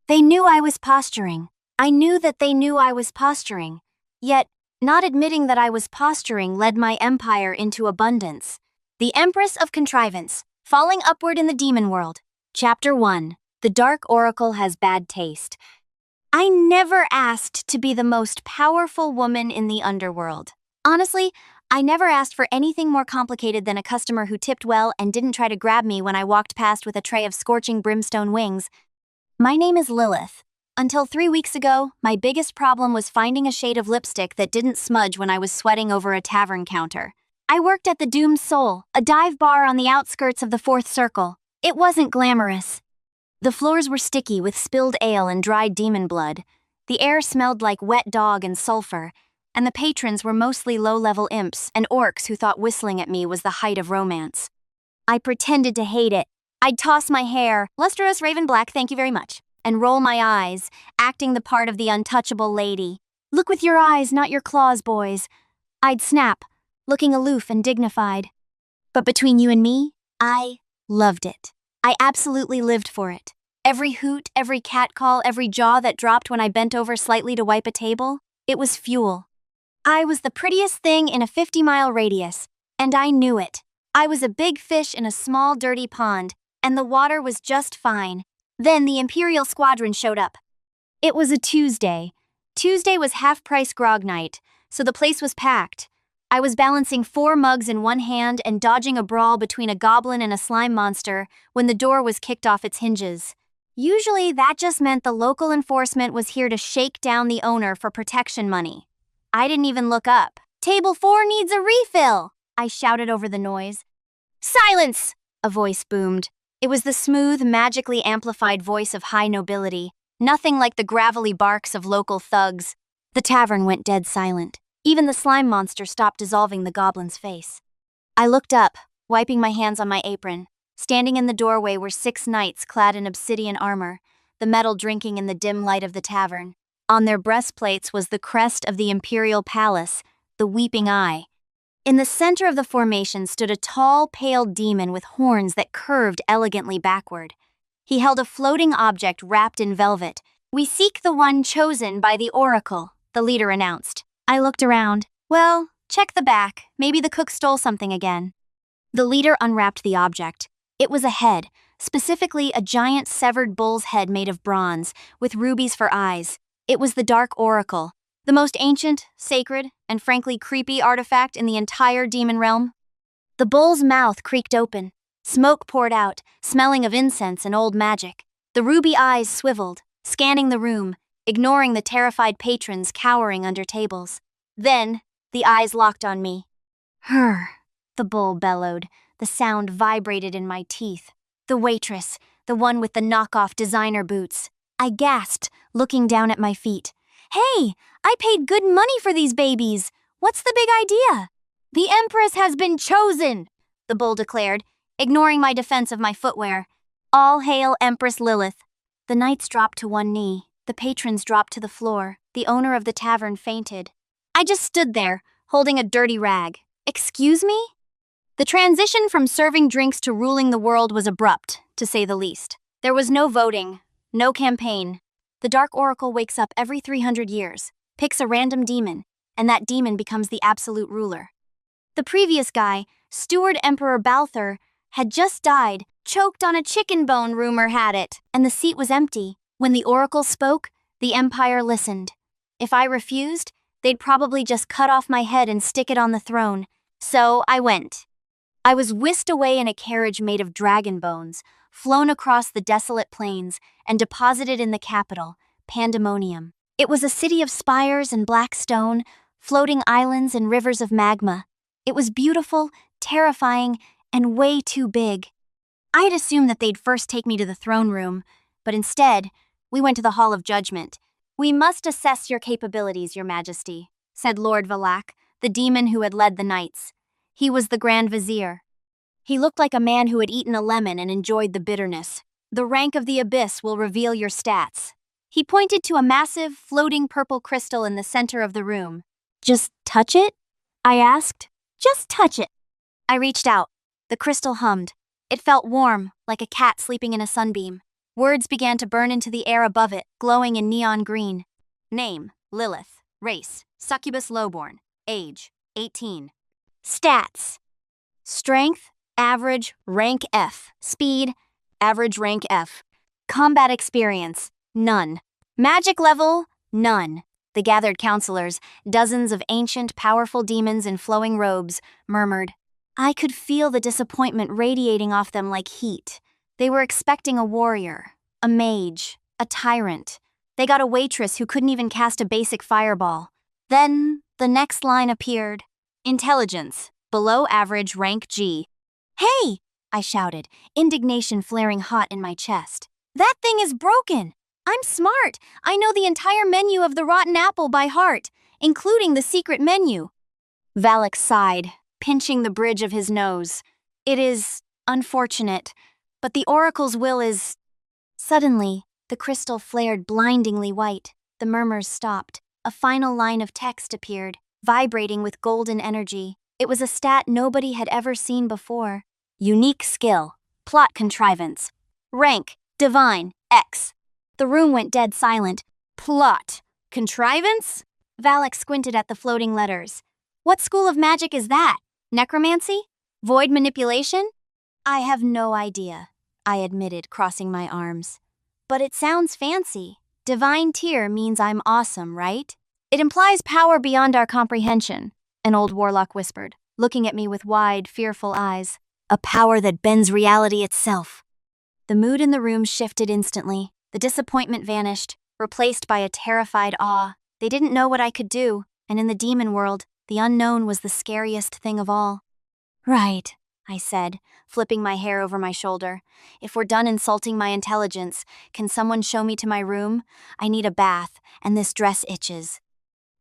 They knew I was posturing. I knew that they knew I was posturing. Yet, not admitting that I was posturing led my empire into abundance. The Empress of Contrivance, falling upward in the demon world. Chapter 1. The Dark Oracle has bad taste. I never asked to be the most powerful woman in the underworld. Honestly, I never asked for anything more complicated than a customer who tipped well and didn't try to grab me when I walked past with a tray of scorching brimstone wings. My name is Lillith. Until 3 weeks ago, my biggest problem was finding a shade of lipstick that didn't smudge when I was sweating over a tavern counter. I worked at the Doomed Soul, a dive bar on the outskirts of the Fourth Circle. It wasn't glamorous. The floors were sticky with spilled ale and dried demon blood. The air smelled like wet dog and sulfur, and the patrons were mostly low-level imps and orcs who thought whistling at me was the height of romance. I pretended to hate it. I'd toss my hair, lustrous raven black, thank you very much, and roll my eyes, acting the part of the untouchable lady. Look with your eyes, not your claws, boys. I'd snap, looking aloof and dignified. But between you and me, I loved it. I absolutely lived for it. Every hoot, every catcall, every jaw that dropped when I bent over slightly to wipe a table, it was fuel. I was the prettiest thing in a 50-mile radius, and I knew it. I was a big fish in a small, dirty pond, and the water was just fine. Then the Imperial squadron showed up. It was a Tuesday. Tuesday was half-price grog night, so the place was packed. I was balancing 4 mugs in one hand and dodging a brawl between a goblin and a slime monster when the door was kicked off its hinges. Usually, that just meant the local enforcement was here to shake down the owner for protection money. I didn't even look up. "Table 4 needs a refill," I shouted over the noise. "Silence!" a voice boomed. It was the smooth, magically amplified voice of high nobility, nothing like the gravelly barks of local thugs. The tavern went dead silent. Even the slime monster stopped dissolving the goblin's face. I looked up, wiping my hands on my apron. Standing in the doorway were 6 knights clad in obsidian armor, the metal drinking in the dim light of the tavern. On their breastplates was the crest of the Imperial palace, the Weeping Eye. In the center of the formation stood a tall, pale demon with horns that curved elegantly backward. He held a floating object wrapped in velvet. "We seek the one chosen by the Oracle," the leader announced. I looked around. "Well, check the back. Maybe the cook stole something again." The leader unwrapped the object. It was a head, specifically a giant severed bull's head made of bronze, with rubies for eyes. It was the Dark Oracle, the most ancient, sacred, and frankly creepy artifact in the entire demon realm. The bull's mouth creaked open. Smoke poured out, smelling of incense and old magic. The ruby eyes swiveled, scanning the room, ignoring the terrified patrons cowering under tables. Then, the eyes locked on me. "Her," the bull bellowed. The sound vibrated in my teeth. The waitress, the one with the knockoff designer boots. I gasped, looking down at my feet. "Hey, I paid good money for these babies. What's the big idea?" "The Empress has been chosen," the bull declared, ignoring my defense of my footwear. "All hail Empress Lillith." The knights dropped to one knee. The patrons dropped to the floor. The owner of the tavern fainted. I just stood there, holding a dirty rag. "Excuse me?" The transition from serving drinks to ruling the world was abrupt, to say the least. There was no voting, no campaign. The Dark Oracle wakes up every 300 years, picks a random demon, and that demon becomes the absolute ruler. The previous guy, Steward Emperor Balthur, had just died, choked on a chicken bone, rumor had it, and the seat was empty. When the Oracle spoke, the Empire listened. If I refused, they'd probably just cut off my head and stick it on the throne. So I went. I was whisked away in a carriage made of dragon bones, flown across the desolate plains, and deposited in the capital, Pandemonium. It was a city of spires and black stone, floating islands and rivers of magma. It was beautiful, terrifying, and way too big. I had assumed that they'd first take me to the throne room, but instead, we went to the Hall of Judgment. "We must assess your capabilities, Your Majesty," said Lord Valak, the demon who had led the knights. He was the Grand Vizier. He looked like a man who had eaten a lemon and enjoyed the bitterness. "The rank of the abyss will reveal your stats." He pointed to a massive, floating purple crystal in the center of the room. "Just touch it?" I asked. "Just touch it." I reached out. The crystal hummed. It felt warm, like a cat sleeping in a sunbeam. Words began to burn into the air above it, glowing in neon green. Name, Lillith. Race, succubus lowborn. Age, 18. Stats. Strength, average, rank F. Speed, average, rank F. Combat experience, none. Magic level, none. The gathered counselors, dozens of ancient, powerful demons in flowing robes, murmured. I could feel the disappointment radiating off them like heat. They were expecting a warrior, a mage, a tyrant. They got a waitress who couldn't even cast a basic fireball. Then, the next line appeared. Intelligence, below average, rank G. Hey! I shouted, indignation flaring hot in my chest. That thing is broken! I'm smart! I know the entire menu of the rotten apple by heart, including the secret menu. Valak sighed, pinching the bridge of his nose. It is unfortunate, but the oracle's will is... Suddenly, the crystal flared blindingly white. The murmurs stopped. A final line of text appeared, vibrating with golden energy. It was a stat nobody had ever seen before. Unique skill, plot contrivance. Rank, divine, X. The room went dead silent. Plot contrivance? Valak squinted at the floating letters. What school of magic is that? Necromancy? Void manipulation? I have no idea, I admitted, crossing my arms. But it sounds fancy. Divine tier means I'm awesome, right? It implies power beyond our comprehension, an old warlock whispered, looking at me with wide, fearful eyes. A power that bends reality itself. The mood in the room shifted instantly. The disappointment vanished, replaced by a terrified awe. They didn't know what I could do, and in the demon world, the unknown was the scariest thing of all. Right, I said, flipping my hair over my shoulder. If we're done insulting my intelligence, can someone show me to my room? I need a bath, and this dress itches.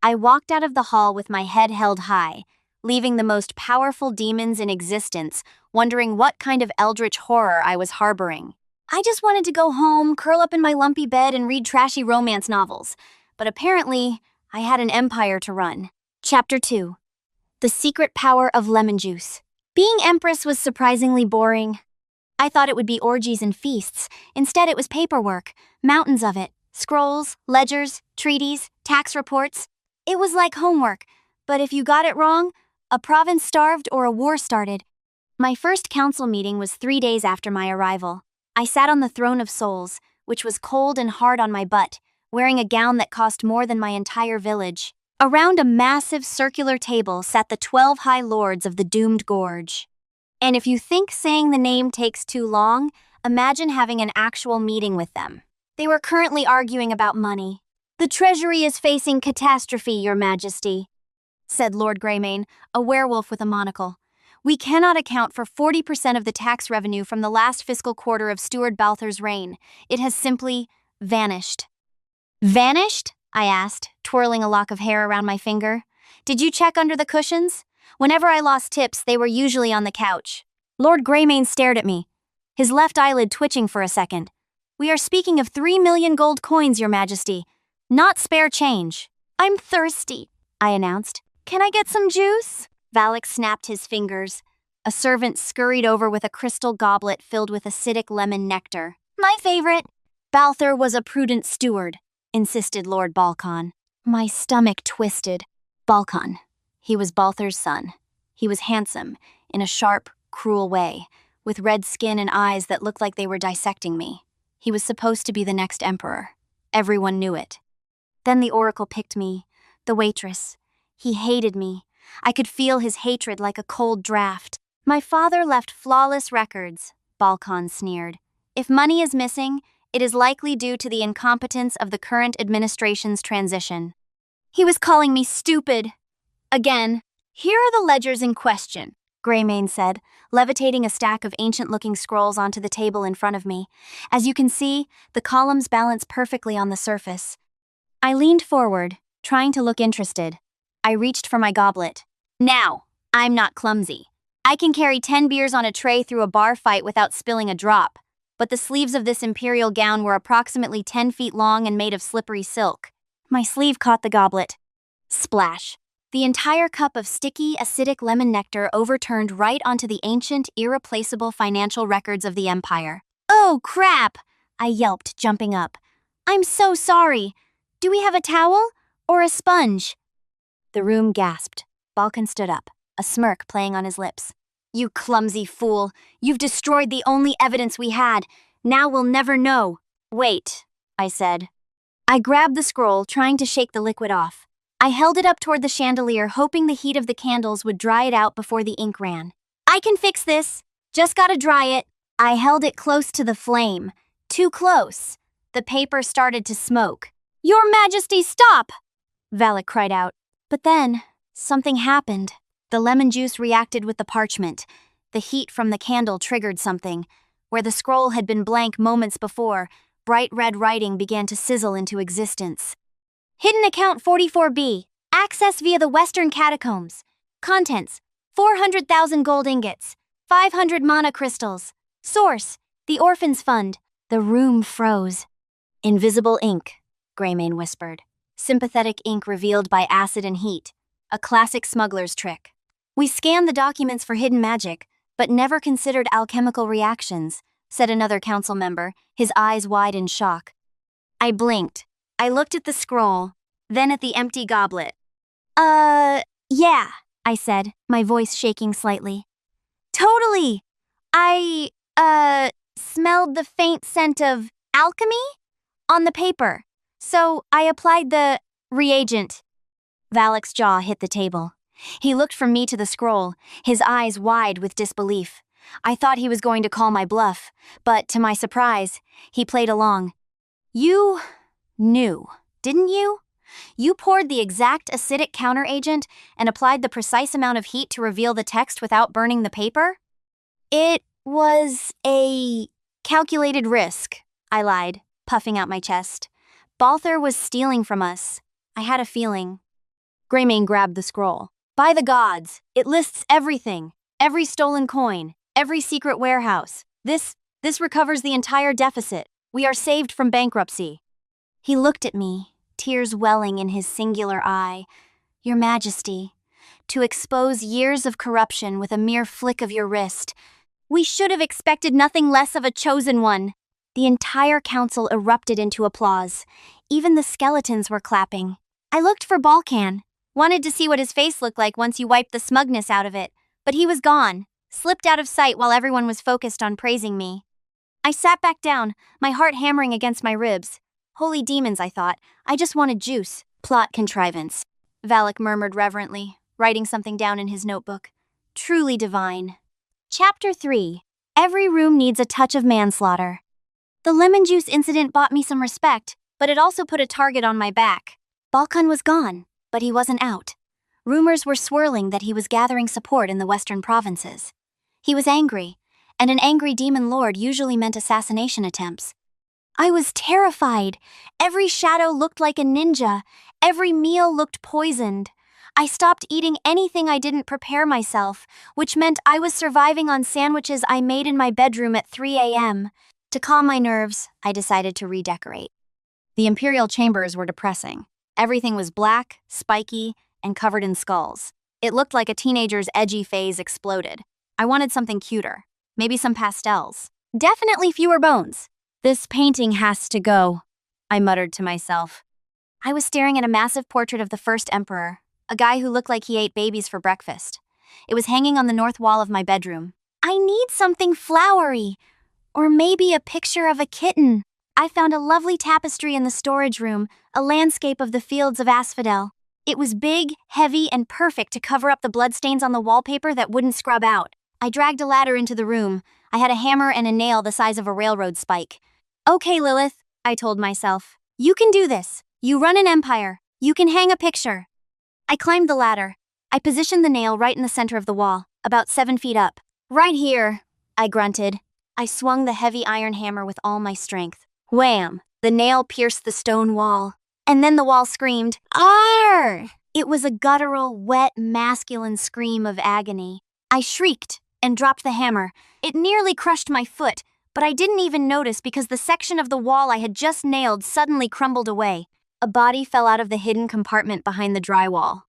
I walked out of the hall with my head held high, leaving the most powerful demons in existence, wondering what kind of eldritch horror I was harboring. I just wanted to go home, curl up in my lumpy bed, and read trashy romance novels. But apparently, I had an empire to run. Chapter 2. The Secret Power of Lemon Juice. Being Empress was surprisingly boring. I thought it would be orgies and feasts. Instead, it was paperwork, mountains of it, scrolls, ledgers, treaties, tax reports. It was like homework, but if you got it wrong, a province starved or a war started. My first council meeting was 3 days after my arrival. I sat on the throne of souls, which was cold and hard on my butt, wearing a gown that cost more than my entire village. Around a massive circular table sat the 12 high lords of the doomed gorge. And if you think saying the name takes too long, imagine having an actual meeting with them. They were currently arguing about money. The treasury is facing catastrophe, Your Majesty, said Lord Greymane, a werewolf with a monocle. We cannot account for 40% of the tax revenue from the last fiscal quarter of Steward Balthur's reign. It has simply vanished. Vanished? I asked, twirling a lock of hair around my finger. Did you check under the cushions? Whenever I lost tips, they were usually on the couch. Lord Greymane stared at me, his left eyelid twitching for a second. We are speaking of 3 million gold coins, Your Majesty, not spare change. I'm thirsty, I announced. Can I get some juice? Valak snapped his fingers. A servant scurried over with a crystal goblet filled with acidic lemon nectar. My favorite. Balthur was a prudent steward, insisted Lord Balkan. My stomach twisted. Balkan. He was Balthur's son. He was handsome, in a sharp, cruel way, with red skin and eyes that looked like they were dissecting me. He was supposed to be the next emperor. Everyone knew it. Then the oracle picked me, the waitress. He hated me. I could feel his hatred like a cold draft. My father left flawless records, Balkan sneered. If money is missing, it is likely due to the incompetence of the current administration's transition. He was calling me stupid. Again. Here are the ledgers in question, Greymane said, levitating a stack of ancient-looking scrolls onto the table in front of me. As you can see, the columns balance perfectly on the surface. I leaned forward, trying to look interested. I reached for my goblet. Now, I'm not clumsy. I can carry 10 beers on a tray through a bar fight without spilling a drop. But the sleeves of this imperial gown were approximately 10 feet long and made of slippery silk. My sleeve caught the goblet. Splash. The entire cup of sticky, acidic lemon nectar overturned right onto the ancient, irreplaceable financial records of the Empire. Oh, crap! I yelped, jumping up. I'm so sorry. Do we have a towel? Or a sponge? The room gasped. Balkan stood up, a smirk playing on his lips. You clumsy fool. You've destroyed the only evidence we had. Now we'll never know. Wait, I said. I grabbed the scroll, trying to shake the liquid off. I held it up toward the chandelier, hoping the heat of the candles would dry it out before the ink ran. I can fix this. Just gotta dry it. I held it close to the flame. Too close. The paper started to smoke. Your Majesty, stop! Valak cried out. But then, something happened. The lemon juice reacted with the parchment. The heat from the candle triggered something. Where the scroll had been blank moments before, bright red writing began to sizzle into existence. Hidden Account 44B. Access via the Western Catacombs. Contents: 400,000 gold ingots. 500 mana crystals. Source: the Orphans Fund. The room froze. Invisible ink, Greymane whispered. Sympathetic ink revealed by acid and heat. A classic smuggler's trick. We scanned the documents for hidden magic, but never considered alchemical reactions, said another council member, his eyes wide in shock. I blinked. I looked at the scroll, then at the empty goblet. Yeah, I said, my voice shaking slightly. Totally! I, smelled the faint scent of alchemy on the paper, so I applied the reagent. Valak's jaw hit the table. He looked from me to the scroll, his eyes wide with disbelief. I thought he was going to call my bluff, but to my surprise, he played along. You knew, didn't you? You poured the exact acidic counteragent and applied the precise amount of heat to reveal the text without burning the paper? It was a calculated risk, I lied, puffing out my chest. Balthur was stealing from us. I had a feeling. Greymane grabbed the scroll. By the gods, it lists everything. Every stolen coin, every secret warehouse. This recovers the entire deficit. We are saved from bankruptcy. He looked at me, tears welling in his singular eye. Your Majesty, to expose years of corruption with a mere flick of your wrist. We should have expected nothing less of a chosen one. The entire council erupted into applause. Even the skeletons were clapping. I looked for Balkan, wanted to see what his face looked like once you wiped the smugness out of it, but he was gone, slipped out of sight while everyone was focused on praising me. I sat back down, my heart hammering against my ribs. Holy demons, I thought. I just wanted juice. Plot contrivance. Valak murmured reverently, writing something down in his notebook. Truly divine. Chapter 3. Every room needs a touch of manslaughter. The lemon juice incident bought me some respect, but it also put a target on my back. Balkan was gone, but he wasn't out. Rumors were swirling that he was gathering support in the western provinces. He was angry, and an angry demon lord usually meant assassination attempts. I was terrified. Every shadow looked like a ninja. Every meal looked poisoned. I stopped eating anything I didn't prepare myself, which meant I was surviving on sandwiches I made in my bedroom at 3 a.m. To calm my nerves, I decided to redecorate. The Imperial chambers were depressing. Everything was black, spiky, and covered in skulls. It looked like a teenager's edgy phase exploded. I wanted something cuter. Maybe some pastels. Definitely fewer bones. This painting has to go, I muttered to myself. I was staring at a massive portrait of the first emperor, a guy who looked like he ate babies for breakfast. It was hanging on the north wall of my bedroom. I need something flowery, or maybe a picture of a kitten. I found a lovely tapestry in the storage room, a landscape of the fields of asphodel. It was big, heavy, and perfect to cover up the bloodstains on the wallpaper that wouldn't scrub out. I dragged a ladder into the room. I had a hammer and a nail the size of a railroad spike. Okay, Lillith, I told myself. You can do this. You run an empire. You can hang a picture. I climbed the ladder. I positioned the nail right in the center of the wall, about 7 feet up. Right here, I grunted. I swung the heavy iron hammer with all my strength. Wham! The nail pierced the stone wall. And then the wall screamed, "Arr!" It was a guttural, wet, masculine scream of agony. I shrieked and dropped the hammer. It nearly crushed my foot, but I didn't even notice because the section of the wall I had just nailed suddenly crumbled away. A body fell out of the hidden compartment behind the drywall.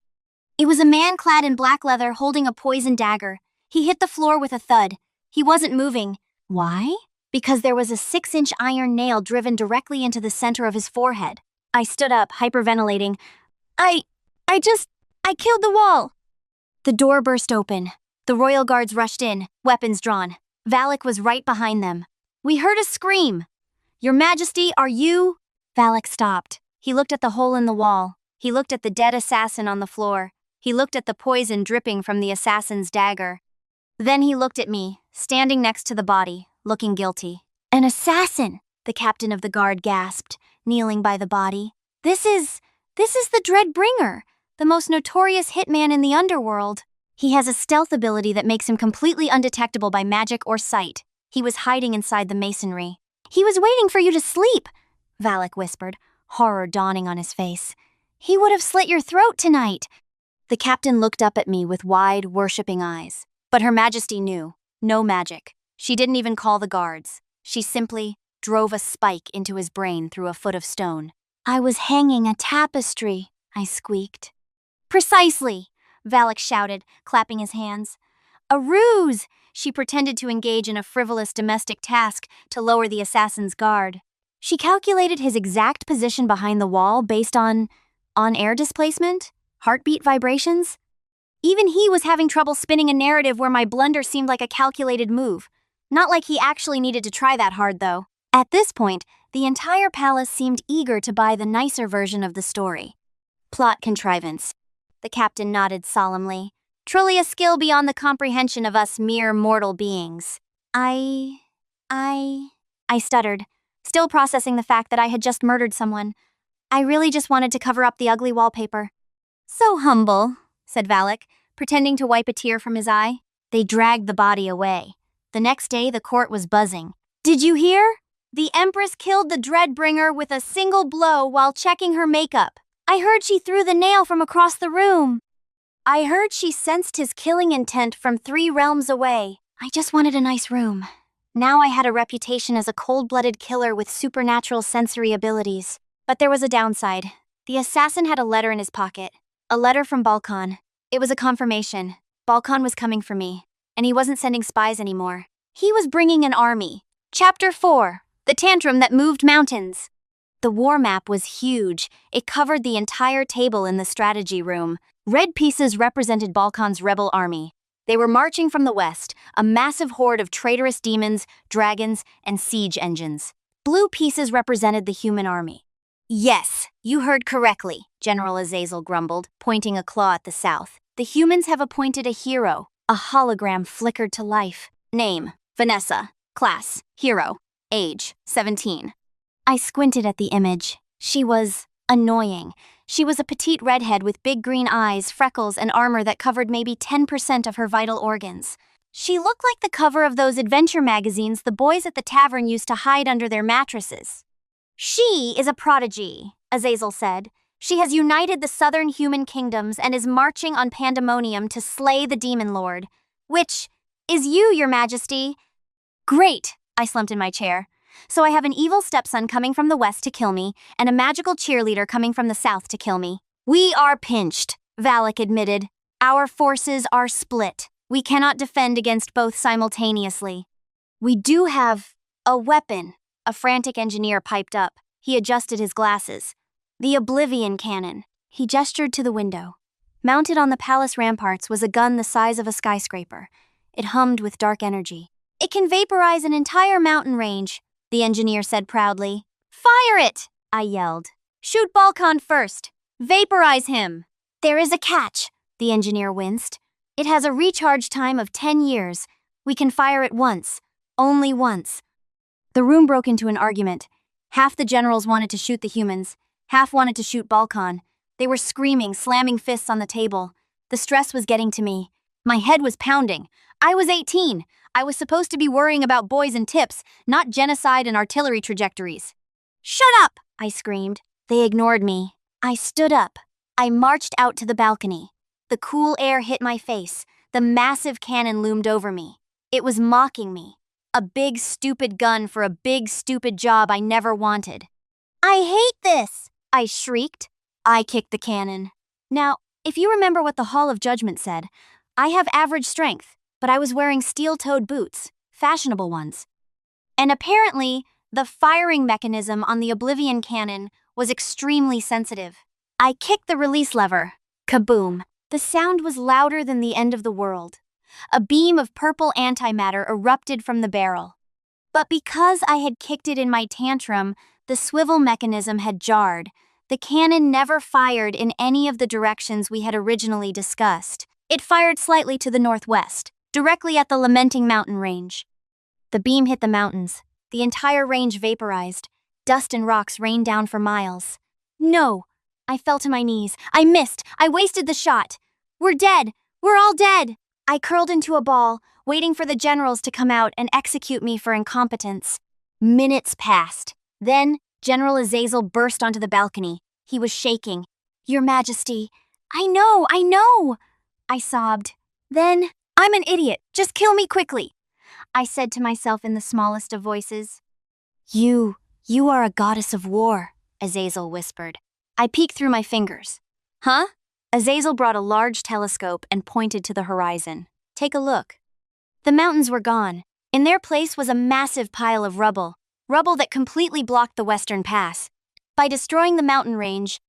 It was a man clad in black leather holding a poisoned dagger. He hit the floor with a thud. He wasn't moving. Why? because there was a 6-inch iron nail driven directly into the center of his forehead. I stood up, hyperventilating. I killed the wall. The door burst open. The royal guards rushed in, weapons drawn. Valak was right behind them. We heard a scream. Your Majesty, are you? Valak stopped. He looked at the hole in the wall. He looked at the dead assassin on the floor. He looked at the poison dripping from the assassin's dagger. Then he looked at me, standing next to the body, looking guilty. An assassin, the captain of the guard gasped, kneeling by the body. This is the Dreadbringer, the most notorious hitman in the underworld. He has a stealth ability that makes him completely undetectable by magic or sight. He was hiding inside the masonry. He was waiting for you to sleep, Valak whispered, horror dawning on his face. He would have slit your throat tonight. The captain looked up at me with wide, worshipping eyes. But Her Majesty knew. No magic. She didn't even call the guards. She simply drove a spike into his brain through a foot of stone. I was hanging a tapestry, I squeaked. Precisely, Valak shouted, clapping his hands. A ruse! She pretended to engage in a frivolous domestic task to lower the assassin's guard. She calculated his exact position behind the wall based on air displacement, heartbeat vibrations. Even he was having trouble spinning a narrative where my blunder seemed like a calculated move. Not like he actually needed to try that hard, though. At this point, the entire palace seemed eager to buy the nicer version of the story. Plot contrivance. The captain nodded solemnly. Truly a skill beyond the comprehension of us mere mortal beings. I stuttered, still processing the fact that I had just murdered someone. I really just wanted to cover up the ugly wallpaper. So humble, said Valak, pretending to wipe a tear from his eye. They dragged the body away. The next day, the court was buzzing. Did you hear? The Empress killed the Dreadbringer with a single blow while checking her makeup. I heard she threw the nail from across the room. I heard she sensed his killing intent from 3 realms away. I just wanted a nice room. Now I had a reputation as a cold-blooded killer with supernatural sensory abilities. But there was a downside. The assassin had a letter in his pocket. A letter from Balkan. It was a confirmation. Balkan was coming for me, and he wasn't sending spies anymore. He was bringing an army. Chapter 4. The Tantrum That Moved Mountains. The war map was huge. It covered the entire table in the strategy room. Red pieces represented Balkan's rebel army. They were marching from the west, a massive horde of traitorous demons, dragons, and siege engines. Blue pieces represented the human army. Yes, you heard correctly, General Azazel grumbled, pointing a claw at the south. The humans have appointed a hero. A hologram flickered to life. Name, Vanessa. Class, hero. Age, 17. I squinted at the image. She was annoying. She was a petite redhead with big green eyes, freckles, and armor that covered maybe 10% of her vital organs. She looked like the cover of those adventure magazines the boys at the tavern used to hide under their mattresses. She is a prodigy, Azazel said. She has united the southern human kingdoms and is marching on Pandemonium to slay the Demon Lord. Which is you, Your Majesty. Great, I slumped in my chair. So I have an evil stepson coming from the west to kill me, and a magical cheerleader coming from the south to kill me. We are pinched, Valak admitted. Our forces are split. We cannot defend against both simultaneously. We do have a weapon, a frantic engineer piped up. He adjusted his glasses. The Oblivion Cannon. He gestured to the window. Mounted on the palace ramparts was a gun the size of a skyscraper. It hummed with dark energy. It can vaporize an entire mountain range, the engineer said proudly. Fire it, I yelled. Shoot Balkan first. Vaporize him. There is a catch, the engineer winced. It has a recharge time of 10 years. We can fire it once. Only once. The room broke into an argument. Half the generals wanted to shoot the humans. Half wanted to shoot Balkan. They were screaming, slamming fists on the table. The stress was getting to me. My head was pounding. I was 18. I was supposed to be worrying about boys and tips, not genocide and artillery trajectories. Shut up, I screamed. They ignored me. I stood up. I marched out to the balcony. The cool air hit my face. The massive cannon loomed over me. It was mocking me. A big, stupid gun for a big, stupid job I never wanted. I hate this, I shrieked. I kicked the cannon. Now, if you remember what the Hall of Judgment said, I have average strength, but I was wearing steel-toed boots, fashionable ones. And apparently, the firing mechanism on the Oblivion cannon was extremely sensitive. I kicked the release lever. Kaboom! The sound was louder than the end of the world. A beam of purple antimatter erupted from the barrel. But because I had kicked it in my tantrum, the swivel mechanism had jarred. The cannon never fired in any of the directions we had originally discussed. It fired slightly to the northwest, directly at the Lamenting Mountain range. The beam hit the mountains. The entire range vaporized. Dust and rocks rained down for miles. No! I fell to my knees. I missed. I wasted the shot. We're dead. We're all dead. I curled into a ball, waiting for the generals to come out and execute me for incompetence. Minutes passed. Then, General Azazel burst onto the balcony. He was shaking. Your Majesty, I know! I sobbed. Then, I'm an idiot. Just kill me quickly. I said to myself in the smallest of voices. You are a goddess of war, Azazel whispered. I peeked through my fingers. Huh? Azazel brought a large telescope and pointed to the horizon. Take a look. The mountains were gone. In their place was a massive pile of rubble that completely blocked the western pass. By destroying the mountain range,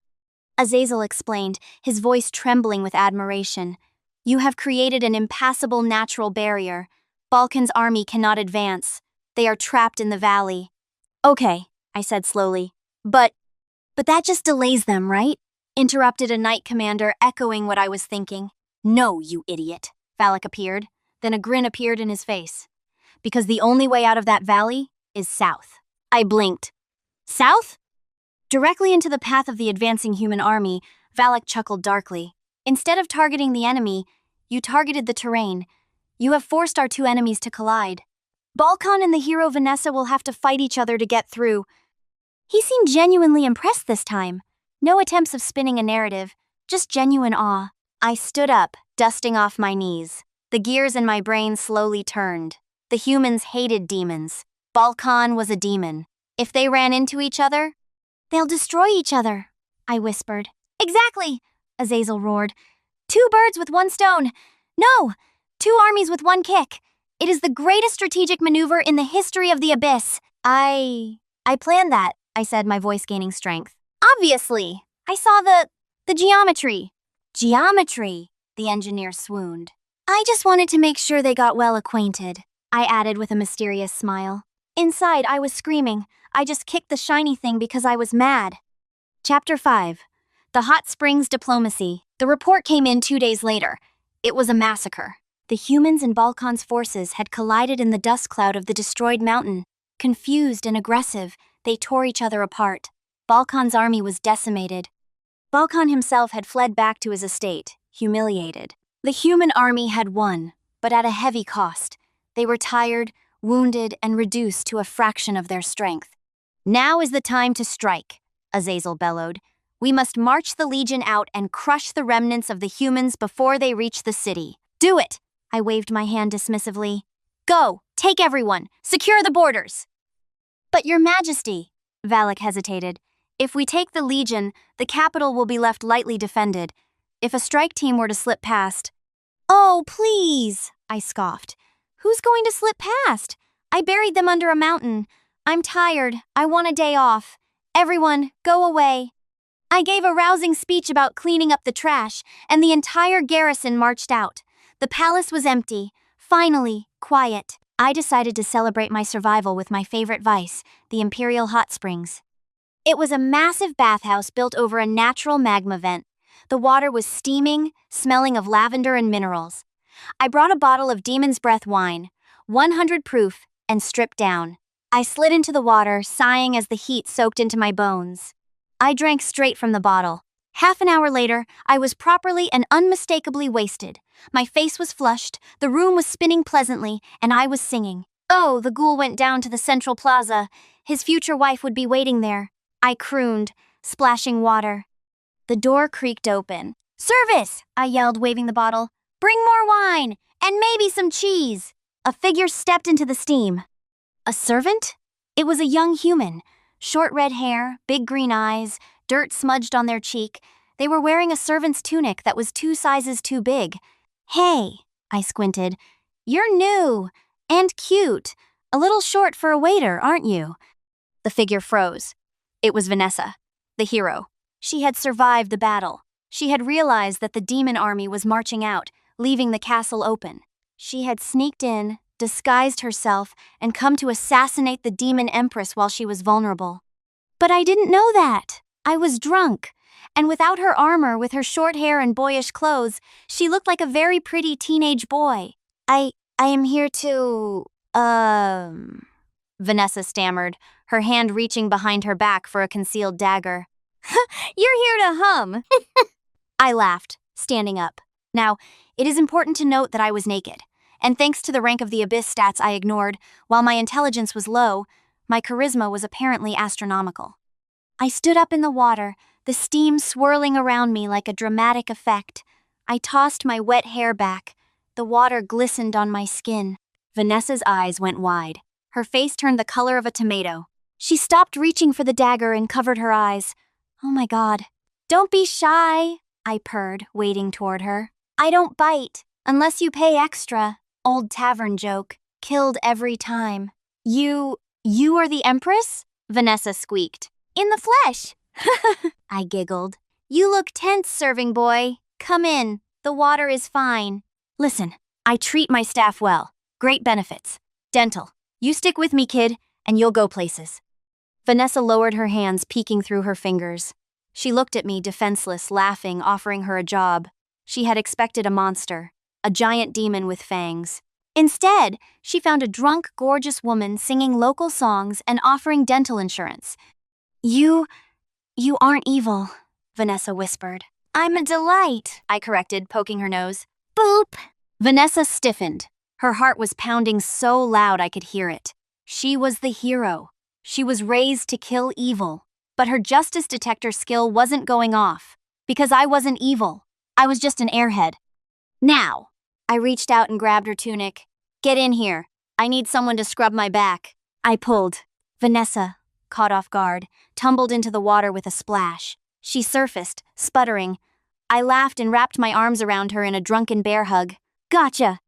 Azazel explained, his voice trembling with admiration, you have created an impassable natural barrier. Balkan's army cannot advance. They are trapped in the valley. Okay, I said slowly. But that just delays them, right? Interrupted a knight commander, echoing what I was thinking. No, you idiot. Valak appeared. Then a grin appeared in his face. Because the only way out of that valley is south. I blinked. South? Directly into the path of the advancing human army, Valak chuckled darkly. Instead of targeting the enemy, you targeted the terrain. You have forced our two enemies to collide. Balkan and the hero Vanessa will have to fight each other to get through. He seemed genuinely impressed this time. No attempts of spinning a narrative, just genuine awe. I stood up, dusting off my knees. The gears in my brain slowly turned. The humans hated demons. Balkan was a demon. If they ran into each other, they'll destroy each other, I whispered. Exactly, Azazel roared. 2 birds with 1 stone. No, 2 armies with 1 kick. It is the greatest strategic maneuver in the history of the Abyss. I planned that, I said, my voice gaining strength. Obviously, I saw the geometry. Geometry, the engineer swooned. I just wanted to make sure they got well acquainted, I added with a mysterious smile. Inside, I was screaming. I just kicked the shiny thing because I was mad. Chapter 5. The Hot Springs Diplomacy. The report came in 2 days later. It was a massacre. The humans and Balkan's forces had collided in the dust cloud of the destroyed mountain. Confused and aggressive, they tore each other apart. Balkan's army was decimated. Balkan himself had fled back to his estate, humiliated. The human army had won, but at a heavy cost. They were tired, wounded, and reduced to a fraction of their strength. Now is the time to strike, Azazel bellowed. We must march the Legion out and crush the remnants of the humans before they reach the city. Do it! I waved my hand dismissively. Go! Take everyone! Secure the borders! But Your Majesty, Valak hesitated. If we take the Legion, the capital will be left lightly defended. If a strike team were to slip past... Oh, please, I scoffed. Who's going to slip past? I buried them under a mountain. I'm tired. I want a day off. Everyone, go away. I gave a rousing speech about cleaning up the trash, and the entire garrison marched out. The palace was empty. Finally, quiet. I decided to celebrate my survival with my favorite vice, the Imperial hot springs. It was a massive bathhouse built over a natural magma vent. The water was steaming, smelling of lavender and minerals. I brought a bottle of Demon's Breath wine, 100 proof, and stripped down. I slid into the water, sighing as the heat soaked into my bones. I drank straight from the bottle. Half an hour later, I was properly and unmistakably wasted. My face was flushed, the room was spinning pleasantly, and I was singing. Oh, the ghoul went down to the central plaza. His future wife would be waiting there. I crooned, splashing water. The door creaked open. Service! I yelled, waving the bottle. Bring more wine, and maybe some cheese. A figure stepped into the steam. A servant? It was a young human. Short red hair, big green eyes, dirt smudged on their cheek. They were wearing a servant's tunic that was 2 sizes too big. Hey, I squinted. You're new and cute. A little short for a waiter, aren't you? The figure froze. It was Vanessa, the hero. She had survived the battle. She had realized that the demon army was marching out, leaving the castle open. She had sneaked in, disguised herself, and come to assassinate the demon Empress while she was vulnerable. But I didn't know that. I was drunk. And without her armor, with her short hair and boyish clothes, she looked like a very pretty teenage boy. I am here to, Vanessa stammered, her hand reaching behind her back for a concealed dagger. You're here to hum. I laughed, standing up. Now, it is important to note that I was naked, and thanks to the rank of the Abyss stats I ignored, while my intelligence was low, my charisma was apparently astronomical. I stood up in the water, the steam swirling around me like a dramatic effect. I tossed my wet hair back. The water glistened on my skin. Vanessa's eyes went wide. Her face turned the color of a tomato. She stopped reaching for the dagger and covered her eyes. Oh my God. Don't be shy, I purred, wading toward her. I don't bite, unless you pay extra. Old tavern joke. Killed every time. You are the Empress? Vanessa squeaked. In the flesh. I giggled. You look tense, serving boy. Come in. The water is fine. Listen, I treat my staff well. Great benefits. Dental. You stick with me, kid, and you'll go places. Vanessa lowered her hands, peeking through her fingers. She looked at me, defenseless, laughing, offering her a job. She had expected a monster, a giant demon with fangs. Instead, she found a drunk, gorgeous woman singing local songs and offering dental insurance. You aren't evil, Vanessa whispered. I'm a delight, I corrected, poking her nose. Boop! Vanessa stiffened. Her heart was pounding so loud I could hear it. She was the hero. She was raised to kill evil. But her justice detector skill wasn't going off. Because I wasn't evil. I was just an airhead. Now! I reached out and grabbed her tunic. Get in here. I need someone to scrub my back. I pulled. Vanessa, caught off guard, tumbled into the water with a splash. She surfaced, sputtering. I laughed and wrapped my arms around her in a drunken bear hug. Gotcha!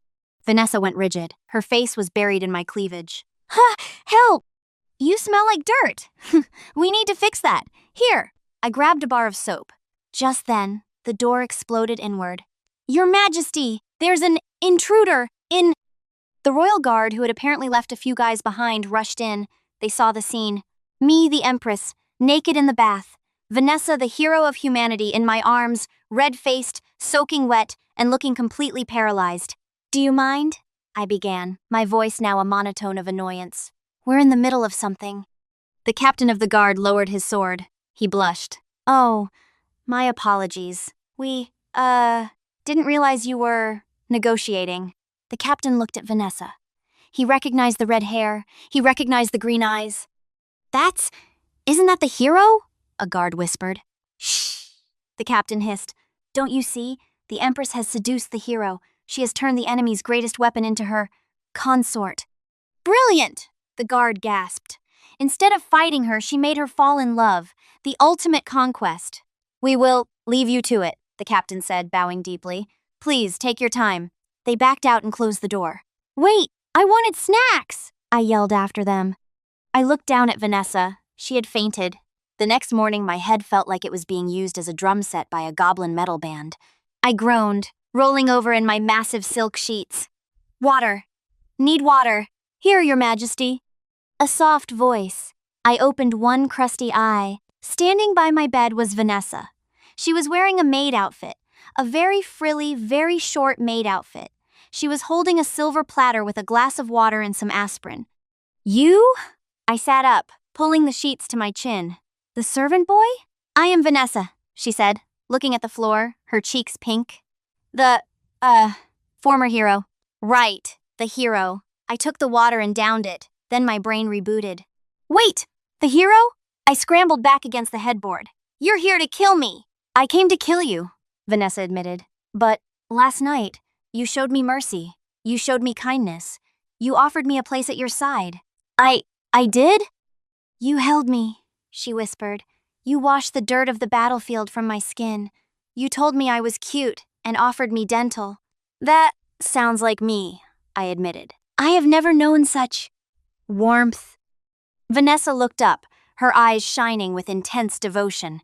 Vanessa went rigid. Her face was buried in my cleavage. Ha! Help! You smell like dirt. We need to fix that. Here. I grabbed a bar of soap. Just then, the door exploded inward. Your Majesty, there's an intruder in... The royal guard, who had apparently left a few guys behind, rushed in. They saw the scene. Me, the Empress, naked in the bath. Vanessa, the hero of humanity, in my arms, red-faced, soaking wet, and looking completely paralyzed. Do you mind? I began, my voice now a monotone of annoyance. We're in the middle of something. The captain of the guard lowered his sword. He blushed. Oh, my apologies. We, didn't realize you were negotiating. The captain looked at Vanessa. He recognized the red hair. He recognized the green eyes. Isn't that the hero? A guard whispered. Shh, the captain hissed. Don't you see? The Empress has seduced the hero. She has turned the enemy's greatest weapon into her consort. Brilliant! The guard gasped. Instead of fighting her, she made her fall in love. The ultimate conquest. We will leave you to it, the captain said, bowing deeply. Please, take your time. They backed out and closed the door. Wait, I wanted snacks! I yelled after them. I looked down at Vanessa. She had fainted. The next morning, my head felt like it was being used as a drum set by a goblin metal band. I groaned, rolling over in my massive silk sheets. Water. Need water. Here, Your Majesty. A soft voice. I opened one crusty eye. Standing by my bed was Vanessa. She was wearing a maid outfit, a very frilly, very short maid outfit. She was holding a silver platter with a glass of water and some aspirin. You? I sat up, pulling the sheets to my chin. The servant boy? I am Vanessa, she said, looking at the floor, her cheeks pink. The, former hero. Right, the hero. I took the water and downed it. Then my brain rebooted. Wait, the hero? I scrambled back against the headboard. You're here to kill me. I came to kill you, Vanessa admitted. But last night, you showed me mercy. You showed me kindness. You offered me a place at your side. I did? You held me, she whispered. You washed the dirt of the battlefield from my skin. You told me I was cute and offered me dental. That sounds like me, I admitted. I have never known such warmth. Vanessa looked up, her eyes shining with intense devotion.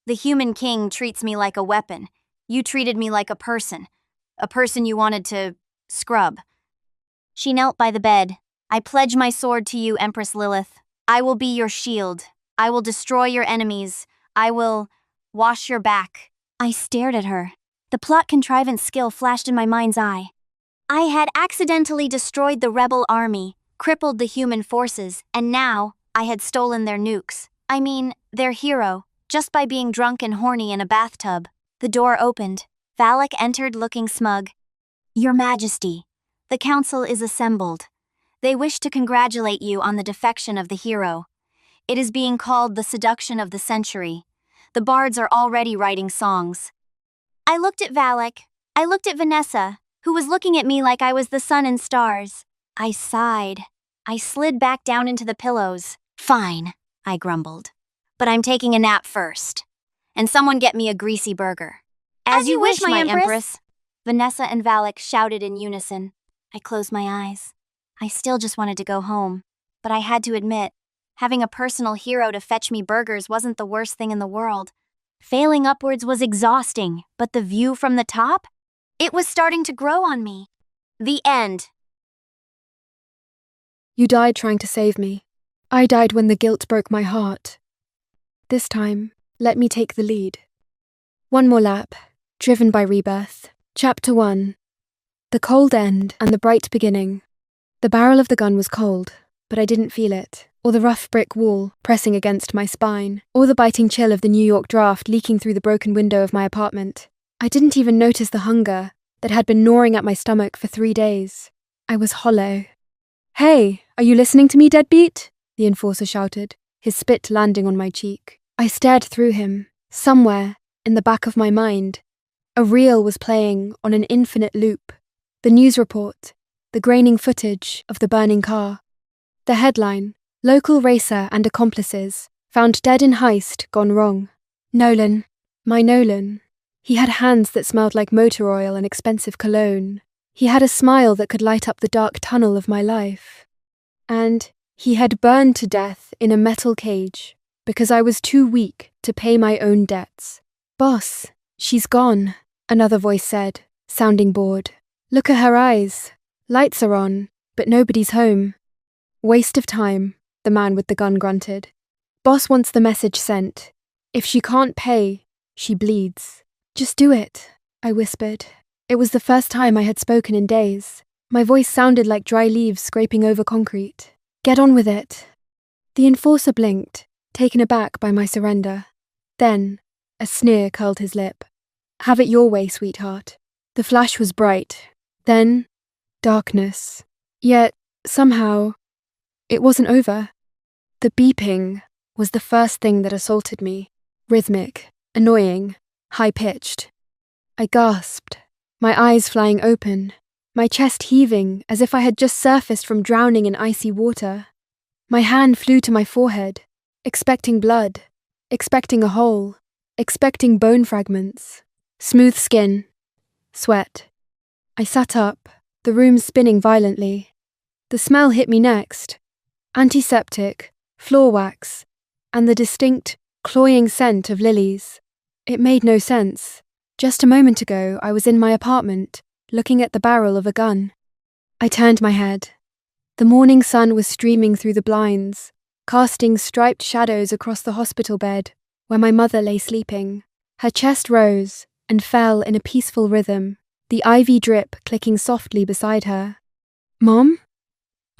The human king treats me like a weapon. You treated me like a person you wanted to scrub. She knelt by the bed. I pledge my sword to you, Empress Lillith. I will be your shield. I will destroy your enemies. I will wash your back. I stared at her. The plot contrivance skill flashed in my mind's eye. I had accidentally destroyed the rebel army, crippled the human forces, and now I had stolen their nukes. I mean, their hero, just by being drunk and horny in a bathtub. The door opened. Valak entered looking smug. Your Majesty, the council is assembled. They wish to congratulate you on the defection of the hero. It is being called the seduction of the century. The bards are already writing songs. I looked at Valak. I looked at Vanessa, who was looking at me like I was the sun and stars. I sighed. I slid back down into the pillows. Fine, I grumbled. But I'm taking a nap first. And someone get me a greasy burger. As you wish, my Empress. Vanessa and Valak shouted in unison. I closed my eyes. I still just wanted to go home. But I had to admit, having a personal hero to fetch me burgers wasn't the worst thing in the world. Failing upwards was exhausting, but the view from the top? It was starting to grow on me. The end. You died trying to save me. I died when the guilt broke my heart. This time, let me take the lead. One more lap, driven by Rebirth. Chapter 1. The cold end and the bright beginning. The barrel of the gun was cold, but I didn't feel it, or the rough brick wall pressing against my spine, or the biting chill of the New York draft leaking through the broken window of my apartment. I didn't even notice the hunger that had been gnawing at my stomach for 3 days. I was hollow. Hey, are you listening to me, deadbeat? The enforcer shouted, his spit landing on my cheek. I stared through him. Somewhere, in the back of my mind, a reel was playing on an infinite loop. The news report, the graining footage of the burning car. The headline, local racer and accomplices, found dead in heist gone wrong. Nolan, my Nolan. He had hands that smelled like motor oil and expensive cologne. He had a smile that could light up the dark tunnel of my life. And he had burned to death in a metal cage because I was too weak to pay my own debts. Boss, she's gone, another voice said, sounding bored. Look at her eyes. Lights are on, but nobody's home. Waste of time, the man with the gun grunted. Boss wants the message sent. If she can't pay, she bleeds. Just do it, I whispered. It was the first time I had spoken in days. My voice sounded like dry leaves scraping over concrete. Get on with it. The enforcer blinked, taken aback by my surrender. Then, a sneer curled his lip. Have it your way, sweetheart. The flash was bright. Then, darkness. Yet, somehow, it wasn't over. The beeping was the first thing that assaulted me. Rhythmic, annoying, high-pitched. I gasped, my eyes flying open, my chest heaving as if I had just surfaced from drowning in icy water. My hand flew to my forehead, expecting blood, expecting a hole, expecting bone fragments, smooth skin, sweat. I sat up, the room spinning violently. The smell hit me next. Antiseptic, floor wax, and the distinct, cloying scent of lilies. It made no sense. Just a moment ago, I was in my apartment, looking at the barrel of a gun. I turned my head. The morning sun was streaming through the blinds, casting striped shadows across the hospital bed, where my mother lay sleeping. Her chest rose and fell in a peaceful rhythm, the IV drip clicking softly beside her. Mom?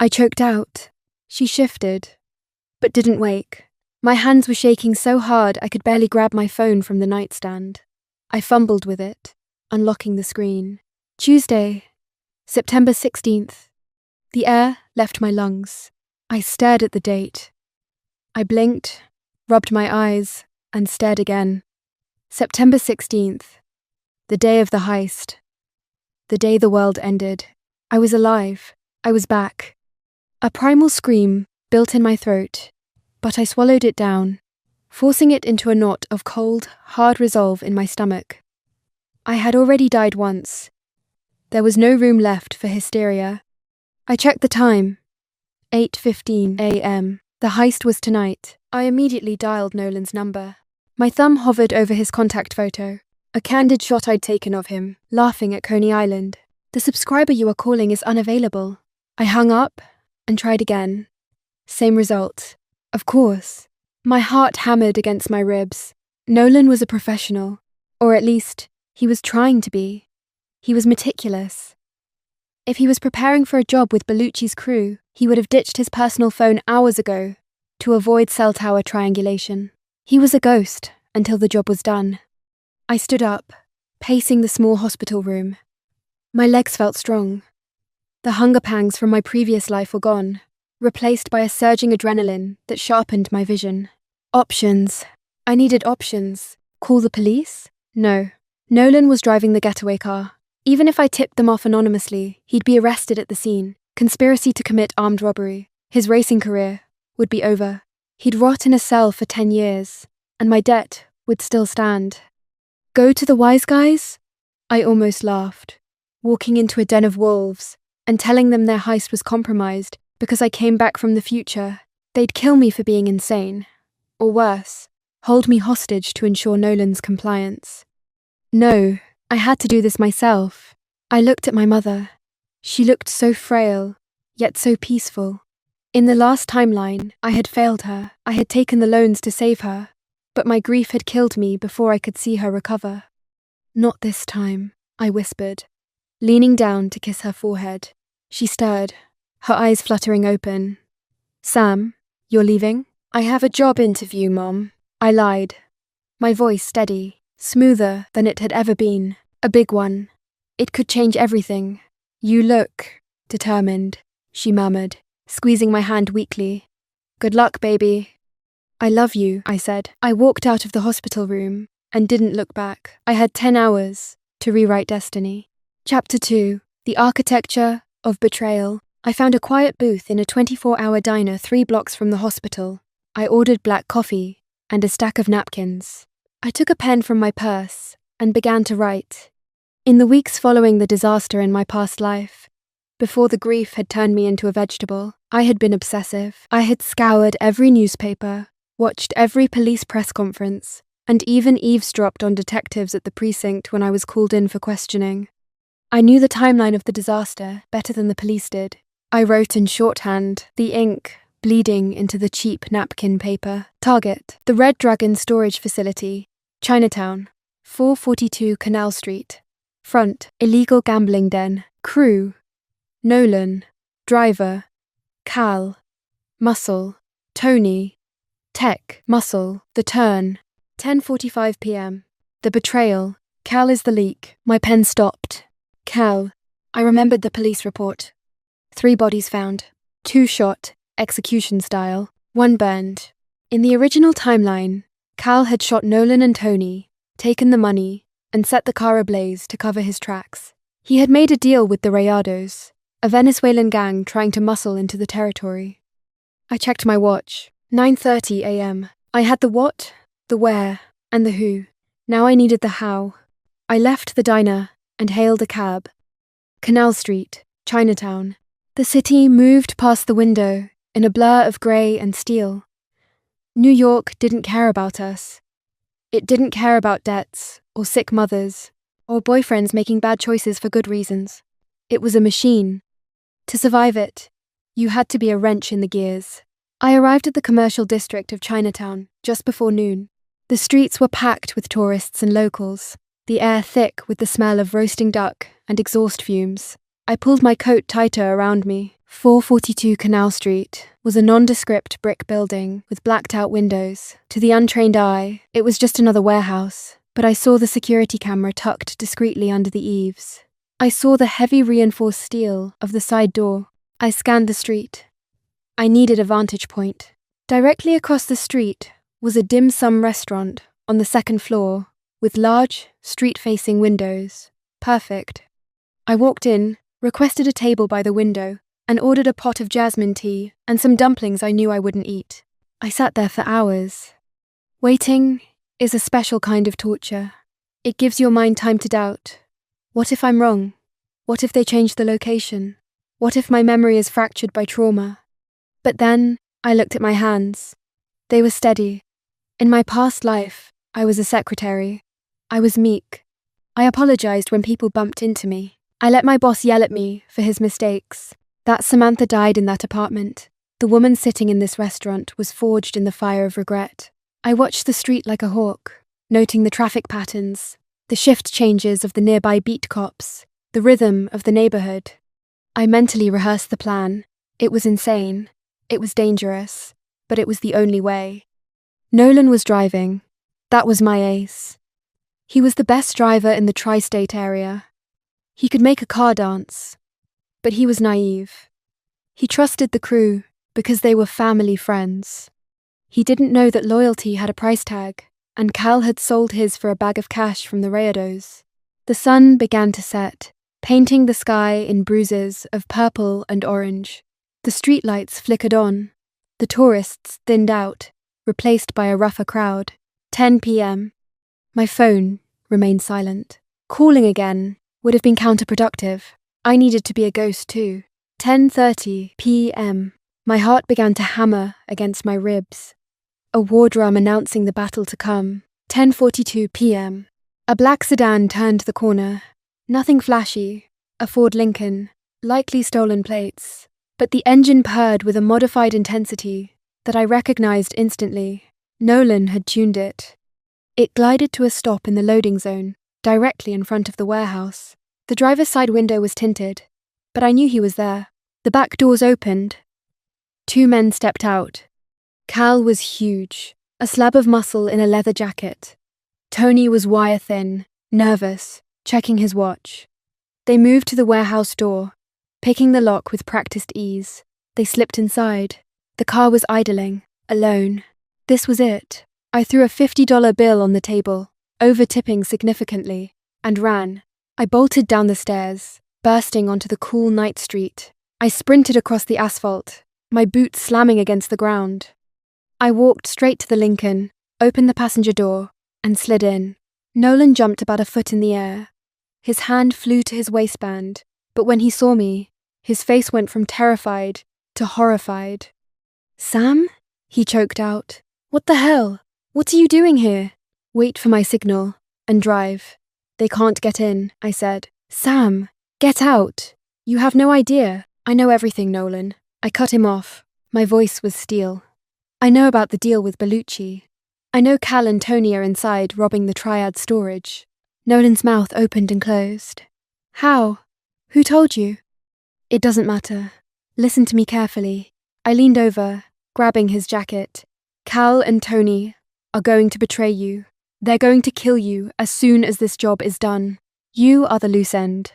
I choked out. She shifted, but didn't wake. My hands were shaking so hard I could barely grab my phone from the nightstand. I fumbled with it, unlocking the screen. Tuesday, September 16th. The air left my lungs. I stared at the date. I blinked, rubbed my eyes, and stared again. September 16th. The day of the heist. The day the world ended. I was alive. I was back. A primal scream built in my throat, but I swallowed it down, forcing it into a knot of cold, hard resolve in my stomach. I had already died once. There was no room left for hysteria. I checked the time. 8:15 a.m. The heist was tonight. I immediately dialed Nolan's number. My thumb hovered over his contact photo, a candid shot I'd taken of him, laughing at Coney Island. The subscriber you are calling is unavailable. I hung up and tried again. Same result. Of course. My heart hammered against my ribs. Nolan was a professional, or at least, he was trying to be. He was meticulous. If he was preparing for a job with Bellucci's crew, he would have ditched his personal phone hours ago to avoid cell tower triangulation. He was a ghost until the job was done. I stood up, pacing the small hospital room. My legs felt strong. The hunger pangs from my previous life were gone, replaced by a surging adrenaline that sharpened my vision. Options. I needed options. Call the police? No. Nolan was driving the getaway car. Even if I tipped them off anonymously, he'd be arrested at the scene. Conspiracy to commit armed robbery. His racing career would be over. He'd rot in a cell for 10 years, and my debt would still stand. Go to the wise guys? I almost laughed, walking into a den of wolves and telling them their heist was compromised because I came back from the future. They'd kill me for being insane. Or worse, hold me hostage to ensure Nolan's compliance. No, I had to do this myself. I looked at my mother. She looked so frail, yet so peaceful. In the last timeline, I had failed her. I had taken the loans to save her, but my grief had killed me before I could see her recover. Not this time, I whispered, leaning down to kiss her forehead. She stirred, her eyes fluttering open. Sam, you're leaving? I have a job interview, Mom. I lied, my voice steady. Smoother than it had ever been. A big one. It could change everything. You look determined, she murmured, squeezing my hand weakly. Good luck, baby. I love you, I said. I walked out of the hospital room and didn't look back. I had 10 hours to rewrite destiny. Chapter 2. The Architecture of Betrayal. I found a quiet booth in a 24-hour diner 3 blocks from the hospital. I ordered black coffee and a stack of napkins. I took a pen from my purse and began to write. In the weeks following the disaster in my past life, before the grief had turned me into a vegetable, I had been obsessive. I had scoured every newspaper, watched every police press conference, and even eavesdropped on detectives at the precinct when I was called in for questioning. I knew the timeline of the disaster better than the police did. I wrote in shorthand, the ink bleeding into the cheap napkin paper. Target, the Red Dragon Storage Facility, Chinatown, 442 Canal Street. Front, illegal gambling den. Crew, Nolan. Driver, Cal. Muscle, Tony. Tech, Muscle. The Turn, 10:45 p.m. The Betrayal. Cal is the leak. My pen stopped. Cal. I remembered the police report. 3 bodies found. 2 shot, execution style. 1 burned. In the original timeline, Cal had shot Nolan and Tony, taken the money, and set the car ablaze to cover his tracks. He had made a deal with the Rayados, a Venezuelan gang trying to muscle into the territory. I checked my watch. 9:30 a.m. I had the what, the where, and the who. Now I needed the how. I left the diner and hailed a cab. Canal Street, Chinatown. The city moved past the window in a blur of grey and steel. New York didn't care about us. It didn't care about debts, or sick mothers, or boyfriends making bad choices for good reasons. It was a machine. To survive it, you had to be a wrench in the gears. I arrived at the commercial district of Chinatown just before noon. The streets were packed with tourists and locals, the air thick with the smell of roasting duck and exhaust fumes. I pulled my coat tighter around me. 442 Canal Street was a nondescript brick building with blacked-out windows. To the untrained eye, it was just another warehouse, but I saw the security camera tucked discreetly under the eaves. I saw the heavy reinforced steel of the side door. I scanned the street. I needed a vantage point. Directly across the street was a dim sum restaurant on the 2nd floor with large, street-facing windows. Perfect. I walked in, requested a table by the window, and ordered a pot of jasmine tea and some dumplings I knew I wouldn't eat. I sat there for hours. Waiting is a special kind of torture. It gives your mind time to doubt. What if I'm wrong? What if they change the location? What if my memory is fractured by trauma? But then I looked at my hands. They were steady. In my past life, I was a secretary. I was meek. I apologized when people bumped into me. I let my boss yell at me for his mistakes. That Samantha died in that apartment. The woman sitting in this restaurant was forged in the fire of regret. I watched the street like a hawk, noting the traffic patterns, the shift changes of the nearby beat cops, the rhythm of the neighborhood. I mentally rehearsed the plan. It was insane. It was dangerous. But it was the only way. Nolan was driving. That was my ace. He was the best driver in the tri-state area. He could make a car dance. But he was naive. He trusted the crew because they were family friends. He didn't know that loyalty had a price tag, and Cal had sold his for a bag of cash from the Rayados. The sun began to set, painting the sky in bruises of purple and orange. The streetlights flickered on. The tourists thinned out, replaced by a rougher crowd. 10 p.m. My phone remained silent. Calling again would have been counterproductive. I needed to be a ghost too. 10:30 p.m. My heart began to hammer against my ribs. A war drum announcing the battle to come. 10:42 p.m. A black sedan turned the corner. Nothing flashy. A Ford Lincoln. Likely stolen plates. But the engine purred with a modified intensity that I recognized instantly. Nolan had tuned it. It glided to a stop in the loading zone, directly in front of the warehouse. The driver's side window was tinted, but I knew he was there. The back doors opened. 2 men stepped out. Cal was huge, a slab of muscle in a leather jacket. Tony was wire-thin, nervous, checking his watch. They moved to the warehouse door, picking the lock with practiced ease. They slipped inside. The car was idling, alone. This was it. I threw a $50 bill on the table, over-tipping significantly, and ran. I bolted down the stairs, bursting onto the cool night street. I sprinted across the asphalt, my boots slamming against the ground. I walked straight to the Lincoln, opened the passenger door, and slid in. Nolan jumped about a foot in the air. His hand flew to his waistband, but when he saw me, his face went from terrified to horrified. "Sam?" he choked out. "What the hell? What are you doing here?" "Wait for my signal, and drive." "They can't get in," I said. "Sam, get out. You have no idea. I know everything, Nolan." I cut him off. My voice was steel. "I know about the deal with Bellucci. I know Cal and Tony are inside robbing the Triad storage." Nolan's mouth opened and closed. "How? Who told you?" "It doesn't matter. Listen to me carefully." I leaned over, grabbing his jacket. "Cal and Tony are going to betray you. They're going to kill you as soon as this job is done. You are the loose end."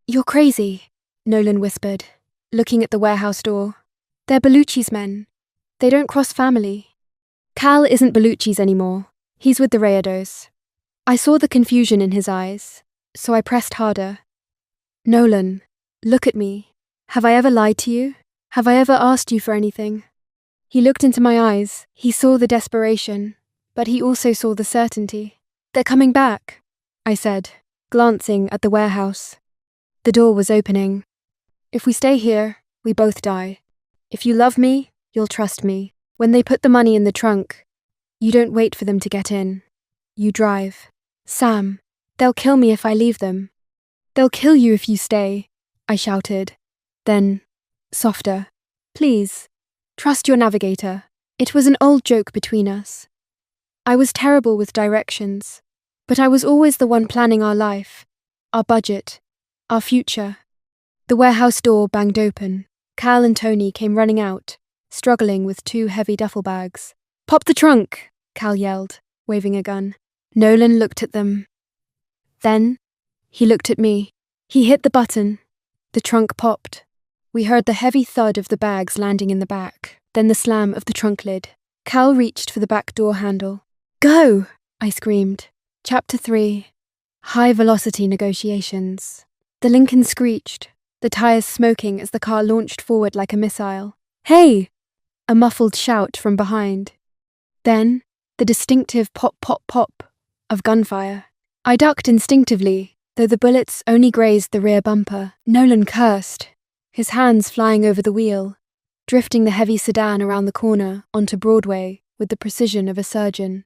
"You're crazy," Nolan whispered, looking at the warehouse door. "They're Bellucci's men. They don't cross family." "Cal isn't Bellucci's anymore. He's with the Rayados." I saw the confusion in his eyes, so I pressed harder. "Nolan, look at me. Have I ever lied to you? Have I ever asked you for anything?" He looked into my eyes. He saw the desperation, but he also saw the certainty. "They're coming back," I said, glancing at the warehouse. The door was opening. "If we stay here, we both die. If you love me, you'll trust me. When they put the money in the trunk, you don't wait for them to get in. You drive." "Sam, they'll kill me if I leave them." "They'll kill you if you stay," I shouted. Then, softer, "Please, trust your navigator." It was an old joke between us. I was terrible with directions, but I was always the one planning our life, our budget, our future. The warehouse door banged open. Cal and Tony came running out, struggling with 2 heavy duffel bags. "Pop the trunk!" Cal yelled, waving a gun. Nolan looked at them. Then, he looked at me. He hit the button. The trunk popped. We heard the heavy thud of the bags landing in the back, then the slam of the trunk lid. Cal reached for the back door handle. "Go!" I screamed. Chapter 3. High-velocity negotiations. The Lincoln screeched, the tires smoking as the car launched forward like a missile. "Hey!" A muffled shout from behind. Then, the distinctive pop-pop-pop of gunfire. I ducked instinctively, though the bullets only grazed the rear bumper. Nolan cursed, his hands flying over the wheel. drifting the heavy sedan around the corner onto Broadway with the precision of a surgeon.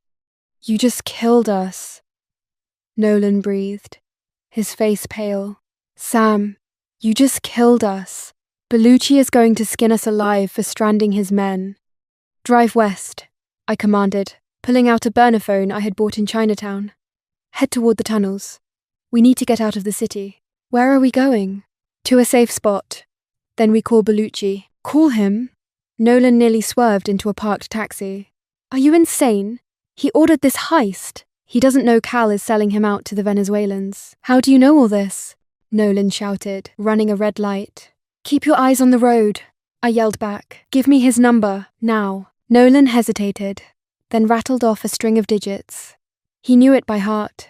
"You just killed us," Nolan breathed, his face pale. "Sam, you just killed us. Bellucci is going to skin us alive for stranding his men." "Drive west," I commanded, pulling out a burner phone I had bought in Chinatown. "Head toward the tunnels. We need to get out of the city." "Where are we going?" "To a safe spot. Then we call Bellucci." "Call him?" Nolan nearly swerved into a parked taxi. "Are you insane? He ordered this heist. He doesn't know Cal is selling him out to the Venezuelans." "How do you know all this?" Nolan shouted, running a red light. "Keep your eyes on the road," I yelled back. "Give me his number, now." Nolan hesitated, then rattled off a string of digits. He knew it by heart.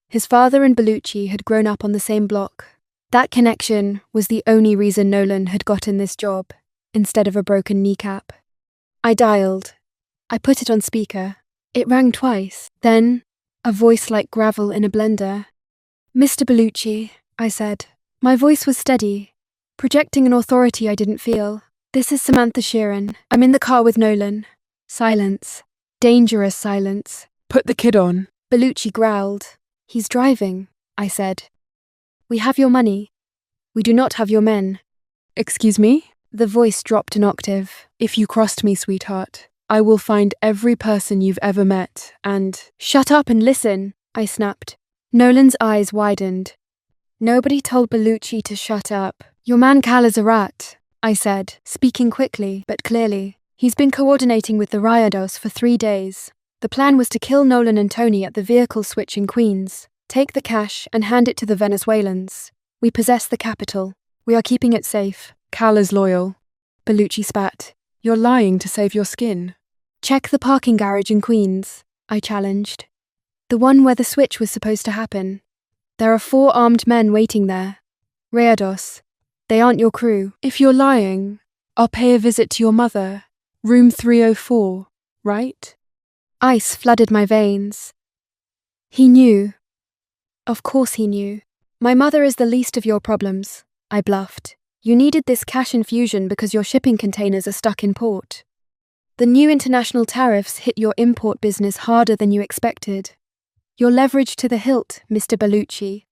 His father and Bellucci had grown up on the same block. That connection was the only reason Nolan had gotten this job, instead of a broken kneecap. I dialed. I put it on speaker. It rang twice. Then, a voice like gravel in a blender. "Mr. Bellucci," I said. My voice was steady, projecting an authority I didn't feel. "This is Samantha Sheeran. I'm in the car with Nolan." Silence. Dangerous silence. "Put the kid on." Bellucci growled. "He's driving," I said. "We have your money. We do not have your men." "Excuse me?" The voice dropped an octave. "If you crossed me, sweetheart, I will find every person you've ever met and—" "Shut up and listen," I snapped. Nolan's eyes widened. "Nobody told Bellucci to shut up. Your man Cal is a rat," I said, speaking quickly but clearly. "He's been coordinating with the Rayados for 3 days. The plan was to kill Nolan and Tony at the vehicle switch in Queens, take the cash and hand it to the Venezuelans. We possess the capital. We are keeping it safe." "Cal is loyal." Bellucci spat. "You're lying to save your skin." "Check the parking garage in Queens," I challenged. "The one where the switch was supposed to happen. There are 4 armed men waiting there. Rayados. They aren't your crew." "If you're lying, I'll pay a visit to your mother. Room 304, right?" Ice flooded my veins. He knew. Of course he knew. "My mother is the least of your problems," I bluffed. "You needed this cash infusion because your shipping containers are stuck in port. The new international tariffs hit your import business harder than you expected. You're leveraged to the hilt, Mr. Bellucci.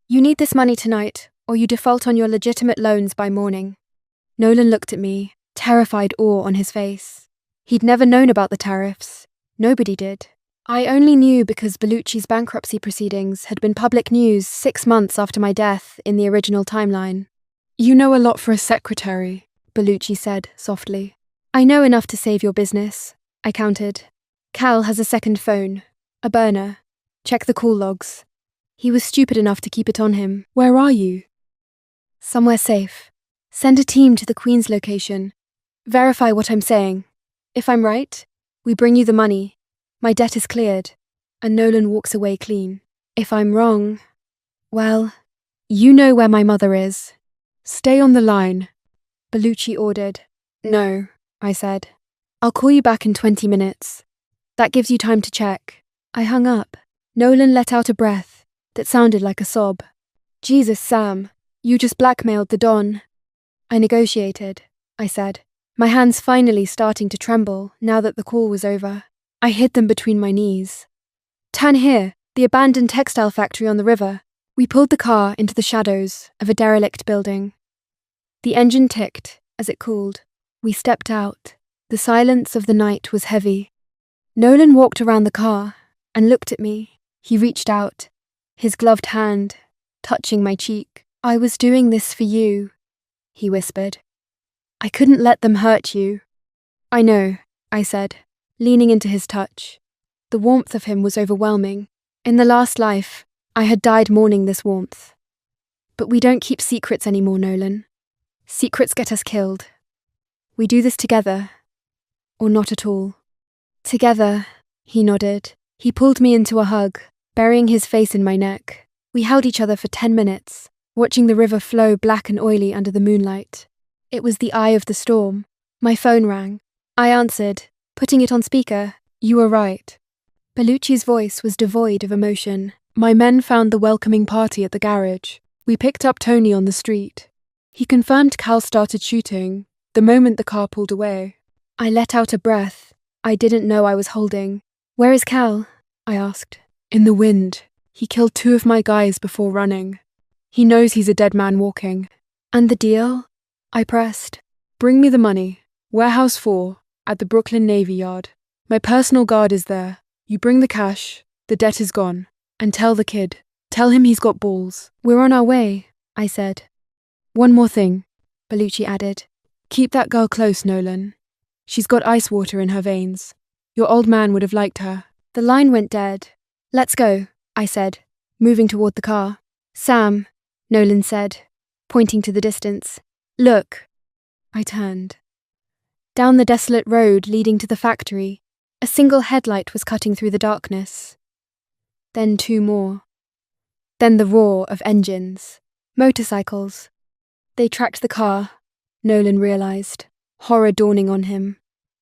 You need this money tonight, or you default on your legitimate loans by morning." Nolan looked at me, terrified awe on his face. He'd never known about the tariffs. Nobody did. I only knew because Bellucci's bankruptcy proceedings had been public news 6 months after my death in the original timeline. "You know a lot for a secretary," Bellucci said softly. "I know enough to save your business," I countered. "Cal has a second phone, a burner. Check the call logs. He was stupid enough to keep it on him." "Where are you?" "Somewhere safe. Send a team to the Queen's location. Verify what I'm saying. If I'm right, we bring you the money. My debt is cleared, and Nolan walks away clean. If I'm wrong, well, you know where my mother is." "Stay on the line," Bellucci ordered. "No," I said. "I'll call you back in 20 minutes. That gives you time to check." I hung up. Nolan let out a breath that sounded like a sob. "Jesus, Sam, you just blackmailed the Don." "I negotiated," I said, my hands finally starting to tremble now that the call was over. I hid them between my knees. "Turn here, the abandoned textile factory on the river." We pulled the car into the shadows of a derelict building. The engine ticked as it cooled. We stepped out. The silence of the night was heavy. Nolan walked around the car and looked at me. He reached out, his gloved hand touching my cheek. "I was doing this for you," he whispered. "I couldn't let them hurt you." "I know," I said, leaning into his touch. The warmth of him was overwhelming. In the last life, I had died mourning this warmth. But we don't keep secrets anymore, Nolan. Secrets get us killed. We do this together, or not at all. "Together," he nodded. He pulled me into a hug, burying his face in my neck. We held each other for 10 minutes, watching the river flow black and oily under the moonlight. It was the eye of the storm. My phone rang. I answered, putting it on speaker. "You were right." Bellucci's voice was devoid of emotion. "My men found the welcoming party at the garage. We picked up Tony on the street. He confirmed Cal started shooting, the moment the car pulled away. I let out a breath I didn't know I was holding. "Where is Cal?" I asked. "In the wind. He killed 2 of my guys before running. He knows he's a dead man walking." "And the deal?" I pressed. "Bring me the money. Warehouse 4, at the Brooklyn Navy Yard. My personal guard is there. You bring the cash, the debt is gone. And tell the kid. Tell him he's got balls." "We're on our way," I said. "One more thing," Bellucci added. "Keep that girl close, Nolan. She's got ice water in her veins. Your old man would have liked her." The line went dead. "Let's go," I said, moving toward the car. "Sam," Nolan said, pointing to the distance. "Look." I turned. Down the desolate road leading to the factory, a single headlight was cutting through the darkness. Then 2 more. Then the roar of engines. Motorcycles. They tracked the car, Nolan realized, horror dawning on him.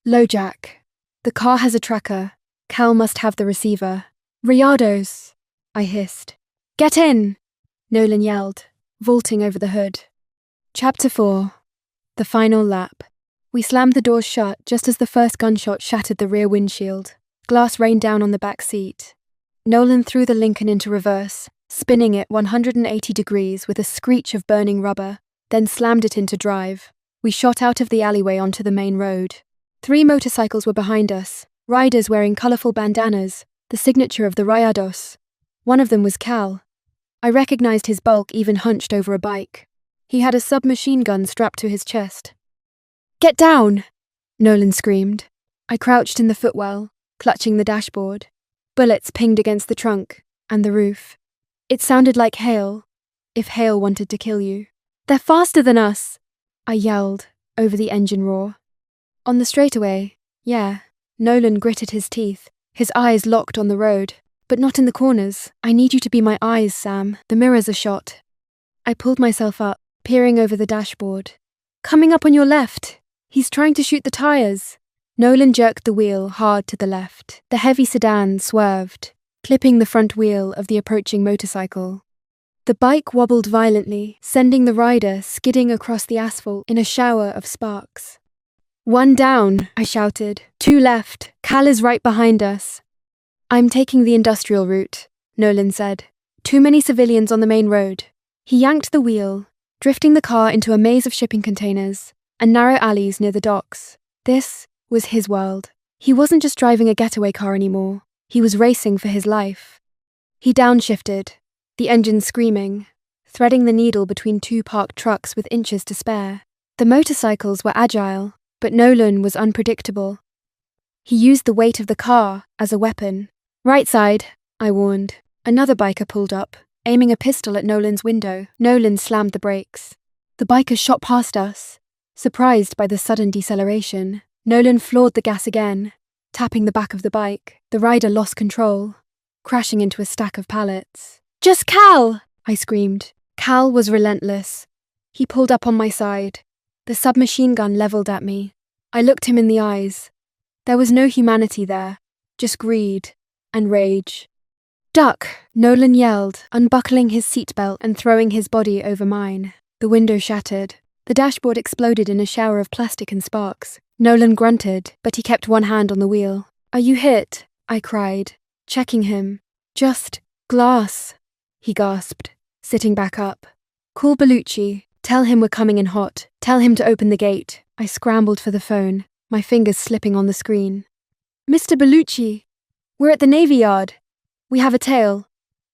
"LoJack. The car has a tracker. Cal must have the receiver." "Riados," I hissed. "Get in," Nolan yelled, vaulting over the hood. Chapter 4. The Final Lap. We slammed the doors shut just as the first gunshot shattered the rear windshield. Glass rained down on the back seat. Nolan threw the Lincoln into reverse, spinning it 180 degrees with a screech of burning rubber, then slammed it into drive. We shot out of the alleyway onto the main road. 3 motorcycles were behind us, riders wearing colourful bandanas, the signature of the Rayados. One of them was Cal. I recognized his bulk even hunched over a bike. He had a submachine gun strapped to his chest. "Get down!" Nolan screamed. I crouched in the footwell, clutching the dashboard. Bullets pinged against the trunk and the roof. It sounded like hail, if hail wanted to kill you. "They're faster than us!" I yelled over the engine roar. On the straightaway, yeah, Nolan gritted his teeth, his eyes locked on the road. "But not in the corners. I need you to be my eyes, Sam. The mirrors are shot." I pulled myself up, peering over the dashboard. "Coming up on your left. He's trying to shoot the tires." Nolan jerked the wheel hard to the left. The heavy sedan swerved, clipping the front wheel of the approaching motorcycle. The bike wobbled violently, sending the rider skidding across the asphalt in a shower of sparks. "One down," I shouted. "2 left. Cal is right behind us." "I'm taking the industrial route," Nolan said. "Too many civilians on the main road." He yanked the wheel, drifting the car into a maze of shipping containers and narrow alleys near the docks. This was his world. He wasn't just driving a getaway car anymore. He was racing for his life. He downshifted, the engine screaming, threading the needle between 2 parked trucks with inches to spare. The motorcycles were agile, but Nolan was unpredictable. He used the weight of the car as a weapon. "Right side," I warned. Another biker pulled up, aiming a pistol at Nolan's window. Nolan slammed the brakes. The biker shot past us. Surprised by the sudden deceleration, Nolan floored the gas again, tapping the back of the bike. The rider lost control, crashing into a stack of pallets. "Just Cal!" I screamed. Cal was relentless. He pulled up on my side, the submachine gun leveled at me. I looked him in the eyes. There was no humanity there, just greed and rage. "Duck!" Nolan yelled, unbuckling his seatbelt and throwing his body over mine. The window shattered. The dashboard exploded in a shower of plastic and sparks. Nolan grunted, but he kept one hand on the wheel. "Are you hit?" I cried, checking him. "Just glass," he gasped, sitting back up. "Call Bellucci. Tell him we're coming in hot. Tell him to open the gate." I scrambled for the phone, my fingers slipping on the screen. "Mr. Bellucci, we're at the Navy Yard. We have a tail.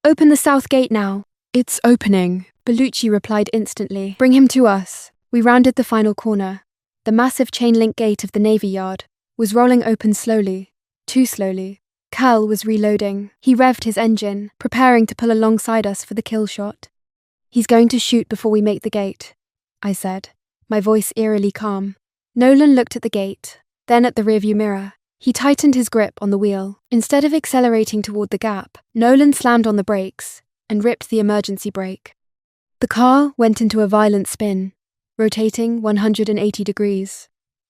Open the south gate now." "It's opening," Bellucci replied instantly. "Bring him to us." We rounded the final corner. The massive chain-link gate of the Navy Yard was rolling open slowly, too slowly. Cal was reloading. He revved his engine, preparing to pull alongside us for the kill shot. "He's going to shoot before we make the gate," I said, my voice eerily calm. Nolan looked at the gate, then at the rearview mirror. He tightened his grip on the wheel. Instead of accelerating toward the gap, Nolan slammed on the brakes and ripped the emergency brake. The car went into a violent spin, rotating 180 degrees.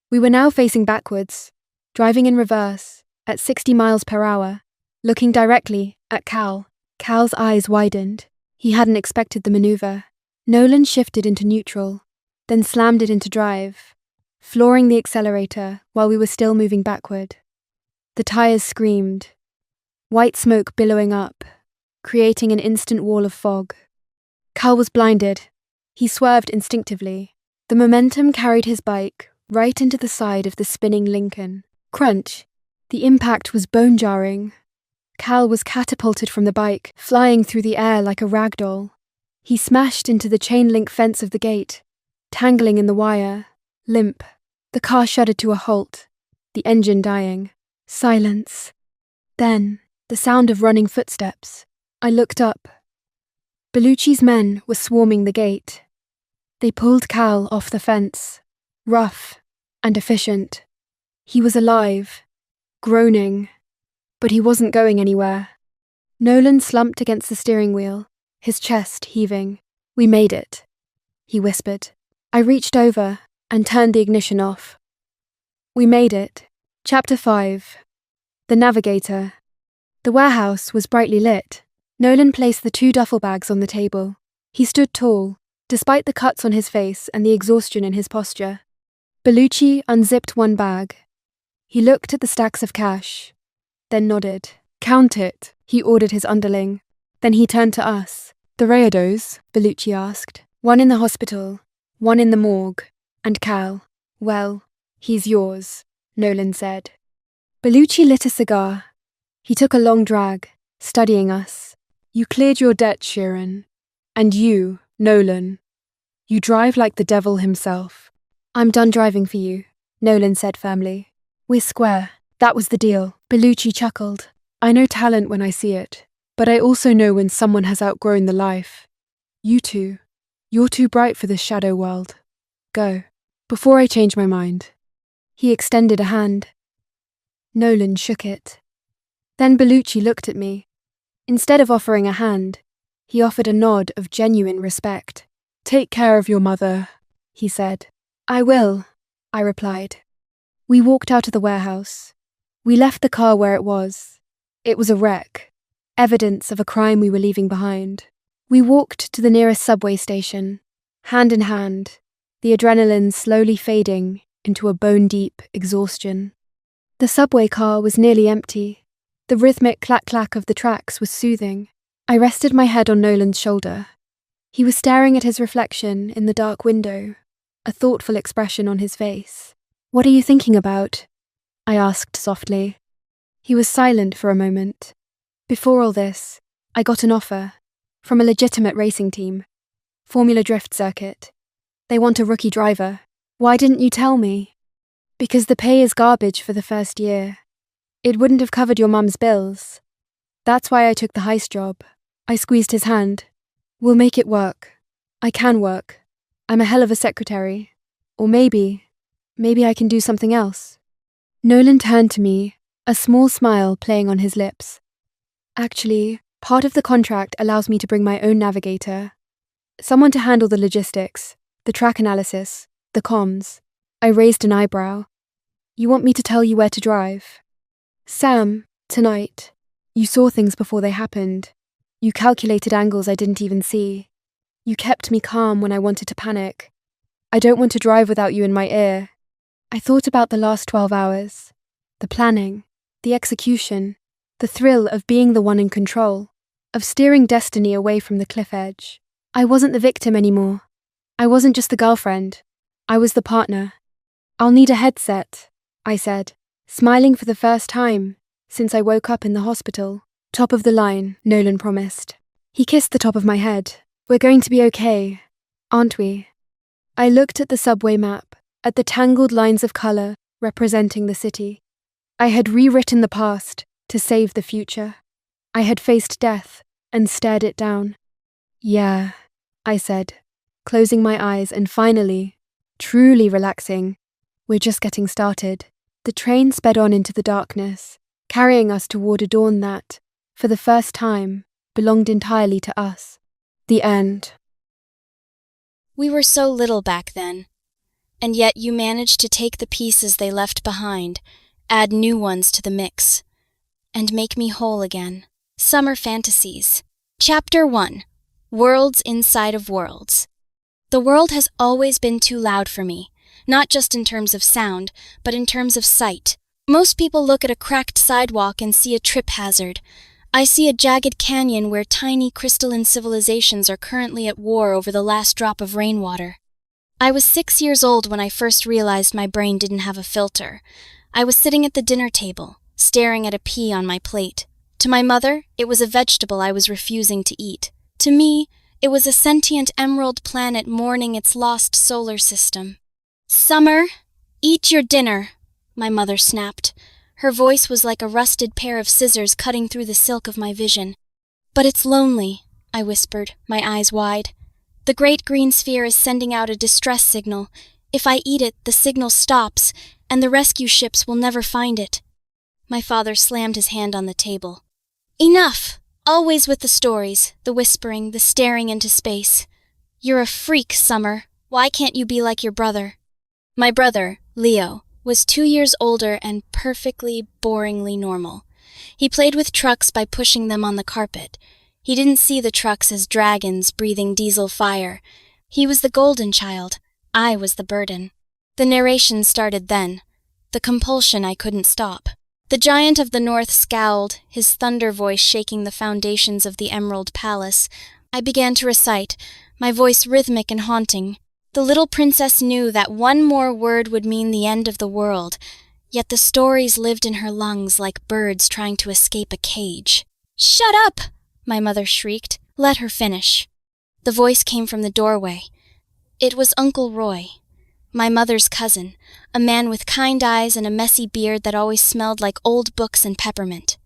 We were now facing backwards, driving in reverse, at 60 miles per hour, looking directly at Cal. Cal's eyes widened. He hadn't expected the maneuver. Nolan shifted into neutral, then slammed it into drive, flooring the accelerator while we were still moving backward. The tires screamed, white smoke billowing up, creating an instant wall of fog. Cal was blinded. He swerved instinctively. The momentum carried his bike right into the side of the spinning Lincoln. Crunch! The impact was bone-jarring. Cal was catapulted from the bike, flying through the air like a rag doll. He smashed into the chain-link fence of the gate, tangling in the wire, limp. The car shuddered to a halt, the engine dying. Silence. Then, the sound of running footsteps. I looked up. Bellucci's men were swarming the gate. They pulled Cal off the fence, rough and efficient. He was alive, groaning, but he wasn't going anywhere. Nolan slumped against the steering wheel, his chest heaving. "We made it," he whispered. I reached over and turned the ignition off. We made it. Chapter 5. The Navigator. The warehouse was brightly lit. Nolan placed the 2 duffel bags on the table. He stood tall, despite the cuts on his face and the exhaustion in his posture. Bellucci unzipped one bag. He looked at the stacks of cash, then nodded. Count it, He ordered his underling. Then he turned to us. the Rayados. Bellucci asked. "One in the hospital, one in the morgue, and Cal. Well, he's yours," Nolan said. Bellucci lit a cigar. He took a long drag, studying us. You cleared your debt, Sheeran. And you, Nolan. You drive like the devil himself. "I'm done driving for you," Nolan said firmly. "We're square. That was the deal." Bellucci chuckled. I know talent when I see it, but I also know when someone has outgrown the life. You two, you're too bright for this shadow world. Go, before I change my mind. He extended a hand. Nolan shook it. Then Bellucci looked at me. Instead of offering a hand, he offered a nod of genuine respect. Take care of your mother, he said. "I will," I replied. We walked out of the warehouse. We left the car where it was. It was a wreck, evidence of a crime we were leaving behind. We walked to the nearest subway station, hand in hand, the adrenaline slowly fading into a bone-deep exhaustion. The subway car was nearly empty. The rhythmic clack-clack of the tracks was soothing. I rested my head on Nolan's shoulder. He was staring at his reflection in the dark window, a thoughtful expression on his face. "What are you thinking about?" I asked softly. He was silent for a moment. "Before all this, I got an offer from a legitimate racing team. Formula Drift Circuit. They want a rookie driver. Why didn't you tell me?" "Because the pay is garbage for the first year. It wouldn't have covered your mum's bills. That's why I took the heist job." I squeezed his hand. "We'll make it work. I can work. I'm a hell of a secretary. Or maybe I can do something else." Nolan turned to me, a small smile playing on his lips. "Actually, part of the contract allows me to bring my own navigator. Someone to handle the logistics, the track analysis, the comms." I raised an eyebrow. "You want me to tell you where to drive?" "Sam, tonight, you saw things before they happened. You calculated angles I didn't even see. You kept me calm when I wanted to panic. I don't want to drive without you in my ear. I thought about the last 12 hours. The planning, the execution, the thrill of being the one in control, of steering destiny away from the cliff edge. I wasn't the victim anymore. I wasn't just the girlfriend. I was the partner. "I'll need a headset," I said, smiling for the first time since I woke up in the hospital. "Top of the line," Nolan promised. He kissed the top of my head. "We're going to be okay, aren't we?" I looked at the subway map, at the tangled lines of colour representing the city. I had rewritten the past to save the future. I had faced death and stared it down. "Yeah," I said, closing my eyes and finally, truly relaxing. "We're just getting started." The train sped on into the darkness, carrying us toward a dawn that, for the first time, belonged entirely to us. The end. We were so little back then, and yet you managed to take the pieces they left behind, add new ones to the mix, and make me whole again. Summer Fantasies. Chapter 1. Worlds Inside of Worlds. The world has always been too loud for me. not just in terms of sound, but in terms of sight. Most people look at a cracked sidewalk and see a trip hazard. I see a jagged canyon where tiny crystalline civilizations are currently at war over the last drop of rainwater. I was 6 years old when I first realized my brain didn't have a filter. I was sitting at the dinner table, staring at a pea on my plate. To my mother, it was a vegetable I was refusing to eat. To me, it was a sentient emerald planet mourning its lost solar system. "Summer, eat your dinner," my mother snapped. Her voice was like a rusted pair of scissors cutting through the silk of my vision. "But it's lonely," I whispered, my eyes wide. "The great green sphere is sending out a distress signal. If I eat it, the signal stops, and the rescue ships will never find it." My father slammed his hand on the table. "Enough! Always with the stories, the whispering, the staring into space. You're a freak, Summer. Why can't you be like your brother?" My brother, Leo, was 2 years older and perfectly, boringly normal. He played with trucks by pushing them on the carpet. He didn't see the trucks as dragons breathing diesel fire. He was the golden child. I was the burden. The narration started then. The compulsion I couldn't stop. The giant of the north scowled, his thunder voice shaking the foundations of the Emerald Palace. I began to recite, my voice rhythmic and haunting. The little princess knew that one more word would mean the end of the world, yet the stories lived in her lungs like birds trying to escape a cage. "Shut up!" my mother shrieked. "Let her finish." The voice came from the doorway. It was Uncle Roy, my mother's cousin, a man with kind eyes and a messy beard that always smelled like old books and peppermint.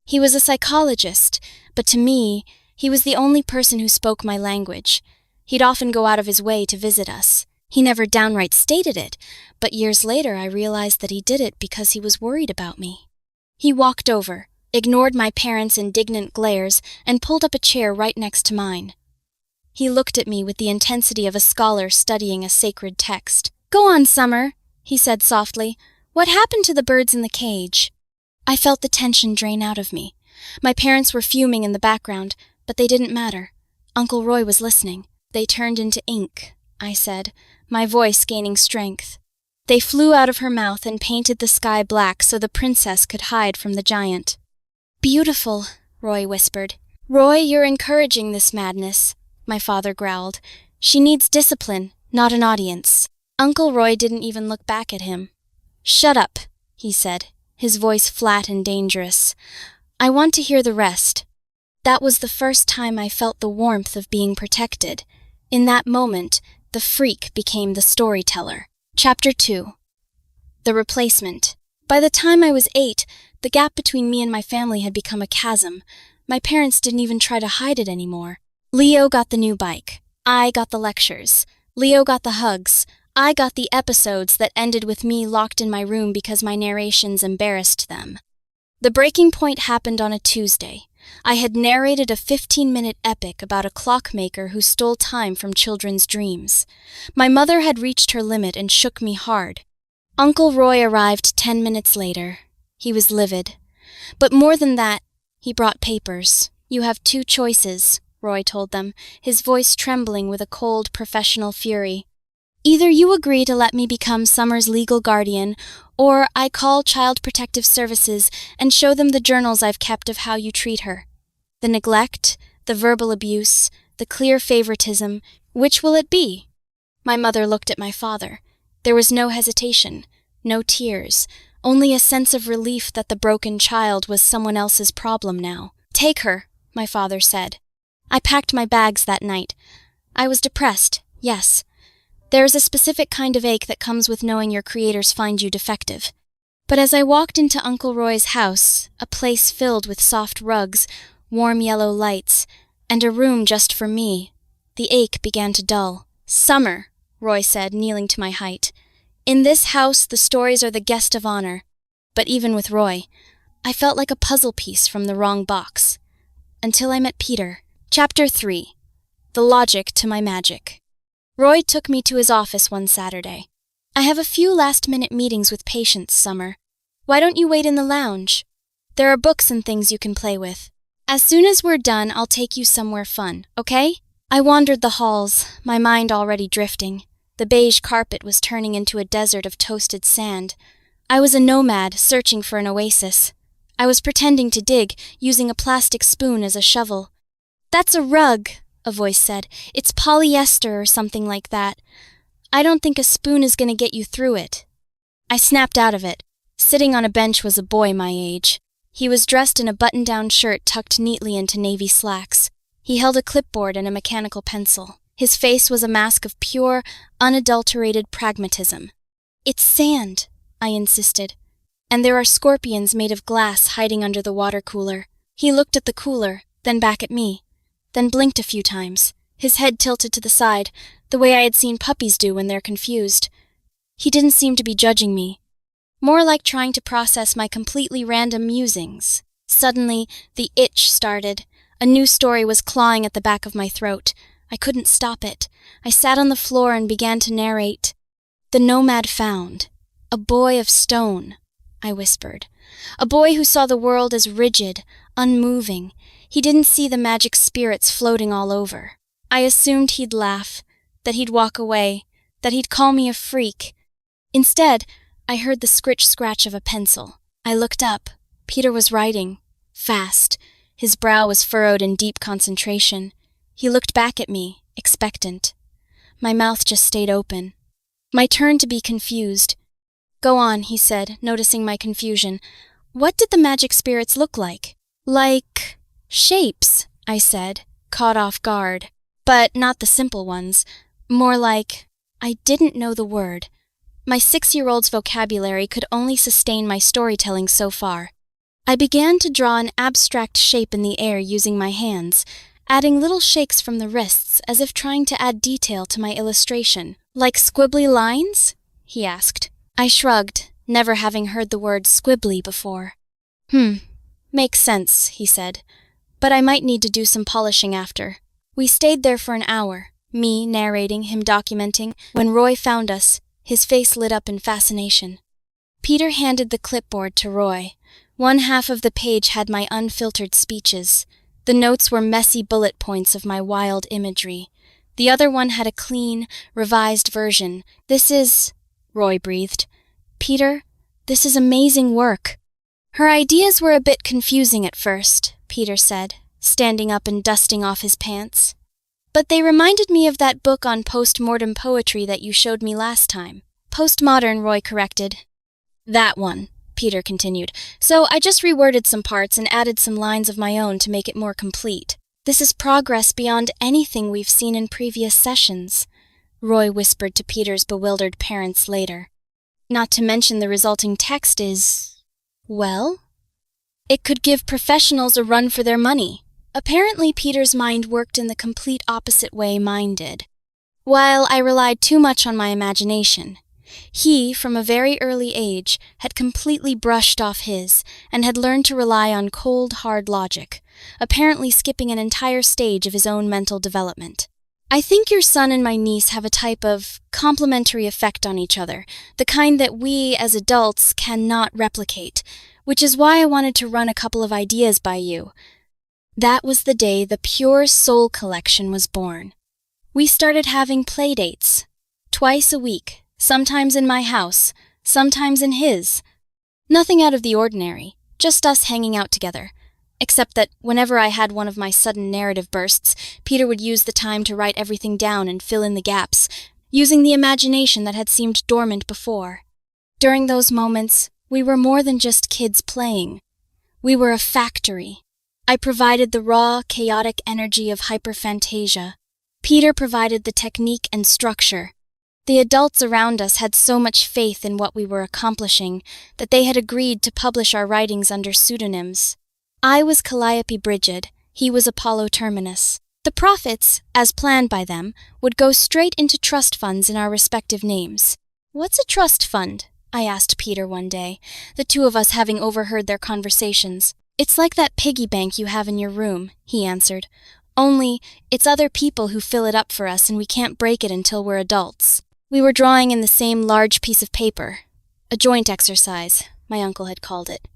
He was a psychologist, but to me, he was the only person who spoke my language. He'd often go out of his way to visit us. He never downright stated it, but years later I realized that he did it because he was worried about me. He walked over, ignored my parents' indignant glares, and pulled up a chair right next to mine. He looked at me with the intensity of a scholar studying a sacred text. "Go on, Summer," he said softly. "What happened to the birds in the cage?" I felt the tension drain out of me. My parents were fuming in the background, but they didn't matter. Uncle Roy was listening. "They turned into ink," I said, my voice gaining strength. "They flew out of her mouth and painted the sky black so the princess could hide from the giant." "Beautiful," Roy whispered. "Roy, you're encouraging this madness," my father growled. "She needs discipline, not an audience." Uncle Roy didn't even look back at him. "Shut up," he said, his voice flat and dangerous. "I want to hear the rest." That was the first time I felt the warmth of being protected. In that moment, the freak became the storyteller. Chapter 2. The Replacement. By the time I was 8, the gap between me and my family had become a chasm. My parents didn't even try to hide it anymore. Leo got the new bike. I got the lectures. Leo got the hugs. I got the episodes that ended with me locked in my room because my narrations embarrassed them. The breaking point happened on a Tuesday. I had narrated a 15-minute epic about a clockmaker who stole time from children's dreams. My mother had reached her limit and shook me hard. Uncle Roy arrived 10 minutes later. He was livid. But more than that, he brought papers. "You have 2 choices," Roy told them, his voice trembling with a cold, professional fury. "Either you agree to let me become Summer's legal guardian, or I call Child Protective Services and show them the journals I've kept of how you treat her. The neglect, the verbal abuse, the clear favoritism, which will it be?" My mother looked at my father. There was no hesitation, no tears, only a sense of relief that the broken child was someone else's problem now. "Take her," my father said. I packed my bags that night. I was depressed, yes. There is a specific kind of ache that comes with knowing your creators find you defective. But as I walked into Uncle Roy's house, a place filled with soft rugs, warm yellow lights, and a room just for me, the ache began to dull. "Summer," Roy said, kneeling to my height. "In this house, the stories are the guest of honor." But even with Roy, I felt like a puzzle piece from the wrong box. Until I met Peter. Chapter 3. The Logic to My Magic. Roy took me to his office one Saturday. "I have a few last-minute meetings with patients, Summer. Why don't you wait in the lounge? There are books and things you can play with. As soon as we're done, I'll take you somewhere fun, okay?" I wandered the halls, my mind already drifting. The beige carpet was turning into a desert of toasted sand. I was a nomad searching for an oasis. I was pretending to dig, using a plastic spoon as a shovel. "That's a rug," a voice said. "It's polyester or something like that. I don't think a spoon is going to get you through it." I snapped out of it. Sitting on a bench was a boy my age. He was dressed in a button-down shirt tucked neatly into navy slacks. He held a clipboard and a mechanical pencil. His face was a mask of pure, unadulterated pragmatism. "It's sand," I insisted. "And there are scorpions made of glass hiding under the water cooler." He looked at the cooler, then back at me, then blinked a few times, his head tilted to the side, the way I had seen puppies do when they're confused. He didn't seem to be judging me, more like trying to process my completely random musings. Suddenly, the itch started. A new story was clawing at the back of my throat. I couldn't stop it. I sat on the floor and began to narrate. "The nomad found a boy of stone," I whispered. "A boy who saw the world as rigid, unmoving. He didn't see the magic spirits floating all over. I assumed he'd laugh, that he'd walk away, that he'd call me a freak. Instead, I heard the scritch-scratch of a pencil. I looked up. Peter was writing, fast. His brow was furrowed in deep concentration. He looked back at me, expectant. My mouth just stayed open. My turn to be confused. "Go on," he said, noticing my confusion. "What did the magic spirits look like?" "Like shapes," I said, caught off guard. "But not the simple ones. More like—" I didn't know the word. My 6-year-old's vocabulary could only sustain my storytelling so far. I began to draw an abstract shape in the air using my hands, adding little shakes from the wrists as if trying to add detail to my illustration. "Like squibbly lines?" he asked. I shrugged, never having heard the word squibbly before. Makes sense," he said. "But I might need to do some polishing after." We stayed there for an hour, me narrating, him documenting. When Roy found us, his face lit up in fascination. Peter handed the clipboard to Roy. One half of the page had my unfiltered speeches. The notes were messy bullet points of my wild imagery. The other one had a clean, revised version. "This is—" Roy breathed. "Peter, this is amazing work." "Her ideas were a bit confusing at first," Peter said, standing up and dusting off his pants. "But they reminded me of that book on post-mortem poetry that you showed me last time." "Postmodern," Roy corrected. "That one," Peter continued. "So I just reworded some parts and added some lines of my own to make it more complete. This is progress beyond anything we've seen in previous sessions," Roy whispered to Peter's bewildered parents later. "Not to mention the resulting text is... well, it could give professionals a run for their money." Apparently, Peter's mind worked in the complete opposite way mine did. While I relied too much on my imagination, he, from a very early age, had completely brushed off his and had learned to rely on cold, hard logic, apparently skipping an entire stage of his own mental development. "I think your son and my niece have a type of complementary effect on each other, the kind that we, as adults, cannot replicate, which is why I wanted to run a couple of ideas by you." That was the day the Pure Soul Collection was born. We started having play dates, twice a week, sometimes in my house, sometimes in his. Nothing out of the ordinary, just us hanging out together. Except that whenever I had one of my sudden narrative bursts, Peter would use the time to write everything down and fill in the gaps, using the imagination that had seemed dormant before. During those moments, we were more than just kids playing. We were a factory. I provided the raw, chaotic energy of hyperphantasia. Peter provided the technique and structure. The adults around us had so much faith in what we were accomplishing that they had agreed to publish our writings under pseudonyms. I was Calliope Brigid, he was Apollo Terminus. The profits, as planned by them, would go straight into trust funds in our respective names. "What's a trust fund?" I asked Peter one day, the two of us having overheard their conversations. "It's like that piggy bank you have in your room," he answered. "Only, it's other people who fill it up for us and we can't break it until we're adults." We were drawing in the same large piece of paper. A joint exercise, my uncle had called it.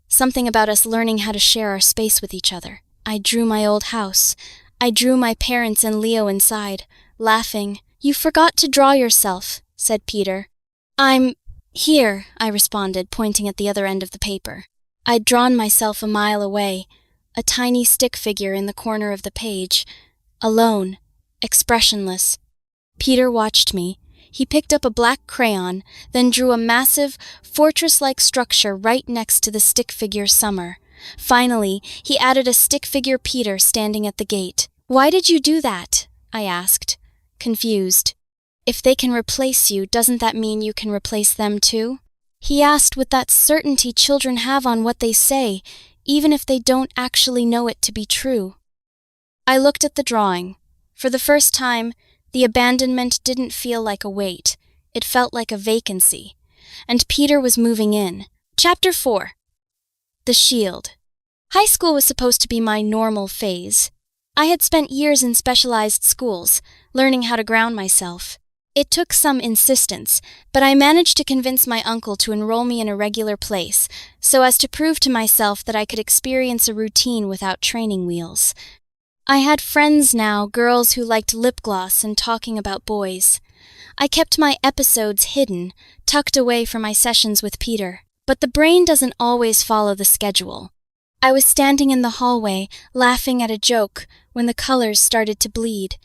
Something about us learning how to share our space with each other. I drew my old house. I drew my parents and Leo inside, laughing, "You forgot to draw yourself," said Peter. "I'm here," I responded, pointing at the other end of the paper. I'd drawn myself a mile away, a tiny stick figure in the corner of the page, alone, expressionless. Peter watched me. He picked up a black crayon, then drew a massive, fortress-like structure right next to the stick figure Summer. Finally, he added a stick figure Peter standing at the gate. "Why did you do that?" I asked, confused. "If they can replace you, doesn't that mean you can replace them too?" He asked with that certainty children have on what they say, even if they don't actually know it to be true. I looked at the drawing. For the first time, the abandonment didn't feel like a weight. It felt like a vacancy. And Peter was moving in. Chapter 4. The Shield. High school was supposed to be my normal phase. I had spent years in specialized schools, learning how to ground myself. It took some insistence, but I managed to convince my uncle to enroll me in a regular place, so as to prove to myself that I could experience a routine without training wheels. I had friends now, girls who liked lip gloss and talking about boys. I kept my episodes hidden, tucked away from my sessions with Peter. But the brain doesn't always follow the schedule. I was standing in the hallway, laughing at a joke, when the colors started to bleed.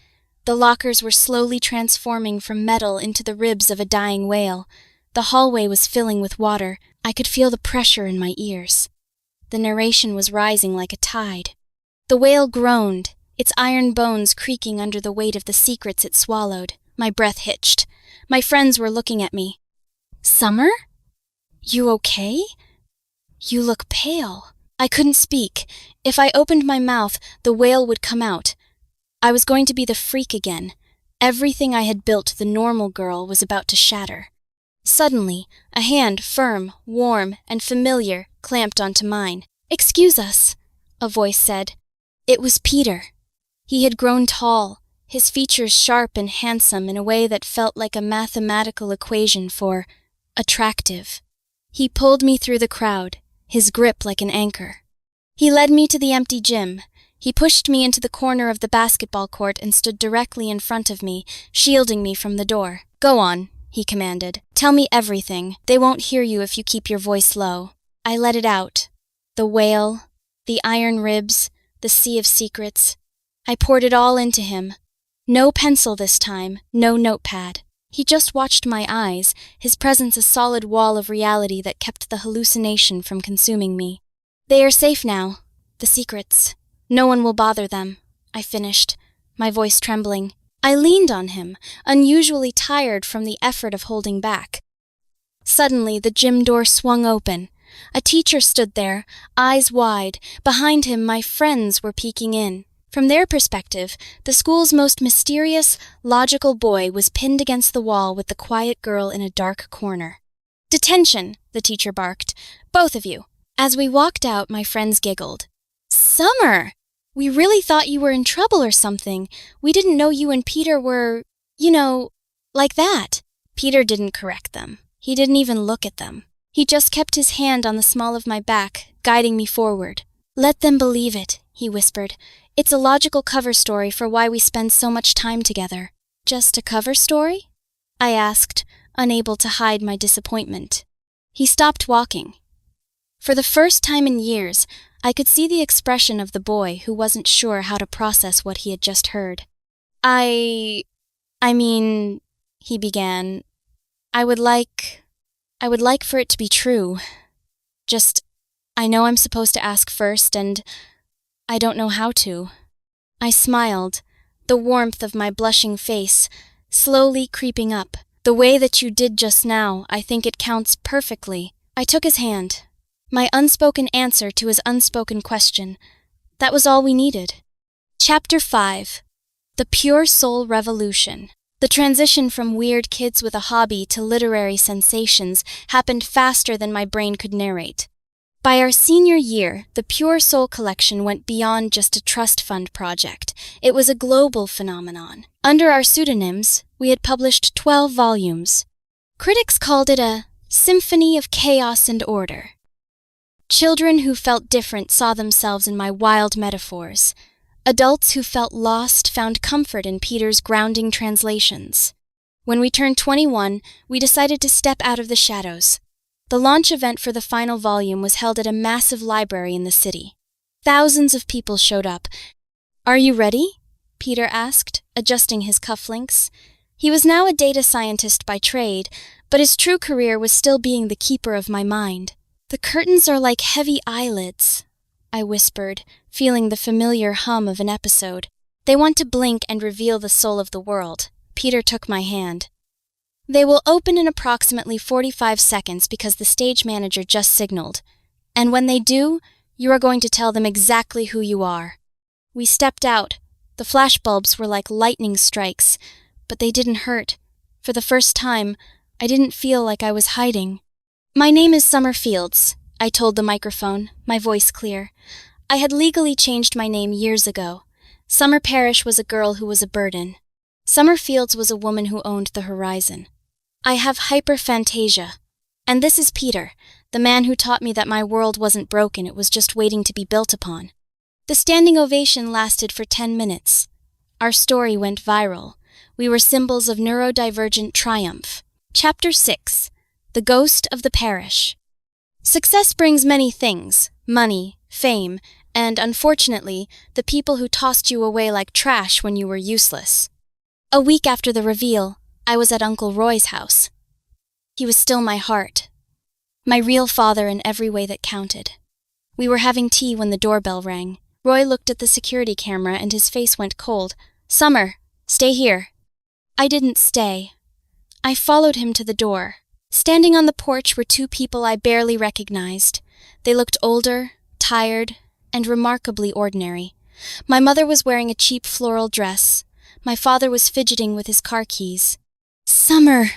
The lockers were slowly transforming from metal into the ribs of a dying whale. The hallway was filling with water. I could feel the pressure in my ears. The narration was rising like a tide. The whale groaned, its iron bones creaking under the weight of the secrets it swallowed. My breath hitched. My friends were looking at me. "Summer? You okay? You look pale." I couldn't speak. If I opened my mouth, the whale would come out. I was going to be the freak again. Everything I had built the normal girl was about to shatter. Suddenly, a hand, firm, warm, and familiar, clamped onto mine. "Excuse us," a voice said. It was Peter. He had grown tall, his features sharp and handsome in a way that felt like a mathematical equation for attractive. He pulled me through the crowd, his grip like an anchor. He led me to the empty gym. He pushed me into the corner of the basketball court and stood directly in front of me, shielding me from the door. "Go on," he commanded. "Tell me everything. They won't hear you if you keep your voice low." I let it out. The whale, the iron ribs, the sea of secrets. I poured it all into him. No pencil this time, no notepad. He just watched my eyes, his presence a solid wall of reality that kept the hallucination from consuming me. "They are safe now, the secrets. No one will bother them," I finished, my voice trembling. I leaned on him, unusually tired from the effort of holding back. Suddenly, the gym door swung open. A teacher stood there, eyes wide. Behind him, my friends were peeking in. From their perspective, the school's most mysterious, logical boy was pinned against the wall with the quiet girl in a dark corner. "Detention," the teacher barked. "Both of you." As we walked out, my friends giggled. "Summer! We really thought you were in trouble or something. We didn't know you and Peter were, like that." Peter didn't correct them. He didn't even look at them. He just kept his hand on the small of my back, guiding me forward. "Let them believe it," he whispered. "It's a logical cover story for why we spend so much time together." "Just a cover story?" I asked, unable to hide my disappointment. He stopped walking. For the first time in years, I could see the expression of the boy who wasn't sure how to process what he had just heard. I mean, he began, I would like for it to be true. Just, I know I'm supposed to ask first, and I don't know how to." I smiled, the warmth of my blushing face slowly creeping up. "The way that you did just now, I think it counts perfectly." I took his hand. My unspoken answer to his unspoken question. That was all we needed. Chapter 5. The Pure Soul Revolution. The transition from weird kids with a hobby to literary sensations happened faster than my brain could narrate. By our senior year, the Pure Soul collection went beyond just a trust fund project. It was a global phenomenon. Under our pseudonyms, we had published 12 volumes. Critics called it a symphony of chaos and order. Children who felt different saw themselves in my wild metaphors. Adults who felt lost found comfort in Peter's grounding translations. When we turned 21, we decided to step out of the shadows. The launch event for the final volume was held at a massive library in the city. Thousands of people showed up. "Are you ready?" Peter asked, adjusting his cufflinks. He was now a data scientist by trade, but his true career was still being the keeper of my mind. "The curtains are like heavy eyelids," I whispered, feeling the familiar hum of an episode. "They want to blink and reveal the soul of the world." Peter took my hand. "They will open in approximately 45 seconds because the stage manager just signaled. And when they do, you are going to tell them exactly who you are." We stepped out. The flashbulbs were like lightning strikes, but they didn't hurt. For the first time, I didn't feel like I was hiding. "My name is Summer Fields," I told the microphone, my voice clear. I had legally changed my name years ago. Summer Parrish was a girl who was a burden. Summer Fields was a woman who owned the horizon. "I have hyperphantasia. And this is Peter, the man who taught me that my world wasn't broken, it was just waiting to be built upon." The standing ovation lasted for 10 minutes. Our story went viral. We were symbols of neurodivergent triumph. Chapter 6. The Ghost of the Parish. Success brings many things: money, fame, and, unfortunately, the people who tossed you away like trash when you were useless. A week after the reveal, I was at Uncle Roy's house. He was still my heart, my real father in every way that counted. We were having tea when the doorbell rang. Roy looked at the security camera and his face went cold. "Summer, stay here." I didn't stay. I followed him to the door. Standing on the porch were two people I barely recognized. They looked older, tired, and remarkably ordinary. My mother was wearing a cheap floral dress. My father was fidgeting with his car keys. "Summer,"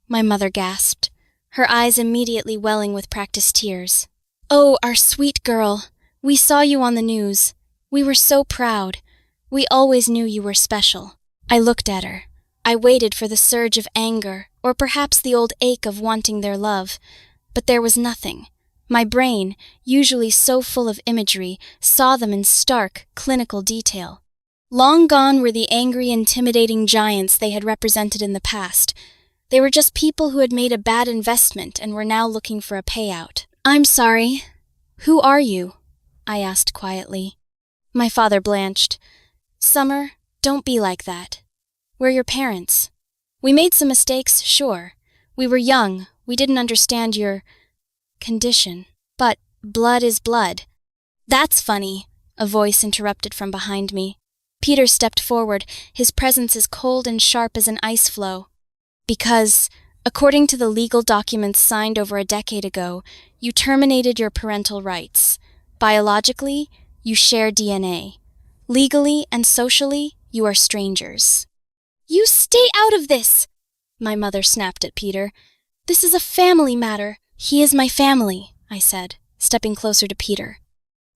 my mother gasped, her eyes immediately welling with practiced tears. "Oh, our sweet girl. We saw you on the news. We were so proud. We always knew you were special." I looked at her. I waited for the surge of anger, or perhaps the old ache of wanting their love. But there was nothing. My brain, usually so full of imagery, saw them in stark, clinical detail. Long gone were the angry, intimidating giants they had represented in the past. They were just people who had made a bad investment and were now looking for a payout. "I'm sorry. Who are you?" I asked quietly. My father blanched. "Summer, don't be like that. We're your parents. We made some mistakes, sure. We were young. We didn't understand your condition. But blood is blood." "That's funny," a voice interrupted from behind me. Peter stepped forward, his presence as cold and sharp as an ice flow. "Because, according to the legal documents signed over a decade ago, you terminated your parental rights. Biologically, you share DNA. Legally and socially, you are strangers." "You stay out of this!" my mother snapped at Peter. "This is a family matter." "He is my family," I said, stepping closer to Peter.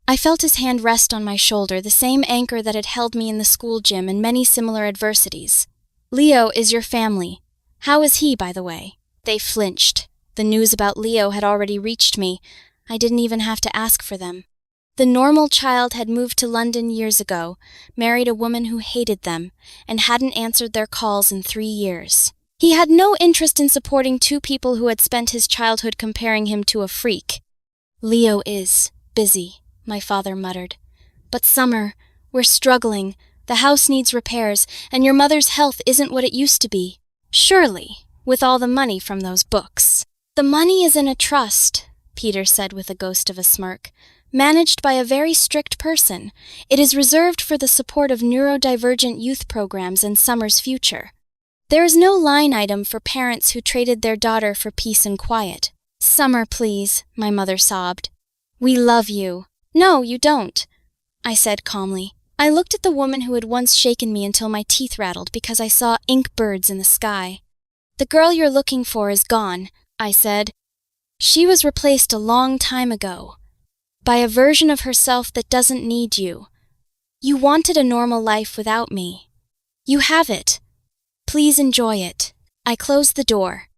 I felt his hand rest on my shoulder, the same anchor that had held me in the school gym and many similar adversities. "Leo is your family. How is he, by the way?" They flinched. The news about Leo had already reached me. I didn't even have to ask for them. The normal child had moved to London years ago, married a woman who hated them, and hadn't answered their calls in 3 years. He had no interest in supporting two people who had spent his childhood comparing him to a freak. "Leo is busy," my father muttered. "But Summer, we're struggling. The house needs repairs, and your mother's health isn't what it used to be. Surely, with all the money from those books." "The money is in a trust," Peter said with a ghost of a smirk, "managed by a very strict person. It is reserved for the support of neurodivergent youth programs and Summer's future. There is no line item for parents who traded their daughter for peace and quiet." "Summer, please," my mother sobbed. "We love you." "No, you don't," I said calmly. I looked at the woman who had once shaken me until my teeth rattled because I saw ink birds in the sky. "The girl you're looking for is gone," I said. "She was replaced a long time ago by a version of herself that doesn't need you. You wanted a normal life without me. You have it. Please enjoy it." I closed the door.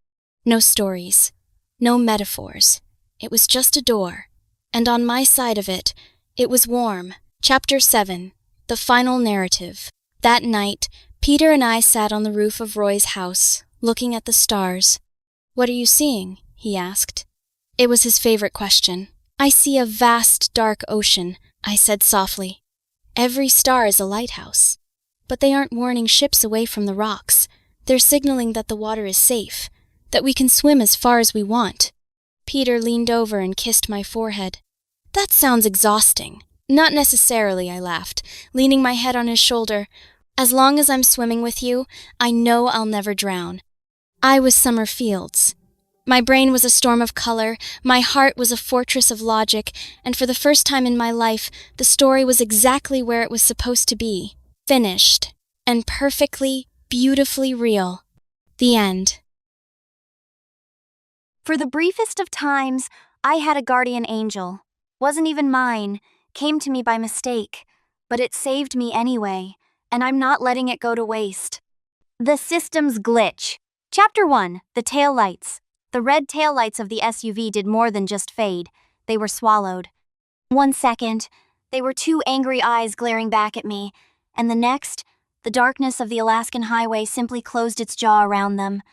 No stories. No metaphors. It was just a door. And on my side of it, it was warm. Chapter 7. The final narrative. That night, Peter and I sat on the roof of Roy's house, looking at the stars. "What are you seeing?" he asked. It was his favorite question. "I see a vast, dark ocean," I said softly. "Every star is a lighthouse. But they aren't warning ships away from the rocks. They're signaling that the water is safe, that we can swim as far as we want." Peter leaned over and kissed my forehead. "That sounds exhausting." "Not necessarily," I laughed, leaning my head on his shoulder. "As long as I'm swimming with you, I know I'll never drown." I was Summer Fields. My brain was a storm of color, my heart was a fortress of logic, and for the first time in my life, the story was exactly where it was supposed to be. Finished. And perfectly, beautifully real. The end. For the briefest of times, I had a guardian angel. Wasn't even mine, came to me by mistake, but it saved me anyway, and I'm not letting it go to waste. The System's Glitch. Chapter 1, The Taillights. The red taillights of the SUV did more than just fade, they were swallowed. 1 second, they were 2 angry eyes glaring back at me, and the next, the darkness of the Alaskan highway simply closed its jaw around them.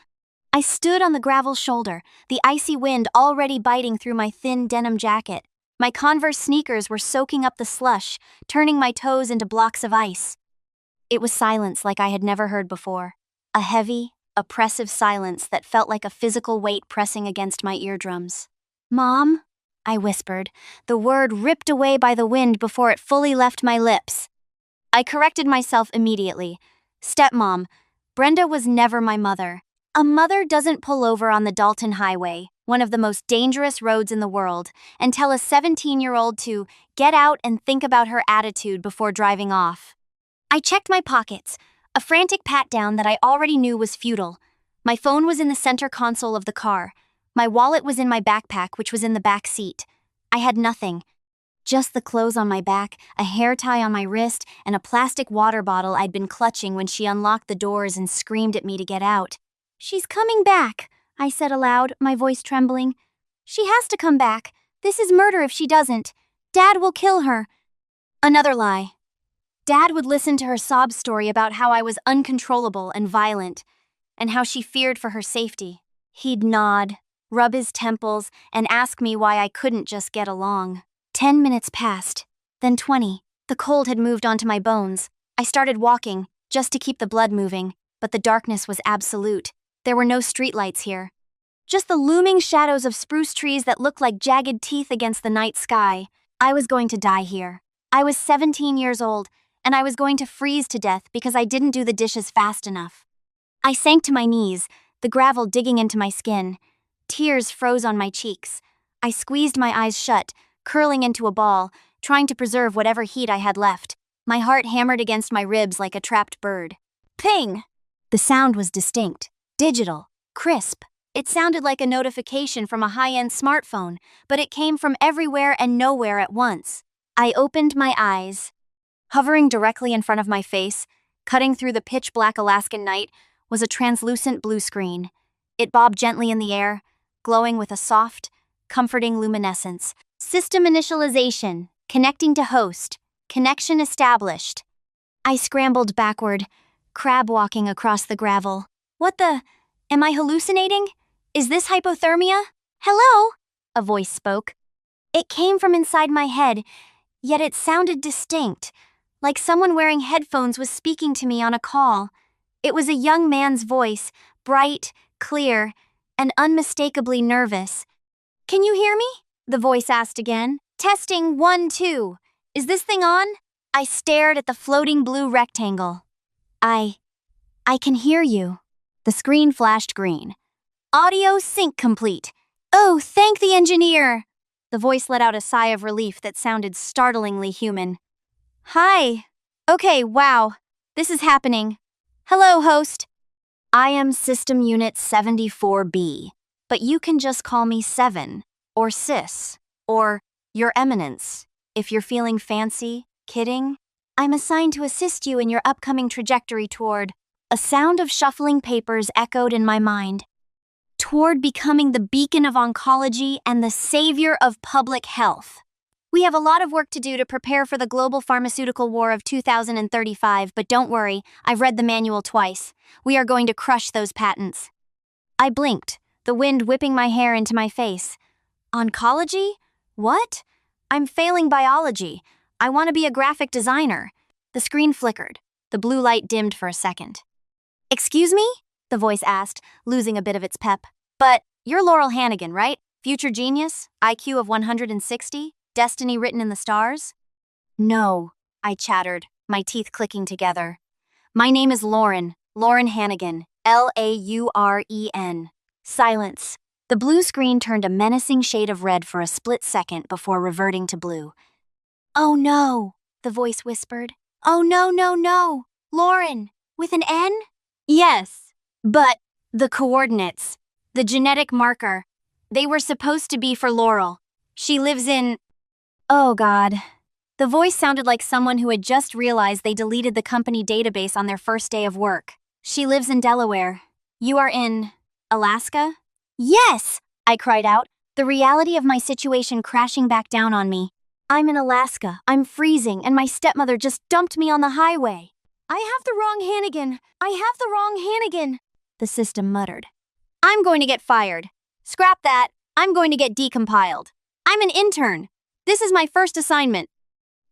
I stood on the gravel shoulder, the icy wind already biting through my thin denim jacket. My Converse sneakers were soaking up the slush, turning my toes into blocks of ice. It was silence like I had never heard before. A heavy, oppressive silence that felt like a physical weight pressing against my eardrums. "Mom?" I whispered, the word ripped away by the wind before it fully left my lips. I corrected myself immediately. Stepmom. Brenda was never my mother. A mother doesn't pull over on the Dalton Highway, one of the most dangerous roads in the world, and tell a 17-year-old to get out and think about her attitude before driving off. I checked my pockets, a frantic pat-down that I already knew was futile. My phone was in the center console of the car. My wallet was in my backpack, which was in the back seat. I had nothing. Just the clothes on my back, a hair tie on my wrist, and a plastic water bottle I'd been clutching when she unlocked the doors and screamed at me to get out. "She's coming back," I said aloud, my voice trembling. "She has to come back. This is murder if she doesn't. Dad will kill her." Another lie. Dad would listen to her sob story about how I was uncontrollable and violent, and how she feared for her safety. He'd nod, rub his temples, and ask me why I couldn't just get along. 10 minutes passed, then 20. The cold had moved onto my bones. I started walking, just to keep the blood moving, but the darkness was absolute. There were no streetlights here. Just the looming shadows of spruce trees that looked like jagged teeth against the night sky. I was going to die here. I was 17 years old, and I was going to freeze to death because I didn't do the dishes fast enough. I sank to my knees, the gravel digging into my skin. Tears froze on my cheeks. I squeezed my eyes shut, curling into a ball, trying to preserve whatever heat I had left. My heart hammered against my ribs like a trapped bird. Ping! The sound was distinct, digital, crisp. It sounded like a notification from a high-end smartphone, but it came from everywhere and nowhere at once. I opened my eyes. Hovering directly in front of my face, cutting through the pitch-black Alaskan night, was a translucent blue screen. It bobbed gently in the air, glowing with a soft, comforting luminescence. System initialization. Connecting to host. Connection established. I scrambled backward, crab-walking across the gravel. What the? Am I hallucinating? Is this hypothermia? Hello? A voice spoke. It came from inside my head, yet it sounded distinct, like someone wearing headphones was speaking to me on a call. It was a young man's voice, bright, clear, and unmistakably nervous. "Can you hear me?" the voice asked again. "Testing 1, 2. Is this thing on?" I stared at the floating blue rectangle. I can hear you." The screen flashed green. "Audio sync complete. Oh, thank the engineer." The voice let out a sigh of relief that sounded startlingly human. "Hi. Okay, wow. This is happening. Hello, host. I am System Unit 74B, but you can just call me 7, or Sis, or Your Eminence, if you're feeling fancy, kidding. I'm assigned to assist you in your upcoming trajectory toward..." A sound of shuffling papers echoed in my mind. "Toward becoming the beacon of oncology and the savior of public health." We have a lot of work to do to prepare for the global pharmaceutical war of 2035, but don't worry, I've read the manual twice. We are going to crush those patents. I blinked, the wind whipping my hair into my face. Oncology? What? I'm failing biology. I want to be a graphic designer. The screen flickered. The blue light dimmed for a second. Excuse me? The voice asked, losing a bit of its pep. But you're Laurel Hannigan, right? Future genius? IQ of 160? Destiny written in the stars? No, I chattered, my teeth clicking together. My name is Lauren Hannigan, Lauren. Silence. The blue screen turned a menacing shade of red for a split second before reverting to blue. Oh no, the voice whispered. Oh no. Lauren, with an N? Yes, but the coordinates, the genetic marker, they were supposed to be for Laurel. She lives in... Oh God. The voice sounded like someone who had just realized they deleted the company database on their first day of work. She lives in Delaware. You are in... Alaska? Yes! I cried out, the reality of my situation crashing back down on me. I'm in Alaska, I'm freezing, and my stepmother just dumped me on the highway. I have the wrong Hannigan, the system muttered. I'm going to get fired. Scrap that, I'm going to get decompiled. I'm an intern. This is my first assignment.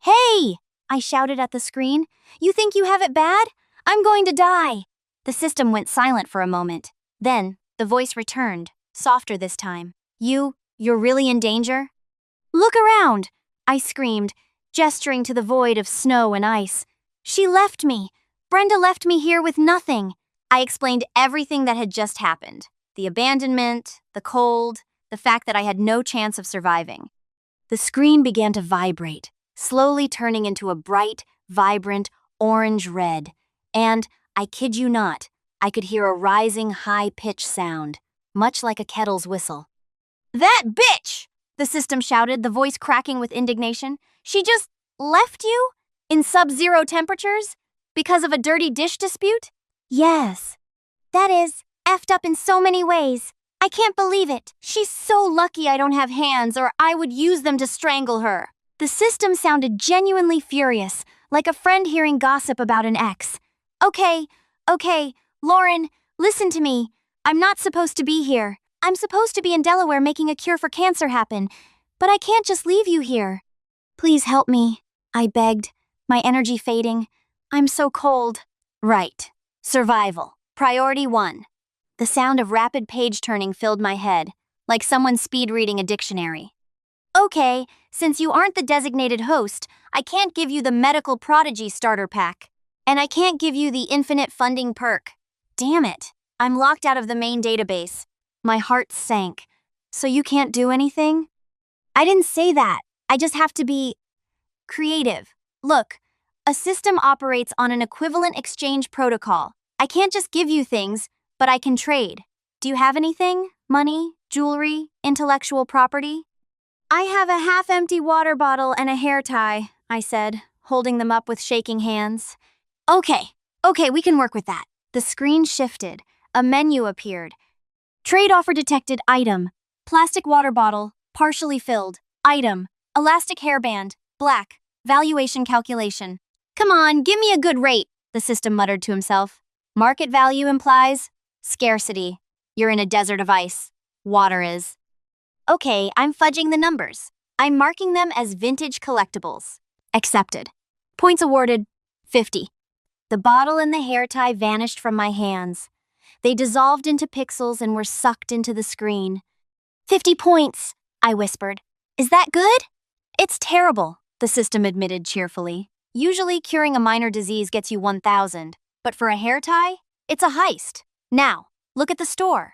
Hey! I shouted at the screen. You think you have it bad? I'm going to die. The system went silent for a moment. Then, the voice returned, softer this time. You're really in danger? Look around, I screamed, gesturing to the void of snow and ice. She left me. Brenda left me here with nothing. I explained everything that had just happened. The abandonment, the cold, the fact that I had no chance of surviving. The screen began to vibrate, slowly turning into a bright, vibrant orange red. And, I kid you not, I could hear a rising, high-pitched sound, much like a kettle's whistle. That bitch! The system shouted, the voice cracking with indignation. She just left you? In sub-zero temperatures? Because of a dirty dish dispute? Yes. That is, effed up in so many ways. I can't believe it. She's so lucky I don't have hands, or I would use them to strangle her. The system sounded genuinely furious, like a friend hearing gossip about an ex. Okay, Lauren, listen to me. I'm not supposed to be here. I'm supposed to be in Delaware making a cure for cancer happen, but I can't just leave you here. Please help me, I begged, my energy fading. I'm so cold. Right. Survival. Priority 1. The sound of rapid page turning filled my head, like someone speed reading a dictionary. Okay, since you aren't the designated host, I can't give you the medical prodigy starter pack. And I can't give you the infinite funding perk. Damn it. I'm locked out of the main database. My heart sank. So you can't do anything? I didn't say that. I just have to be creative. Look, a system operates on an equivalent exchange protocol. I can't just give you things, but I can trade. Do you have anything? Money, jewelry, intellectual property? I have a half-empty water bottle and a hair tie, I said, holding them up with shaking hands. Okay, we can work with that. The screen shifted. A menu appeared. Trade offer detected. Item. Plastic water bottle, partially filled. Item. Elastic hairband, black. Valuation calculation. Come on, give me a good rate, the system muttered to himself. Market value implies scarcity. You're in a desert of ice. Water is. Okay, I'm fudging the numbers. I'm marking them as vintage collectibles. Accepted. Points awarded, 50. The bottle and the hair tie vanished from my hands. They dissolved into pixels and were sucked into the screen. 50 points, I whispered. Is that good? It's terrible, the system admitted cheerfully. Usually curing a minor disease gets you 1,000, but for a hair tie, it's a heist. Now, look at the store.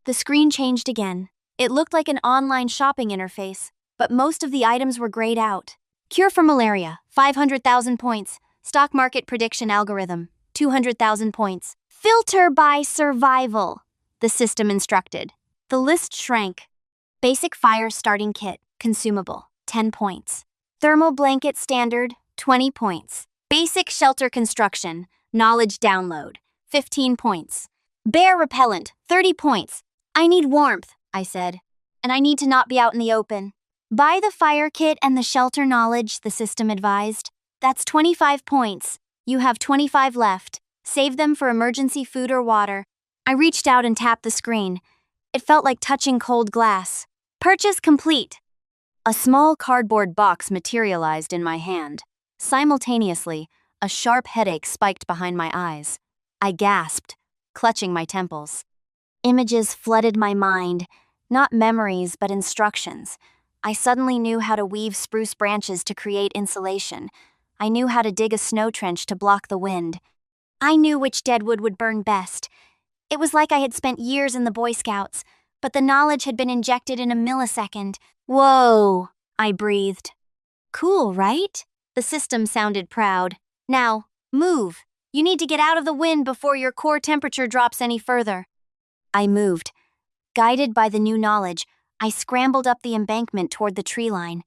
The screen changed again. It looked like an online shopping interface, but most of the items were grayed out. Cure for malaria, 500,000 points. Stock market prediction algorithm, 200,000 points. Filter by survival, the system instructed. The list shrank. Basic fire starting kit, consumable, 10 points. Thermal blanket standard, 20 points. Basic shelter construction, knowledge download, 15 points. Bear repellent, 30 points. I need warmth, I said, and I need to not be out in the open. Buy the fire kit and the shelter knowledge, the system advised. That's 25 points. You have 25 left. Save them for emergency food or water. I reached out and tapped the screen. It felt like touching cold glass. Purchase complete. A small cardboard box materialized in my hand. Simultaneously, a sharp headache spiked behind my eyes. I gasped, clutching my temples. Images flooded my mind, not memories but instructions. I suddenly knew how to weave spruce branches to create insulation. I knew how to dig a snow trench to block the wind. I knew which deadwood would burn best. It was like I had spent years in the Boy Scouts, but the knowledge had been injected in a millisecond. Whoa, I breathed. Cool, right? The system sounded proud. Now, move. You need to get out of the wind before your core temperature drops any further. I moved. Guided by the new knowledge, I scrambled up the embankment toward the tree line.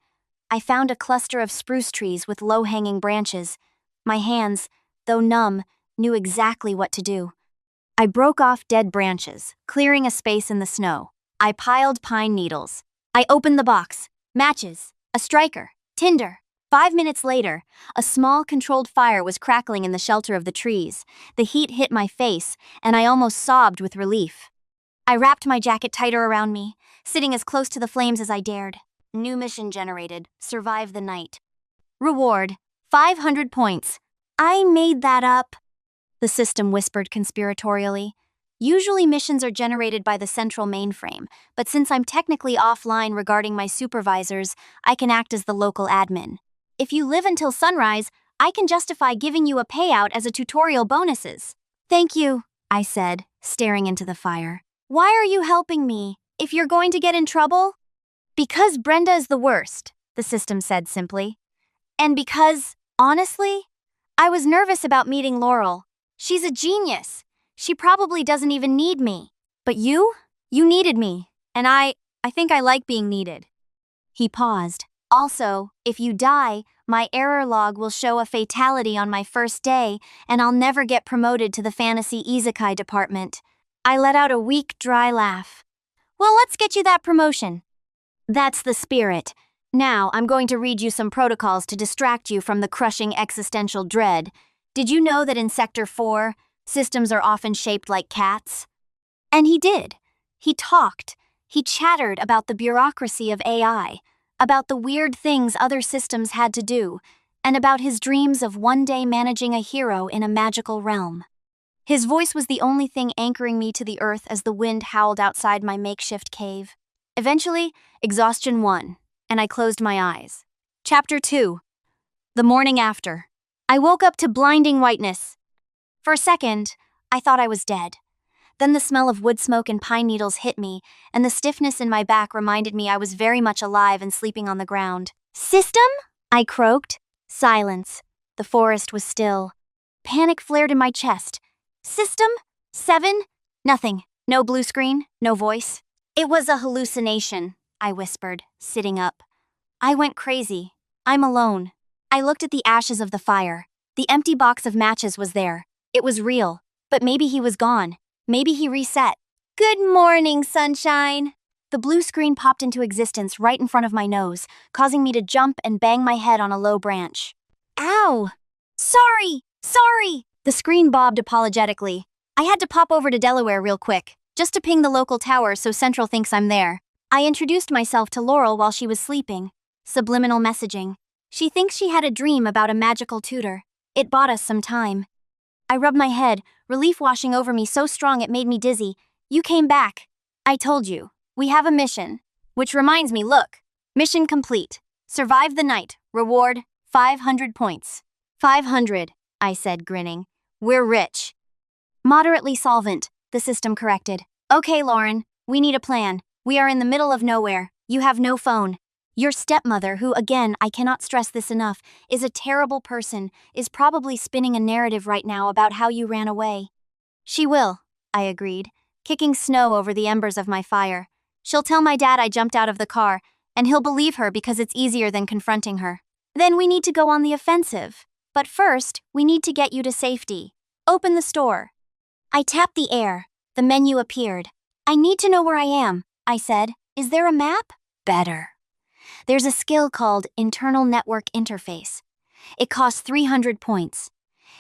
I found a cluster of spruce trees with low-hanging branches. My hands, though numb, knew exactly what to do. I broke off dead branches, clearing a space in the snow. I piled pine needles. I opened the box. Matches, a striker, tinder. 5 minutes later, a small controlled fire was crackling in the shelter of the trees. The heat hit my face, and I almost sobbed with relief. I wrapped my jacket tighter around me, sitting as close to the flames as I dared. New mission generated. Survive the night. Reward, 500 points. I made that up, the system whispered conspiratorially. Usually missions are generated by the central mainframe, but since I'm technically offline regarding my supervisors, I can act as the local admin. If you live until sunrise, I can justify giving you a payout as a tutorial bonuses. Thank you, I said, staring into the fire. Why are you helping me? If you're going to get in trouble? Because Brenda is the worst, the system said simply. And because, honestly, I was nervous about meeting Laurel. She's a genius. She probably doesn't even need me. But you needed me, and I think I like being needed. He paused. Also, if you die, my error log will show a fatality on my first day, and I'll never get promoted to the fantasy isekai department. I let out a weak, dry laugh. Well, let's get you that promotion. That's the spirit. Now, I'm going to read you some protocols to distract you from the crushing existential dread. Did you know that in Sector 4, systems are often shaped like cats? And he did. He talked. He chattered about the bureaucracy of AI, about the weird things other systems had to do, and about his dreams of one day managing a hero in a magical realm. His voice was the only thing anchoring me to the earth as the wind howled outside my makeshift cave. Eventually, exhaustion won, and I closed my eyes. Chapter 2. The morning after. I woke up to blinding whiteness. For a second, I thought I was dead. Then the smell of wood smoke and pine needles hit me, and the stiffness in my back reminded me I was very much alive and sleeping on the ground. System? I croaked. Silence. The forest was still. Panic flared in my chest. System? 7? Nothing. No blue screen, no voice. It was a hallucination, I whispered, sitting up. I went crazy. I'm alone. I looked at the ashes of the fire. The empty box of matches was there. It was real, but maybe he was gone. Maybe he reset. Good morning, sunshine. The blue screen popped into existence right in front of my nose, causing me to jump and bang my head on a low branch. Ow! Sorry! The screen bobbed apologetically. I had to pop over to Delaware real quick, just to ping the local tower so Central thinks I'm there. I introduced myself to Laurel while she was sleeping. Subliminal messaging. She thinks she had a dream about a magical tutor. It bought us some time. I rubbed my head, relief washing over me so strong it made me dizzy. You came back. I told you. We have a mission. Which reminds me, look. Mission complete. Survive the night. Reward, 500 points. 500, I said, grinning. We're rich. Moderately solvent, the system corrected. Okay, Lauren, we need a plan. We are in the middle of nowhere. You have no phone. Your stepmother, who, again, I cannot stress this enough, is a terrible person, is probably spinning a narrative right now about how you ran away. She will, I agreed, kicking snow over the embers of my fire. She'll tell my dad I jumped out of the car, and he'll believe her because it's easier than confronting her. Then we need to go on the offensive. But first, we need to get you to safety. Open the store. I tapped the air. The menu appeared. I need to know where I am, I said. Is there a map? Better. There's a skill called Internal Network Interface. It costs 300 points.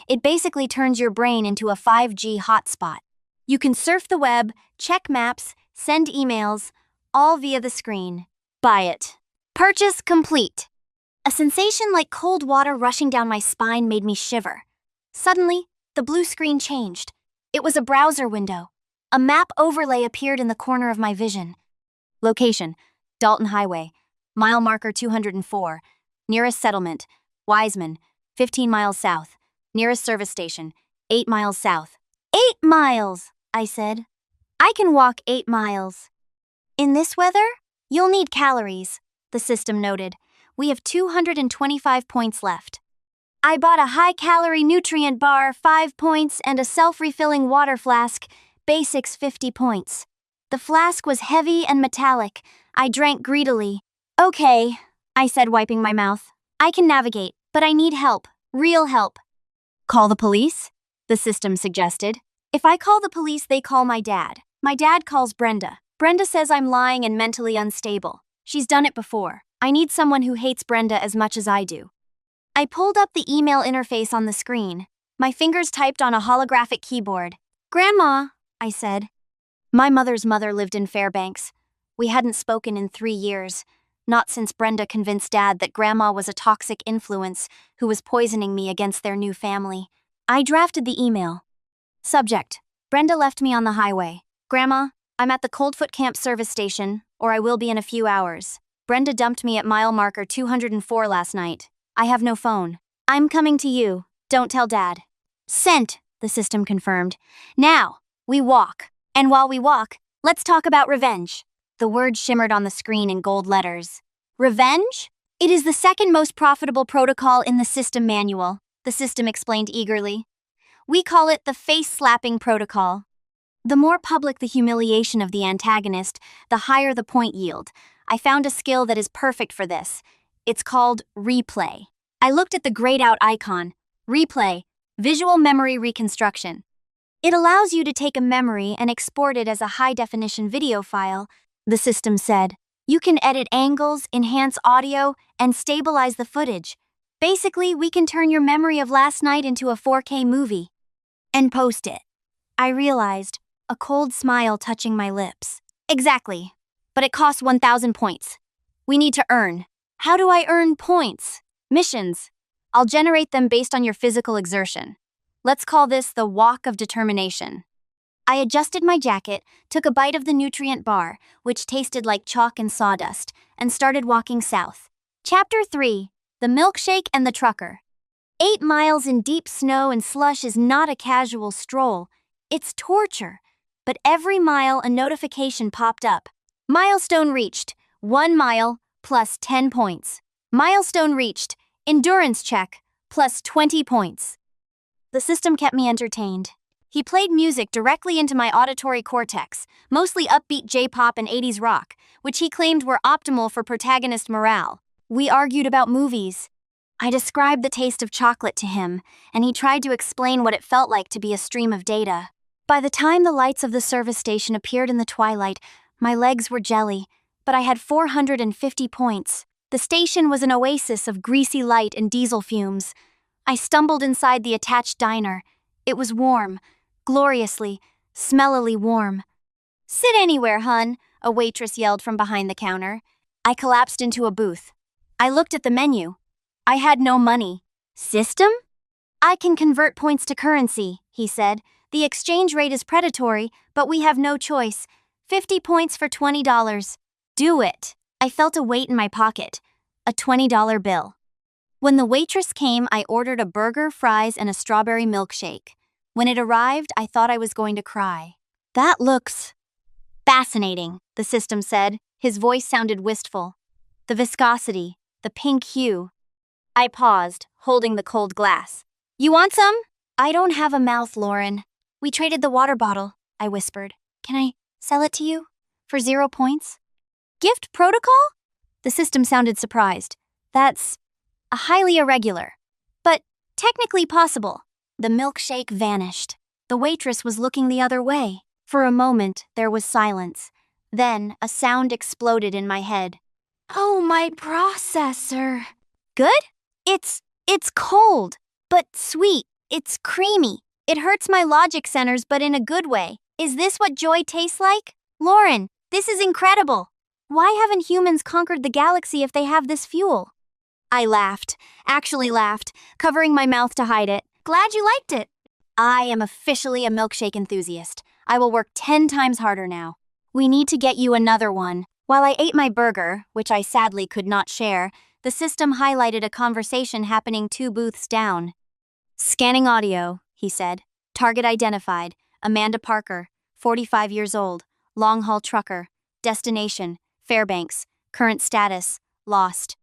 It basically turns your brain into a 5G hotspot. You can surf the web, check maps, send emails, all via the screen. Buy it. Purchase complete. A sensation like cold water rushing down my spine made me shiver. Suddenly, the blue screen changed. It was a browser window. A map overlay appeared in the corner of my vision. Location: Dalton Highway, mile marker 204. Nearest settlement: Wiseman, 15 miles south. Nearest service station: 8 miles south. 8 miles, I said. I can walk 8 miles. In this weather, you'll need calories, the system noted. We have 225 points left. I bought a high-calorie nutrient bar, 5 points, and a self-refilling water flask, basics 50 points. The flask was heavy and metallic. I drank greedily. Okay, I said, wiping my mouth. I can navigate, but I need help, real help. Call the police? The system suggested. If I call the police, they call my dad. My dad calls Brenda. Brenda says I'm lying and mentally unstable. She's done it before. I need someone who hates Brenda as much as I do. I pulled up the email interface on the screen. My fingers typed on a holographic keyboard. Grandma, I said. My mother's mother lived in Fairbanks. We hadn't spoken in 3 years, not since Brenda convinced Dad that Grandma was a toxic influence who was poisoning me against their new family. I drafted the email. Subject: Brenda left me on the highway. Grandma, I'm at the Coldfoot Camp service station, or I will be in a few hours. Brenda dumped me at mile marker 204 last night. I have no phone. I'm coming to you. Don't tell Dad. Sent, the system confirmed. Now, we walk. And while we walk, let's talk about revenge. The word shimmered on the screen in gold letters. Revenge? It is the second most profitable protocol in the system manual, the system explained eagerly. We call it the face-slapping protocol. The more public the humiliation of the antagonist, the higher the point yield. I found a skill that is perfect for this. It's called replay. I looked at the grayed out icon. Replay, visual memory reconstruction. It allows you to take a memory and export it as a high-definition video file, the system said. You can edit angles, enhance audio, and stabilize the footage. Basically, we can turn your memory of last night into a 4K movie. And post it. I realized, a cold smile touching my lips. Exactly. But it costs 1,000 points. We need to earn. How do I earn points? Missions. I'll generate them based on your physical exertion. Let's call this the walk of determination. I adjusted my jacket, took a bite of the nutrient bar, which tasted like chalk and sawdust, and started walking south. Chapter 3. The Milkshake and the Trucker. 8 miles in deep snow and slush is not a casual stroll. It's torture. But every mile a notification popped up. Milestone reached. 1 mile, plus 10 points. Milestone reached. Endurance check, plus 20 points. The system kept me entertained. He played music directly into my auditory cortex, mostly upbeat J-pop and 80s rock, which he claimed were optimal for protagonist morale. We argued about movies. I described the taste of chocolate to him, and he tried to explain what it felt like to be a stream of data. By the time the lights of the service station appeared in the twilight, my legs were jelly, but I had 450 points. The station was an oasis of greasy light and diesel fumes. I stumbled inside the attached diner. It was warm, gloriously, smellily warm. Sit anywhere, hun, a waitress yelled from behind the counter. I collapsed into a booth. I looked at the menu. I had no money. System? I can convert points to currency, he said. The exchange rate is predatory, but we have no choice. 50 points for $20. Do it. I felt a weight in my pocket. A $20 bill. When the waitress came, I ordered a burger, fries, and a strawberry milkshake. When it arrived, I thought I was going to cry. That looks fascinating, the system said. His voice sounded wistful. The viscosity, the pink hue. I paused, holding the cold glass. You want some? I don't have a mouth, Lauren. We traded the water bottle, I whispered. Can I sell it to you? For 0 points? Gift protocol? The system sounded surprised. That's highly irregular, but technically possible. The milkshake vanished. The waitress was looking the other way. For a moment, there was silence. Then, a sound exploded in my head. Oh, my processor. Good? It's cold, but sweet. It's creamy. It hurts my logic centers, but in a good way. Is this what joy tastes like? Lauren, this is incredible. Why haven't humans conquered the galaxy if they have this fuel? I laughed, actually laughed, covering my mouth to hide it. Glad you liked it. I am officially a milkshake enthusiast. I will work 10 times harder now. We need to get you another one. While I ate my burger, which I sadly could not share, the system highlighted a conversation happening 2 booths down. Scanning audio, he said. Target identified. Amanda Parker, 45 years old, long-haul trucker. Destination, Fairbanks. Current status, lost.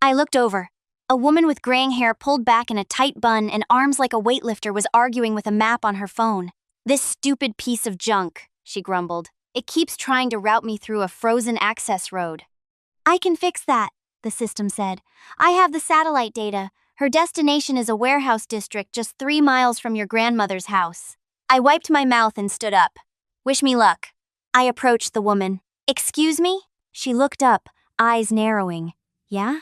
I looked over. A woman with graying hair pulled back in a tight bun and arms like a weightlifter was arguing with a map on her phone. This stupid piece of junk, she grumbled. It keeps trying to route me through a frozen access road. I can fix that, the system said. I have the satellite data. Her destination is a warehouse district just 3 miles from your grandmother's house. I wiped my mouth and stood up. Wish me luck. I approached the woman. Excuse me? She looked up, eyes narrowing. Yeah?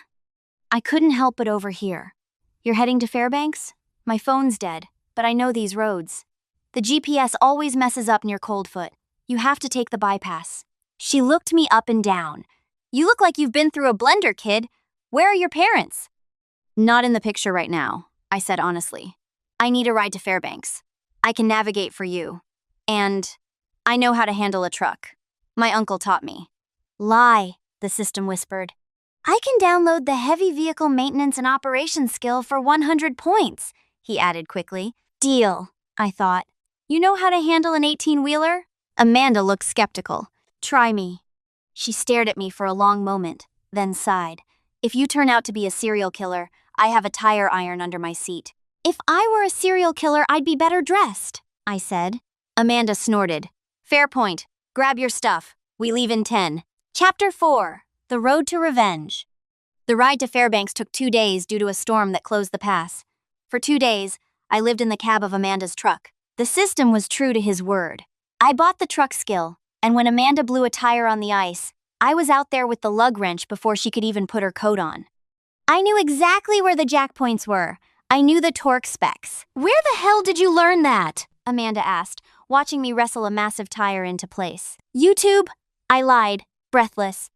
I couldn't help but overhear. You're heading to Fairbanks? My phone's dead, but I know these roads. The GPS always messes up near Coldfoot. You have to take the bypass. She looked me up and down. You look like you've been through a blender, kid. Where are your parents? Not in the picture right now, I said honestly. I need a ride to Fairbanks. I can navigate for you. And I know how to handle a truck. My uncle taught me. Lie, the system whispered. I can download the heavy vehicle maintenance and operations skill for 100 points, he added quickly. Deal, I thought. You know how to handle an 18-wheeler? Amanda looked skeptical. Try me. She stared at me for a long moment, then sighed. If you turn out to be a serial killer, I have a tire iron under my seat. If I were a serial killer, I'd be better dressed, I said. Amanda snorted. Fair point. Grab your stuff. We leave in 10. Chapter 4. The Road to Revenge. The ride to Fairbanks took 2 days due to a storm that closed the pass. For 2 days, I lived in the cab of Amanda's truck. The system was true to his word. I bought the truck skill, and when Amanda blew a tire on the ice, I was out there with the lug wrench before she could even put her coat on. I knew exactly where the jack points were. I knew the torque specs. Where the hell did you learn that? Amanda asked, watching me wrestle a massive tire into place. YouTube? I lied, breathless.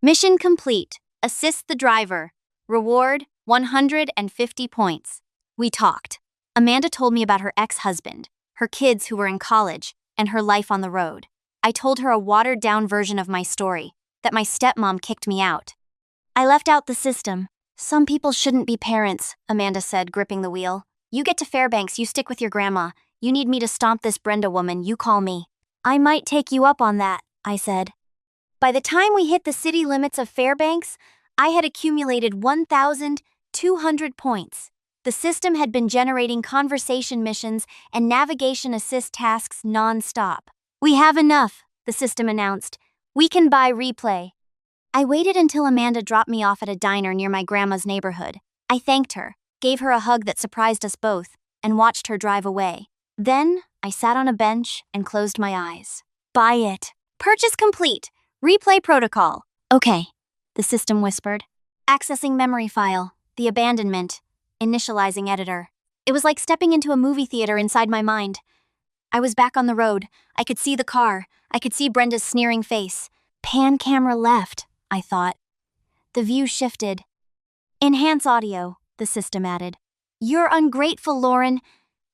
Mission complete. Assist the driver. Reward, 150 points. We talked. Amanda told me about her ex-husband, her kids who were in college, and her life on the road. I told her a watered-down version of my story, that my stepmom kicked me out. I left out the system. Some people shouldn't be parents, Amanda said, gripping the wheel. You get to Fairbanks, you stick with your grandma. You need me to stomp this Brenda woman, you call me. I might take you up on that, I said. By the time we hit the city limits of Fairbanks, I had accumulated 1,200 points. The system had been generating conversation missions and navigation assist tasks non-stop. We have enough, the system announced. We can buy replay. I waited until Amanda dropped me off at a diner near my grandma's neighborhood. I thanked her, gave her a hug that surprised us both, and watched her drive away. Then, I sat on a bench and closed my eyes. Buy it. Purchase complete. Replay protocol. Okay, the system whispered. Accessing memory file. The abandonment. Initializing editor. It was like stepping into a movie theater inside my mind. I was back on the road. I could see the car. I could see Brenda's sneering face. Pan camera left, I thought. The view shifted. Enhance audio, the system added. You're ungrateful, Lauren.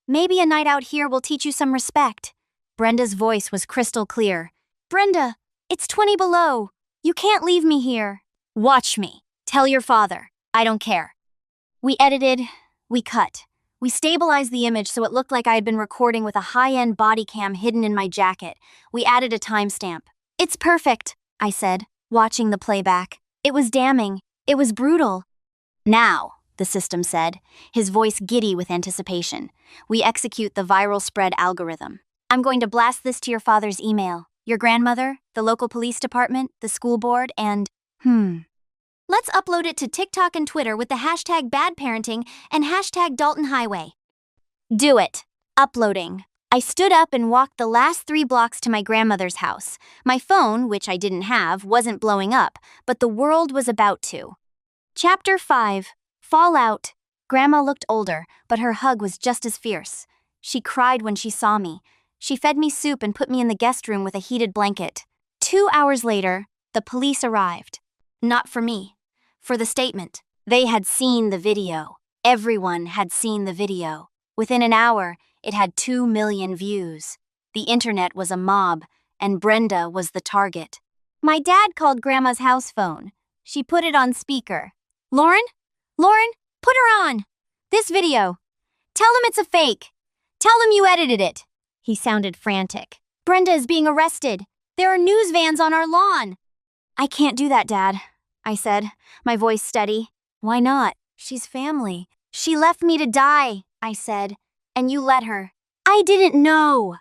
Maybe a night out here will teach you some respect. Brenda's voice was crystal clear. Brenda, it's 20 below. You can't leave me here. Watch me. Tell your father. I don't care. We edited. We cut. We stabilized the image so it looked like I had been recording with a high-end body cam hidden in my jacket. We added a timestamp. It's perfect, I said, watching the playback. It was damning. It was brutal. Now, the system said, his voice giddy with anticipation, we execute the viral spread algorithm. I'm going to blast this to your father's email, your grandmother, the local police department, the school board, and, Let's upload it to TikTok and Twitter with the hashtag badparenting and hashtag Dalton Highway. Do it. Uploading. I stood up and walked the last 3 blocks to my grandmother's house. My phone, which I didn't have, wasn't blowing up, but the world was about to. Chapter 5. Fallout. Grandma looked older, but her hug was just as fierce. She cried when she saw me. She fed me soup and put me in the guest room with a heated blanket. 2 hours later, the police arrived. Not for me. For the statement. They had seen the video. Everyone had seen the video. Within an hour, it had 2 million views. The internet was a mob, and Brenda was the target. My dad called Grandma's house phone. She put it on speaker. Lauren? Lauren, put her on. This video. Tell him it's a fake. Tell him you edited it. He sounded frantic. Brenda is being arrested. There are news vans on our lawn. I can't do that, Dad, I said, my voice steady. Why not? She's family. She left me to die, I said, and you let her. I didn't know.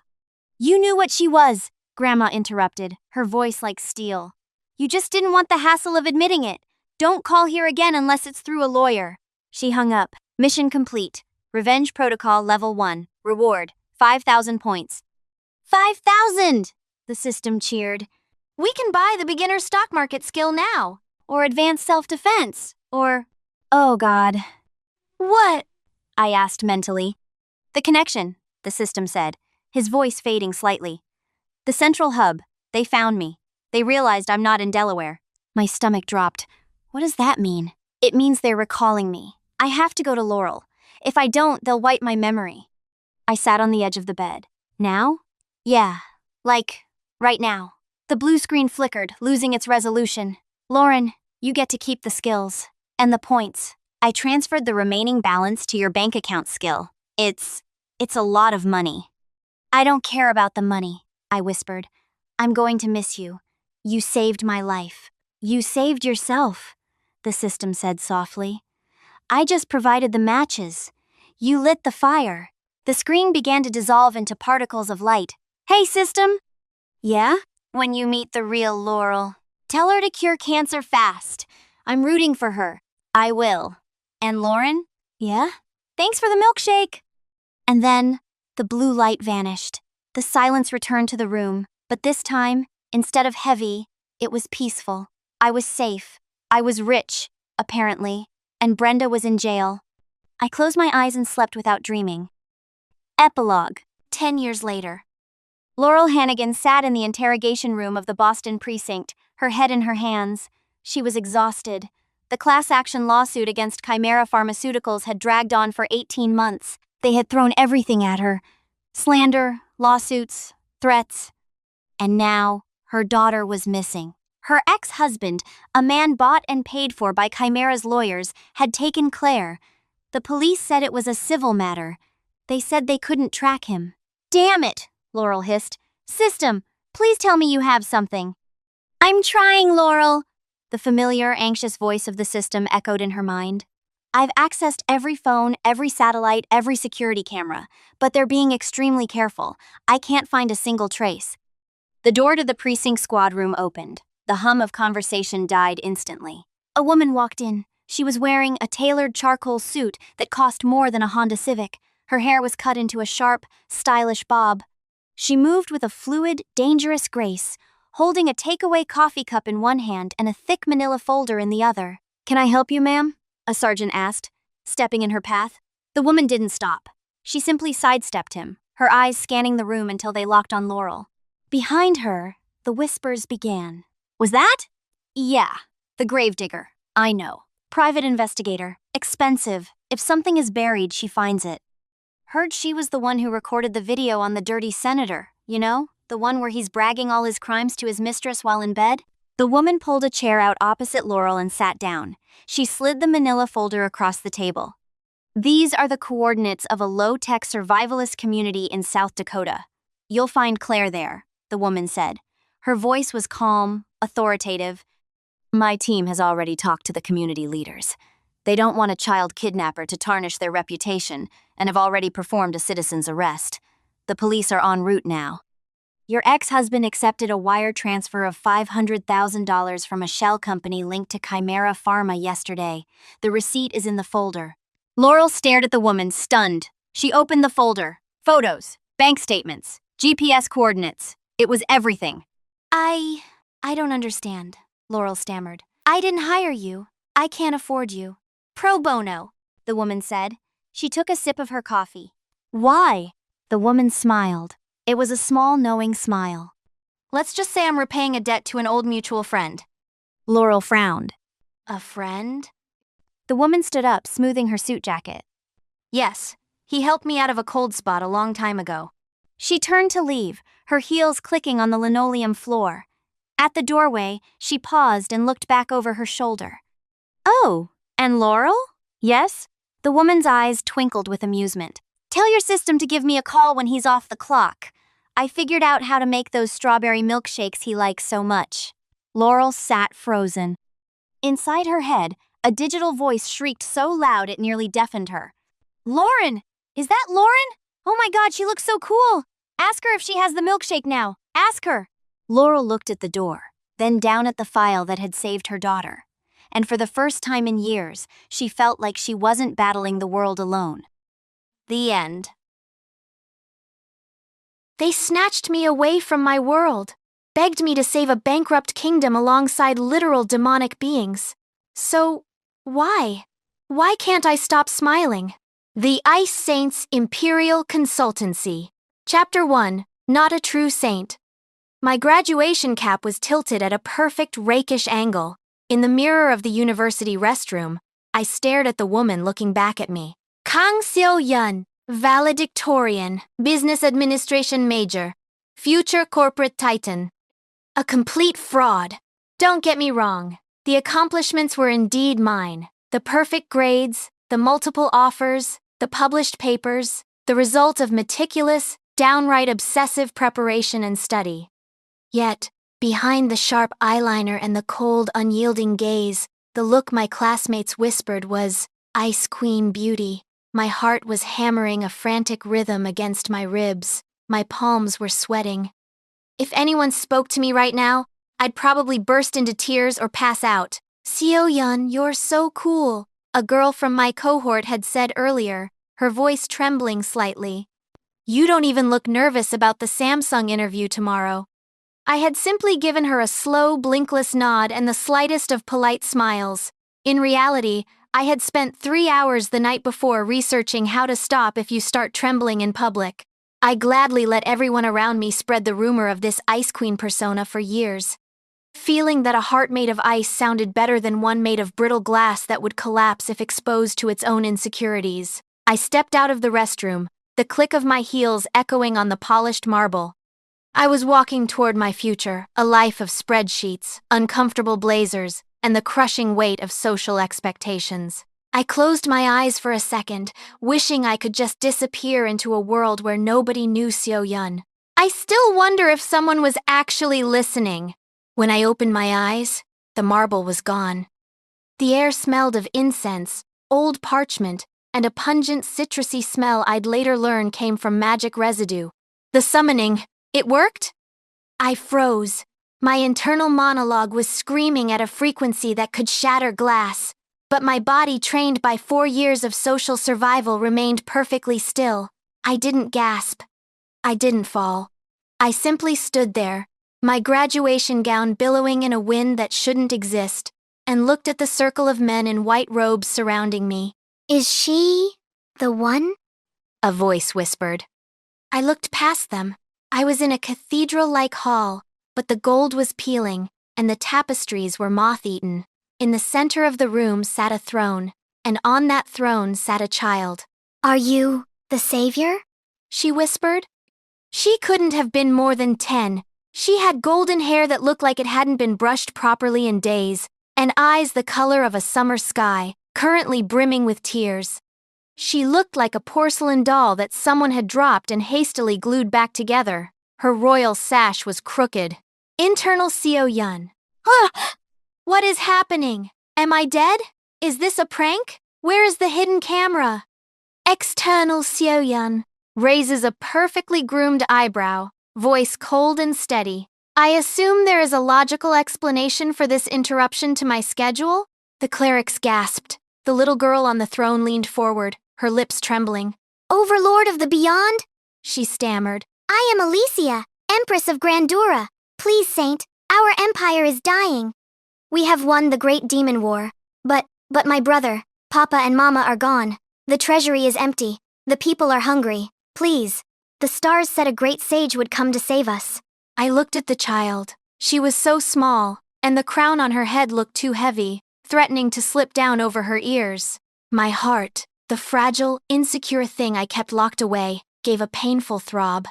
You knew what she was, Grandma interrupted, her voice like steel. You just didn't want the hassle of admitting it. Don't call here again unless it's through a lawyer. She hung up. Mission complete. Revenge Protocol Level 1. Reward, 5,000 points. 5,000! The system cheered. We can buy the beginner stock market skill now. Or advanced self-defense. Or... Oh, God. What? I asked mentally. The connection, the system said, his voice fading slightly. The central hub. They found me. They realized I'm not in Delaware. My stomach dropped. What does that mean? It means they're recalling me. I have to go to Laurel. If I don't, they'll wipe my memory. I sat on the edge of the bed. Now? Yeah, like, right now. The blue screen flickered, losing its resolution. Lauren, you get to keep the skills. And the points. I transferred the remaining balance to your bank account skill. It's a lot of money. I don't care about the money, I whispered. I'm going to miss you. You saved my life. You saved yourself, the system said softly. I just provided the matches. You lit the fire. The screen began to dissolve into particles of light. Hey, system? Yeah? When you meet the real Laurel, tell her to cure cancer fast. I'm rooting for her. I will. And Lauren? Yeah? Thanks for the milkshake. And then, the blue light vanished. The silence returned to the room, but this time, instead of heavy, it was peaceful. I was safe. I was rich, apparently, and Brenda was in jail. I closed my eyes and slept without dreaming. Epilogue. 10 years later. Laurel Hannigan sat in the interrogation room of the Boston precinct, her head in her hands. She was exhausted. The class action lawsuit against Chimera Pharmaceuticals had dragged on for 18 months. They had thrown everything at her. Slander, lawsuits, threats. And now, her daughter was missing. Her ex-husband, a man bought and paid for by Chimera's lawyers, had taken Claire. The police said it was a civil matter. They said they couldn't track him. Damn it, Laurel hissed. System, please tell me you have something. I'm trying, Laurel. The familiar, anxious voice of the system echoed in her mind. I've accessed every phone, every satellite, every security camera, but they're being extremely careful. I can't find a single trace. The door to the precinct squad room opened. The hum of conversation died instantly. A woman walked in. She was wearing a tailored charcoal suit that cost more than a Honda Civic. Her hair was cut into a sharp, stylish bob. She moved with a fluid, dangerous grace, holding a takeaway coffee cup in one hand and a thick manila folder in the other. Can I help you, ma'am? A sergeant asked, stepping in her path. The woman didn't stop. She simply sidestepped him, her eyes scanning the room until they locked on Laurel. Behind her, the whispers began. Was that? Yeah, the gravedigger. I know. Private investigator. Expensive. If something is buried, she finds it. Heard she was the one who recorded the video on the dirty senator, you know? The one where he's bragging all his crimes to his mistress while in bed? The woman pulled a chair out opposite Laurel and sat down. She slid the manila folder across the table. These are the coordinates of a low-tech survivalist community in South Dakota. You'll find Claire there, the woman said. Her voice was calm, authoritative. My team has already talked to the community leaders. They don't want a child kidnapper to tarnish their reputation and have already performed a citizen's arrest. The police are en route now. Your ex-husband accepted a wire transfer of $500,000 from a shell company linked to Chimera Pharma yesterday. The receipt is in the folder. Laurel stared at the woman, stunned. She opened the folder. Photos, bank statements, GPS coordinates. It was everything. I don't understand, Laurel stammered. I didn't hire you. I can't afford you. Pro bono, the woman said. She took a sip of her coffee. Why? The woman smiled. It was a small, knowing smile. Let's just say I'm repaying a debt to an old mutual friend. Laurel frowned. A friend? The woman stood up, smoothing her suit jacket. Yes, he helped me out of a cold spot a long time ago. She turned to leave, her heels clicking on the linoleum floor. At the doorway, she paused and looked back over her shoulder. Oh, and Laurel? Yes? The woman's eyes twinkled with amusement. Tell your system to give me a call when he's off the clock. I figured out how to make those strawberry milkshakes he likes so much. Laurel sat frozen. Inside her head, a digital voice shrieked so loud it nearly deafened her. Lauren! Is that Lauren? Oh my God, she looks so cool! Ask her if she has the milkshake now. Ask her! Laurel looked at the door, then down at the file that had saved her daughter. And for the first time in years, she felt like she wasn't battling the world alone. The end. They snatched me away from my world, begged me to save a bankrupt kingdom alongside literal demonic beings. So, why? Why can't I stop smiling? The Ice Saints Imperial Consultancy. Chapter 1, Not a True Saint. My graduation cap was tilted at a perfect rakish angle. In the mirror of the university restroom, I stared at the woman looking back at me. Kang Seo-yun, valedictorian, business administration major, future corporate titan. A complete fraud. Don't get me wrong. The accomplishments were indeed mine. The perfect grades, the multiple offers, the published papers, the result of meticulous, downright obsessive preparation and study. Yet, behind the sharp eyeliner and the cold, unyielding gaze, the look my classmates whispered was, Ice Queen Beauty. My heart was hammering a frantic rhythm against my ribs. My palms were sweating. If anyone spoke to me right now, I'd probably burst into tears or pass out. Seo-yun, you're so cool, a girl from my cohort had said earlier, her voice trembling slightly. You don't even look nervous about the Samsung interview tomorrow. I had simply given her a slow, blinkless nod and the slightest of polite smiles. In reality, I had spent 3 hours the night before researching how to stop if you start trembling in public. I gladly let everyone around me spread the rumor of this Ice Queen persona for years. Feeling that a heart made of ice sounded better than one made of brittle glass that would collapse if exposed to its own insecurities, I stepped out of the restroom, the click of my heels echoing on the polished marble. I was walking toward my future, a life of spreadsheets, uncomfortable blazers, and the crushing weight of social expectations. I closed my eyes for a second, wishing I could just disappear into a world where nobody knew Seo-yun. I still wonder if someone was actually listening. When I opened my eyes, the marble was gone. The air smelled of incense, old parchment, and a pungent citrusy smell I'd later learn came from magic residue. The summoning, it worked? I froze. My internal monologue was screaming at a frequency that could shatter glass, but my body, trained by 4 years of social survival, remained perfectly still. I didn't gasp. I didn't fall. I simply stood there, my graduation gown billowing in a wind that shouldn't exist, and looked at the circle of men in white robes surrounding me. Is she the one? A voice whispered. I looked past them. I was in a cathedral-like hall, but the gold was peeling, and the tapestries were moth-eaten. In the center of the room sat a throne, and on that throne sat a child. Are you the savior? She whispered. She couldn't have been more than 10. She had golden hair that looked like it hadn't been brushed properly in days, and eyes the color of a summer sky, currently brimming with tears. She looked like a porcelain doll that someone had dropped and hastily glued back together. Her royal sash was crooked. Internal Seo-yun. What is happening? Am I dead? Is this a prank? Where is the hidden camera? External Seo-yun raises a perfectly groomed eyebrow, voice cold and steady. I assume there is a logical explanation for this interruption to my schedule? The clerics gasped. The little girl on the throne leaned forward, her lips trembling. Overlord of the Beyond? she stammered. I am Alicia, Empress of Grandura. Please, Saint, our empire is dying. We have won the great demon war. But my brother, Papa and Mama are gone. The treasury is empty. The people are hungry. Please. The stars said a great sage would come to save us. I looked at the child. She was so small, and the crown on her head looked too heavy, threatening to slip down over her ears. My heart, the fragile, insecure thing I kept locked away, gave a painful throb.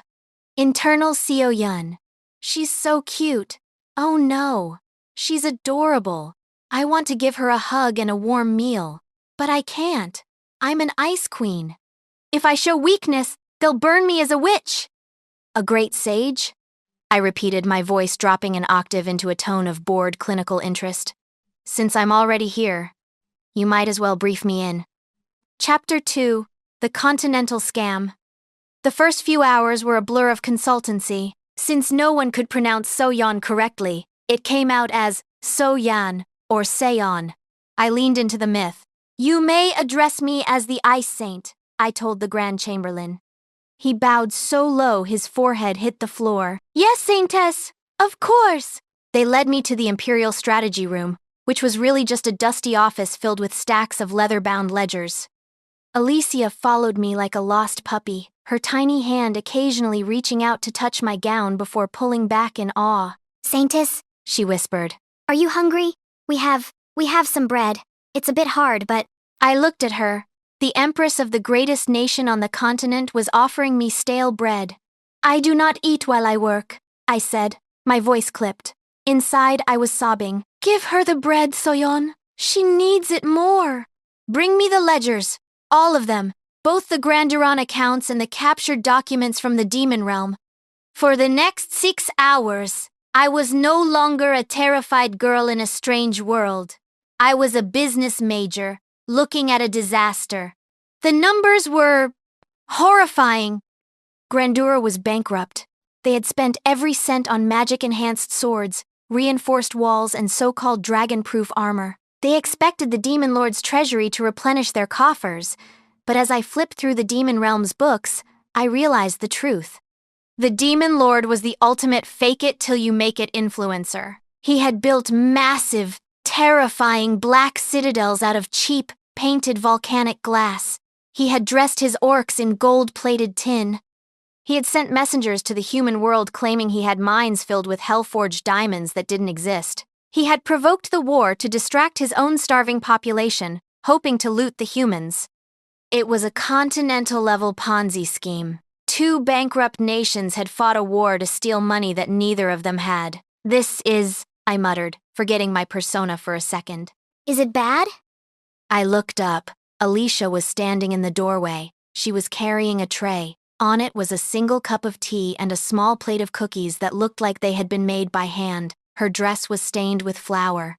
Internal Seo Yun. She's so cute. Oh no. She's adorable. I want to give her a hug and a warm meal. But I can't. I'm an ice queen. If I show weakness, they'll burn me as a witch. A great sage? I repeated, my voice dropping an octave into a tone of bored clinical interest. Since I'm already here, you might as well brief me in. Chapter 2, The Continental Scam. The first few hours were a blur of consultancy. Since no one could pronounce Soyeon correctly, it came out as Soyeon or Seon. I leaned into the myth. You may address me as the Ice Saint, I told the Grand Chamberlain. He bowed so low his forehead hit the floor. Yes, Saintess, of course. They led me to the Imperial strategy room, which was really just a dusty office filled with stacks of leather-bound ledgers. Alicia followed me like a lost puppy, her tiny hand occasionally reaching out to touch my gown before pulling back in awe. Saintess, she whispered. Are you hungry? We have some bread. It's a bit hard, but... I looked at her. The Empress of the greatest nation on the continent was offering me stale bread. I do not eat while I work, I said, my voice clipped. Inside, I was sobbing. Give her the bread, Soyeon. She needs it more. Bring me the ledgers. All of them. Both the Granduran accounts and the captured documents from the demon realm. For the next 6 hours, I was no longer a terrified girl in a strange world. I was a business major, looking at a disaster. The numbers were horrifying. Grandura was bankrupt. They had spent every cent on magic-enhanced swords, reinforced walls, and so-called dragon-proof armor. They expected the Demon Lord's treasury to replenish their coffers, but as I flipped through the Demon Realm's books, I realized the truth. The Demon Lord was the ultimate fake-it-till-you-make-it influencer. He had built massive, terrifying black citadels out of cheap, painted volcanic glass. He had dressed his orcs in gold-plated tin. He had sent messengers to the human world claiming he had mines filled with hell-forged diamonds that didn't exist. He had provoked the war to distract his own starving population, hoping to loot the humans. It was a continental-level Ponzi scheme. 2 bankrupt nations had fought a war to steal money that neither of them had. This is, I muttered, forgetting my persona for a second. Is it bad? I looked up. Alicia was standing in the doorway. She was carrying a tray. On it was a single cup of tea and a small plate of cookies that looked like they had been made by hand. Her dress was stained with flour.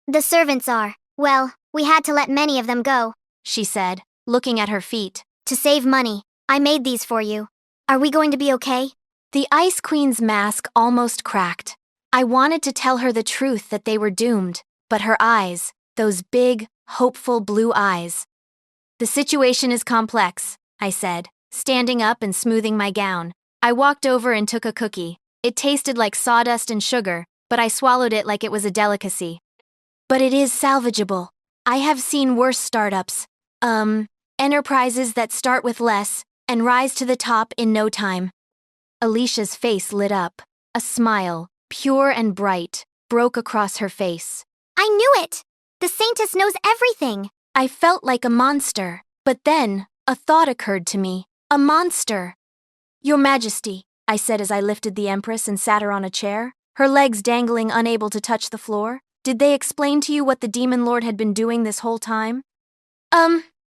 The servants are. Well, we had to let many of them go, she said, looking at her feet. To save money, I made these for you. Are we going to be okay? The Ice Queen's mask almost cracked. I wanted to tell her the truth that they were doomed, but her eyes, those big, hopeful blue eyes. The situation is complex, I said, standing up and smoothing my gown. I walked over and took a cookie. It tasted like sawdust and sugar, but I swallowed it like it was a delicacy. But it is salvageable. I have seen worse startups. Enterprises that start with less and rise to the top in no time. Alicia's face lit up. A smile, pure and bright, broke across her face. I knew it! The Saintess knows everything! I felt like a monster, but then a thought occurred to me. A monster. Your Majesty, I said as I lifted the Empress and sat her on a chair, her legs dangling, unable to touch the floor. Did they explain to you what the Demon Lord had been doing this whole time?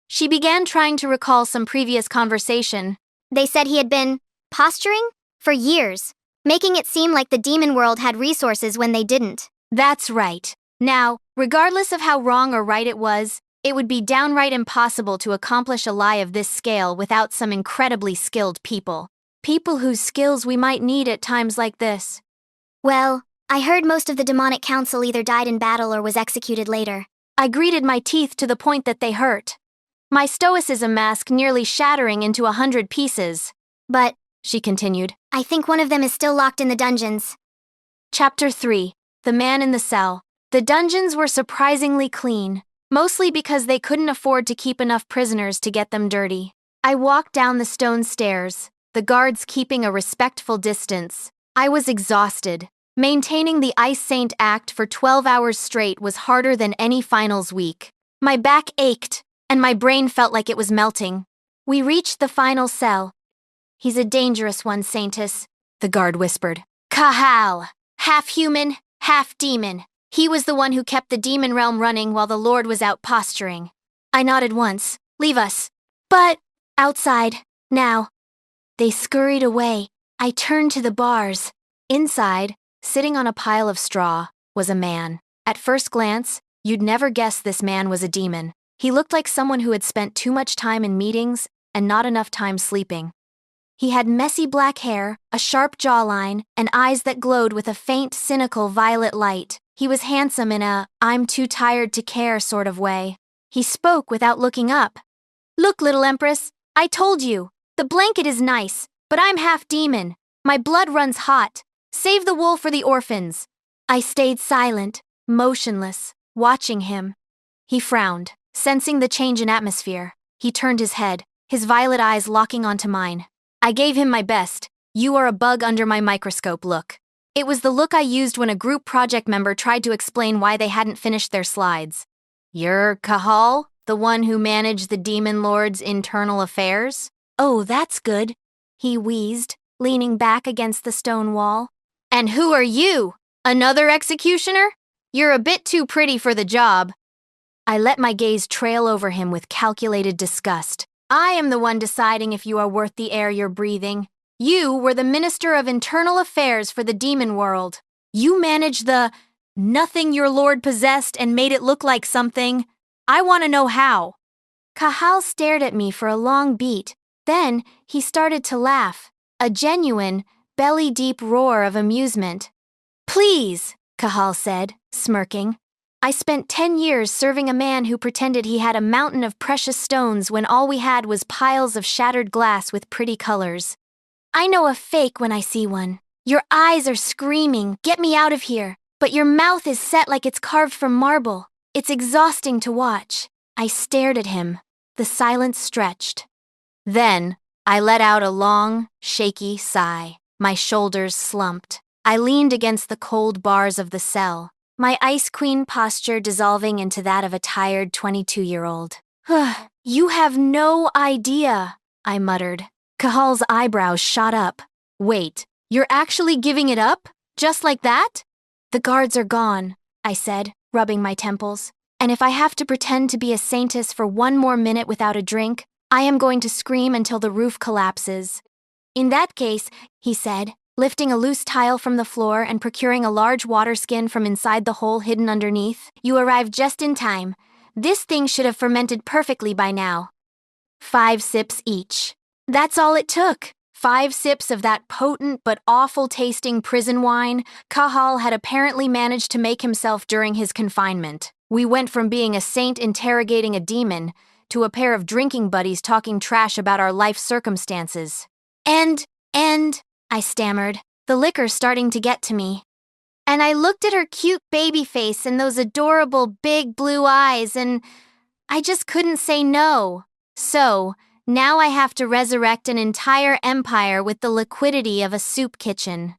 She began trying to recall some previous conversation. They said he had been posturing for years, making it seem like the demon world had resources when they didn't. That's right. Now, regardless of how wrong or right it was, it would be downright impossible to accomplish a lie of this scale without some incredibly skilled people. People whose skills we might need at times like this. Well, I heard most of the demonic council either died in battle or was executed later. I gritted my teeth to the point that they hurt. My stoicism mask nearly shattering into 100 pieces. But, she continued. I think one of them is still locked in the dungeons. Chapter 3. The Man in the Cell. The dungeons were surprisingly clean, mostly because they couldn't afford to keep enough prisoners to get them dirty. I walked down the stone stairs, the guards keeping a respectful distance. I was exhausted. Maintaining the Ice Saint act for 12 hours straight was harder than any finals week. My back ached, and my brain felt like it was melting. We reached the final cell. He's a dangerous one, Saintess, the guard whispered. Cahal! Half human, half demon. He was the one who kept the demon realm running while the Lord was out posturing. I nodded once. Leave us. But, outside, now. They scurried away. I turned to the bars. Inside, sitting on a pile of straw, was a man. At first glance, you'd never guess this man was a demon. He looked like someone who had spent too much time in meetings and not enough time sleeping. He had messy black hair, a sharp jawline, and eyes that glowed with a faint, cynical violet light. He was handsome in a I'm too tired to care sort of way. He spoke without looking up. Look, little Empress, I told you. The blanket is nice, but I'm half demon. My blood runs hot. Save the wool for the orphans. I stayed silent, motionless, watching him. He frowned, sensing the change in atmosphere. He turned his head, his violet eyes locking onto mine. I gave him my best, you are a bug under my microscope look. It was the look I used when a group project member tried to explain why they hadn't finished their slides. You're Cahal, the one who managed the Demon Lord's internal affairs? Oh, that's good, he wheezed, leaning back against the stone wall. And who are you? Another executioner? You're a bit too pretty for the job. I let my gaze trail over him with calculated disgust. I am the one deciding if you are worth the air you're breathing. You were the Minister of Internal Affairs for the demon world. You managed the nothing your lord possessed and made it look like something. I want to know how. Cahal stared at me for a long beat. Then he started to laugh, a genuine, belly-deep roar of amusement. Please, Cahal said, smirking. I spent 10 years serving a man who pretended he had a mountain of precious stones when all we had was piles of shattered glass with pretty colors. I know a fake when I see one. Your eyes are screaming, get me out of here, but your mouth is set like it's carved from marble. It's exhausting to watch. I stared at him. The silence stretched. Then, I let out a long, shaky sigh. My shoulders slumped. I leaned against the cold bars of the cell, my Ice Queen posture dissolving into that of a tired 22-year-old. You have no idea, I muttered. Cahal's eyebrows shot up. Wait, you're actually giving it up? Just like that? The guards are gone, I said, rubbing my temples. And if I have to pretend to be a saintess for one more minute without a drink, I am going to scream until the roof collapses. In that case, he said, lifting a loose tile from the floor and procuring a large water skin from inside the hole hidden underneath, you arrived just in time. This thing should have fermented perfectly by now. 5 sips each. That's all it took. 5 sips of that potent but awful-tasting prison wine Cahal had apparently managed to make himself during his confinement. We went from being a saint interrogating a demon to a pair of drinking buddies talking trash about our life circumstances. And, I stammered, the liquor starting to get to me. And I looked at her cute baby face and those adorable big blue eyes and I just couldn't say no. So, now I have to resurrect an entire empire with the liquidity of a soup kitchen.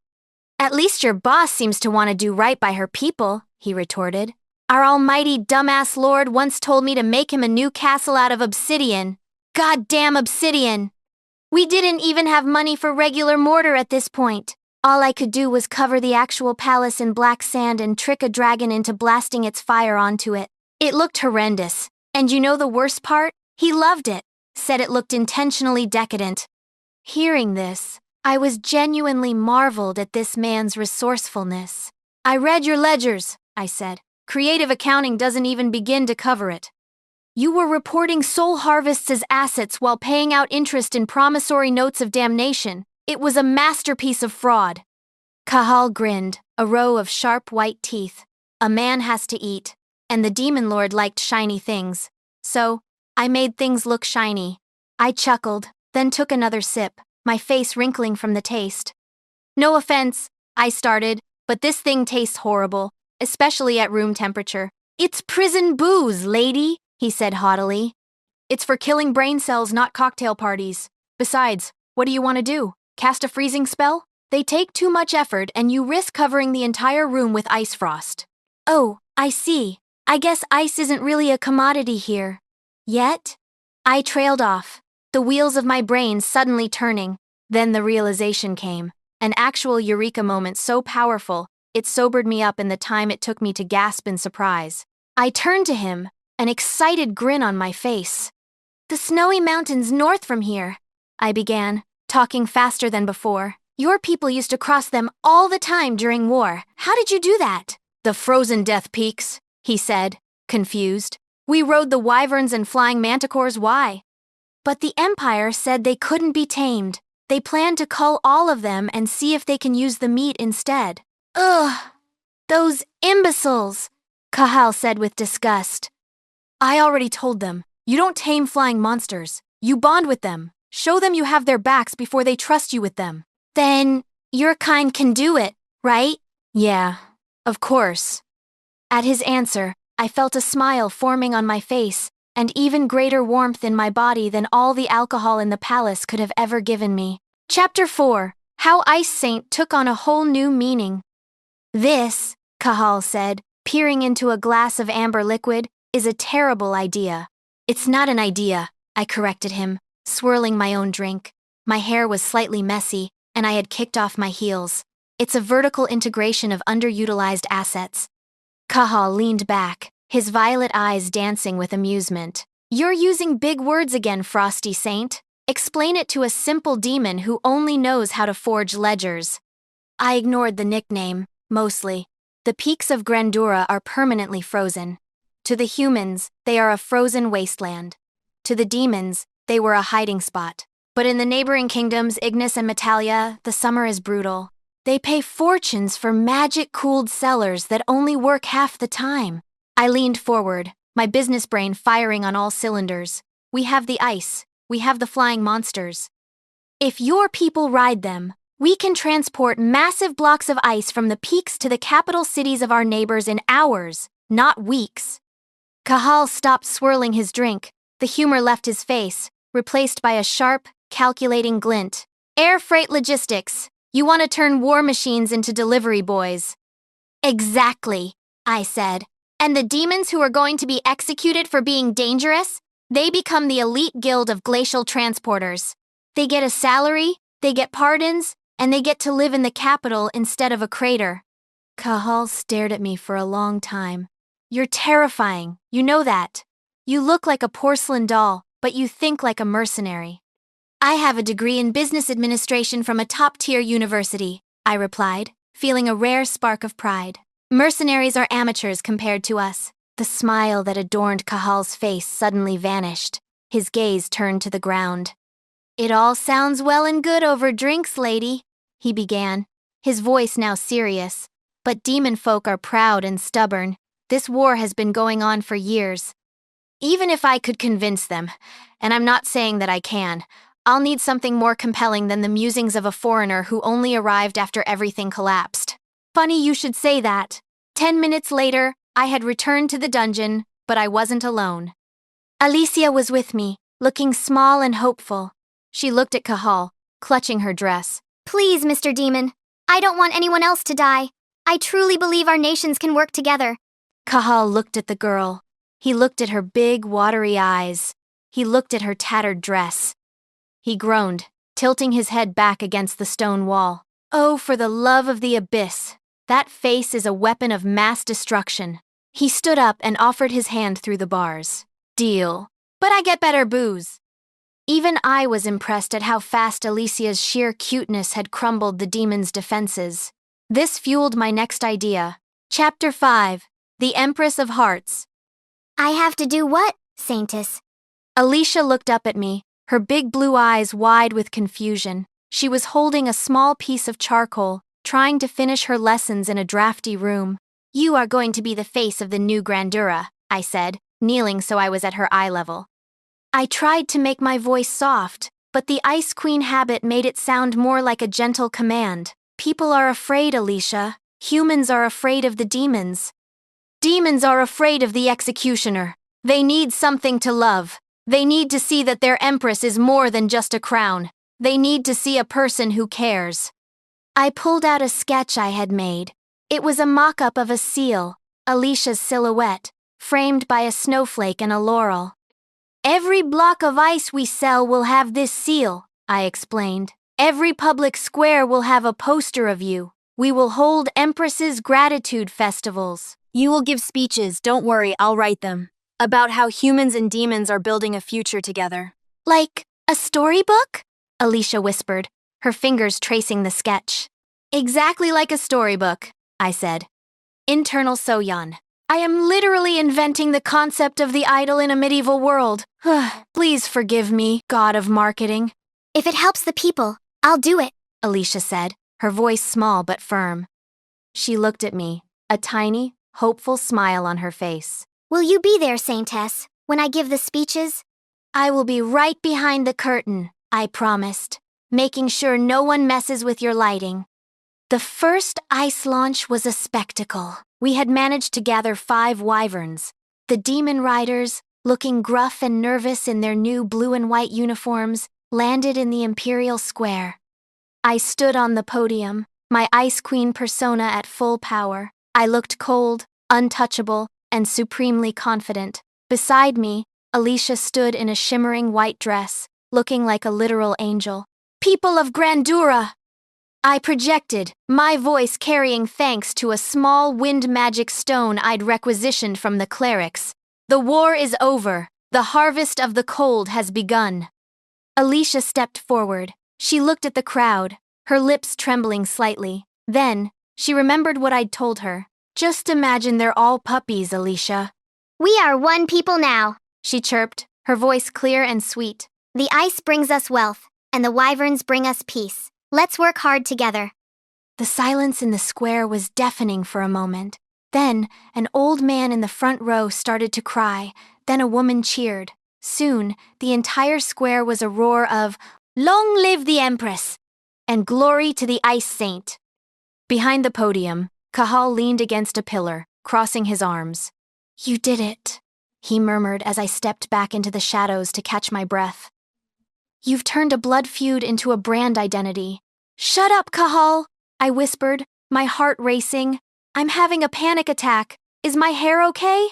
At least your boss seems to want to do right by her people, he retorted. Our almighty dumbass lord once told me to make him a new castle out of obsidian. Goddamn obsidian! We didn't even have money for regular mortar at this point. All I could do was cover the actual palace in black sand and trick a dragon into blasting its fire onto it. It looked horrendous. And you know the worst part? He loved it. Said it looked intentionally decadent. Hearing this, I was genuinely marveled at this man's resourcefulness. I read your ledgers, I said. Creative accounting doesn't even begin to cover it. You were reporting soul harvests as assets while paying out interest in promissory notes of damnation. It was a masterpiece of fraud. Cahal grinned, a row of sharp white teeth. A man has to eat, and the demon lord liked shiny things. So, I made things look shiny. I chuckled, then took another sip, my face wrinkling from the taste. No offense, I started, but this thing tastes horrible, especially at room temperature. It's prison booze, lady, he said haughtily. It's for killing brain cells, not cocktail parties. Besides, what do you want to do? Cast a freezing spell? They take too much effort and you risk covering the entire room with ice frost. Oh, I see. I guess ice isn't really a commodity here. Yet? I trailed off, the wheels of my brain suddenly turning. Then the realization came. An actual eureka moment so powerful, it sobered me up in the time it took me to gasp in surprise. I turned to him, an excited grin on my face. The snowy mountains north from here, I began, talking faster than before. Your people used to cross them all the time during war. How did you do that? The frozen death peaks, he said, confused. We rode the wyverns and flying manticores. Why? But the Empire said they couldn't be tamed. They plan to cull all of them and see if they can use the meat instead. Ugh, those imbeciles, Kahal said with disgust. I already told them, you don't tame flying monsters. You bond with them. Show them you have their backs before they trust you with them. Then, your kind can do it, right? Yeah, of course. At his answer, I felt a smile forming on my face, and even greater warmth in my body than all the alcohol in the palace could have ever given me. Chapter 4. How Ice Saint Took on a Whole New Meaning. This, Kahal said, peering into a glass of amber liquid, is a terrible idea. It's not an idea, I corrected him, swirling my own drink. My hair was slightly messy, and I had kicked off my heels. It's a vertical integration of underutilized assets. Kahal leaned back, his violet eyes dancing with amusement. You're using big words again, Frosty Saint. Explain it to a simple demon who only knows how to forge ledgers. I ignored the nickname, mostly. The peaks of Grandura are permanently frozen. To the humans, they are a frozen wasteland. To the demons, they were a hiding spot. But in the neighboring kingdoms, Ignis and Metalia, the summer is brutal. They pay fortunes for magic-cooled cellars that only work half the time. I leaned forward, my business brain firing on all cylinders. We have the ice. We have the flying monsters. If your people ride them, we can transport massive blocks of ice from the peaks to the capital cities of our neighbors in hours, not weeks. Kahal stopped swirling his drink. The humor left his face, replaced by a sharp, calculating glint. Air freight logistics. You want to turn war machines into delivery boys. Exactly, I said. And the demons who are going to be executed for being dangerous? They become the elite guild of glacial transporters. They get a salary, they get pardons, and they get to live in the capital instead of a crater. Kahal stared at me for a long time. You're terrifying, you know that. You look like a porcelain doll, but you think like a mercenary. I have a degree in business administration from a top-tier university, I replied, feeling a rare spark of pride. Mercenaries are amateurs compared to us. The smile that adorned Kahal's face suddenly vanished. His gaze turned to the ground. It all sounds well and good over drinks, lady, he began, his voice now serious. But demon folk are proud and stubborn. This war has been going on for years. Even if I could convince them, and I'm not saying that I can, I'll need something more compelling than the musings of a foreigner who only arrived after everything collapsed. Funny you should say that. 10 minutes later, I had returned to the dungeon, but I wasn't alone. Alicia was with me, looking small and hopeful. She looked at Kahal, clutching her dress. Please, Mr. Demon. I don't want anyone else to die. I truly believe our nations can work together. Kahal looked at the girl. He looked at her big, watery eyes. He looked at her tattered dress. He groaned, tilting his head back against the stone wall. Oh, for the love of the abyss! That face is a weapon of mass destruction. He stood up and offered his hand through the bars. Deal. But I get better booze. Even I was impressed at how fast Alicia's sheer cuteness had crumbled the demon's defenses. This fueled my next idea. Chapter 5. The Empress of Hearts. I have to do what, Saintess? Alicia looked up at me, her big blue eyes wide with confusion. She was holding a small piece of charcoal, trying to finish her lessons in a drafty room. You are going to be the face of the new Grandura, I said, kneeling so I was at her eye level. I tried to make my voice soft, but the Ice Queen habit made it sound more like a gentle command. People are afraid, Alicia. Humans are afraid of the demons. Demons are afraid of the executioner. They need something to love. They need to see that their Empress is more than just a crown. They need to see a person who cares. I pulled out a sketch I had made. It was a mock-up of a seal, Alicia's silhouette, framed by a snowflake and a laurel. Every block of ice we sell will have this seal, I explained. Every public square will have a poster of you. We will hold Empress's gratitude festivals. You will give speeches, don't worry, I'll write them. About how humans and demons are building a future together. Like a storybook? Alicia whispered, her fingers tracing the sketch. Exactly like a storybook, I said. Internal Soyeon. I am literally inventing the concept of the idol in a medieval world. Please forgive me, god of marketing. If it helps the people, I'll do it, Alicia said, her voice small but firm. She looked at me, a tiny, hopeful smile on her face. Will you be there, Saintess, when I give the speeches? I will be right behind the curtain, I promised, making sure no one messes with your lighting. The first ice launch was a spectacle. We had managed to gather 5 wyverns. The demon riders, looking gruff and nervous in their new blue and white uniforms, landed in the Imperial Square. I stood on the podium, my Ice Queen persona at full power. I looked cold, untouchable, and supremely confident. Beside me, Alicia stood in a shimmering white dress, looking like a literal angel. People of Grandura! I projected, my voice carrying thanks to a small wind magic stone I'd requisitioned from the clerics. The war is over. The harvest of the cold has begun. Alicia stepped forward. She looked at the crowd, her lips trembling slightly. Then, she remembered what I'd told her. Just imagine they're all puppies, Alicia. We are one people now, She chirped, her voice clear and sweet. The ice brings us wealth, and the wyverns bring us peace. Let's work hard together. The silence in the square was deafening for a moment. Then, an old man in the front row started to cry. Then a woman cheered. Soon, the entire square was a roar of, "Long live the Empress!" and "Glory to the Ice Saint!" Behind the podium, Cahal leaned against a pillar, crossing his arms. "You did it," he murmured as I stepped back into the shadows to catch my breath. "You've turned a blood feud into a brand identity." "Shut up, Cahal," I whispered, my heart racing. "I'm having a panic attack. Is my hair okay?"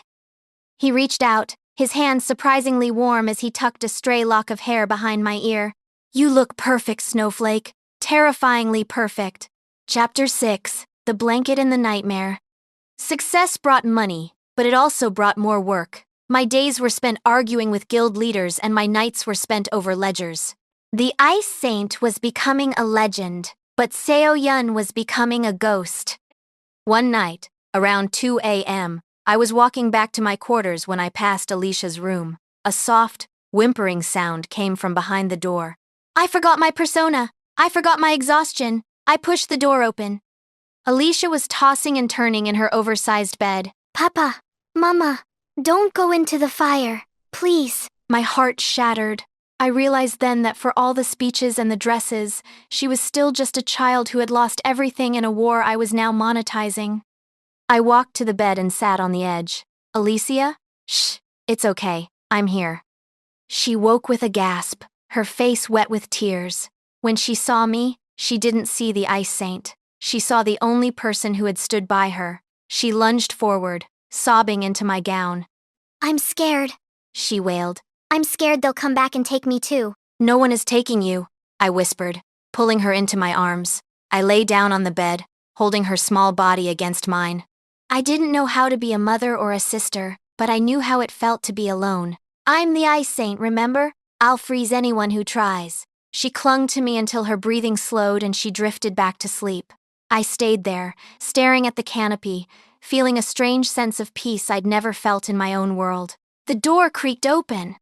He reached out, his hand surprisingly warm as he tucked a stray lock of hair behind my ear. "You look perfect, Snowflake. Terrifyingly perfect." Chapter 6, The Blanket and the Nightmare. Success brought money, but it also brought more work. My days were spent arguing with guild leaders and my nights were spent over ledgers. The Ice Saint was becoming a legend, but Seo-yun was becoming a ghost. One night, around 2 a.m., I was walking back to my quarters when I passed Alicia's room. A soft, whimpering sound came from behind the door. "I forgot my persona. I forgot my exhaustion." I pushed the door open. Alicia was tossing and turning in her oversized bed. Papa, Mama, don't go into the fire, please. My heart shattered. I realized then that for all the speeches and the dresses, she was still just a child who had lost everything in a war I was now monetizing. I walked to the bed and sat on the edge. "Alicia? Shh, it's okay. I'm here." She woke with a gasp, her face wet with tears. When she saw me, she didn't see the Ice Saint. She saw the only person who had stood by her. She lunged forward, sobbing into my gown. "I'm scared," she wailed. "I'm scared they'll come back and take me too." "No one is taking you," I whispered, pulling her into my arms. I lay down on the bed, holding her small body against mine. I didn't know how to be a mother or a sister, but I knew how it felt to be alone. "I'm the Ice Saint, remember? I'll freeze anyone who tries." She clung to me until her breathing slowed and she drifted back to sleep. I stayed there, staring at the canopy, feeling a strange sense of peace I'd never felt in my own world. The door creaked open.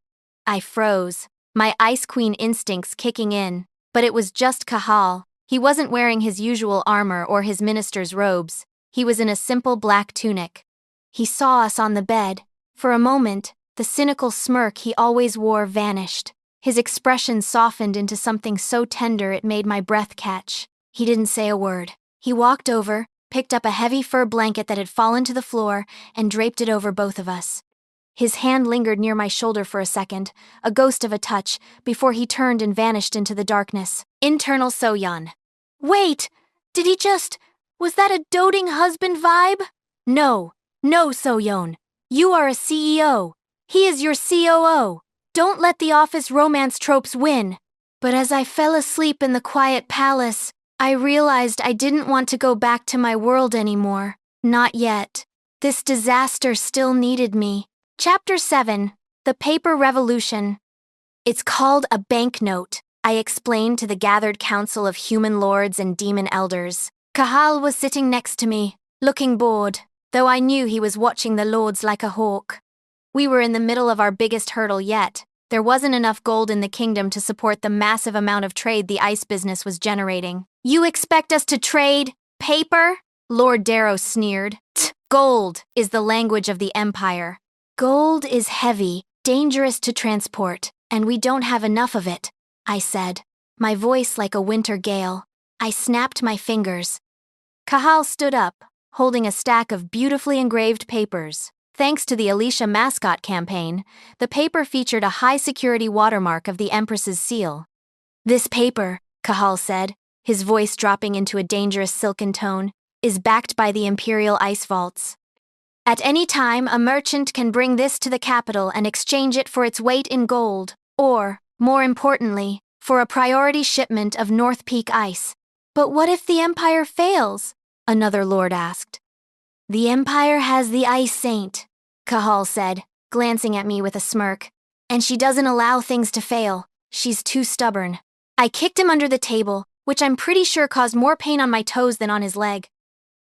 I froze, my Ice Queen instincts kicking in, but it was just Cahal. He wasn't wearing his usual armor or his minister's robes. He was in a simple black tunic. He saw us on the bed. For a moment, the cynical smirk he always wore vanished. His expression softened into something so tender it made my breath catch. He didn't say a word. He walked over, picked up a heavy fur blanket that had fallen to the floor, and draped it over both of us. His hand lingered near my shoulder for a second, a ghost of a touch, before he turned and vanished into the darkness. Internal Soyeon. Wait! Did he just... Was that a doting husband vibe? No Soyeon. You are a CEO. He is your COO. Don't let the office romance tropes win. But as I fell asleep in the quiet palace, I realized I didn't want to go back to my world anymore. Not yet. This disaster still needed me. Chapter 7. The Paper Revolution. It's called a banknote, I explained to the gathered council of human lords and demon elders. Kahal was sitting next to me, looking bored, though I knew he was watching the lords like a hawk. We were in the middle of our biggest hurdle yet. There wasn't enough gold in the kingdom to support the massive amount of trade the ice business was generating. You expect us to trade paper? Lord Darrow sneered. Gold is the language of the Empire. Gold is heavy, dangerous to transport, and we don't have enough of it, I said, my voice like a winter gale. I snapped my fingers. Kahal stood up, holding a stack of beautifully engraved papers. Thanks to the Alicia mascot campaign, the paper featured a high-security watermark of the Empress's seal. This paper, Kahal said, his voice dropping into a dangerous silken tone, is backed by the Imperial ice vaults. At any time, a merchant can bring this to the capital and exchange it for its weight in gold, or, more importantly, for a priority shipment of North Peak ice. But what if the Empire fails? Another lord asked. The Empire has the Ice Saint, Kahal said, glancing at me with a smirk. And she doesn't allow things to fail. She's too stubborn. I kicked him under the table, which I'm pretty sure caused more pain on my toes than on his leg.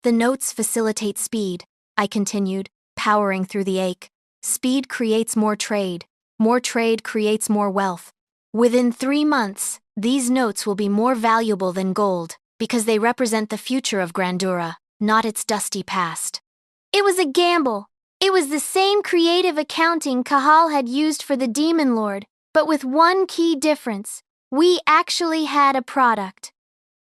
The notes facilitate speed, I continued, powering through the ache. Speed creates more trade. More trade creates more wealth. Within 3 months, these notes will be more valuable than gold, because they represent the future of Grandura, not its dusty past. It was a gamble. It was the same creative accounting Kahal had used for the Demon Lord, but with one key difference. We actually had a product.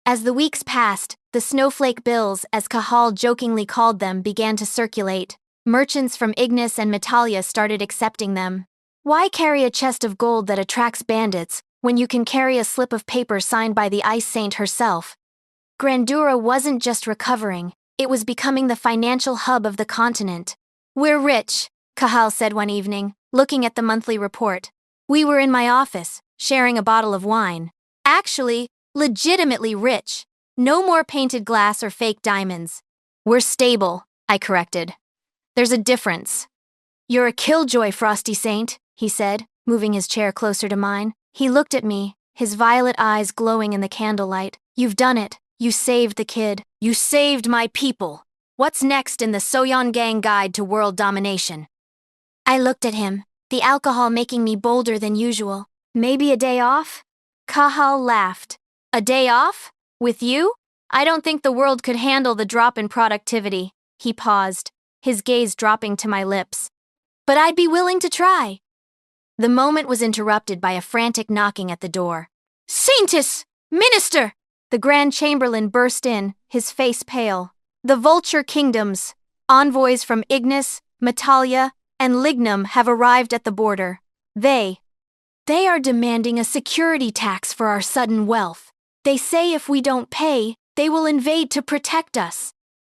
As the weeks passed, the snowflake bills, as Kahal jokingly called them, began to circulate. Merchants from Ignis and Metalia started accepting them. Why carry a chest of gold that attracts bandits when you can carry a slip of paper signed by the Ice Saint herself? Grandura wasn't just recovering, it was becoming the financial hub of the continent. We're rich, Kahal said one evening, looking at the monthly report. We were in my office, sharing a bottle of wine. Actually, legitimately rich. No more painted glass or fake diamonds. We're stable, I corrected. There's a difference. You're a killjoy, Frosty Saint, he said, moving his chair closer to mine. He looked at me, his violet eyes glowing in the candlelight. You've done it. You saved the kid. You saved my people. What's next in the Soyeon Gang Guide to World Domination? I looked at him, the alcohol making me bolder than usual. Maybe a day off? Kahal laughed. A day off? With you? I don't think the world could handle the drop in productivity. He paused, his gaze dropping to my lips. But I'd be willing to try. The moment was interrupted by a frantic knocking at the door. Saintus! Minister! The Grand Chamberlain burst in, his face pale. The Vulture Kingdoms, envoys from Ignis, Metalia, and Lignum have arrived at the border. They are demanding a security tax for our sudden wealth. They say if we don't pay, they will invade to protect us.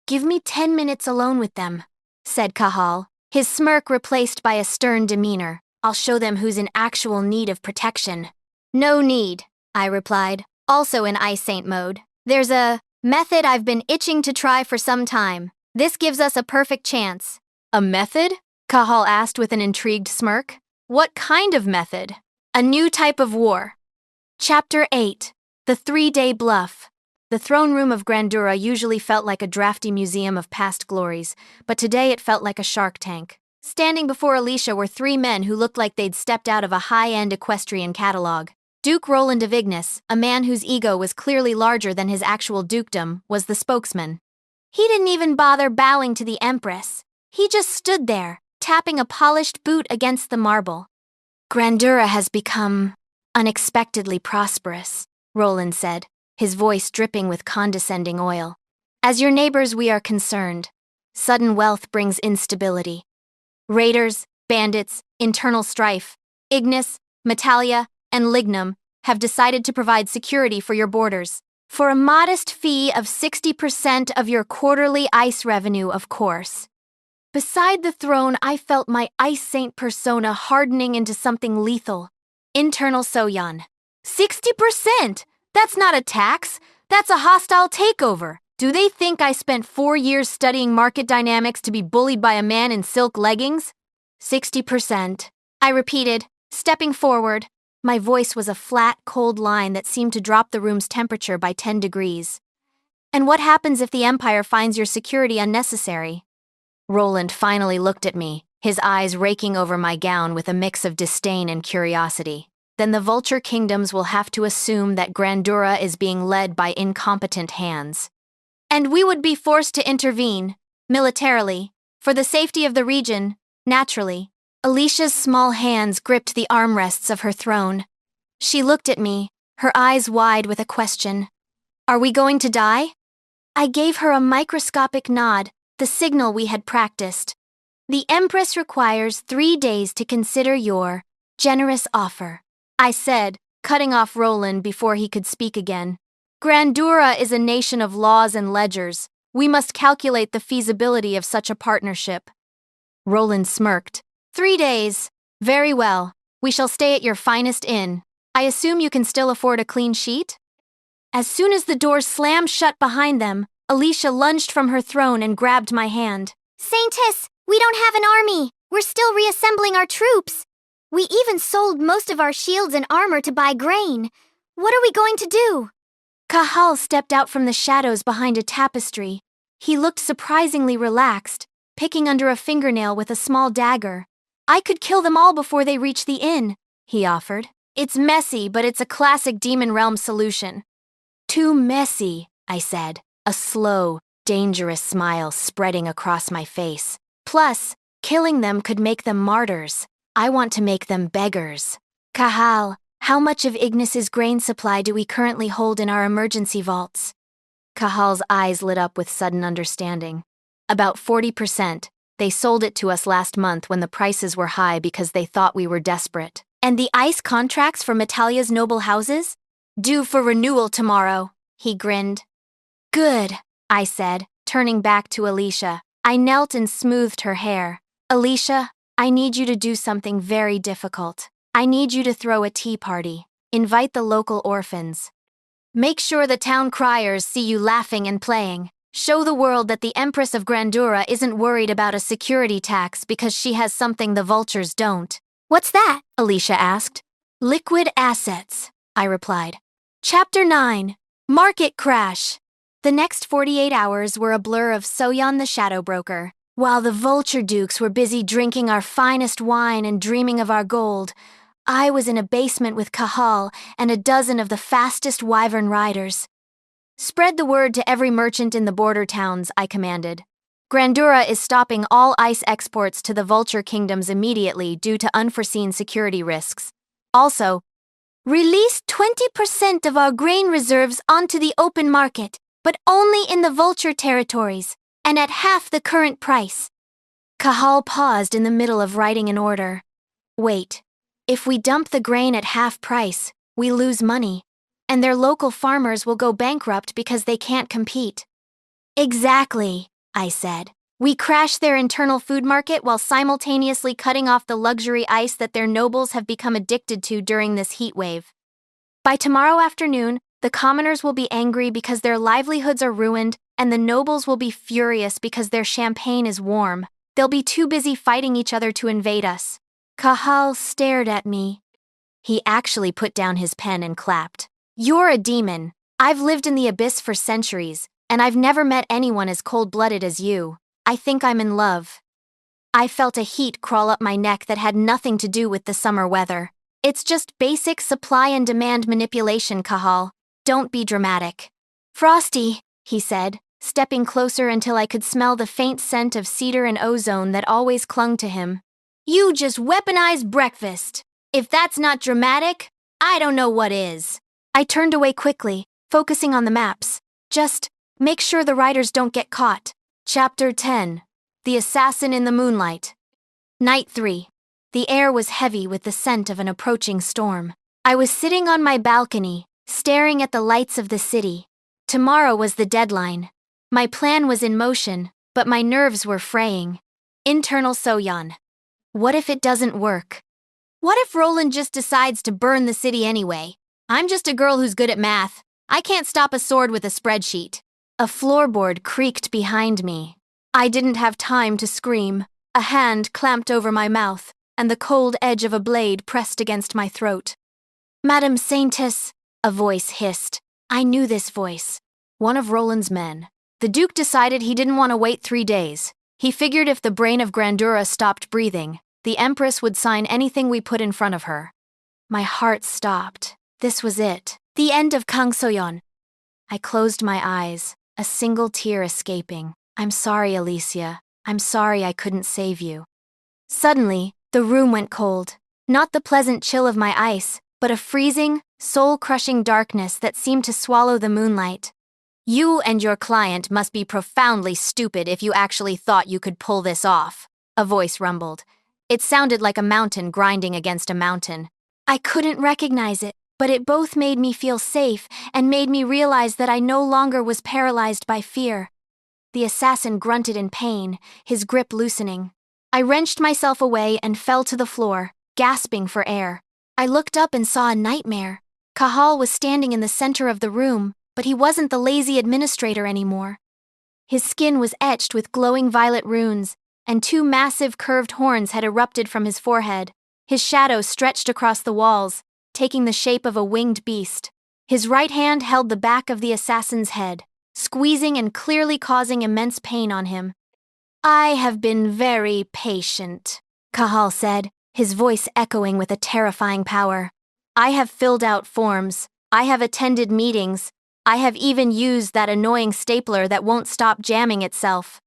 Give me 10 minutes alone with them, said Kahal, his smirk replaced by a stern demeanor. I'll show them who's in actual need of protection. No need, I replied, also in Ice Saint mode. There's a method I've been itching to try for some time. This gives us a perfect chance. A method? Kahal asked with an intrigued smirk. What kind of method? A new type of war. Chapter 8. The 3-Day Bluff. The throne room of Grandura usually felt like a drafty museum of past glories, but today it felt like a shark tank. Standing before Alicia were 3 men who looked like they'd stepped out of a high-end equestrian catalog. Duke Roland of Ignis, a man whose ego was clearly larger than his actual dukedom, was the spokesman. He didn't even bother bowing to the Empress. He just stood there, tapping a polished boot against the marble. Grandura has become unexpectedly prosperous, Roland said, his voice dripping with condescending oil. As your neighbors, we are concerned. Sudden wealth brings instability. Raiders, bandits, internal strife, Ignis, Metalia, and Lignum have decided to provide security for your borders. For a modest fee of 60% of your quarterly ice revenue, of course. Beside the throne, I felt my ice saint persona hardening into something lethal. Internal Soyan. 60%! That's not a tax. That's a hostile takeover. Do they think I spent 4 years studying market dynamics to be bullied by a man in silk leggings? 60%. I repeated, stepping forward. My voice was a flat, cold line that seemed to drop the room's temperature by 10 degrees. And what happens if the Empire finds your security unnecessary? Roland finally looked at me, his eyes raking over my gown with a mix of disdain and curiosity. Then the Vulture Kingdoms will have to assume that Grandura is being led by incompetent hands. And we would be forced to intervene, militarily, for the safety of the region, naturally. Alicia's small hands gripped the armrests of her throne. She looked at me, her eyes wide with a question. Are we going to die? I gave her a microscopic nod, the signal we had practiced. The Empress requires 3 days to consider your generous offer, I said, cutting off Roland before he could speak again. Grandura is a nation of laws and ledgers. We must calculate the feasibility of such a partnership. Roland smirked. 3 days. Very well. We shall stay at your finest inn. I assume you can still afford a clean sheet? As soon as the doors slammed shut behind them, Alicia lunged from her throne and grabbed my hand. Saintess, we don't have an army. We're still reassembling our troops. We even sold most of our shields and armor to buy grain. What are we going to do? Cahal stepped out from the shadows behind a tapestry. He looked surprisingly relaxed, picking under a fingernail with a small dagger. I could kill them all before they reach the inn, he offered. It's messy, but it's a classic Demon Realm solution. Too messy, I said, a slow, dangerous smile spreading across my face. Plus, killing them could make them martyrs. I want to make them beggars. Cahal, how much of Ignis's grain supply do we currently hold in our emergency vaults? Cahal's eyes lit up with sudden understanding. About 40%. They sold it to us last month when the prices were high because they thought we were desperate. And the ice contracts for Metalia's noble houses? Due for renewal tomorrow, he grinned. Good, I said, turning back to Alicia. I knelt and smoothed her hair. Alicia, I need you to do something very difficult. I need you to throw a tea party. Invite the local orphans. Make sure the town criers see you laughing and playing. Show the world that the Empress of Grandura isn't worried about a security tax because she has something the vultures don't. What's that? Alicia asked. Liquid assets, I replied. Chapter 9. Market Crash. The next 48 hours were a blur of Soyan the Shadow Broker. While the Vulture Dukes were busy drinking our finest wine and dreaming of our gold, I was in a basement with Cahal and a dozen of the fastest wyvern riders. Spread the word to every merchant in the border towns, I commanded. Grandura is stopping all ice exports to the Vulture Kingdoms immediately due to unforeseen security risks. Also, release 20% of our grain reserves onto the open market, but only in the Vulture territories, and at half the current price. Cahal paused in the middle of writing an order. Wait, if we dump the grain at half price, we lose money, and their local farmers will go bankrupt because they can't compete. Exactly, I said. We crash their internal food market while simultaneously cutting off the luxury ice that their nobles have become addicted to during this heat wave. By tomorrow afternoon, the commoners will be angry because their livelihoods are ruined, and the nobles will be furious because their champagne is warm. They'll be too busy fighting each other to invade us. Cahal stared at me. He actually put down his pen and clapped. You're a demon. I've lived in the abyss for centuries, and I've never met anyone as cold-blooded as you. I think I'm in love. I felt a heat crawl up my neck that had nothing to do with the summer weather. It's just basic supply and demand manipulation, Cahal. Don't be dramatic. Frosty, he said, stepping closer until I could smell the faint scent of cedar and ozone that always clung to him. You just weaponized breakfast. If that's not dramatic, I don't know what is. I turned away quickly, focusing on the maps. Just make sure the riders don't get caught. Chapter 10. The Assassin in the Moonlight. Night 3. The air was heavy with the scent of an approaching storm. I was sitting on my balcony, staring at the lights of the city. Tomorrow was the deadline. My plan was in motion, but my nerves were fraying. Internal Soyeon. What if it doesn't work? What if Roland just decides to burn the city anyway? I'm just a girl who's good at math. I can't stop a sword with a spreadsheet. A floorboard creaked behind me. I didn't have time to scream. A hand clamped over my mouth, and the cold edge of a blade pressed against my throat. Madame Saintess, a voice hissed. I knew this voice. One of Roland's men. The Duke decided he didn't want to wait 3 days. He figured if the brain of Grandura stopped breathing, the Empress would sign anything we put in front of her. My heart stopped. This was it. The end of Kang Soyeon. I closed my eyes, a single tear escaping. I'm sorry, Alicia. I'm sorry I couldn't save you. Suddenly, the room went cold. Not the pleasant chill of my ice, but a freezing, soul-crushing darkness that seemed to swallow the moonlight. You and your client must be profoundly stupid if you actually thought you could pull this off, a voice rumbled. It sounded like a mountain grinding against a mountain. I couldn't recognize it, but it both made me feel safe and made me realize that I no longer was paralyzed by fear. The assassin grunted in pain, his grip loosening. I wrenched myself away and fell to the floor, gasping for air. I looked up and saw a nightmare. Cahal was standing in the center of the room, but he wasn't the lazy administrator anymore. His skin was etched with glowing violet runes, and 2 massive curved horns had erupted from his forehead. His shadow stretched across the walls, taking the shape of a winged beast. His right hand held the back of the assassin's head, squeezing and clearly causing immense pain on him. I have been very patient, Cahal said, his voice echoing with a terrifying power. I have filled out forms. I have attended meetings. I have even used that annoying stapler that won't stop jamming itself.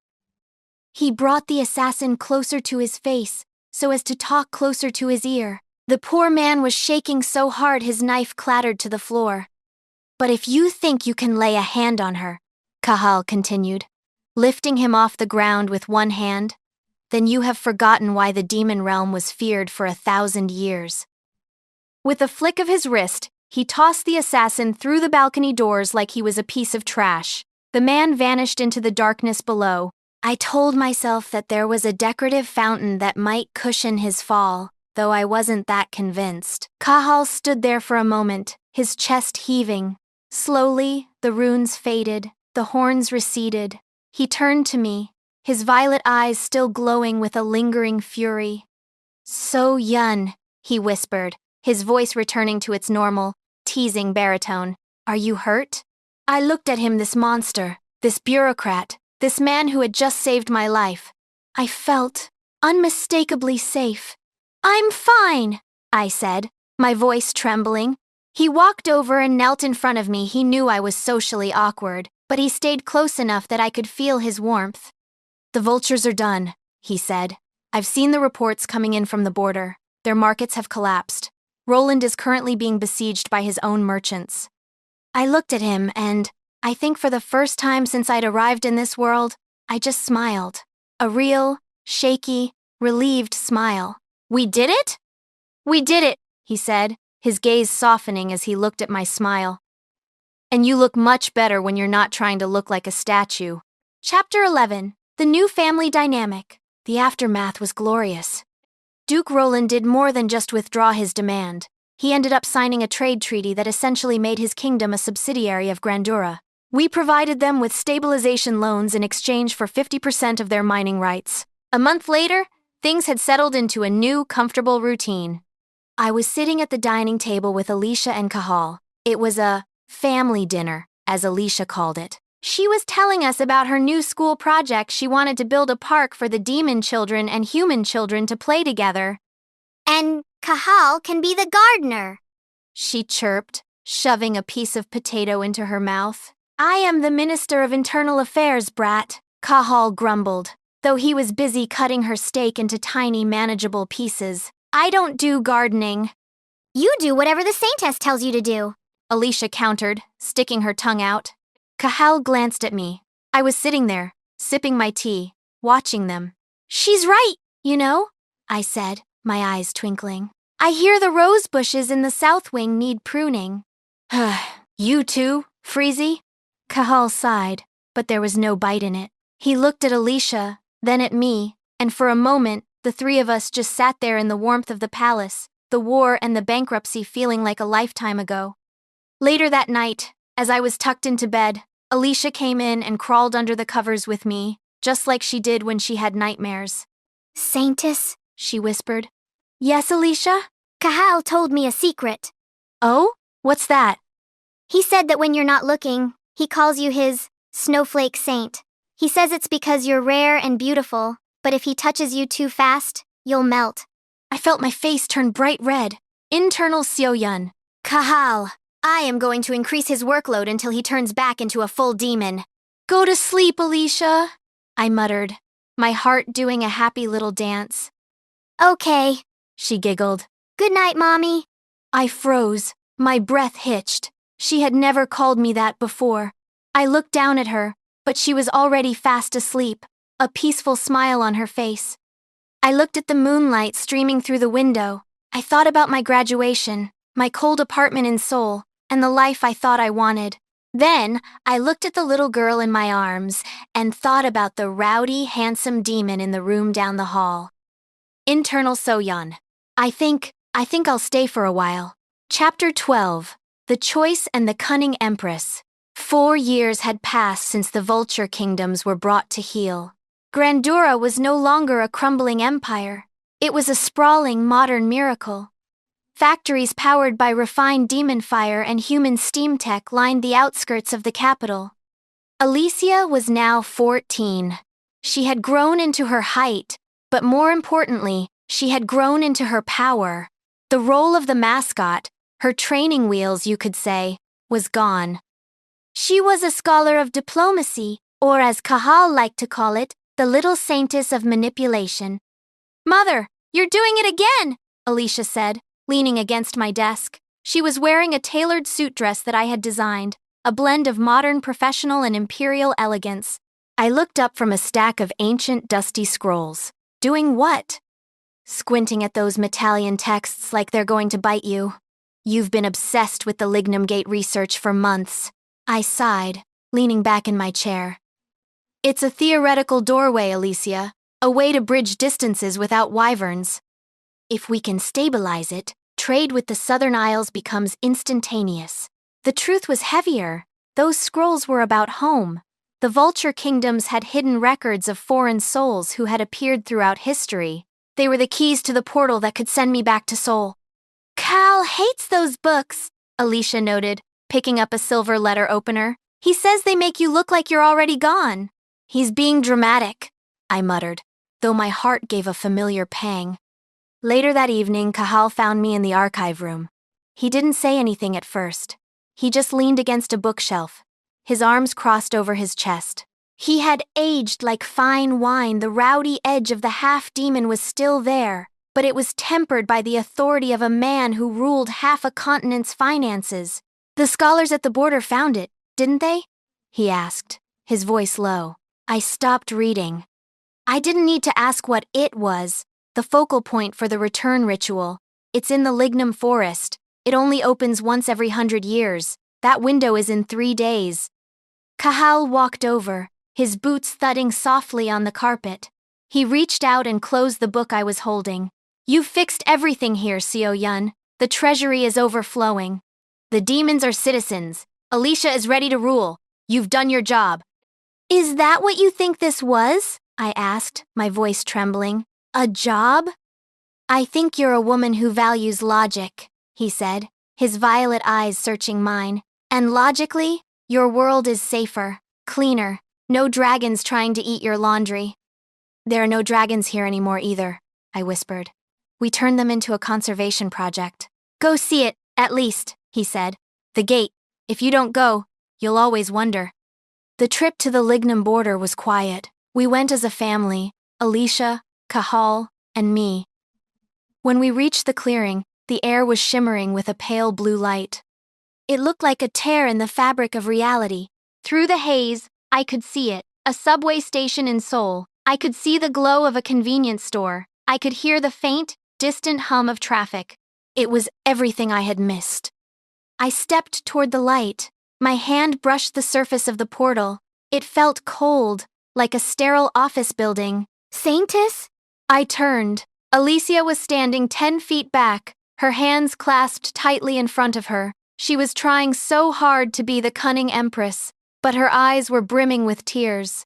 He brought the assassin closer to his face, so as to talk closer to his ear. The poor man was shaking so hard his knife clattered to the floor. But if you think you can lay a hand on her, Cahal continued, lifting him off the ground with one hand, then you have forgotten why the demon realm was feared for 1,000 years. With a flick of his wrist, he tossed the assassin through the balcony doors like he was a piece of trash. The man vanished into the darkness below. I told myself that there was a decorative fountain that might cushion his fall, though I wasn't that convinced. Cahal stood there for a moment, his chest heaving. Slowly, the runes faded, the horns receded. He turned to me, his violet eyes still glowing with a lingering fury. So-Yun, he whispered, his voice returning to its normal, teasing baritone. Are you hurt? I looked at him, this monster, this bureaucrat, this man who had just saved my life. I felt unmistakably safe. I'm fine, I said, my voice trembling. He walked over and knelt in front of me. He knew I was socially awkward, but he stayed close enough that I could feel his warmth. The vultures are done, he said. I've seen the reports coming in from the border. Their markets have collapsed. Roland is currently being besieged by his own merchants. I looked at him and, I think for the first time since I'd arrived in this world, I just smiled. A real, shaky, relieved smile. We did it? We did it, he said, his gaze softening as he looked at my smile. And you look much better when you're not trying to look like a statue. Chapter 11. The New Family Dynamic. The aftermath was glorious. Duke Roland did more than just withdraw his demand. He ended up signing a trade treaty that essentially made his kingdom a subsidiary of Grandura. We provided them with stabilization loans in exchange for 50% of their mining rights. A month later, things had settled into a new, comfortable routine. I was sitting at the dining table with Alicia and Cahal. It was a family dinner, as Alicia called it. She was telling us about her new school project. She wanted to build a park for the demon children and human children to play together. And Cahal can be the gardener, she chirped, shoving a piece of potato into her mouth. I am the Minister of Internal Affairs, brat, Cahal grumbled, though he was busy cutting her steak into tiny, manageable pieces. I don't do gardening. You do whatever the Saintess tells you to do. Alicia countered, sticking her tongue out. Cahal glanced at me. I was sitting there, sipping my tea, watching them. She's right, you know, I said, my eyes twinkling. I hear the rose bushes in the south wing need pruning. You too, Freezy? Cahal sighed, but there was no bite in it. He looked at Alicia, then at me, and for a moment, the three of us just sat there in the warmth of the palace, the war and the bankruptcy feeling like a lifetime ago. Later that night, as I was tucked into bed, Alicia came in and crawled under the covers with me, just like she did when she had nightmares. Saintess? She whispered. Yes, Alicia? Cahal told me a secret. Oh? What's that? He said that when you're not looking, he calls you his snowflake saint. He says it's because you're rare and beautiful, but if he touches you too fast, you'll melt. I felt my face turn bright red. Internal Seo-yun. Cahal, I am going to increase his workload until he turns back into a full demon. Go to sleep, Alicia, I muttered, my heart doing a happy little dance. Okay, she giggled. Good night, Mommy. I froze. My breath hitched. She had never called me that before. I looked down at her, but she was already fast asleep, a peaceful smile on her face. I looked at the moonlight streaming through the window. I thought about my graduation, my cold apartment in Seoul, and the life I thought I wanted. Then, I looked at the little girl in my arms and thought about the rowdy, handsome demon in the room down the hall. Internal Soyeon. I think I'll stay for a while. Chapter 12. The Choice and the Cunning Empress. 4 years had passed since the Vulture Kingdoms were brought to heel. Grandura was no longer a crumbling empire. It was a sprawling modern miracle. Factories powered by refined demon fire and human steam tech lined the outskirts of the capital. Alicia was now 14. She had grown into her height, but more importantly, she had grown into her power. The role of the mascot, her training wheels you could say, was gone. She was a scholar of diplomacy, or as Cahal liked to call it, the little saintess of manipulation. Mother, you're doing it again, Alicia said, leaning against my desk. She was wearing a tailored suit dress that I had designed, a blend of modern professional and imperial elegance. I looked up from a stack of ancient dusty scrolls. Doing what? Squinting at those Metallian texts like they're going to bite you. You've been obsessed with the Lignum Gate research for months. I sighed, leaning back in my chair. It's a theoretical doorway, Alicia, a way to bridge distances without wyverns. If we can stabilize it, trade with the Southern Isles becomes instantaneous. The truth was heavier. Those scrolls were about home. The Vulture Kingdoms had hidden records of foreign souls who had appeared throughout history. They were the keys to the portal that could send me back to Seoul. Cal hates those books, Alicia noted, picking up a silver letter opener. He says they make you look like you're already gone. He's being dramatic, I muttered, though my heart gave a familiar pang. Later that evening, Cahal found me in the archive room. He didn't say anything at first. He just leaned against a bookshelf, his arms crossed over his chest. He had aged like fine wine. The rowdy edge of the half-demon was still there, but it was tempered by the authority of a man who ruled half a continent's finances. The scholars at the border found it, didn't they? He asked, his voice low. I stopped reading. I didn't need to ask what it was, the focal point for the return ritual. It's in the Lignum Forest. It only opens once every 100 years. That window is in 3 days. Cahal walked over, his boots thudding softly on the carpet. He reached out and closed the book I was holding. You've fixed everything here, Seo-yun. The treasury is overflowing. The demons are citizens. Alicia is ready to rule. You've done your job. Is that what you think this was? I asked, my voice trembling. A job? I think you're a woman who values logic, he said, his violet eyes searching mine. And logically, your world is safer, cleaner, no dragons trying to eat your laundry. There are no dragons here anymore either, I whispered. We turned them into a conservation project. Go see it, at least, he said. The gate. If you don't go, you'll always wonder. The trip to the Lignum border was quiet. We went as a family, Alicia, Cahal, and me. When we reached the clearing, The air was shimmering with a pale blue light. It looked like a tear in the fabric of reality. Through the haze, I could see it. A subway station in Seoul. I could see the glow of a convenience store. I could hear the faint, distant hum of traffic. It was everything I had missed. I stepped toward the light. My hand brushed the surface of the portal. It felt cold, like a sterile office building. Saintess? I turned. Alicia was standing 10 feet back, her hands clasped tightly in front of her. She was trying so hard to be the cunning Empress, but her eyes were brimming with tears.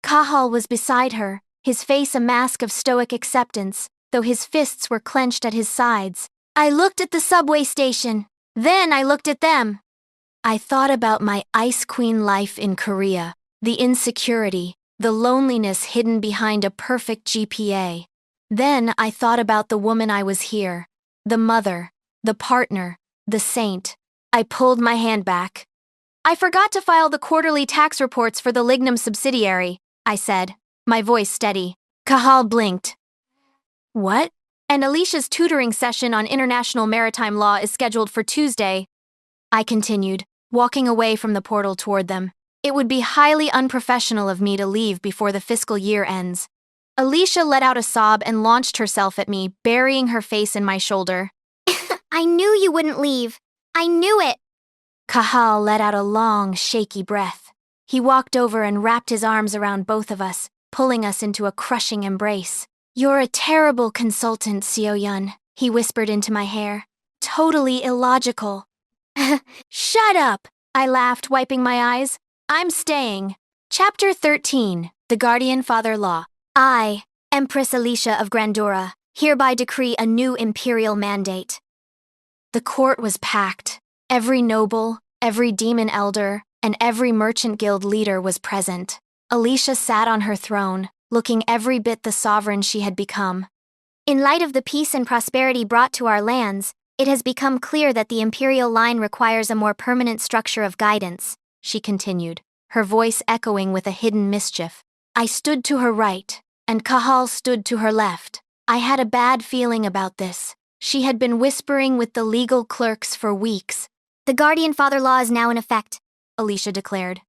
Cahal was beside her, his face a mask of stoic acceptance, though his fists were clenched at his sides. I looked at the subway station. Then I looked at them. I thought about my Ice Queen life in Korea, the insecurity, the loneliness hidden behind a perfect GPA. Then I thought about the woman I was here, the mother, the partner, the saint. I pulled my hand back. I forgot to file the quarterly tax reports for the Lignum subsidiary, I said, my voice steady. Cahal blinked. What? And Alicia's tutoring session on international maritime law is scheduled for Tuesday. I continued, walking away from the portal toward them. It would be highly unprofessional of me to leave before the fiscal year ends. Alicia let out a sob and launched herself at me, burying her face in my shoulder. I knew you wouldn't leave. I knew it. Cahal let out a long, shaky breath. He walked over and wrapped his arms around both of us, pulling us into a crushing embrace. You're a terrible consultant, Seo-yun, he whispered into my hair. Totally illogical. Shut up, I laughed, wiping my eyes. I'm staying. Chapter 13, The Guardian Father-Law. I, Empress Alicia of Grandura, hereby decree a new Imperial mandate. The court was packed. Every noble, every demon elder, and every merchant guild leader was present. Alicia sat on her throne, looking every bit the sovereign she had become. In light of the peace and prosperity brought to our lands, it has become clear that the Imperial line requires a more permanent structure of guidance, she continued, her voice echoing with a hidden mischief. I stood to her right, and Cahal stood to her left. I had a bad feeling about this. She had been whispering with the legal clerks for weeks. The Guardian Father Law is now in effect, Alicia declared.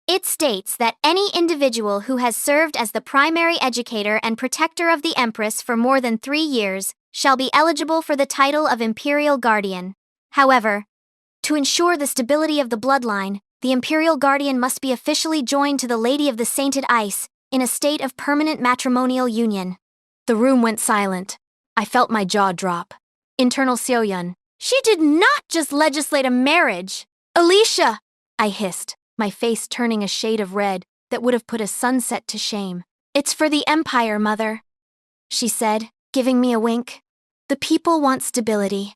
It states that any individual who has served as the primary educator and protector of the Empress for more than 3 years shall be eligible for the title of Imperial Guardian. However, to ensure the stability of the bloodline, the Imperial Guardian must be officially joined to the Lady of the Sainted Ice in a state of permanent matrimonial union. The room went silent. I felt my jaw drop. Internal Seo-yun. She did not just legislate a marriage. Alicia! I hissed, my face turning a shade of red that would have put a sunset to shame. It's for the Empire, Mother, she said, giving me a wink. The people want stability.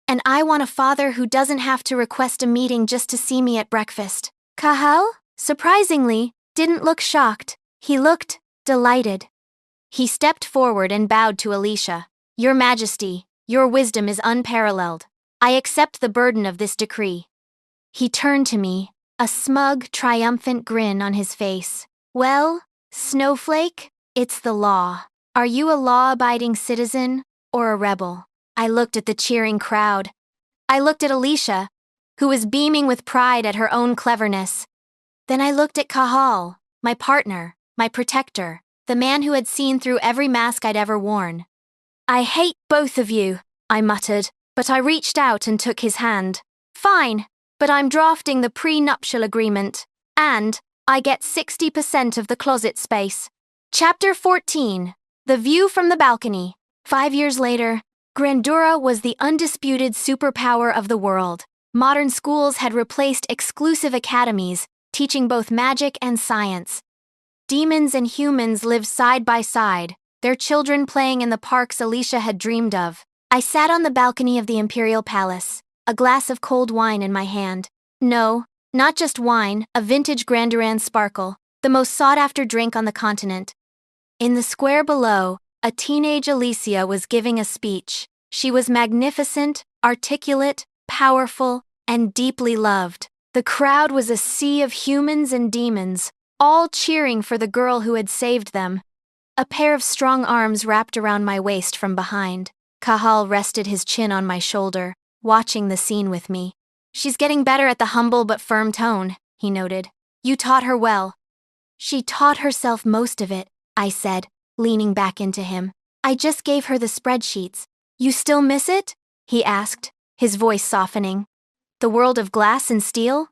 And I want a father who doesn't have to request a meeting just to see me at breakfast. Cahal, surprisingly, didn't look shocked. He looked delighted. He stepped forward and bowed to Alicia. Your Majesty, your wisdom is unparalleled. I accept the burden of this decree. He turned to me, a smug, triumphant grin on his face. Well, Snowflake, it's the law. Are you a law-abiding citizen or a rebel? I looked at the cheering crowd. I looked at Alicia, who was beaming with pride at her own cleverness. Then I looked at Cahal, my partner, my protector, the man who had seen through every mask I'd ever worn. I hate both of you, I muttered, but I reached out and took his hand. Fine, but I'm drafting the pre-nuptial agreement, and I get 60% of the closet space. Chapter 14, The View from the Balcony. 5 years later, Grandura was the undisputed superpower of the world. Modern schools had replaced exclusive academies, teaching both magic and science. Demons and humans lived side by side, their children playing in the parks Alicia had dreamed of. I sat on the balcony of the Imperial Palace, a glass of cold wine in my hand. No, not just wine, a vintage Granduran Sparkle, the most sought-after drink on the continent. In the square below, a teenage Alicia was giving a speech. She was magnificent, articulate, powerful, and deeply loved. The crowd was a sea of humans and demons, all cheering for the girl who had saved them. A pair of strong arms wrapped around my waist from behind. Cahal rested his chin on my shoulder, watching the scene with me. She's getting better at the humble but firm tone, he noted. You taught her well. She taught herself most of it, I said, leaning back into him. I just gave her the spreadsheets. You still miss it? He asked, his voice softening. The world of glass and steel?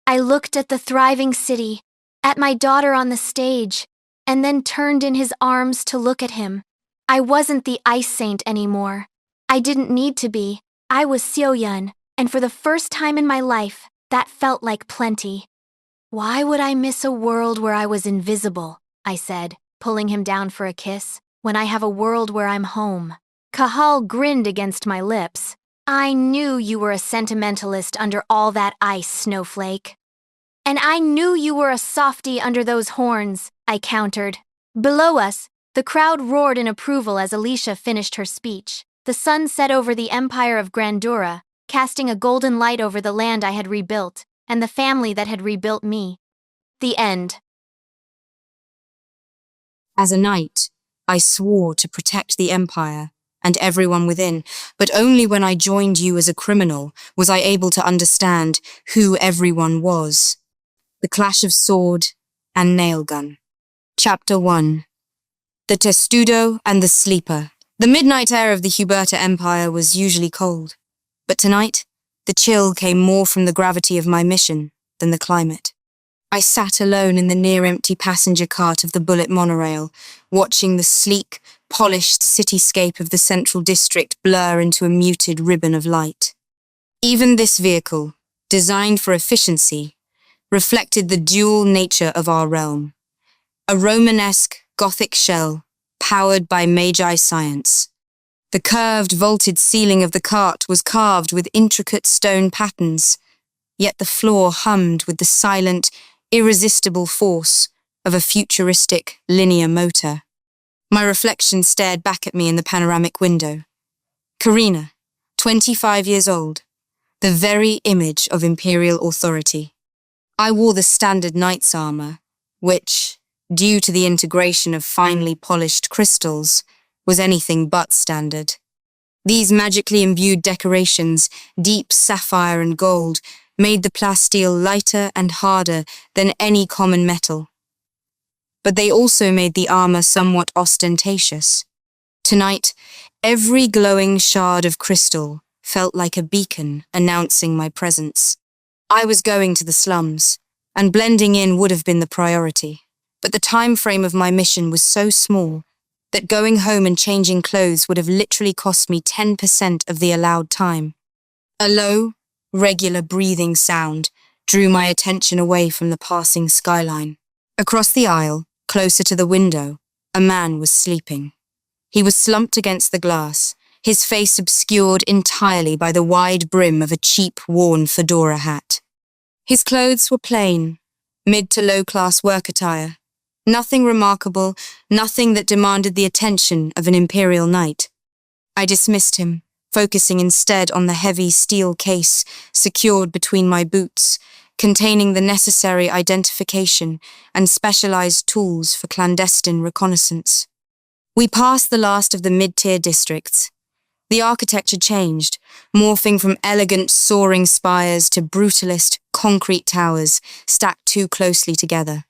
I looked at the thriving city, at my daughter on the stage, and then turned in his arms to look at him. I wasn't the ice saint anymore. I didn't need to be. I was Seoyun, and for the first time in my life, that felt like plenty. Why would I miss a world where I was invisible? I said, pulling him down for a kiss, when I have a world where I'm home. Cahal grinned against my lips. I knew you were a sentimentalist under all that ice, snowflake. And I knew you were a softy under those horns, I countered. Below us, the crowd roared in approval as Alicia finished her speech. The sun set over the Empire of Grandura, casting a golden light over the land I had rebuilt, and the family that had rebuilt me. The end. As a knight, I swore to protect the Empire and everyone within, but only when I joined you as a criminal was I able to understand who everyone was. The Clash of Sword and Nailgun. Chapter 1. The Testudo and the Sleeper. The midnight air of the Huberta Empire was usually cold, but tonight, the chill came more from the gravity of my mission than the climate. I sat alone in the near-empty passenger cart of the bullet monorail, watching the sleek, polished cityscape of the central district blur into a muted ribbon of light. Even this vehicle, designed for efficiency, reflected the dual nature of our realm. A Romanesque Gothic shell, powered by Magi science. The curved, vaulted ceiling of the cart was carved with intricate stone patterns, yet the floor hummed with the silent, irresistible force of a futuristic linear motor. My reflection stared back at me in the panoramic window. Karina, 25 years old, the very image of Imperial authority. I wore the standard knight's armor, which, due to the integration of finely polished crystals, was anything but standard. These magically imbued decorations, deep sapphire and gold, made the plasteel lighter and harder than any common metal. But they also made the armor somewhat ostentatious. Tonight, every glowing shard of crystal felt like a beacon announcing my presence. I was going to the slums, and blending in would have been the priority. But the time frame of my mission was so small that going home and changing clothes would have literally cost me 10% of the allowed time. A low, regular breathing sound drew my attention away from the passing skyline. Across the aisle, closer to the window, a man was sleeping. He was slumped against the glass, his face obscured entirely by the wide brim of a cheap, worn fedora hat. His clothes were plain, mid to low-class work attire. Nothing remarkable, nothing that demanded the attention of an Imperial knight. I dismissed him, focusing instead on the heavy steel case secured between my boots, containing the necessary identification and specialized tools for clandestine reconnaissance. We passed the last of the mid-tier districts. The architecture changed, morphing from elegant soaring spires to brutalist concrete towers stacked too closely together.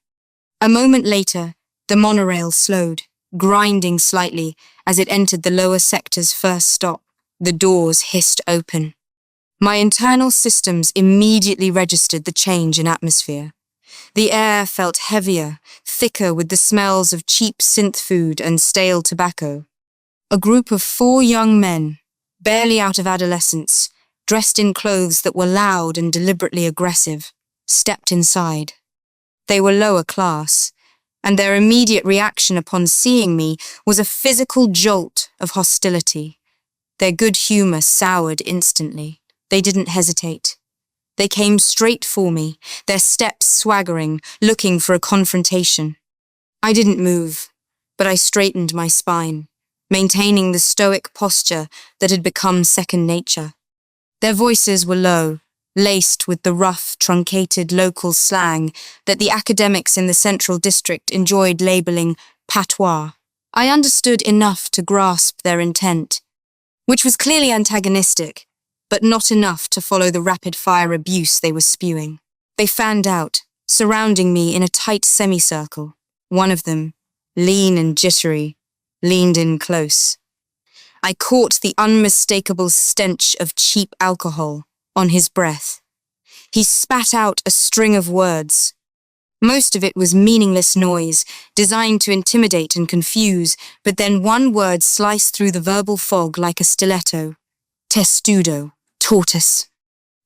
A moment later, the monorail slowed, grinding slightly as it entered the lower sector's first stop. The doors hissed open. My internal systems immediately registered the change in atmosphere. The air felt heavier, thicker with the smells of cheap synth food and stale tobacco. A group of 4 young men, barely out of adolescence, dressed in clothes that were loud and deliberately aggressive, stepped inside. They were lower class, and their immediate reaction upon seeing me was a physical jolt of hostility. Their good humor soured instantly. They didn't hesitate. They came straight for me, their steps swaggering, looking for a confrontation. I didn't move, but I straightened my spine, maintaining the stoic posture that had become second nature. Their voices were low, laced with the rough, truncated local slang that the academics in the Central District enjoyed labeling patois. I understood enough to grasp their intent. which was clearly antagonistic, but not enough to follow the rapid-fire abuse they were spewing. They fanned out, surrounding me in a tight semicircle. One of them, lean and jittery, leaned in close. I caught the unmistakable stench of cheap alcohol on his breath. He spat out a string of words. Most of it was meaningless noise, designed to intimidate and confuse, but then one word sliced through the verbal fog like a stiletto. Testudo, tortoise.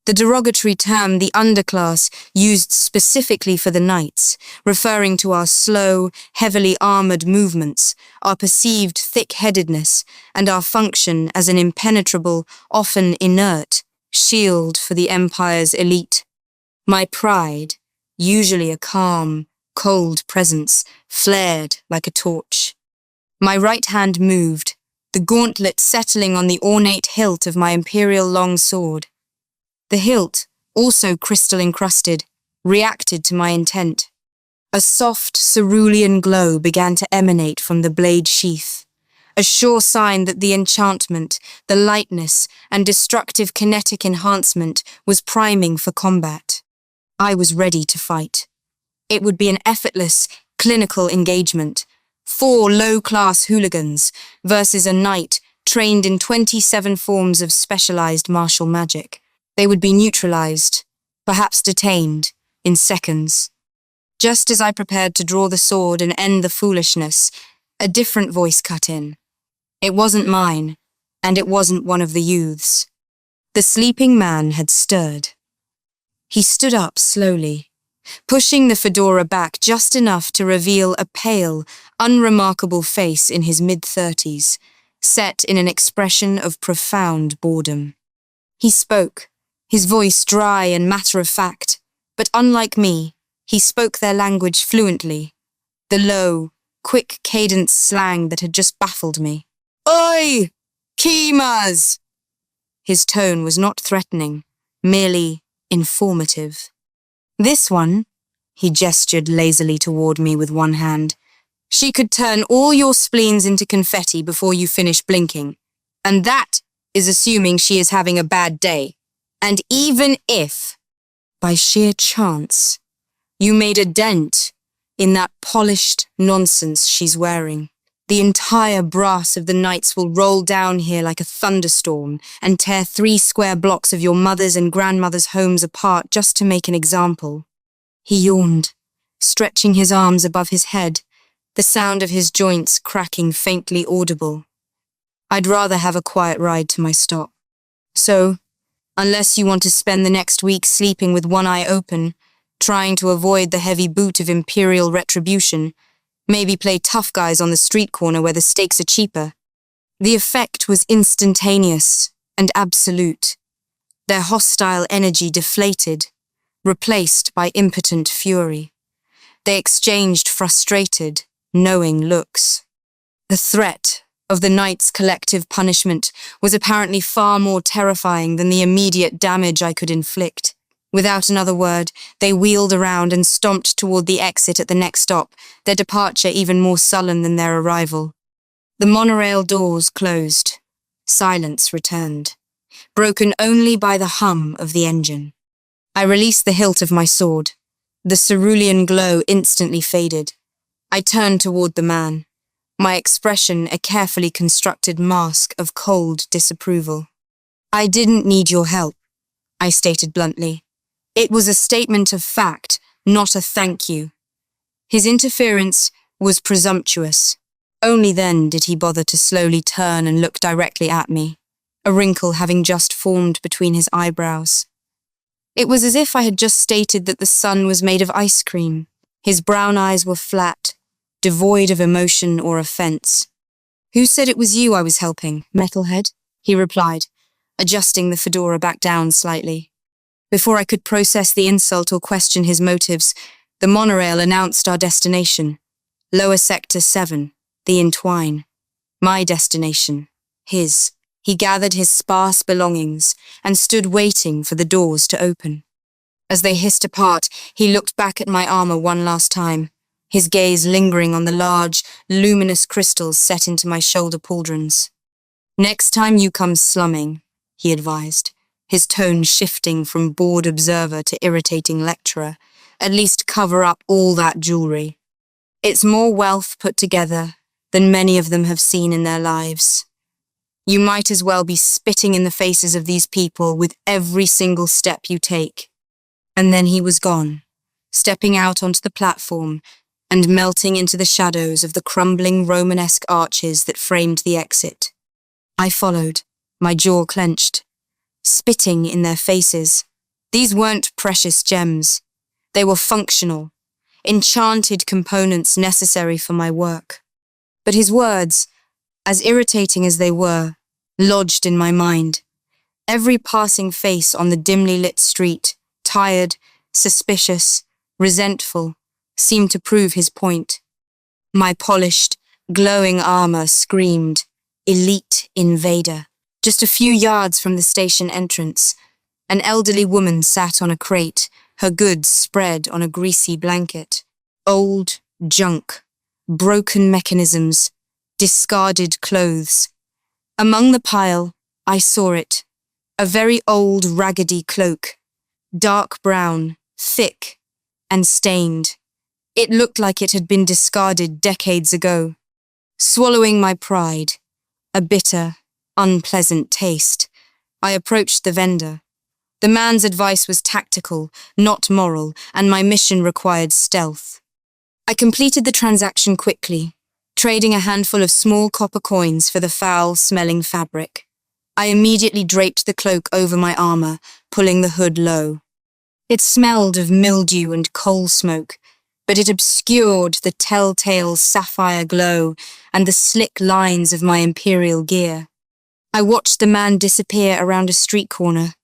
The derogatory term the underclass used specifically for the knights, referring to our slow, heavily armoured movements, our perceived thick-headedness, and our function as an impenetrable, often inert, shield for the Empire's elite. My pride, usually a calm, cold presence, flared like a torch. My right hand moved, the gauntlet settling on the ornate hilt of my Imperial longsword. The hilt, also crystal-encrusted, reacted to my intent. A soft, cerulean glow began to emanate from the blade sheath, a sure sign that the enchantment, the lightness, and destructive kinetic enhancement was priming for combat. I was ready to fight. It would be an effortless, clinical engagement. 4 low-class hooligans versus a knight trained in 27 forms of specialized martial magic. They would be neutralized, perhaps detained, in seconds. Just as I prepared to draw the sword and end the foolishness, a different voice cut in. It wasn't mine, and it wasn't one of the youths. The sleeping man had stirred. He stood up slowly, pushing the fedora back just enough to reveal a pale, unremarkable face in his mid-30s, set in an expression of profound boredom. He spoke, his voice dry and matter-of-fact, but unlike me, he spoke their language fluently, the low, quick cadence slang that had just baffled me. Oi! Keemers! His tone was not threatening, merely informative. This one, he gestured lazily toward me with one hand, she could turn all your spleens into confetti before you finish blinking. And that is assuming she is having a bad day. And even if, by sheer chance, you made a dent in that polished nonsense she's wearing, the entire brass of the knights will roll down here like a thunderstorm and tear 3 square blocks of your mother's and grandmother's homes apart just to make an example. He yawned, stretching his arms above his head, the sound of his joints cracking faintly audible. I'd rather have a quiet ride to my stop. So, unless you want to spend the next week sleeping with one eye open, trying to avoid the heavy boot of Imperial Retribution, maybe play tough guys on the street corner where the stakes are cheaper. The effect was instantaneous and absolute. Their hostile energy deflated, replaced by impotent fury. They exchanged frustrated, knowing looks. The threat of the knight's collective punishment was apparently far more terrifying than the immediate damage I could inflict. Without another word, they wheeled around and stomped toward the exit at the next stop, their departure even more sullen than their arrival. The monorail doors closed. Silence returned, broken only by the hum of the engine. I released the hilt of my sword. The cerulean glow instantly faded. I turned toward the man, my expression a carefully constructed mask of cold disapproval. I didn't need your help, I stated bluntly. It was a statement of fact, not a thank you. His interference was presumptuous. Only then did he bother to slowly turn and look directly at me, a wrinkle having just formed between his eyebrows. It was as if I had just stated that the sun was made of ice cream. His brown eyes were flat, devoid of emotion or offense. Who said it was you I was helping, metalhead? He replied, adjusting the fedora back down slightly. Before I could process the insult or question his motives, the monorail announced our destination. Lower Sector 7, the Entwine. My destination, his. He gathered his sparse belongings and stood waiting for the doors to open. As they hissed apart, he looked back at my armor one last time, his gaze lingering on the large, luminous crystals set into my shoulder pauldrons. Next time you come slumming, he advised, his tone shifting from bored observer to irritating lecturer, at least cover up all that jewelry. It's more wealth put together than many of them have seen in their lives. You might as well be spitting in the faces of these people with every single step you take. And then he was gone, stepping out onto the platform and melting into the shadows of the crumbling Romanesque arches that framed the exit. I followed, my jaw clenched, spitting in their faces. These weren't precious gems. They were functional, enchanted components necessary for my work. But his words, as irritating as they were, lodged in my mind. Every passing face on the dimly lit street, tired, suspicious, resentful, seemed to prove his point. My polished, glowing armor screamed, elite invader. Just a few yards from the station entrance, an elderly woman sat on a crate, her goods spread on a greasy blanket. Old junk, broken mechanisms, discarded clothes. Among the pile, I saw it, a very old raggedy cloak, dark brown, thick, and stained. It looked like it had been discarded decades ago. Swallowing my pride, a bitter, unpleasant taste, I approached the vendor. The man's advice was tactical, not moral, and my mission required stealth. I completed the transaction quickly, trading a handful of small copper coins for the foul-smelling fabric. I immediately draped the cloak over my armor, pulling the hood low. It smelled of mildew and coal smoke, but it obscured the telltale sapphire glow and the slick lines of my Imperial gear. I watched the man disappear around a street corner.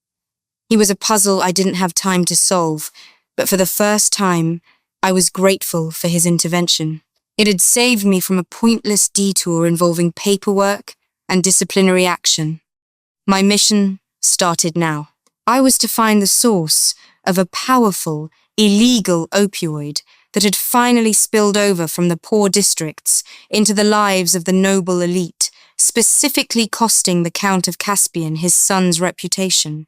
He was a puzzle I didn't have time to solve, but for the first time, I was grateful for his intervention. It had saved me from a pointless detour involving paperwork and disciplinary action. My mission started now. I was to find the source of a powerful, illegal opioid that had finally spilled over from the poor districts into the lives of the noble elite, specifically costing the Count of Caspian his son's reputation.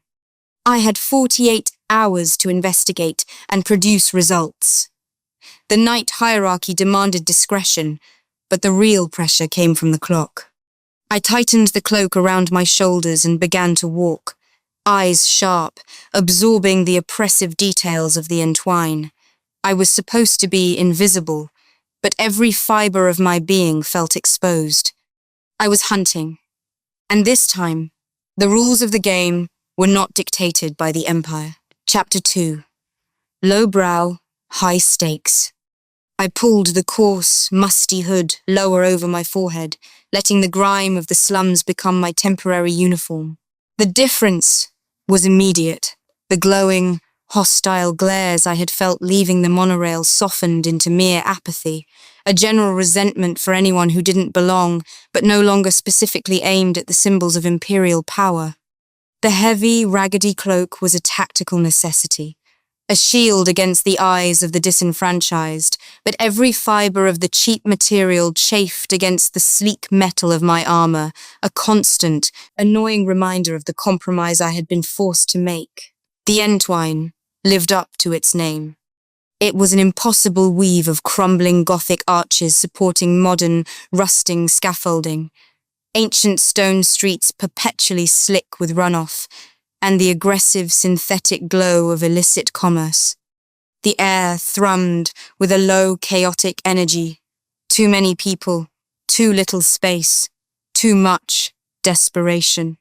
I had 48 hours to investigate and produce results. The night hierarchy demanded discretion, but the real pressure came from the clock. I tightened the cloak around my shoulders and began to walk, eyes sharp, absorbing the oppressive details of the entwine. I was supposed to be invisible, but every fiber of my being felt exposed. I was hunting, and this time, the rules of the game were not dictated by the Empire. Chapter 2. Low brow, high stakes. I pulled the coarse, musty hood lower over my forehead, letting the grime of the slums become my temporary uniform. The difference was immediate. The glowing, hostile glares I had felt leaving the monorail softened into mere apathy, a general resentment for anyone who didn't belong, but no longer specifically aimed at the symbols of Imperial power. The heavy, raggedy cloak was a tactical necessity, a shield against the eyes of the disenfranchised, but every fiber of the cheap material chafed against the sleek metal of my armor, a constant, annoying reminder of the compromise I had been forced to make. The entwine lived up to its name. It was an impossible weave of crumbling Gothic arches supporting modern, rusting scaffolding, ancient stone streets perpetually slick with runoff, and the aggressive synthetic glow of illicit commerce. The air thrummed with a low, chaotic energy. Too many people, too little space, too much desperation.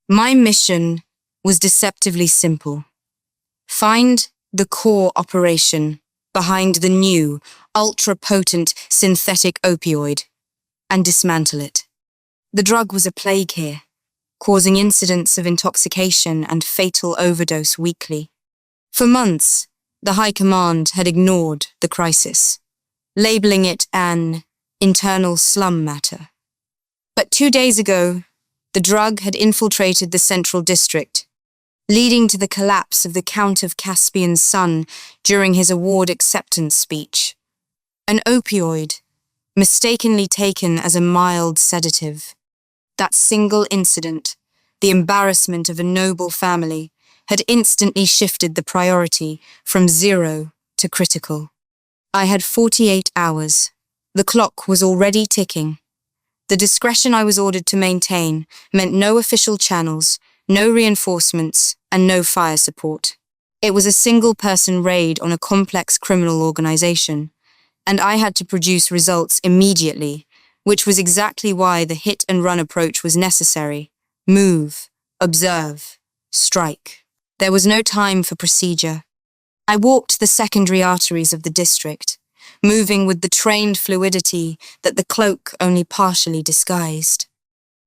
My mission was deceptively simple. Find the core operation behind the new, ultra-potent synthetic opioid and dismantle it. The drug was a plague here, causing incidents of intoxication and fatal overdose weekly. For months, the High Command had ignored the crisis, labeling it an internal slum matter. But 2 days ago, the drug had infiltrated the Central District, leading to the collapse of the Count of Caspian's son during his award acceptance speech. An opioid, mistakenly taken as a mild sedative. That single incident, the embarrassment of a noble family, had instantly shifted the priority from 0 to critical. I had 48 hours. The clock was already ticking. The discretion I was ordered to maintain meant no official channels, no reinforcements, and no fire support. It was a single-person raid on a complex criminal organization, and I had to produce results immediately, which was exactly why the hit-and-run approach was necessary. Move, observe, strike. There was no time for procedure. I walked the secondary arteries of the district, moving with the trained fluidity that the cloak only partially disguised.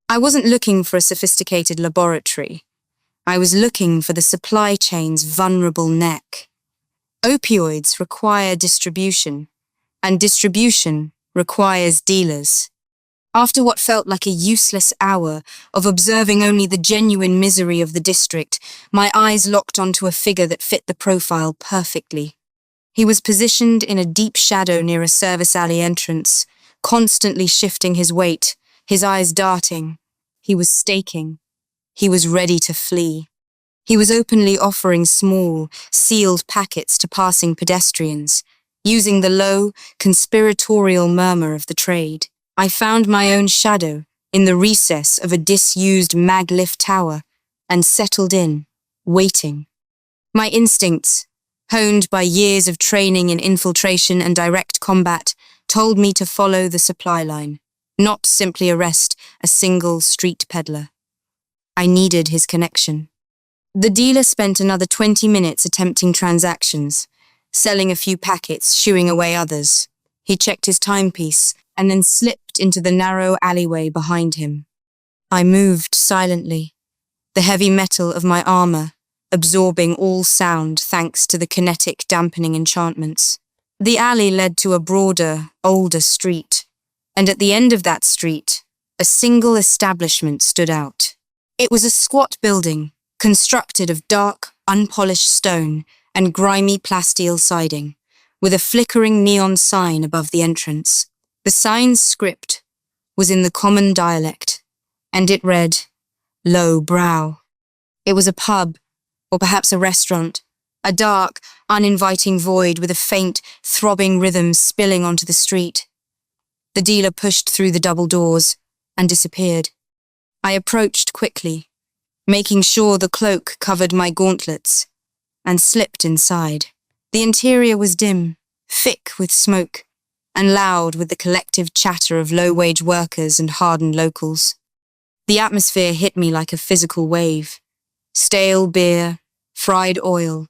I wasn't looking for a sophisticated laboratory. I was looking for the supply chain's vulnerable neck. Opioids require distribution, and distribution requires dealers. After what felt like a useless hour of observing only the genuine misery of the district, my eyes locked onto a figure that fit the profile perfectly. He was positioned in a deep shadow near a service alley entrance, constantly shifting his weight, his eyes darting. He was staking. He was ready to flee. He was openly offering small, sealed packets to passing pedestrians, using the low, conspiratorial murmur of the trade. I found my own shadow in the recess of a disused mag-lift tower and settled in, waiting. My instincts, honed by years of training in infiltration and direct combat, told me to follow the supply line, not simply arrest a single street peddler. I needed his connection. The dealer spent another 20 minutes attempting transactions, selling a few packets, shooing away others. He checked his timepiece and then slipped into the narrow alleyway behind him. I moved silently, the heavy metal of my armor absorbing all sound thanks to the kinetic dampening enchantments. The alley led to a broader, older street, and at the end of that street, a single establishment stood out. It was a squat building, constructed of dark, unpolished stone and grimy plasteel siding, with a flickering neon sign above the entrance. The sign's script was in the common dialect, and it read, "Low brow." It was a pub, or perhaps a restaurant, a dark, uninviting void with a faint, throbbing rhythm spilling onto the street. The dealer pushed through the double doors and disappeared. I approached quickly, making sure the cloak covered my gauntlets, and slipped inside. The interior was dim, thick with smoke, and loud with the collective chatter of low-wage workers and hardened locals. The atmosphere hit me like a physical wave. Stale beer, fried oil,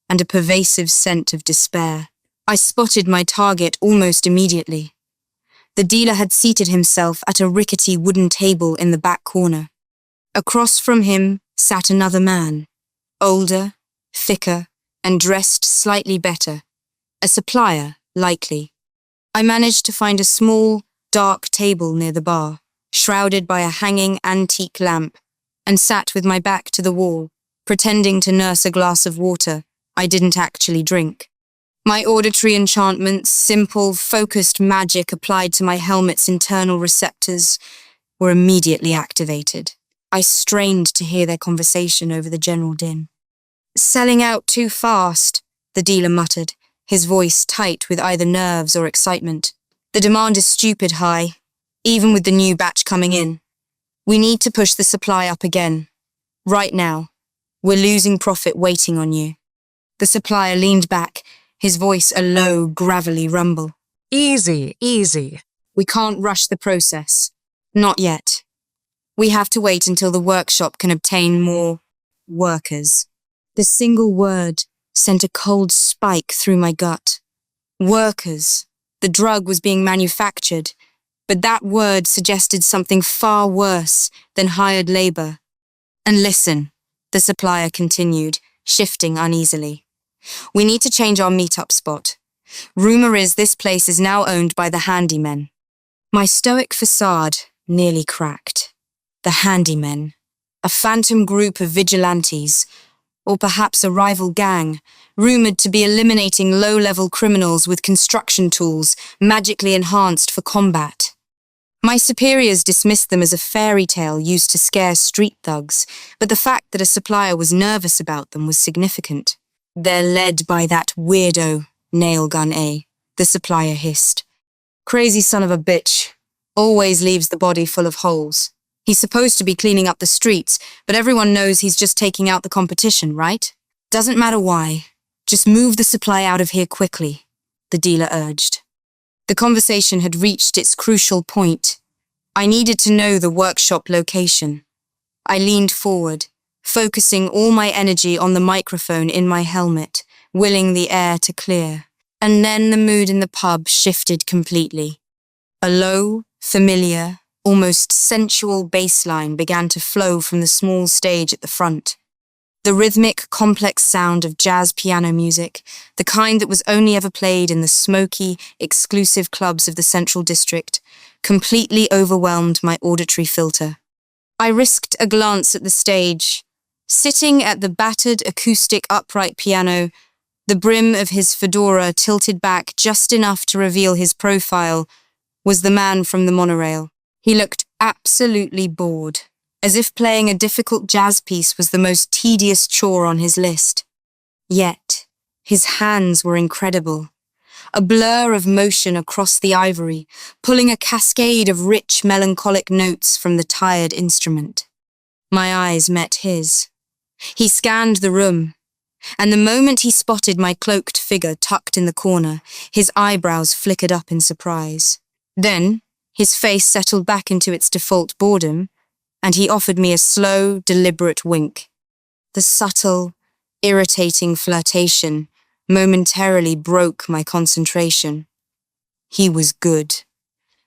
and a pervasive scent of despair. I spotted my target almost immediately. The dealer had seated himself at a rickety wooden table in the back corner. Across from him sat another man, older, thicker, and dressed slightly better. A supplier, likely. I managed to find a small, dark table near the bar, shrouded by a hanging antique lamp, and sat with my back to the wall, pretending to nurse a glass of water I didn't actually drink. My auditory enchantments, simple, focused magic applied to my helmet's internal receptors, were immediately activated. I strained to hear their conversation over the general din. "Selling out too fast," the dealer muttered, his voice tight with either nerves or excitement. "The demand is stupid high, even with the new batch coming in. We need to push the supply up again. Right now, we're losing profit waiting on you." The supplier leaned back, his voice a low, gravelly rumble. Easy, easy. "We can't rush the process. Not yet. We have to wait until the workshop can obtain more workers." The single word sent a cold spike through my gut. Workers. The drug was being manufactured, but that word suggested something far worse than hired labor. "And listen," the supplier continued, shifting uneasily. "We need to change our meetup spot. Rumor is this place is now owned by the Handymen." My stoic facade nearly cracked. The Handymen. A phantom group of vigilantes, or perhaps a rival gang, rumored to be eliminating low-level criminals with construction tools magically enhanced for combat. My superiors dismissed them as a fairy tale used to scare street thugs, but the fact that a supplier was nervous about them was significant. "They're led by that weirdo, Nailgun, eh?" the supplier hissed. "Crazy son of a bitch. Always leaves the body full of holes. He's supposed to be cleaning up the streets, but everyone knows he's just taking out the competition, right? Doesn't matter why. Just move the supply out of here quickly," the dealer urged. The conversation had reached its crucial point. I needed to know the workshop location. I leaned forward, focusing all my energy on the microphone in my helmet, willing the air to clear. And then the mood in the pub shifted completely. A low, familiar, almost sensual bass line began to flow from the small stage at the front. The rhythmic, complex sound of jazz piano music, the kind that was only ever played in the smoky, exclusive clubs of the Central District, completely overwhelmed my auditory filter. I risked a glance at the stage. Sitting at the battered acoustic upright piano, the brim of his fedora tilted back just enough to reveal his profile, was the man from the monorail. He looked absolutely bored, as if playing a difficult jazz piece was the most tedious chore on his list. Yet, his hands were incredible. A blur of motion across the ivory, pulling a cascade of rich, melancholic notes from the tired instrument. My eyes met his. He scanned the room, and the moment he spotted my cloaked figure tucked in the corner, his eyebrows flickered up in surprise. Then, his face settled back into its default boredom, and he offered me a slow, deliberate wink. The subtle, irritating flirtation momentarily broke my concentration. He was good.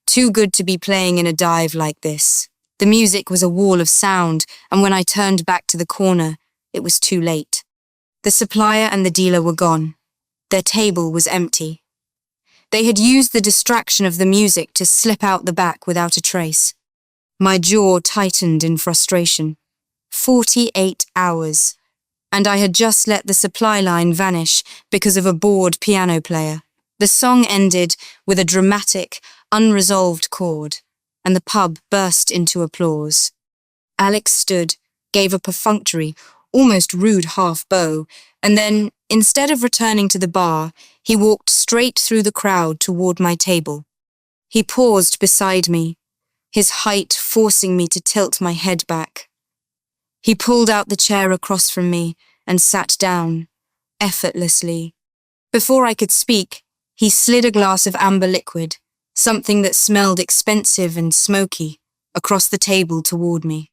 Too good to be playing in a dive like this. The music was a wall of sound, and when I turned back to the corner, it was too late. The supplier and the dealer were gone. Their table was empty. They had used the distraction of the music to slip out the back without a trace. My jaw tightened in frustration. 48 hours, and I had just let the supply line vanish because of a bored piano player. The song ended with a dramatic, unresolved chord, and the pub burst into applause. Alex stood, gave a perfunctory, almost rude half-bow, and then, instead of returning to the bar, he walked straight through the crowd toward my table. He paused beside me, his height forcing me to tilt my head back. He pulled out the chair across from me and sat down, effortlessly. Before I could speak, he slid a glass of amber liquid, something that smelled expensive and smoky, across the table toward me.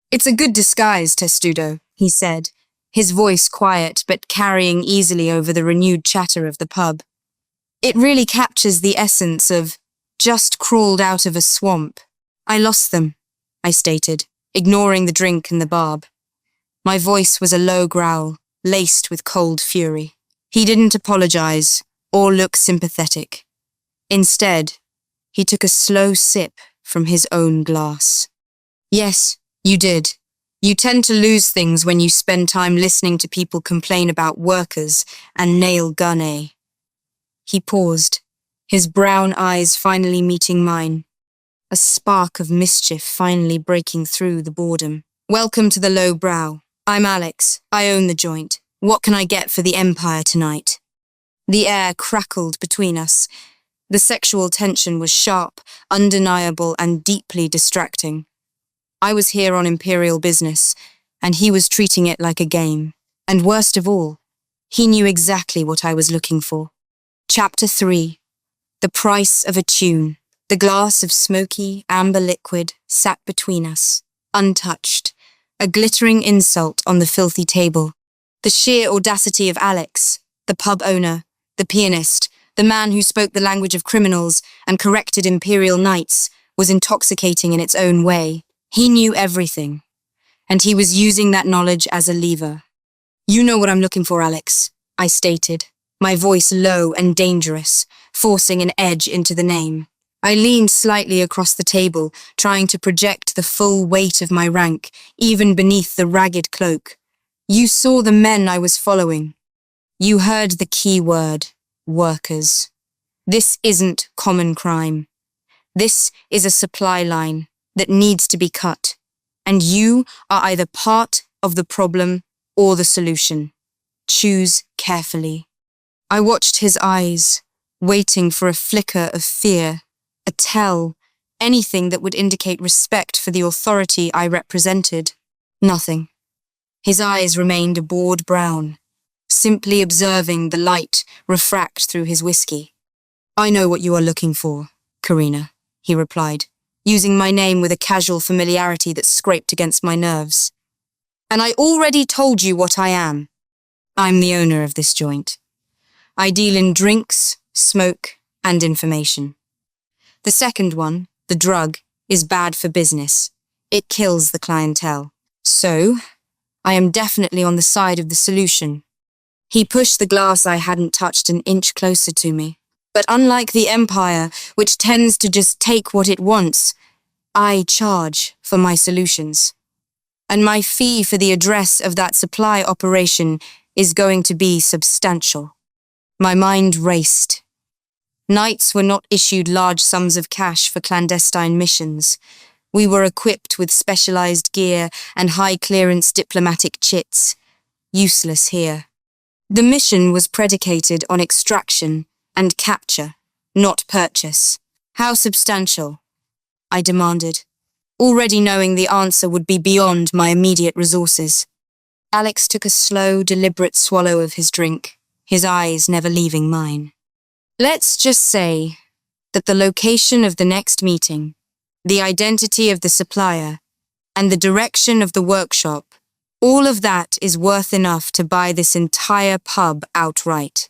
"It's a good disguise, Testudo," he said, his voice quiet but carrying easily over the renewed chatter of the pub. "It really captures the essence of just crawled out of a swamp." "I lost them," I stated, ignoring the drink and the barb. My voice was a low growl, laced with cold fury. He didn't apologize or look sympathetic. Instead, he took a slow sip from his own glass. "Yes, you did. You tend to lose things when you spend time listening to people complain about workers and Nailgun, eh?" He paused, his brown eyes finally meeting mine, a spark of mischief finally breaking through the boredom. "Welcome to the low brow. I'm Alex. I own the joint. What can I get for the Empire tonight?" The air crackled between us. The sexual tension was sharp, undeniable, and deeply distracting. I was here on Imperial business, and he was treating it like a game. And worst of all, he knew exactly what I was looking for. Chapter 3. The price of a tune. The glass of smoky, amber liquid sat between us, untouched, a glittering insult on the filthy table. The sheer audacity of Alex, the pub owner, the pianist, the man who spoke the language of criminals and corrected Imperial knights, was intoxicating in its own way. He knew everything, and he was using that knowledge as a lever. "You know what I'm looking for, Alex," I stated, my voice low and dangerous, forcing an edge into the name. I leaned slightly across the table, trying to project the full weight of my rank, even beneath the ragged cloak. "You saw the men I was following. You heard the key word, workers. This isn't common crime. This is a supply line that needs to be cut, and you are either part of the problem or the solution. Choose carefully. I watched his eyes, waiting for a flicker of fear, a tell, anything that would indicate respect for the authority I represented. Nothing. His eyes remained a bored brown, simply observing the light refract through his whiskey. "I know what you are looking for, Karina," he replied, using my name with a casual familiarity that scraped against my nerves. "And I already told you what I am. I'm the owner of this joint. I deal in drinks, smoke, and information. The second one, the drug, is bad for business. It kills the clientele. So, I am definitely on the side of the solution." He pushed the glass I hadn't touched an inch closer to me. But unlike the Empire, which tends to just take what it wants, I charge for my solutions. And my fee for the address of that supply operation is going to be substantial. My mind raced. Knights were not issued large sums of cash for clandestine missions. We were equipped with specialized gear and high-clearance diplomatic chits. Useless here. The mission was predicated on extraction and capture, not purchase. "How substantial?" I demanded, already knowing the answer would be beyond my immediate resources. Alex took a slow, deliberate swallow of his drink, his eyes never leaving mine. "Let's just say that the location of the next meeting, the identity of the supplier, and the direction of the workshop, all of that is worth enough to buy this entire pub outright.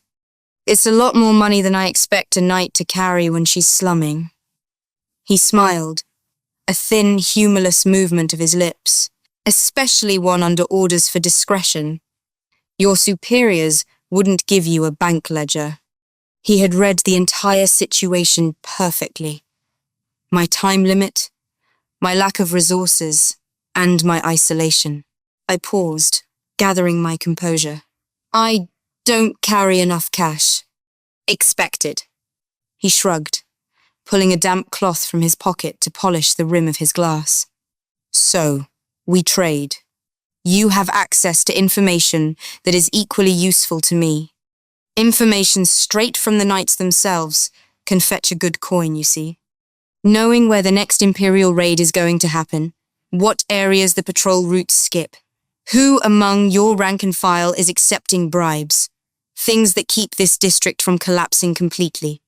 It's a lot more money than I expect a knight to carry when she's slumming." He smiled, a thin, humorless movement of his lips, especially one under orders for discretion. "Your superiors wouldn't give you a bank ledger." He had read the entire situation perfectly. My time limit, my lack of resources, and my isolation. I paused, gathering my composure. "I don't carry enough cash." "Expected." He shrugged, pulling a damp cloth from his pocket to polish the rim of his glass. "So, we trade. You have access to information that is equally useful to me. Information straight from the knights themselves can fetch a good coin, you see. Knowing where the next Imperial raid is going to happen, what areas the patrol routes skip, who among your rank and file is accepting bribes, things that keep this district from collapsing completely."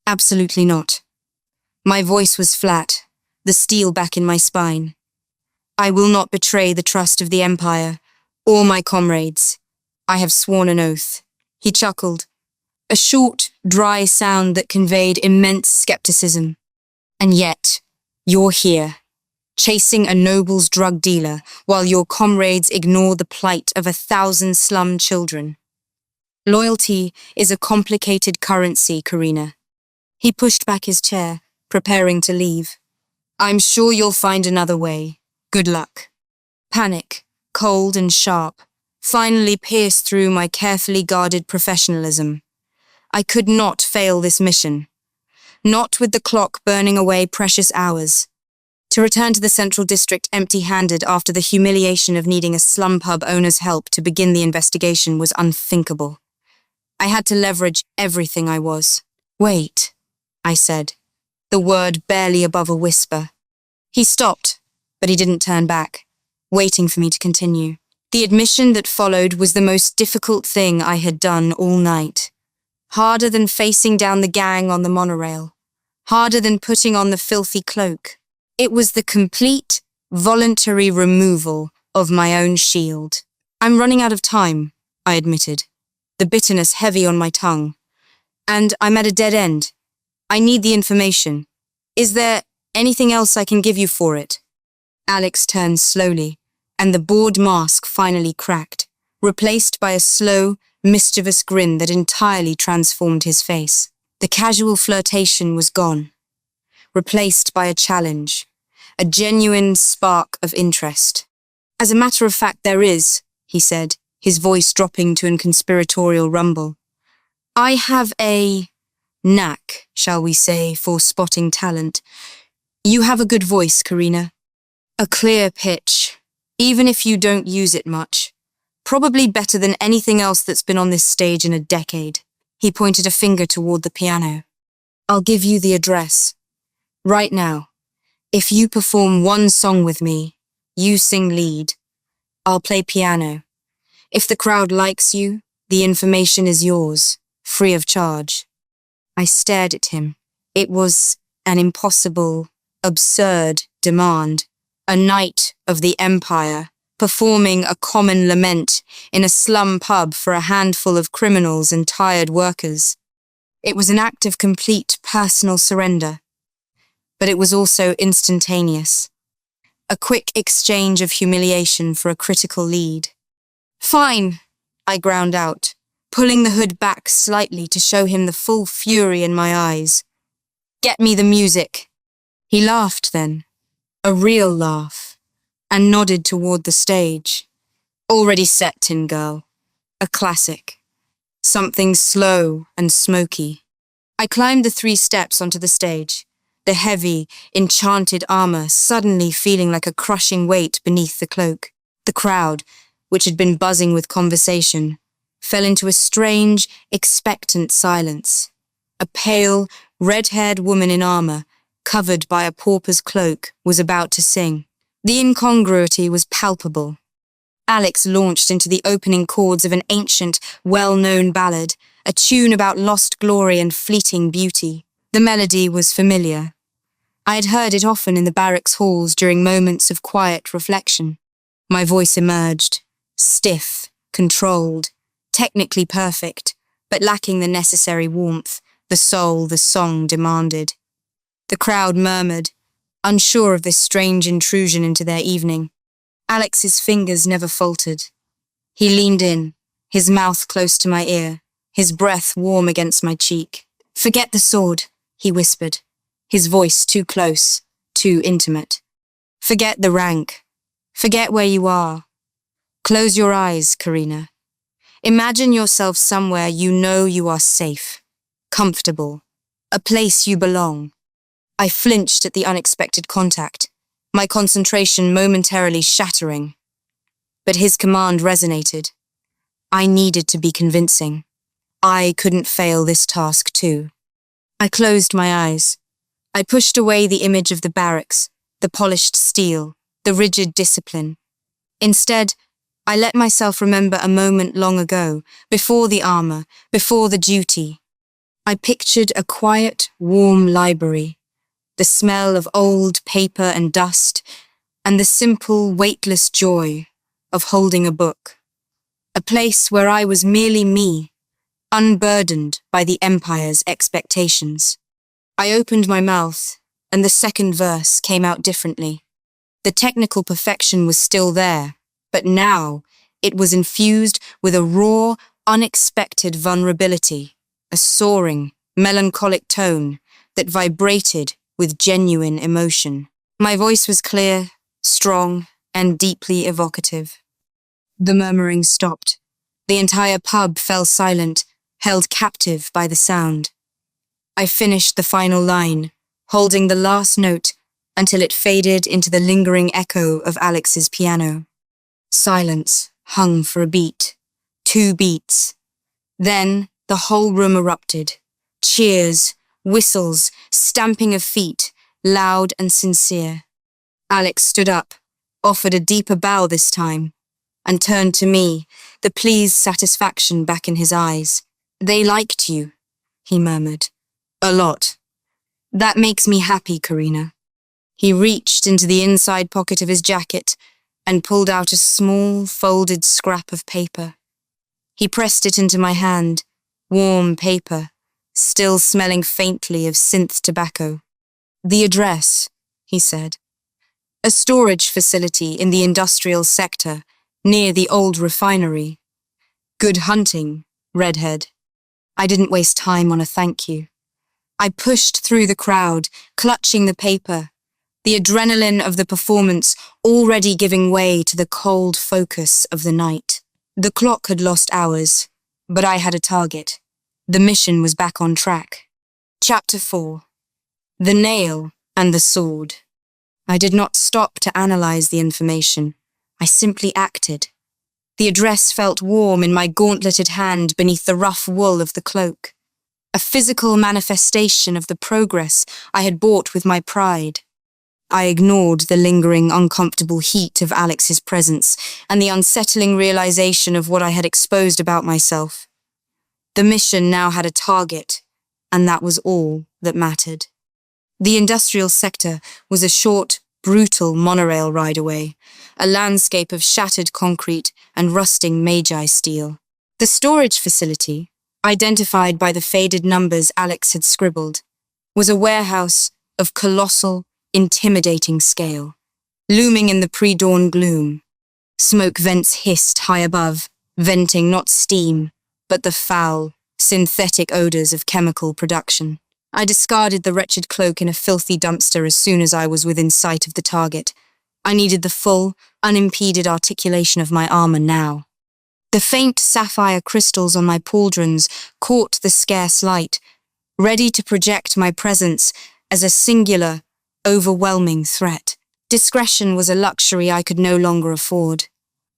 "Absolutely not." My voice was flat, the steel back in my spine. "I will not betray the trust of the Empire, or my comrades. I have sworn an oath." He chuckled, a short, dry sound that conveyed immense skepticism. "And yet, you're here, chasing a noble's drug dealer, while your comrades ignore the plight of 1,000 slum children. Loyalty is a complicated currency, Karina." He pushed back his chair, preparing to leave. "I'm sure you'll find another way. Good luck." Panic, cold and sharp, finally pierced through my carefully guarded professionalism. I could not fail this mission. Not with the clock burning away precious hours. To return to the Central District empty-handed after the humiliation of needing a slum pub owner's help to begin the investigation was unthinkable. I had to leverage everything I was. "Wait," I said, the word barely above a whisper. He stopped, but he didn't turn back, waiting for me to continue. The admission that followed was the most difficult thing I had done all night. Harder than facing down the gang on the monorail. Harder than putting on the filthy cloak. It was the complete, voluntary removal of my own shield. "I'm running out of time," I admitted, the bitterness heavy on my tongue. "And I'm at a dead end. I need the information. Is there anything else I can give you for it?" Alex turned slowly, and the bored mask finally cracked, replaced by a slow, mischievous grin that entirely transformed his face. The casual flirtation was gone, replaced by a challenge, a genuine spark of interest. "As a matter of fact, there is," he said, his voice dropping to a conspiratorial rumble. "I have a knack, shall we say, for spotting talent. You have a good voice, Karina. A clear pitch, even if you don't use it much. Probably better than anything else that's been on this stage in a decade. He pointed a finger toward the piano. I'll give you the address. Right now, if you perform one song with me, you sing lead. I'll play piano. If the crowd likes you, the information is yours, free of charge. I stared at him. It was an impossible, absurd demand. A knight of the Empire, performing a common lament in a slum pub for a handful of criminals and tired workers. It was an act of complete personal surrender, but it was also instantaneous. A quick exchange of humiliation for a critical lead. Fine, I ground out, pulling the hood back slightly to show him the full fury in my eyes. Get me the music. He laughed then, a real laugh, and nodded toward the stage. Already set, Tin Girl. A classic. Something slow and smoky. I climbed the 3 steps onto the stage, the heavy, enchanted armor suddenly feeling like a crushing weight beneath the cloak. The crowd, which had been buzzing with conversation, fell into a strange, expectant silence. A pale, red-haired woman in armor, covered by a pauper's cloak, was about to sing. The incongruity was palpable. Alex launched into the opening chords of an ancient, well-known ballad, a tune about lost glory and fleeting beauty. The melody was familiar. I had heard it often in the barracks halls during moments of quiet reflection. My voice emerged, stiff, controlled, technically perfect, but lacking the necessary warmth, the soul the song demanded. The crowd murmured, unsure of this strange intrusion into their evening. Alex's fingers never faltered. He leaned in, his mouth close to my ear, his breath warm against my cheek. Forget the sword, he whispered, his voice too close, too intimate. Forget the rank. Forget where you are. Close your eyes, Karina. Imagine yourself somewhere you know you are safe, comfortable, a place you belong. I flinched at the unexpected contact, my concentration momentarily shattering. But his command resonated. I needed to be convincing. I couldn't fail this task too. I closed my eyes. I pushed away the image of the barracks, the polished steel, the rigid discipline. Instead, I let myself remember a moment long ago, before the armor, before the duty. I pictured a quiet, warm library, the smell of old paper and dust, and the simple, weightless joy of holding a book. A place where I was merely me, unburdened by the Empire's expectations. I opened my mouth, and the second verse came out differently. The technical perfection was still there, but now it was infused with a raw, unexpected vulnerability, a soaring, melancholic tone that vibrated with genuine emotion. My voice was clear, strong, and deeply evocative. The murmuring stopped. The entire pub fell silent, held captive by the sound. I finished the final line, holding the last note until it faded into the lingering echo of Alex's piano. Silence hung for a beat, 2 beats. Then the whole room erupted. Cheers, whistles, stamping of feet, loud and sincere. Alex stood up, offered a deeper bow this time, and turned to me, the pleased satisfaction back in his eyes. They liked you, he murmured. A lot. That makes me happy, Karina. He reached into the inside pocket of his jacket and pulled out a small, folded scrap of paper. He pressed it into my hand, warm paper, still smelling faintly of synth tobacco. The address, he said. A storage facility in the industrial sector, near the old refinery. Good hunting, redhead. I didn't waste time on a thank you. I pushed through the crowd, clutching the paper, the adrenaline of the performance already giving way to the cold focus of the night. The clock had lost hours, but I had a target. The mission was back on track. Chapter 4. The Nail and the Sword. I did not stop to analyze the information. I simply acted. The address felt warm in my gauntleted hand beneath the rough wool of the cloak. A physical manifestation of the progress I had bought with my pride. I ignored the lingering, uncomfortable heat of Alex's presence and the unsettling realization of what I had exposed about myself. The mission now had a target, and that was all that mattered. The industrial sector was a short, brutal monorail ride away, a landscape of shattered concrete and rusting magi steel. The storage facility, identified by the faded numbers Alex had scribbled, was a warehouse of colossal, intimidating scale. Looming in the pre-dawn gloom, smoke vents hissed high above, venting not steam, but the foul, synthetic odors of chemical production. I discarded the wretched cloak in a filthy dumpster as soon as I was within sight of the target. I needed the full, unimpeded articulation of my armor now. The faint sapphire crystals on my pauldrons caught the scarce light, ready to project my presence as a singular, overwhelming threat. Discretion was a luxury I could no longer afford.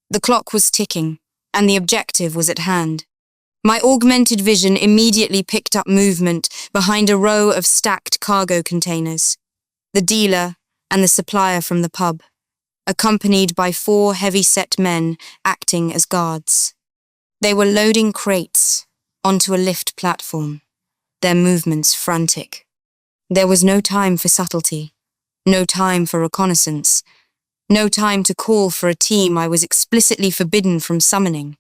The clock was ticking, and the objective was at hand. My augmented vision immediately picked up movement behind a row of stacked cargo containers. The dealer and the supplier from the pub, accompanied by 4 heavy-set men acting as guards. They were loading crates onto a lift platform, their movements frantic. There was no time for subtlety, no time for reconnaissance, no time to call for a team I was explicitly forbidden from summoning.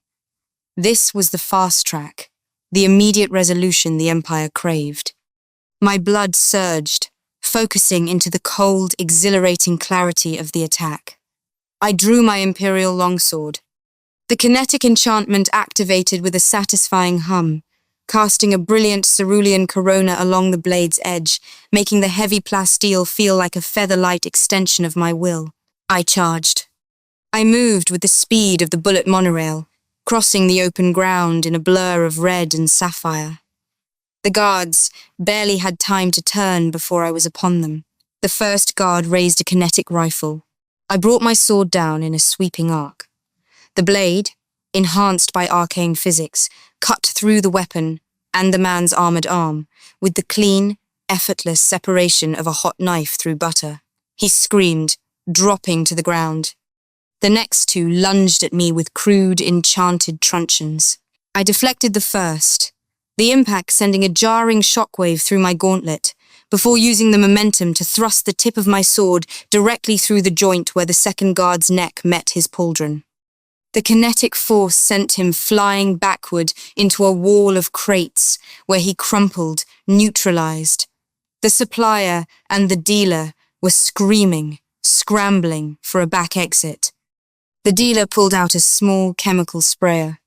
This was the fast track, the immediate resolution the Empire craved. My blood surged, focusing into the cold, exhilarating clarity of the attack. I drew my Imperial longsword. The kinetic enchantment activated with a satisfying hum, casting a brilliant cerulean corona along the blade's edge, making the heavy plasteel feel like a feather-light extension of my will. I charged. I moved with the speed of the bullet monorail, crossing the open ground in a blur of red and sapphire. The guards barely had time to turn before I was upon them. The first guard raised a kinetic rifle. I brought my sword down in a sweeping arc. The blade, enhanced by arcane physics, cut through the weapon and the man's armored arm with the clean, effortless separation of a hot knife through butter. He screamed, dropping to the ground. The next 2 lunged at me with crude, enchanted truncheons. I deflected the first, the impact sending a jarring shockwave through my gauntlet, before using the momentum to thrust the tip of my sword directly through the joint where the second guard's neck met his pauldron. The kinetic force sent him flying backward into a wall of crates, where he crumpled, neutralized. The supplier and the dealer were screaming, scrambling for a back exit. The dealer pulled out a small chemical sprayer.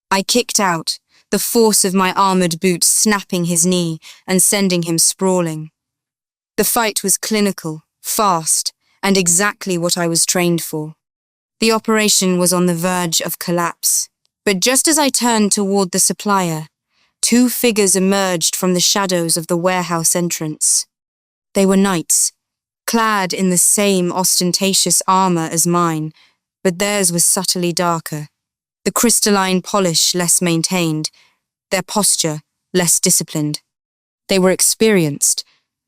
I kicked out, the force of my armored boot snapping his knee and sending him sprawling. The fight was clinical, fast, and exactly what I was trained for. The operation was on the verge of collapse, but just as I turned toward the supplier, 2 figures emerged from the shadows of the warehouse entrance. They were knights, clad in the same ostentatious armor as mine, but theirs was subtly darker, the crystalline polish less maintained, their posture less disciplined. They were experienced,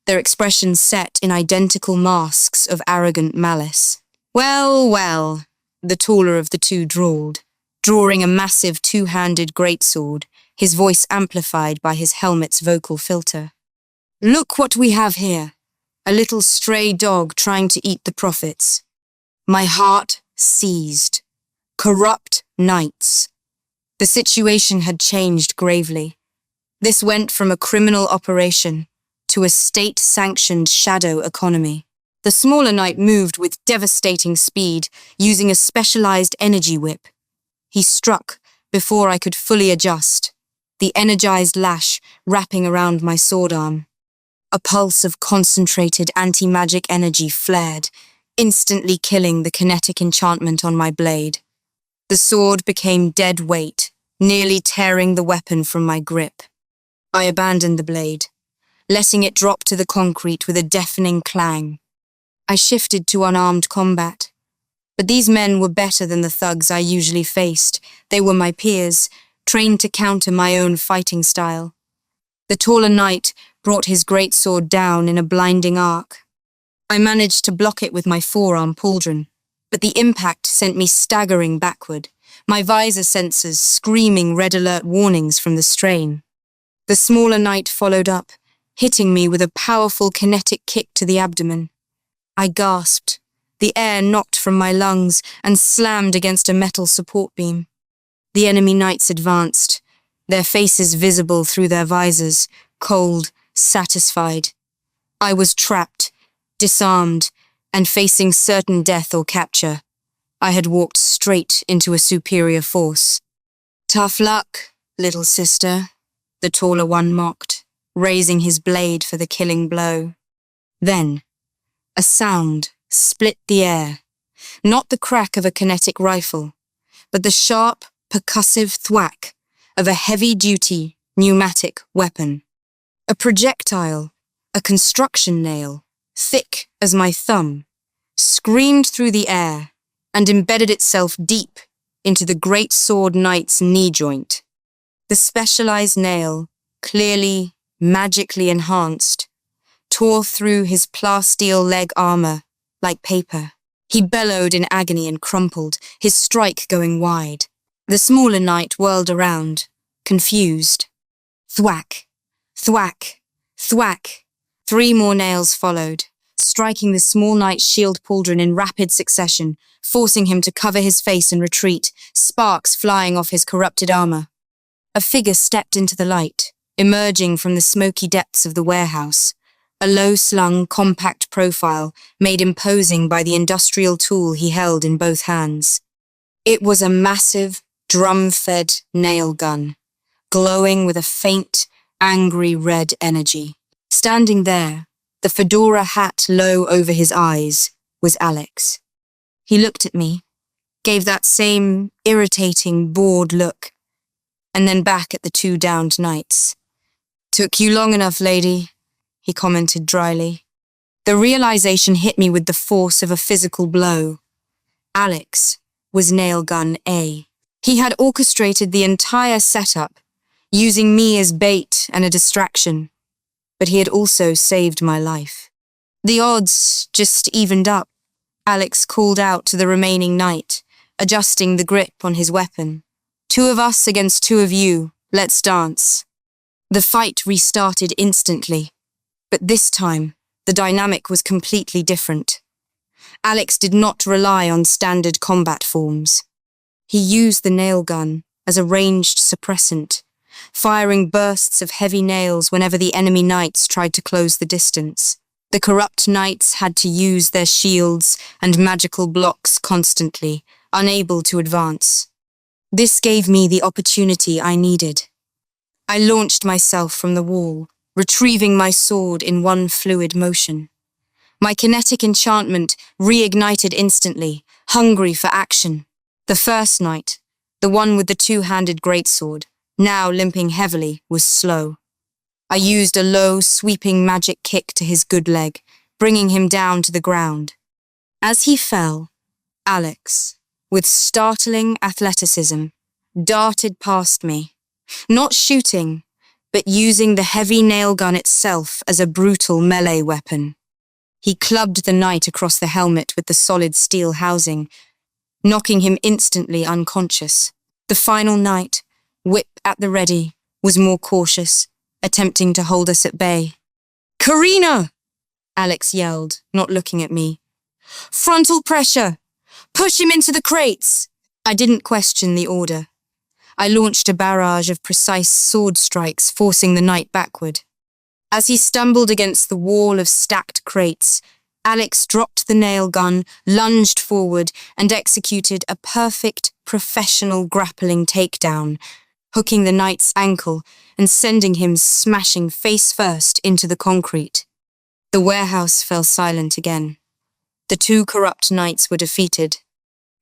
their expressions set in identical masks of arrogant malice. "Well, well," the taller of the 2 drawled, drawing a massive 2-handed greatsword, his voice amplified by his helmet's vocal filter. "Look what we have here, a little stray dog trying to eat the profits." My heart seized. Corrupt knights. The situation had changed gravely. This went from a criminal operation to a state-sanctioned shadow economy. The smaller knight moved with devastating speed, using a specialized energy whip. He struck before I could fully adjust, the energized lash wrapping around my sword arm. A pulse of concentrated anti-magic energy flared, instantly killing the kinetic enchantment on my blade. The sword became dead weight, nearly tearing the weapon from my grip. I abandoned the blade, letting it drop to the concrete with a deafening clang. I shifted to unarmed combat. But these men were better than the thugs I usually faced. They were my peers, trained to counter my own fighting style. The taller knight brought his greatsword down in a blinding arc. I managed to block it with my forearm pauldron, but the impact sent me staggering backward, my visor sensors screaming red alert warnings from the strain. The smaller knight followed up, hitting me with a powerful kinetic kick to the abdomen. I gasped. The air knocked from my lungs and slammed against a metal support beam. The enemy knights advanced, their faces visible through their visors, cold, satisfied. I was trapped, disarmed, and facing certain death or capture. I had walked straight into a superior force. "Tough luck, little sister," the taller one mocked, raising his blade for the killing blow. Then, a sound split the air, not the crack of a kinetic rifle, but the sharp, percussive thwack of a heavy-duty pneumatic weapon. A projectile, a construction nail, thick as my thumb, screamed through the air and embedded itself deep into the great sword knight's knee joint. The specialized nail, clearly, magically enhanced, tore through his plasteel leg armor like paper. He bellowed in agony and crumpled, his strike going wide. The smaller knight whirled around, confused. Thwack, thwack, thwack. 3 more nails followed, striking the small knight's shield pauldron in rapid succession, forcing him to cover his face and retreat, sparks flying off his corrupted armor. A figure stepped into the light, emerging from the smoky depths of the warehouse, a low-slung, compact profile made imposing by the industrial tool he held in both hands. It was a massive, drum-fed nail gun, glowing with a faint, angry red energy. Standing there, the fedora hat low over his eyes, was Alex. He looked at me, gave that same irritating, bored look, and then back at the 2 downed knights. "Took you long enough, lady," he commented dryly. The realization hit me with the force of a physical blow. Alex was Nailgun A. He had orchestrated the entire setup, using me as bait and a distraction, but he had also saved my life. The odds just evened up. Alex called out to the remaining knight, adjusting the grip on his weapon. "2 of us against 2 of you. Let's dance." The fight restarted instantly. But this time, the dynamic was completely different. Alex did not rely on standard combat forms. He used the nail gun as a ranged suppressant, firing bursts of heavy nails whenever the enemy knights tried to close the distance. The corrupt knights had to use their shields and magical blocks constantly, unable to advance. This gave me the opportunity I needed. I launched myself from the wall, retrieving my sword in one fluid motion. My kinetic enchantment reignited instantly, hungry for action. The first knight, the one with the 2-handed greatsword, now limping heavily, was slow. I used a low, sweeping magic kick to his good leg, bringing him down to the ground. As he fell, Alex, with startling athleticism, darted past me, not shooting, but using the heavy nail gun itself as a brutal melee weapon. He clubbed the knight across the helmet with the solid steel housing, knocking him instantly unconscious. The final knight, whip at the ready, was more cautious, attempting to hold us at bay. "Karina!" Alex yelled, not looking at me. "Frontal pressure! Push him into the crates!" I didn't question the order. I launched a barrage of precise sword strikes, forcing the knight backward. As he stumbled against the wall of stacked crates, Alex dropped the nail gun, lunged forward, and executed a perfect, professional grappling takedown, hooking the knight's ankle and sending him smashing face first into the concrete. The warehouse fell silent again. The 2 corrupt knights were defeated.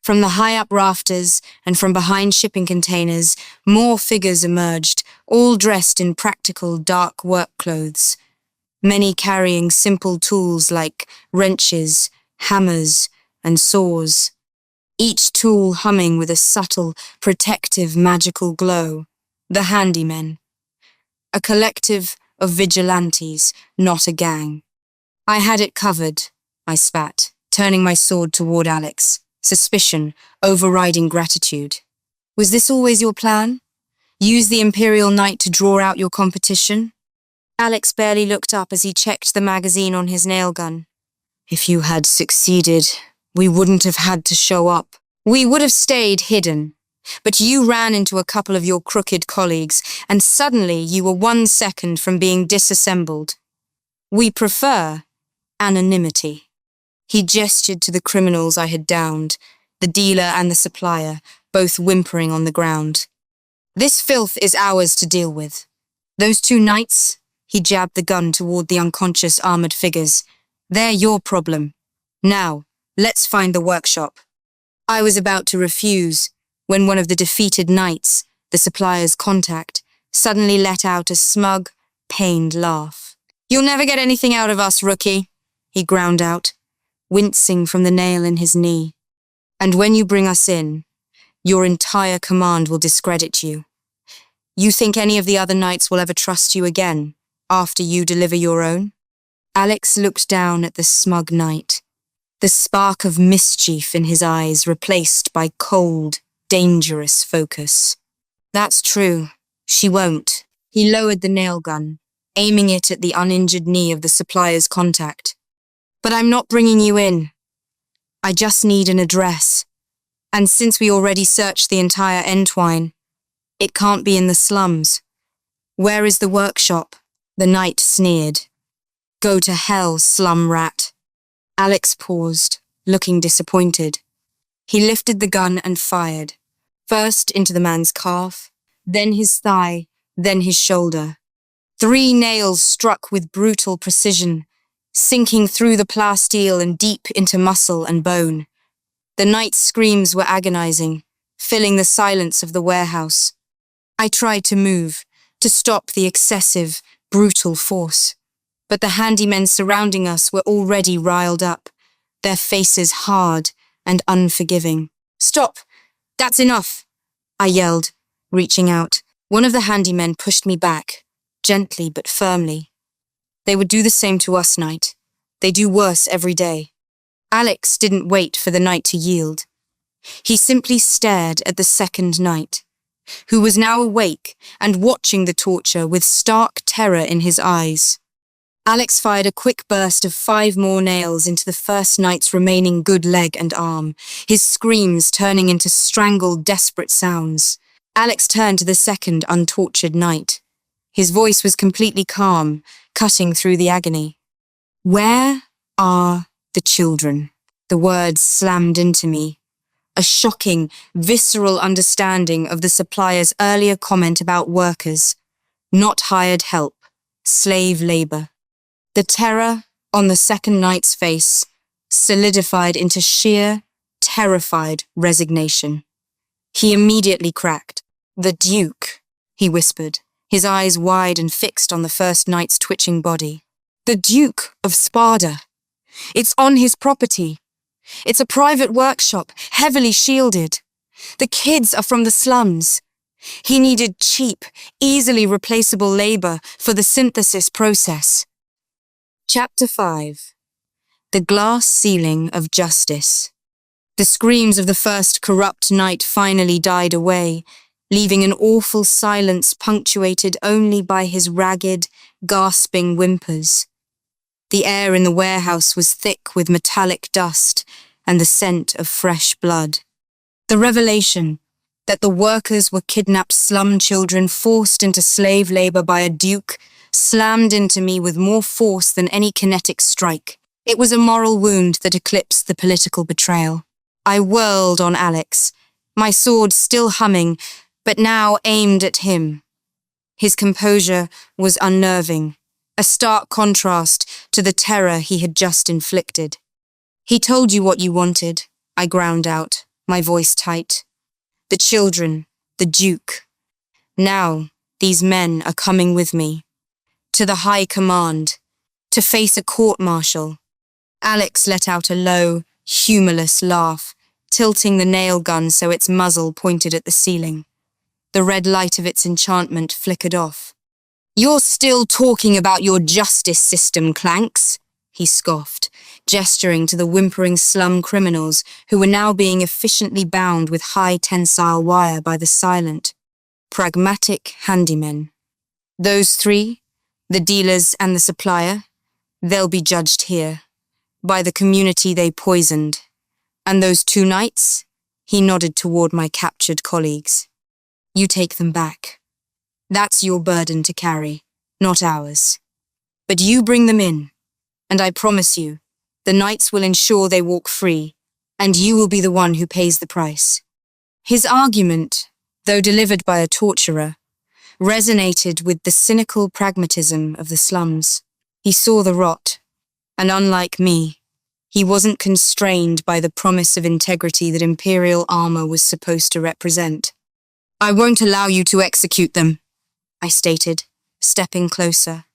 From the high-up rafters and from behind shipping containers, more figures emerged, all dressed in practical, dark work clothes. many carrying simple tools like wrenches, hammers, and saws, each tool humming with a subtle, protective, magical glow. The handymen. A collective of vigilantes, not a gang. I had it covered, I spat, turning my sword toward Alex, suspicion overriding gratitude. Was this always your plan? Use the Imperial Knight to draw out your competition? Alex barely looked up as he checked the magazine on his nailgun. If you had succeeded, we wouldn't have had to show up. We would have stayed hidden. But you ran into a couple of your crooked colleagues, and suddenly you were 1 second from being disassembled. We prefer anonymity. He gestured to the criminals I had downed, the dealer and the supplier, both whimpering on the ground. This filth is ours to deal with. Those 2 knights, he jabbed the gun toward the unconscious armored figures. They're your problem. Now, let's find the workshop. I was about to refuse when one of the defeated knights, the supplier's contact, suddenly let out a smug, pained laugh. You'll never get anything out of us, rookie, he ground out, wincing from the nail in his knee. And when you bring us in, your entire command will discredit you. You think any of the other knights will ever trust you again, after you deliver your own? Alex looked down at the smug knight, the spark of mischief in his eyes replaced by cold, dangerous focus. That's true. She won't. He lowered the nailgun, aiming it at the uninjured knee of the supplier's contact. But I'm not bringing you in. I just need an address. And since we already searched the entire entwine, it can't be in the slums. Where is the workshop? The knight sneered. Go to hell, slum rat. Alex paused, looking disappointed. He lifted the gun and fired, first into the man's calf, then his thigh, then his shoulder. 3 nails struck with brutal precision, sinking through the plasteel and deep into muscle and bone. The knight's screams were agonizing, filling the silence of the warehouse. I tried to move, to stop the excessive, brutal force. But the handymen surrounding us were already riled up, their faces hard and unforgiving. Stop! That's enough! I yelled, reaching out. One of the handymen pushed me back, gently but firmly. They would do the same to us, Knight. They do worse every day. Alex didn't wait for the knight to yield. He simply stared at the second knight, who was now awake and watching the torture with stark terror in his eyes. Alex fired a quick burst of 5 more nails into the first knight's remaining good leg and arm, his screams turning into strangled, desperate sounds. Alex turned to the second untortured knight. His voice was completely calm, cutting through the agony. Where are the children? The words slammed into me. A shocking, visceral understanding of the supplier's earlier comment about workers, not hired help, slave labor. The terror on the second knight's face solidified into sheer, terrified resignation. He immediately cracked. The Duke, he whispered, his eyes wide and fixed on the first knight's twitching body. The Duke of Sparda. It's on his property. It's a private workshop, heavily shielded. The kids are from the slums. He needed cheap, easily replaceable labor for the synthesis process. Chapter 5. The Glass Ceiling of Justice. The screams of the first corrupt knight finally died away, leaving an awful silence punctuated only by his ragged, gasping whimpers. The air in the warehouse was thick with metallic dust and the scent of fresh blood. The revelation that the workers were kidnapped slum children forced into slave labor by a duke slammed into me with more force than any kinetic strike. It was a moral wound that eclipsed the political betrayal. I whirled on Alex, my sword still humming, but now aimed at him. His composure was unnerving, a stark contrast to the terror he had just inflicted. He told you what you wanted, I ground out, my voice tight. The children, the Duke. Now, these men are coming with me. To the High Command, to face a court-martial. Alex let out a low, humorless laugh, tilting the nail gun so its muzzle pointed at the ceiling. The red light of its enchantment flickered off. "You're still talking about your justice system, Clanks," he scoffed, gesturing to the whimpering slum criminals who were now being efficiently bound with high-tensile wire by the silent, pragmatic handymen. "Those three, the dealers and the supplier, they'll be judged here, by the community they poisoned. And those 2 knights?" He nodded toward my captured colleagues. "You take them back. That's your burden to carry, not ours. But you bring them in, and I promise you, the knights will ensure they walk free, and you will be the one who pays the price." His argument, though delivered by a torturer, resonated with the cynical pragmatism of the slums. He saw the rot, and unlike me, he wasn't constrained by the promise of integrity that Imperial armor was supposed to represent. "I won't allow you to execute them," I stated, stepping closer,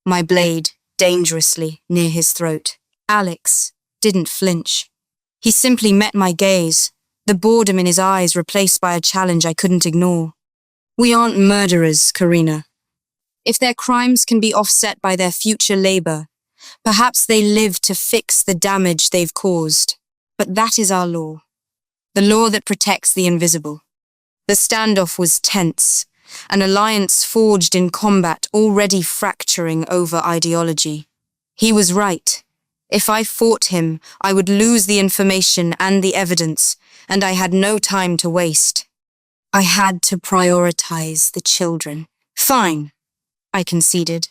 my blade dangerously near his throat. Alex didn't flinch. He simply met my gaze, the boredom in his eyes replaced by a challenge I couldn't ignore. "We aren't murderers, Karina. If their crimes can be offset by their future labor, perhaps they live to fix the damage they've caused. But that is our law, the law that protects the invisible." The standoff was tense, an alliance forged in combat already fracturing over ideology. He was right. If I fought him, I would lose the information and the evidence, and I had no time to waste. I had to prioritize the children. "Fine," I conceded,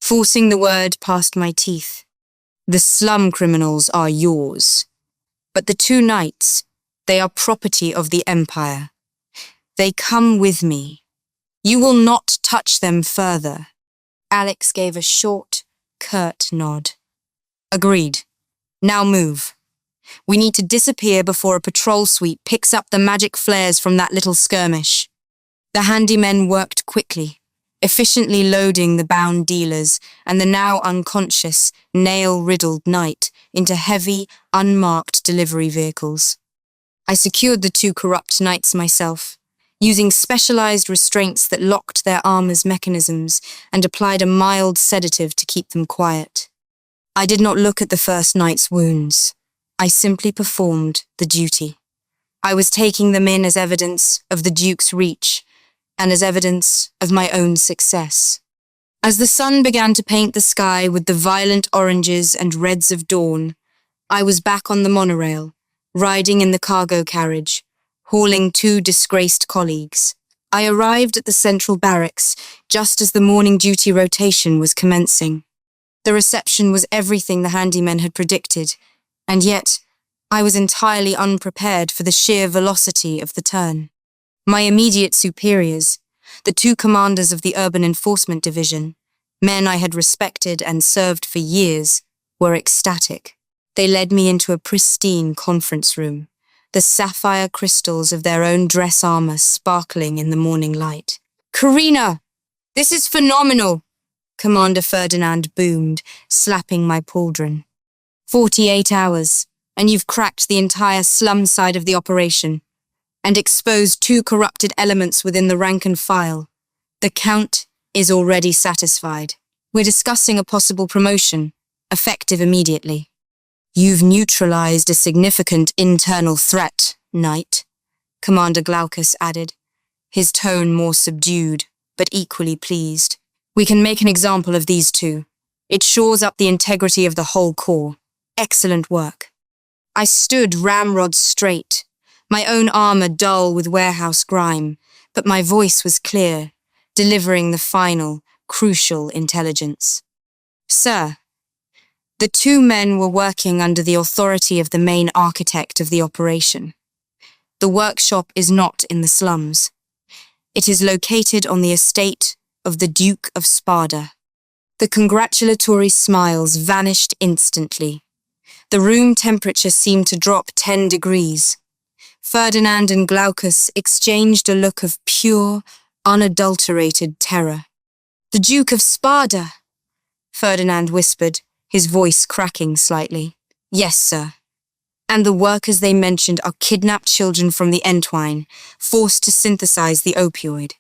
forcing the word past my teeth. "The slum criminals are yours. But the 2 knights, they are property of the Empire. They come with me. You will not touch them further." Alex gave a short, curt nod. "Agreed. Now move. We need to disappear before a patrol sweep picks up the magic flares from that little skirmish." The handymen worked quickly, efficiently loading the bound dealers and the now unconscious, nail-riddled knight into heavy, unmarked delivery vehicles. I secured the 2 corrupt knights myself, using specialized restraints that locked their armor's mechanisms and applied a mild sedative to keep them quiet. I did not look at the first knight's wounds. I simply performed the duty. I was taking them in as evidence of the Duke's reach and as evidence of my own success. As the sun began to paint the sky with the violent oranges and reds of dawn, I was back on the monorail, riding in the cargo carriage, hauling 2 disgraced colleagues. I arrived at the central barracks just as the morning duty rotation was commencing. The reception was everything the handymen had predicted, and yet I was entirely unprepared for the sheer velocity of the turn. My immediate superiors, the 2 commanders of the Urban Enforcement Division, men I had respected and served for years, were ecstatic. They led me into a pristine conference room, the sapphire crystals of their own dress armor sparkling in the morning light. "Karina, this is phenomenal," Commander Ferdinand boomed, slapping my pauldron. 48 hours, and you've cracked the entire slum side of the operation, and exposed 2 corrupted elements within the rank and file. The Count is already satisfied. We're discussing a possible promotion, effective immediately. "You've neutralized a significant internal threat, Knight," Commander Glaucus added, his tone more subdued, but equally pleased. "We can make an example of these 2. It shores up the integrity of the whole corps. Excellent work." I stood ramrod straight, my own armor dull with warehouse grime, but my voice was clear, delivering the final, crucial intelligence. "Sir, the 2 men were working under the authority of the main architect of the operation. The workshop is not in the slums. It is located on the estate of the Duke of Sparda." The congratulatory smiles vanished instantly. The room temperature seemed to drop 10 degrees. Ferdinand and Glaucus exchanged a look of pure, unadulterated terror. "The Duke of Sparda! Ferdinand whispered, his voice cracking slightly. Yes, sir. And the workers they mentioned are kidnapped children from the Entwine, forced to synthesize the opioid.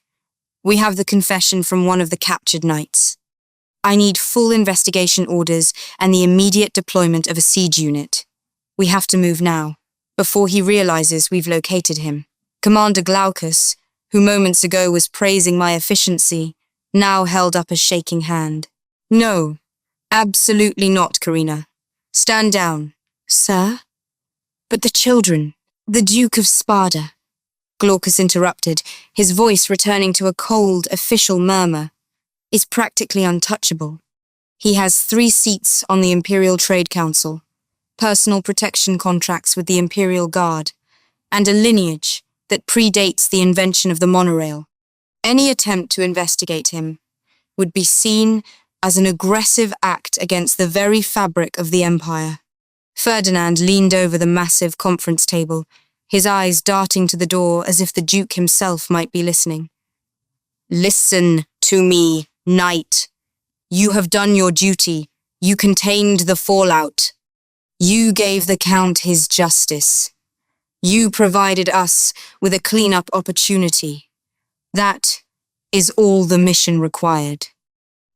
We have the confession from one of the captured knights. I need full investigation orders and the immediate deployment of a siege unit. We have to move now, before he realizes we've located him. Commander Glaucus, who moments ago was praising my efficiency, now held up a shaking hand. No, absolutely not, Karina. Stand down. Sir? But the children, the Duke of Sparta. Glaucus interrupted, his voice returning to a cold, official murmur, is practically untouchable. He has 3 seats on the Imperial Trade Council, personal protection contracts with the Imperial Guard, and a lineage that predates the invention of the monorail. Any attempt to investigate him would be seen as an aggressive act against the very fabric of the Empire. Ferdinand leaned over the massive conference table, his eyes darting to the door as if the Duke himself might be listening. Listen to me, Knight. You have done your duty. You contained the fallout. You gave the Count his justice. You provided us with a clean-up opportunity. That is all the mission required.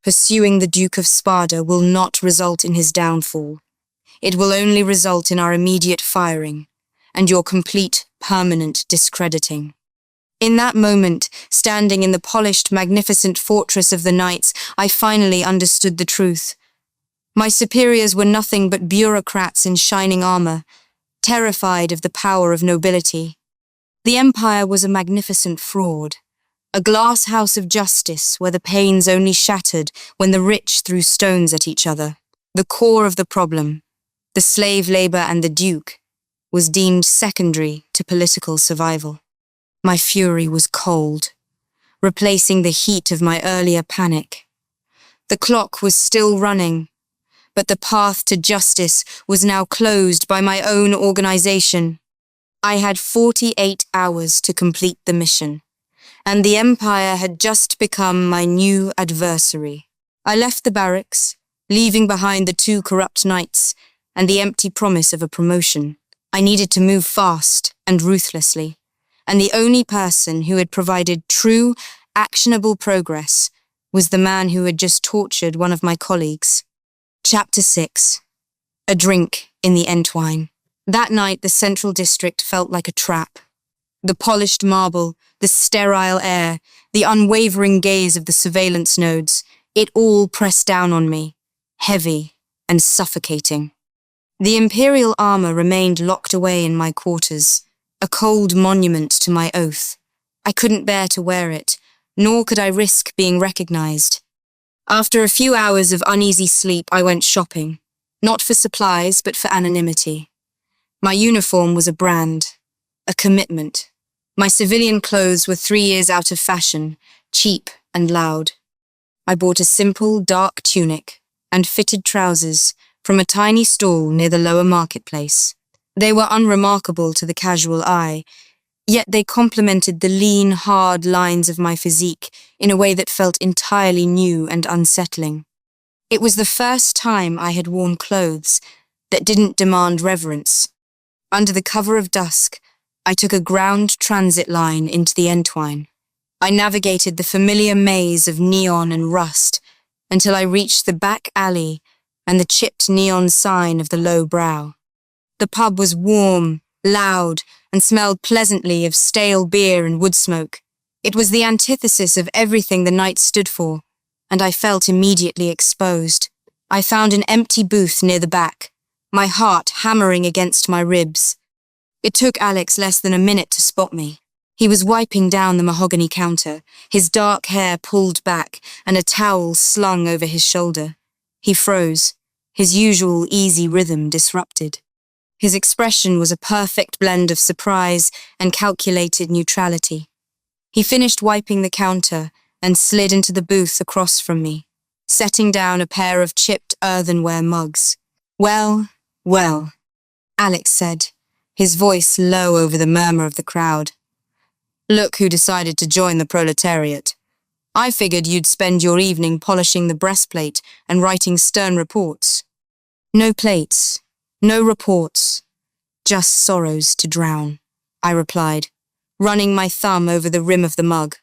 Pursuing the Duke of Sparta will not result in his downfall. It will only result in our immediate firing and your complete, permanent discrediting. In that moment, standing in the polished, magnificent fortress of the knights, I finally understood the truth. My superiors were nothing but bureaucrats in shining armor, terrified of the power of nobility. The Empire was a magnificent fraud, a glass house of justice where the panes only shattered when the rich threw stones at each other. The core of the problem, the slave labor and the Duke, was deemed secondary to political survival. My fury was cold, replacing the heat of my earlier panic. The clock was still running, but the path to justice was now closed by my own organization. I had 48 hours to complete the mission, and the Empire had just become my new adversary. I left the barracks, leaving behind the 2 corrupt knights and the empty promise of a promotion. I needed to move fast and ruthlessly, and the only person who had provided true, actionable progress was the man who had just tortured one of my colleagues. Chapter 6. A drink in the Entwine. That night, the Central District felt like a trap. The polished marble, the sterile air, the unwavering gaze of the surveillance nodes, it all pressed down on me, heavy and suffocating. The Imperial armor remained locked away in my quarters, a cold monument to my oath. I couldn't bear to wear it, nor could I risk being recognized. After a few hours of uneasy sleep, I went shopping, not for supplies, but for anonymity. My uniform was a brand, a commitment. My civilian clothes were 3 years out of fashion, cheap and loud. I bought a simple, dark tunic and fitted trousers from a tiny stall near the lower marketplace. They were unremarkable to the casual eye, yet they complemented the lean, hard lines of my physique in a way that felt entirely new and unsettling. It was the first time I had worn clothes that didn't demand reverence. Under the cover of dusk, I took a ground transit line into the Entwine. I navigated the familiar maze of neon and rust until I reached the back alley and the chipped neon sign of the low brow. The pub was warm, loud, and smelled pleasantly of stale beer and wood smoke. It was the antithesis of everything the night stood for, and I felt immediately exposed. I found an empty booth near the back, my heart hammering against my ribs. It took Alex less than a minute to spot me. He was wiping down the mahogany counter, his dark hair pulled back and a towel slung over his shoulder. He froze, his usual easy rhythm disrupted. His expression was a perfect blend of surprise and calculated neutrality. He finished wiping the counter and slid into the booth across from me, setting down a pair of chipped earthenware mugs. Well, well, Alex said, his voice low over the murmur of the crowd. Look who decided to join the proletariat. I figured you'd spend your evening polishing the breastplate and writing stern reports. No plates, no reports, just sorrows to drown, I replied, running my thumb over the rim of the mug.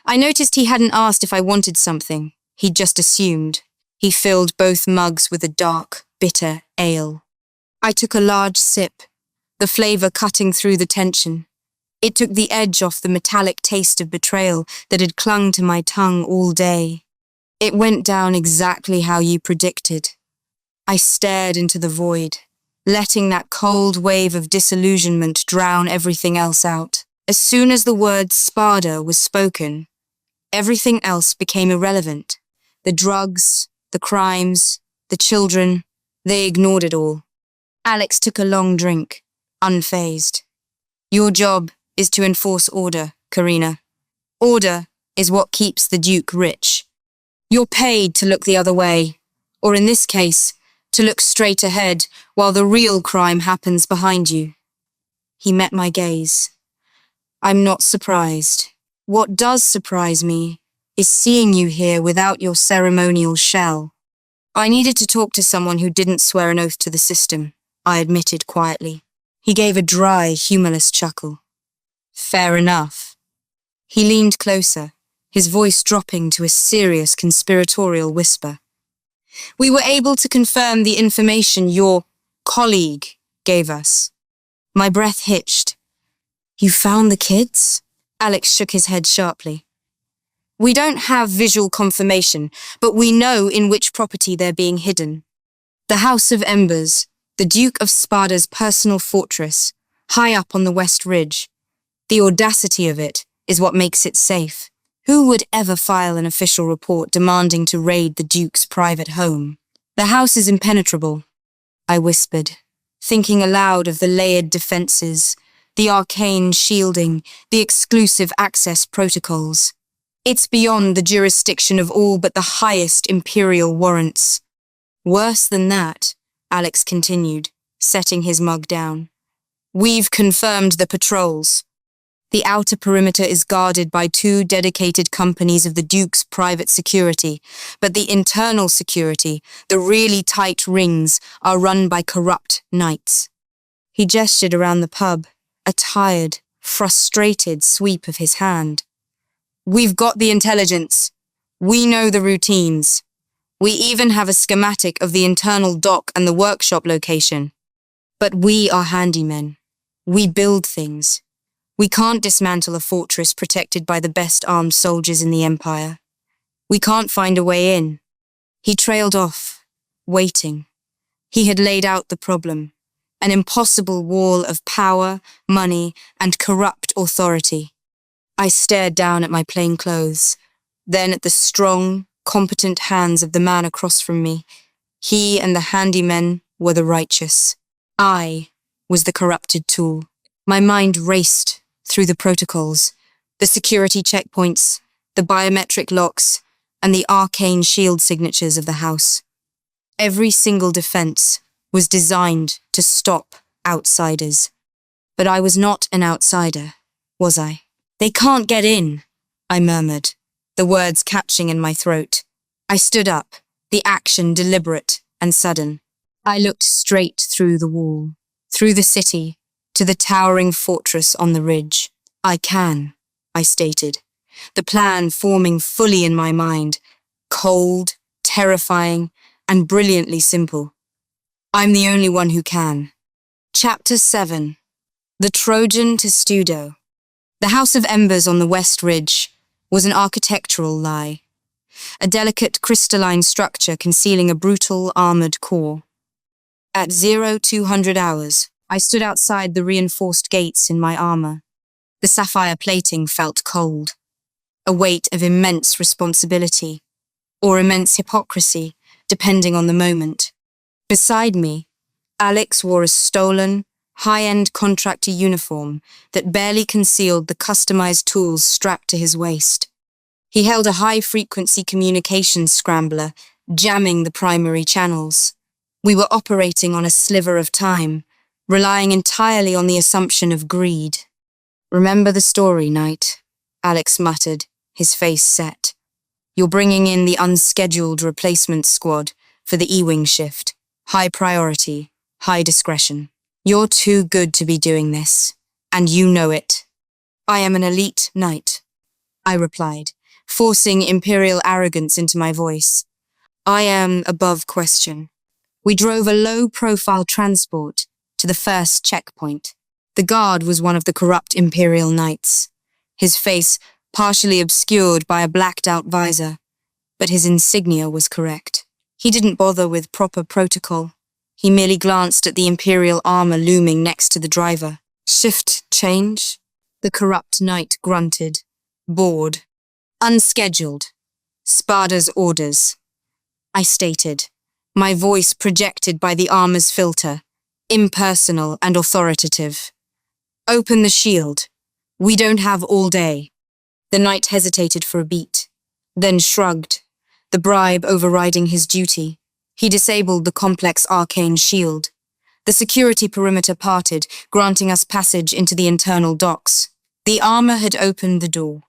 I noticed he hadn't asked if I wanted something. He'd just assumed. He filled both mugs with a dark, bitter ale. I took a large sip, the flavor cutting through the tension. It took the edge off the metallic taste of betrayal that had clung to my tongue all day. It went down exactly how you predicted. I stared into the void, letting that cold wave of disillusionment drown everything else out. As soon as the word Spada was spoken, everything else became irrelevant. The drugs, the crimes, the children, they ignored it all. Alex took a long drink, unfazed. Your job is to enforce order, Karina. Order is what keeps the Duke rich. You're paid to look the other way, or in this case, to look straight ahead while the real crime happens behind you. He met my gaze. I'm not surprised. What does surprise me is seeing you here without your ceremonial shell. I needed to talk to someone who didn't swear an oath to the system, I admitted quietly. He gave a dry, humorless chuckle. Fair enough. He leaned closer, his voice dropping to a serious conspiratorial whisper. We were able to confirm the information your colleague gave us. My breath hitched. You found the kids? Alex shook his head sharply. We don't have visual confirmation, but we know in which property they're being hidden. The House of Embers, the Duke of Spada's personal fortress, high up on the West Ridge. The audacity of it is what makes it safe. Who would ever file an official report demanding to raid the Duke's private home? The house is impenetrable, I whispered, thinking aloud of the layered defenses, the arcane shielding, the exclusive access protocols. It's beyond the jurisdiction of all but the highest Imperial warrants. Worse than that, Alex continued, setting his mug down. We've confirmed the patrols. The outer perimeter is guarded by 2 dedicated companies of the Duke's private security, but the internal security, the really tight rings, are run by corrupt knights. He gestured around the pub, a tired, frustrated sweep of his hand. We've got the intelligence. We know the routines. We even have a schematic of the internal dock and the workshop location. But we are handymen. We build things. We can't dismantle a fortress protected by the best armed soldiers in the Empire. We can't find a way in. He trailed off, waiting. He had laid out the problem, an impossible wall of power, money, and corrupt authority. I stared down at my plain clothes, then at the strong, competent hands of the man across from me. He and the handymen were the righteous. I was the corrupted tool. My mind raced through the protocols, the security checkpoints, the biometric locks, and the arcane shield signatures of the house. Every single defense was designed to stop outsiders. But I was not an outsider, was I? They can't get in, I murmured, the words catching in my throat. I stood up, the action deliberate and sudden. I looked straight through the wall, through the city, to the towering fortress on the ridge. I can, I stated, the plan forming fully in my mind, cold, terrifying, and brilliantly simple. I'm the only one who can. Chapter 7. The Trojan Testudo. The House of Embers on the West Ridge was an architectural lie, a delicate crystalline structure concealing a brutal armored core. At 0200 hours, I stood outside the reinforced gates in my armor. The sapphire plating felt cold, a weight of immense responsibility, or immense hypocrisy, depending on the moment. Beside me, Alex wore a stolen, high-end contractor uniform that barely concealed the customized tools strapped to his waist. He held a high-frequency communications scrambler, jamming the primary channels. We were operating on a sliver of time, relying entirely on the assumption of greed. Remember the story, Knight, Alex muttered, his face set. You're bringing in the unscheduled replacement squad for the E-Wing shift. High priority, high discretion. You're too good to be doing this, and you know it. I am an elite knight, I replied, forcing Imperial arrogance into my voice. I am above question. We drove a low-profile transport to the first checkpoint. The guard was one of the corrupt Imperial knights, his face partially obscured by a blacked-out visor, but his insignia was correct. He didn't bother with proper protocol. He merely glanced at the Imperial armor looming next to the driver. Shift change? The corrupt knight grunted, bored. Unscheduled. Spada's orders. I stated, my voice projected by the armor's filter, impersonal and authoritative. Open the shield. We don't have all day. The knight hesitated for a beat, then shrugged, the bribe overriding his duty. He disabled the complex arcane shield. The security perimeter parted, granting us passage into the internal docks. The armor had opened the door.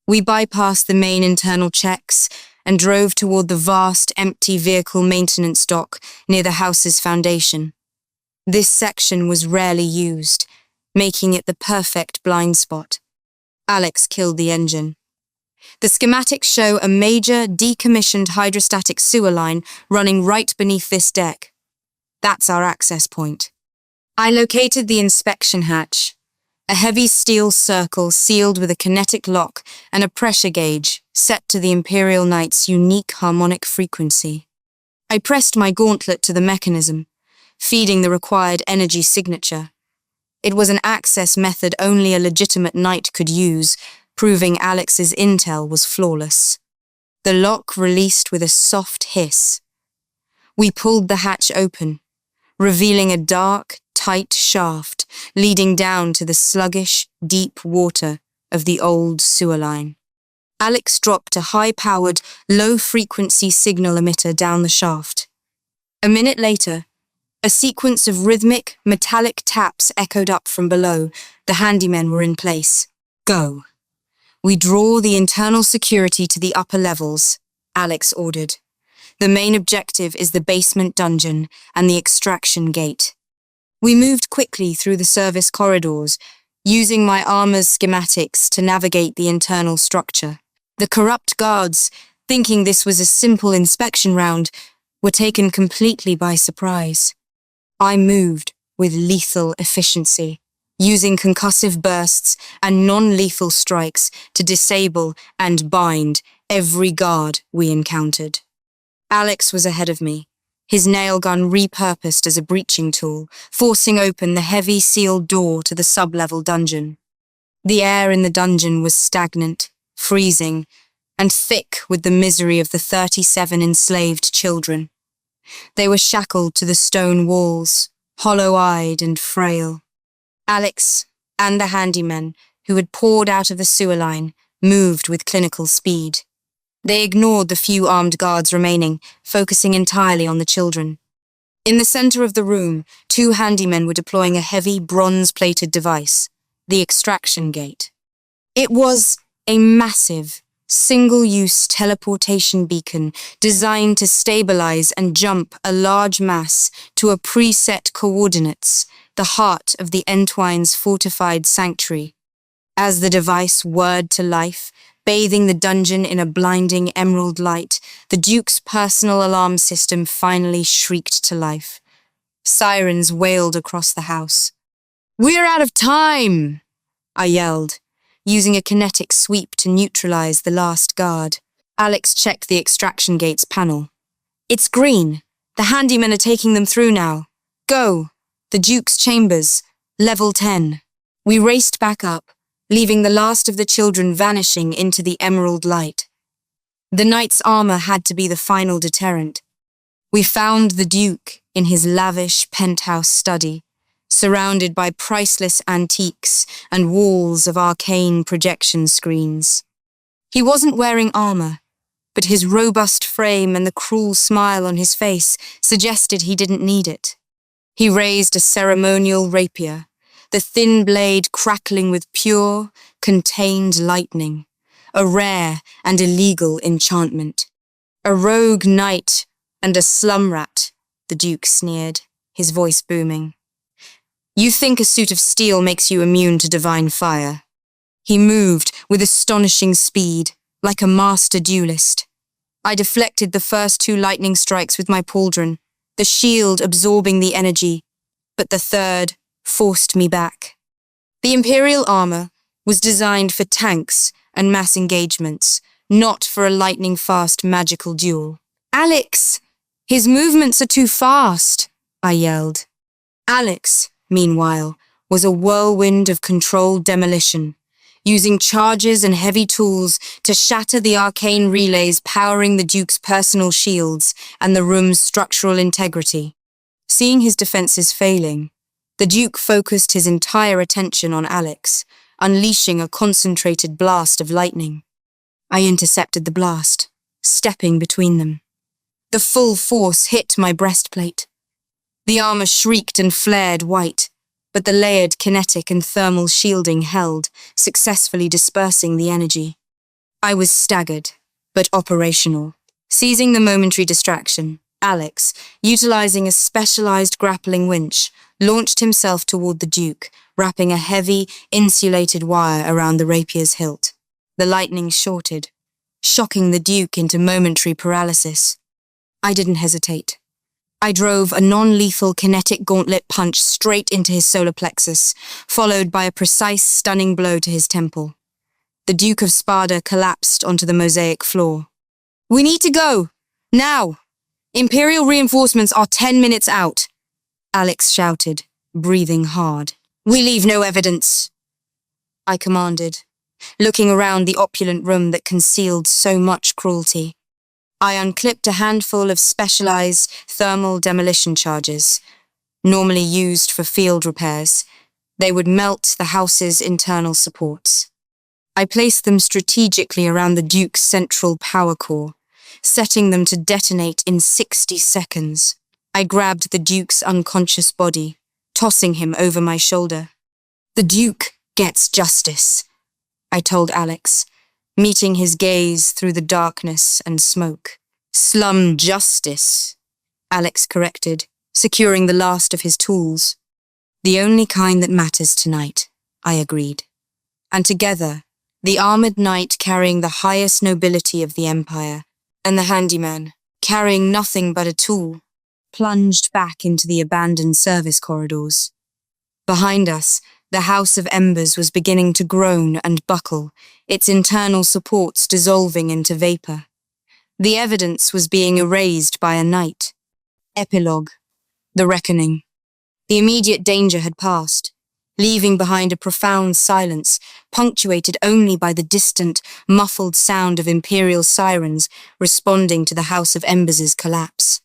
We bypassed the main internal checks and drove toward the vast, empty vehicle maintenance dock near the house's foundation. This section was rarely used, making it the perfect blind spot. Alex killed the engine. The schematics show a major, decommissioned hydrostatic sewer line running right beneath this deck. That's our access point. I located the inspection hatch, a heavy steel circle sealed with a kinetic lock and a pressure gauge set to the Imperial Knight's unique harmonic frequency. I pressed my gauntlet to the mechanism, feeding the required energy signature. It was an access method only a legitimate knight could use, proving Alex's intel was flawless. The lock released with a soft hiss. We pulled the hatch open, revealing a dark, tight shaft leading down to the sluggish, deep water of the old sewer line. Alex dropped a high-powered, low-frequency signal emitter down the shaft. A minute later, a sequence of rhythmic, metallic taps echoed up from below. The handymen were in place. Go. We draw the internal security to the upper levels, Alex ordered. The main objective is the basement dungeon and the extraction gate. We moved quickly through the service corridors, using my armor's schematics to navigate the internal structure. The corrupt guards, thinking this was a simple inspection round, were taken completely by surprise. I moved with lethal efficiency, using concussive bursts and non-lethal strikes to disable and bind every guard we encountered. Alex was ahead of me, his nailgun repurposed as a breaching tool, forcing open the heavy sealed door to the sub-level dungeon. The air in the dungeon was stagnant, freezing, and thick with the misery of the 37 enslaved children. They were shackled to the stone walls, hollow-eyed and frail. Alex and the handymen, who had poured out of the sewer line, moved with clinical speed. They ignored the few armed guards remaining, focusing entirely on the children. In the center of the room, 2 handymen were deploying a heavy, bronze-plated device, the extraction gate. It was a massive, single-use teleportation beacon designed to stabilize and jump a large mass to a preset coordinates, the heart of the Entwine's fortified sanctuary. As the device whirred to life, bathing the dungeon in a blinding emerald light, the Duke's personal alarm system finally shrieked to life. Sirens wailed across the house. "We're out of time!" I yelled, using a kinetic sweep to neutralize the last guard. Alex checked the extraction gate's panel. "It's green. The handymen are taking them through now. Go! The Duke's chambers, level 10. We raced back up, leaving the last of the children vanishing into the emerald light. The knight's armor had to be the final deterrent. We found the Duke in his lavish penthouse study, surrounded by priceless antiques and walls of arcane projection screens. He wasn't wearing armor, but his robust frame and the cruel smile on his face suggested he didn't need it. He raised a ceremonial rapier, the thin blade crackling with pure, contained lightning, a rare and illegal enchantment. A rogue knight and a slum rat, the Duke sneered, his voice booming. You think a suit of steel makes you immune to divine fire? He moved with astonishing speed, like a master duelist. I deflected the first 2 lightning strikes with my pauldron, the shield absorbing the energy, but the third forced me back. The Imperial armor was designed for tanks and mass engagements, not for a lightning-fast magical duel. Alex! His movements are too fast, I yelled. Alex, meanwhile, was a whirlwind of controlled demolition, using charges and heavy tools to shatter the arcane relays powering the Duke's personal shields and the room's structural integrity. Seeing his defenses failing, the Duke focused his entire attention on Alex, unleashing a concentrated blast of lightning. I intercepted the blast, stepping between them. The full force hit my breastplate. The armor shrieked and flared white, but the layered kinetic and thermal shielding held, successfully dispersing the energy. I was staggered, but operational. Seizing the momentary distraction, Alex, utilizing a specialized grappling winch, launched himself toward the Duke, wrapping a heavy, insulated wire around the rapier's hilt. The lightning shorted, shocking the Duke into momentary paralysis. I didn't hesitate. I drove a non-lethal kinetic gauntlet punch straight into his solar plexus, followed by a precise, stunning blow to his temple. The Duke of Sparta collapsed onto the mosaic floor. We need to go! Now! Imperial reinforcements are 10 minutes out, Alex shouted, breathing hard. We leave no evidence, I commanded, looking around the opulent room that concealed so much cruelty. I unclipped a handful of specialized thermal demolition charges, normally used for field repairs. They would melt the house's internal supports. I placed them strategically around the Duke's central power core, setting them to detonate in 60 seconds. I grabbed the Duke's unconscious body, tossing him over my shoulder. The Duke gets justice, I told Alex, meeting his gaze through the darkness and smoke. Slum justice, Alex corrected, securing the last of his tools. The only kind that matters tonight, I agreed. And together, the armored knight carrying the highest nobility of the Empire, and the handyman, carrying nothing but a tool, plunged back into the abandoned service corridors. Behind us, the House of Embers was beginning to groan and buckle, its internal supports dissolving into vapor. The evidence was being erased by a night. Epilogue. The reckoning. The immediate danger had passed, leaving behind a profound silence, punctuated only by the distant, muffled sound of Imperial sirens responding to the House of Embers' collapse.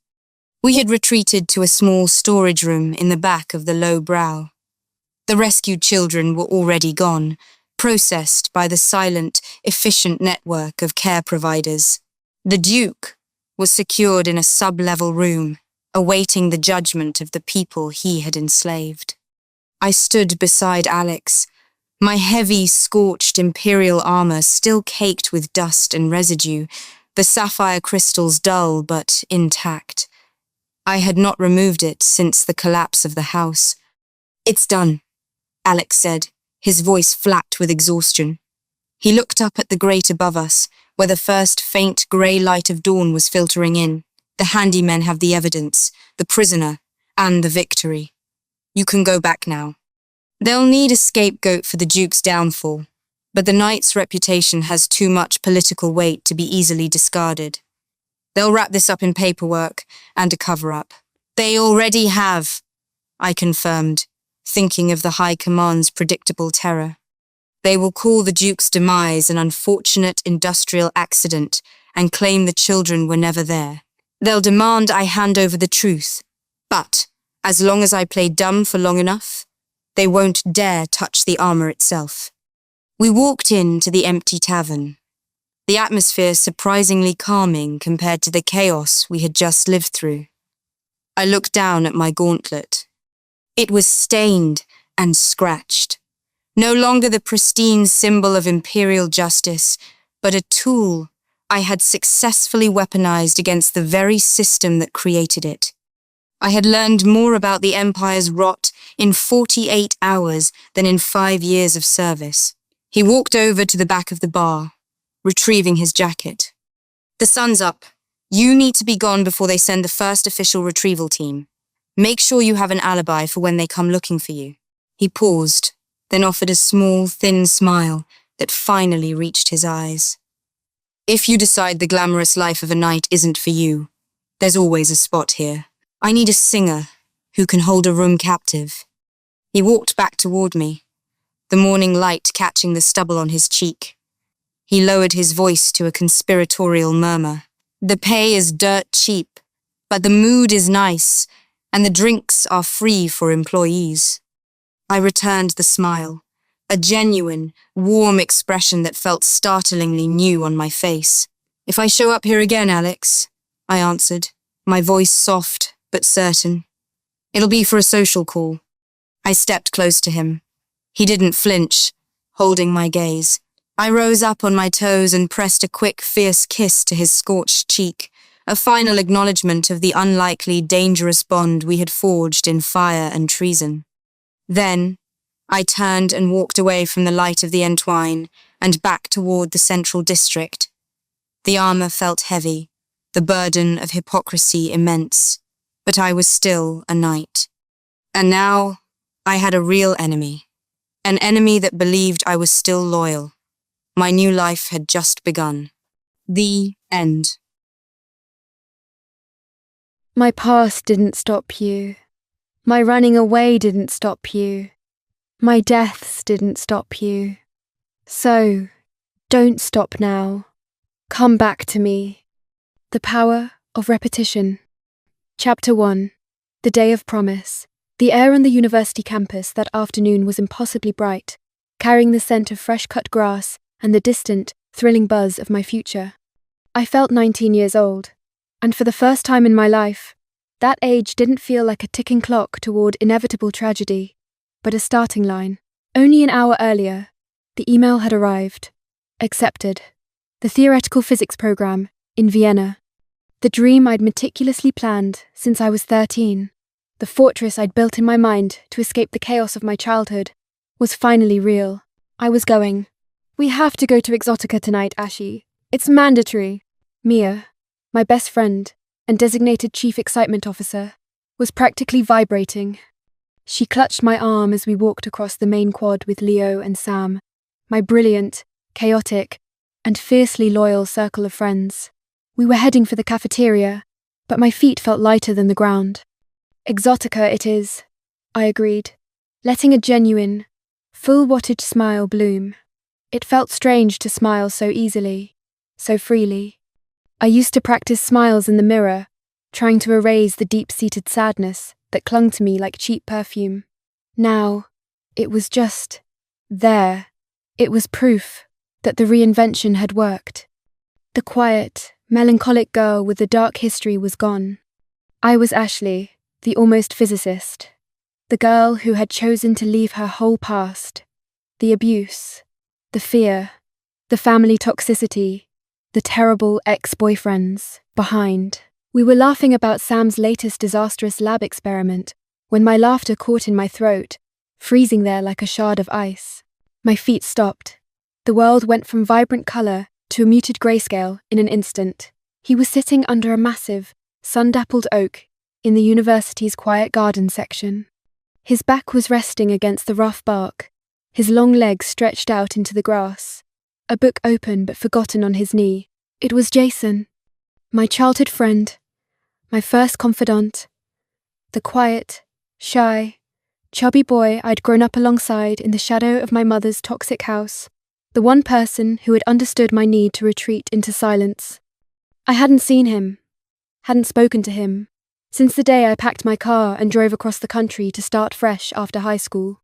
We had retreated to a small storage room in the back of the low brow. The rescued children were already gone, processed by the silent, efficient network of care providers. The Duke was secured in a sub-level room, awaiting the judgment of the people he had enslaved. I stood beside Alex, my heavy, scorched Imperial armor still caked with dust and residue, the sapphire crystals dull but intact. I had not removed it since the collapse of the house. It's done, Alex said, his voice flat with exhaustion. He looked up at the grate above us, where the first faint grey light of dawn was filtering in. The handymen have the evidence, the prisoner, and the victory. You can go back now. They'll need a scapegoat for the Duke's downfall, but the knight's reputation has too much political weight to be easily discarded. They'll wrap this up in paperwork and a cover-up. They already have, I confirmed, thinking of the High Command's predictable terror. They will call the Duke's demise an unfortunate industrial accident and claim the children were never there. They'll demand I hand over the truth, but as long as I play dumb for long enough, they won't dare touch the armor itself. We walked into the empty tavern, the atmosphere surprisingly calming compared to the chaos we had just lived through. I looked down at my gauntlet. It was stained and scratched, no longer the pristine symbol of Imperial justice, but a tool I had successfully weaponized against the very system that created it. I had learned more about the Empire's rot in 48 hours than in 5 years of service. He walked over to the back of the bar, retrieving his jacket. "The sun's up. You need to be gone before they send the first official retrieval team. Make sure you have an alibi for when they come looking for you." He paused, then offered a small, thin smile that finally reached his eyes. "If you decide the glamorous life of a knight isn't for you, there's always a spot here. I need a singer who can hold a room captive." He walked back toward me, the morning light catching the stubble on his cheek. He lowered his voice to a conspiratorial murmur. "The pay is dirt cheap, but the mood is nice, and the drinks are free for employees." I returned the smile, a genuine, warm expression that felt startlingly new on my face. "If I show up here again, Alex," I answered, my voice soft but certain, "it'll be for a social call." I stepped close to him. He didn't flinch, holding my gaze. I rose up on my toes and pressed a quick, fierce kiss to his scorched cheek, a final acknowledgement of the unlikely, dangerous bond we had forged in fire and treason. Then, I turned and walked away from the light of the entwine and back toward the central district. The armor felt heavy, the burden of hypocrisy immense, but I was still a knight. And now, I had a real enemy. An enemy that believed I was still loyal. My new life had just begun. The end. My past didn't stop you. My running away didn't stop you. My deaths didn't stop you. So, don't stop now. Come back to me. The Power of Repetition. Chapter 1. The Day of Promise. The air on the university campus that afternoon was impossibly bright, carrying the scent of fresh-cut grass and the distant, thrilling buzz of my future. I felt 19 years old, and for the first time in my life, that age didn't feel like a ticking clock toward inevitable tragedy, but a starting line. Only an hour earlier, the email had arrived. Accepted. The theoretical physics program in Vienna. The dream I'd meticulously planned since I was 13. The fortress I'd built in my mind to escape the chaos of my childhood was finally real. I was going. "We have to go to Exotica tonight, Ashi. It's mandatory." Mia, my best friend and designated chief excitement officer, was practically vibrating. She clutched my arm as we walked across the main quad with Leo and Sam, my brilliant, chaotic, and fiercely loyal circle of friends. We were heading for the cafeteria, but my feet felt lighter than the ground. "Exotica it is," I agreed, letting a genuine, full-wattage smile bloom. It felt strange to smile so easily, so freely. I used to practice smiles in the mirror, trying to erase the deep-seated sadness that clung to me like cheap perfume. Now, it was just there. It was proof that the reinvention had worked. The quiet, melancholic girl with the dark history was gone. I was Ashley, the almost physicist. The girl who had chosen to leave her whole past. The abuse, the fear, the family toxicity, the terrible ex-boyfriends behind. We were laughing about Sam's latest disastrous lab experiment when my laughter caught in my throat, freezing there like a shard of ice. My feet stopped. The world went from vibrant colour to a muted grayscale in an instant. He was sitting under a massive, sun-dappled oak in the university's quiet garden section. His back was resting against the rough bark, his long legs stretched out into the grass, a book open but forgotten on his knee. It was Jason, my childhood friend, my first confidant, the quiet, shy, chubby boy I'd grown up alongside in the shadow of my mother's toxic house, the one person who had understood my need to retreat into silence. I hadn't seen him, hadn't spoken to him, since the day I packed my car and drove across the country to start fresh after high school.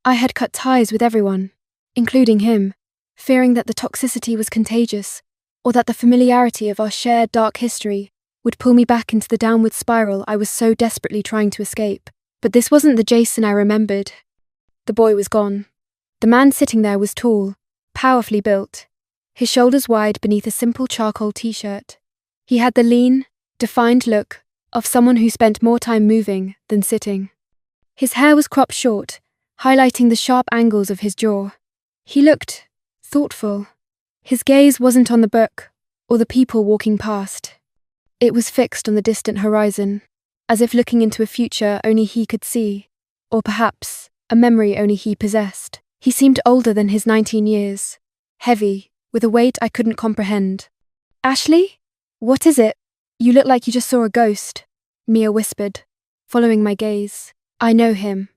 I had cut ties with everyone, including him, fearing that the toxicity was contagious, or that the familiarity of our shared dark history would pull me back into the downward spiral I was so desperately trying to escape. But this wasn't the Jason I remembered. The boy was gone. The man sitting there was tall, powerfully built, his shoulders wide beneath a simple charcoal t-shirt. He had the lean, defined look of someone who spent more time moving than sitting. His hair was cropped short, highlighting the sharp angles of his jaw. He looked thoughtful. His gaze wasn't on the book or the people walking past. It was fixed on the distant horizon, as if looking into a future only he could see, or perhaps a memory only he possessed. He seemed older than his 19 years, heavy, with a weight I couldn't comprehend. "Ashley? What is it? You look like you just saw a ghost," Mia whispered, following my gaze. "I know him,"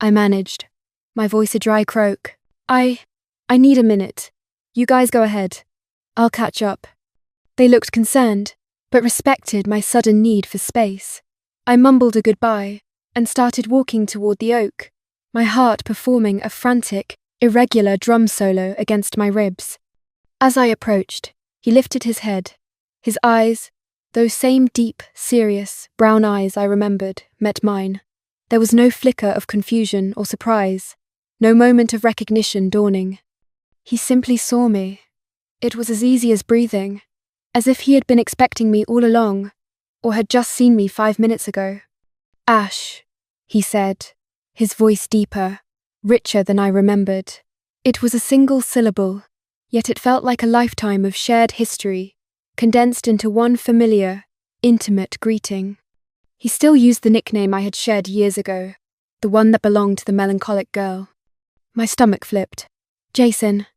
I managed, my voice a dry croak. I need a minute. You guys go ahead. I'll catch up." They looked concerned, but respected my sudden need for space. I mumbled a goodbye and started walking toward the oak, my heart performing a frantic, irregular drum solo against my ribs. As I approached, he lifted his head. His eyes, those same deep, serious, brown eyes I remembered, met mine. There was no flicker of confusion or surprise, no moment of recognition dawning. He simply saw me. It was as easy as breathing, as if he had been expecting me all along, or had just seen me 5 minutes ago. "Ash," he said, his voice deeper, richer than I remembered. It was a single syllable, yet it felt like a lifetime of shared history, condensed into one familiar, intimate greeting. He still used the nickname I had shared years ago, the one that belonged to the melancholic girl. My stomach flipped. "Jason,"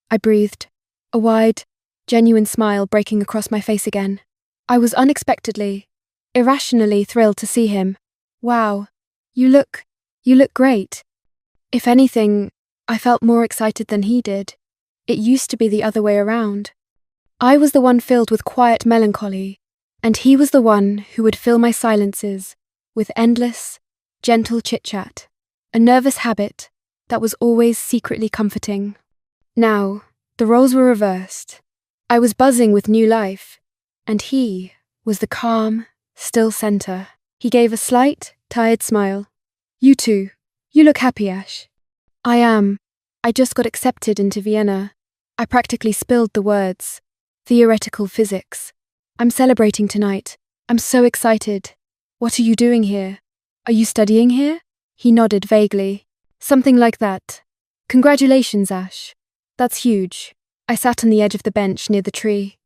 I breathed, a wide, genuine smile breaking across my face again. I was unexpectedly, irrationally thrilled to see him. "Wow, you look great." If anything, I felt more excited than he did. It used to be the other way around. I was the one filled with quiet melancholy, and he was the one who would fill my silences with endless, gentle chit-chat, a nervous habit that was always secretly comforting. Now, the roles were reversed. I was buzzing with new life, and he was the calm, still center. He gave a slight, tired smile. "You too. You look happy, Ash." "I am. I just got accepted into Vienna." I practically spilled the words. Theoretical physics. "I'm celebrating tonight. I'm so excited." "What are you doing here? Are you studying here?" He nodded vaguely. "Something like that." "Congratulations, Ash. That's huge." I sat on the edge of the bench near the tree.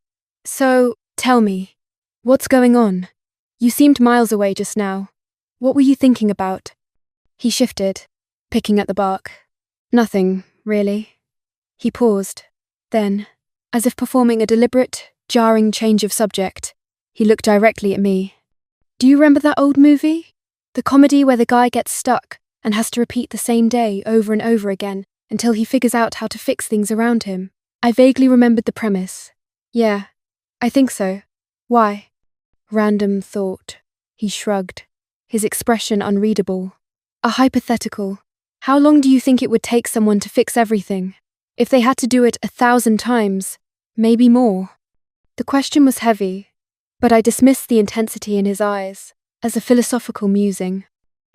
"So, tell me, what's going on? You seemed miles away just now. What were you thinking about?" He shifted, picking at the bark. "Nothing, really." He paused. Then, as if performing a deliberate, jarring change of subject, he looked directly at me. "Do you remember that old movie? The comedy where the guy gets stuck and has to repeat the same day over and over again until he figures out how to fix things around him?" I vaguely remembered the premise. "Yeah, I think so. Why?" "Random thought." He shrugged, his expression unreadable. "A hypothetical. How long do you think it would take someone to fix everything? If they had to do it 1,000 times, maybe more." The question was heavy, but I dismissed the intensity in his eyes as a philosophical musing.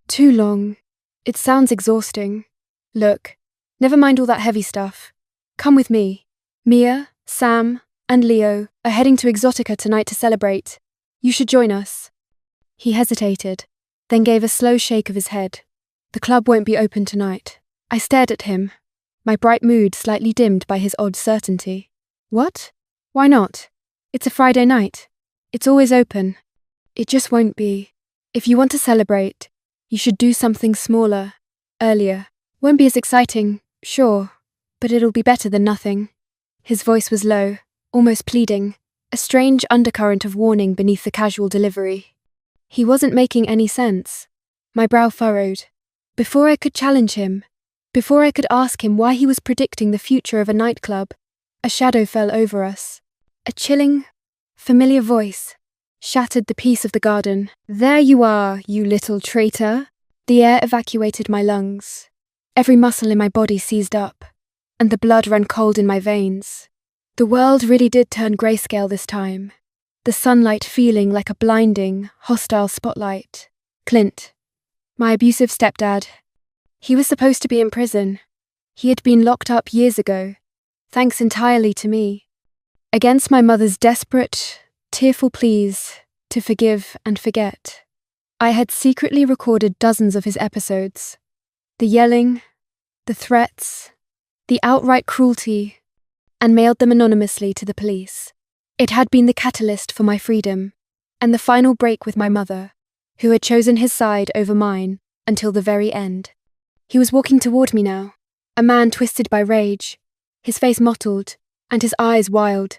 "Too long. It sounds exhausting. Look, never mind all that heavy stuff. Come with me. Mia, Sam, and Leo are heading to Exotica tonight to celebrate. You should join us." He hesitated, then gave a slow shake of his head. "The club won't be open tonight." I stared at him, my bright mood slightly dimmed by his odd certainty. "What? Why not? It's a Friday night. It's always open." "It just won't be. If you want to celebrate, you should do something smaller, earlier. Won't be as exciting, sure, but it'll be better than nothing." His voice was low, almost pleading, a strange undercurrent of warning beneath the casual delivery. He wasn't making any sense. My brow furrowed. Before I could challenge him, before I could ask him why he was predicting the future of a nightclub, a shadow fell over us. A chilling, familiar voice shattered the peace of the garden. "There you are, you little traitor." The air evacuated my lungs. Every muscle in my body seized up, and the blood ran cold in my veins. The world really did turn grayscale this time, the sunlight feeling like a blinding, hostile spotlight. Clint, my abusive stepdad. He was supposed to be in prison. He had been locked up years ago, thanks entirely to me. against my mother's desperate, tearful pleas to forgive and forget. I had secretly recorded dozens of his episodes. The yelling, the threats, the outright cruelty, and mailed them anonymously to the police. It had been the catalyst for my freedom, and the final break with my mother, who had chosen his side over mine until the very end. He was walking toward me now, a man twisted by rage, his face mottled, and his eyes wild,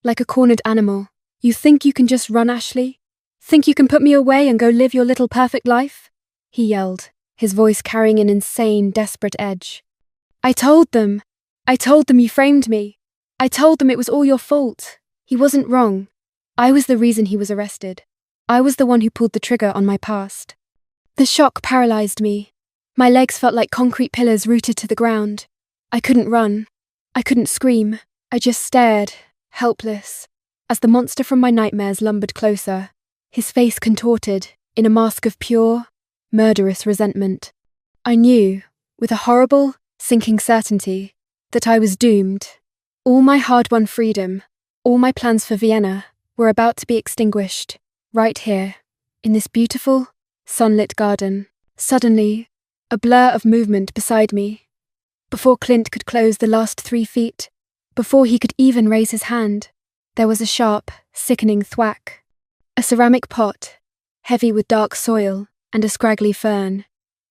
like a cornered animal. "You think you can just run, Ashley? Think you can put me away and go live your little perfect life?" he yelled, his voice carrying an insane, desperate edge. I told them you framed me. I told them it was all your fault. He wasn't wrong. I was the reason he was arrested. I was the one who pulled the trigger on my past. The shock paralyzed me. My legs felt like concrete pillars rooted to the ground. I couldn't run. I couldn't scream. I just stared, helpless, as the monster from my nightmares lumbered closer, his face contorted in a mask of pure, murderous resentment. I knew, with a horrible, sinking certainty, that I was doomed. All my hard-won freedom, all my plans for Vienna, were about to be extinguished, right here, in this beautiful, sunlit garden. Suddenly, a blur of movement beside me. Before Clint could close the last 3 feet, before he could even raise his hand, there was a sharp, sickening thwack. A ceramic pot, heavy with dark soil and a scraggly fern,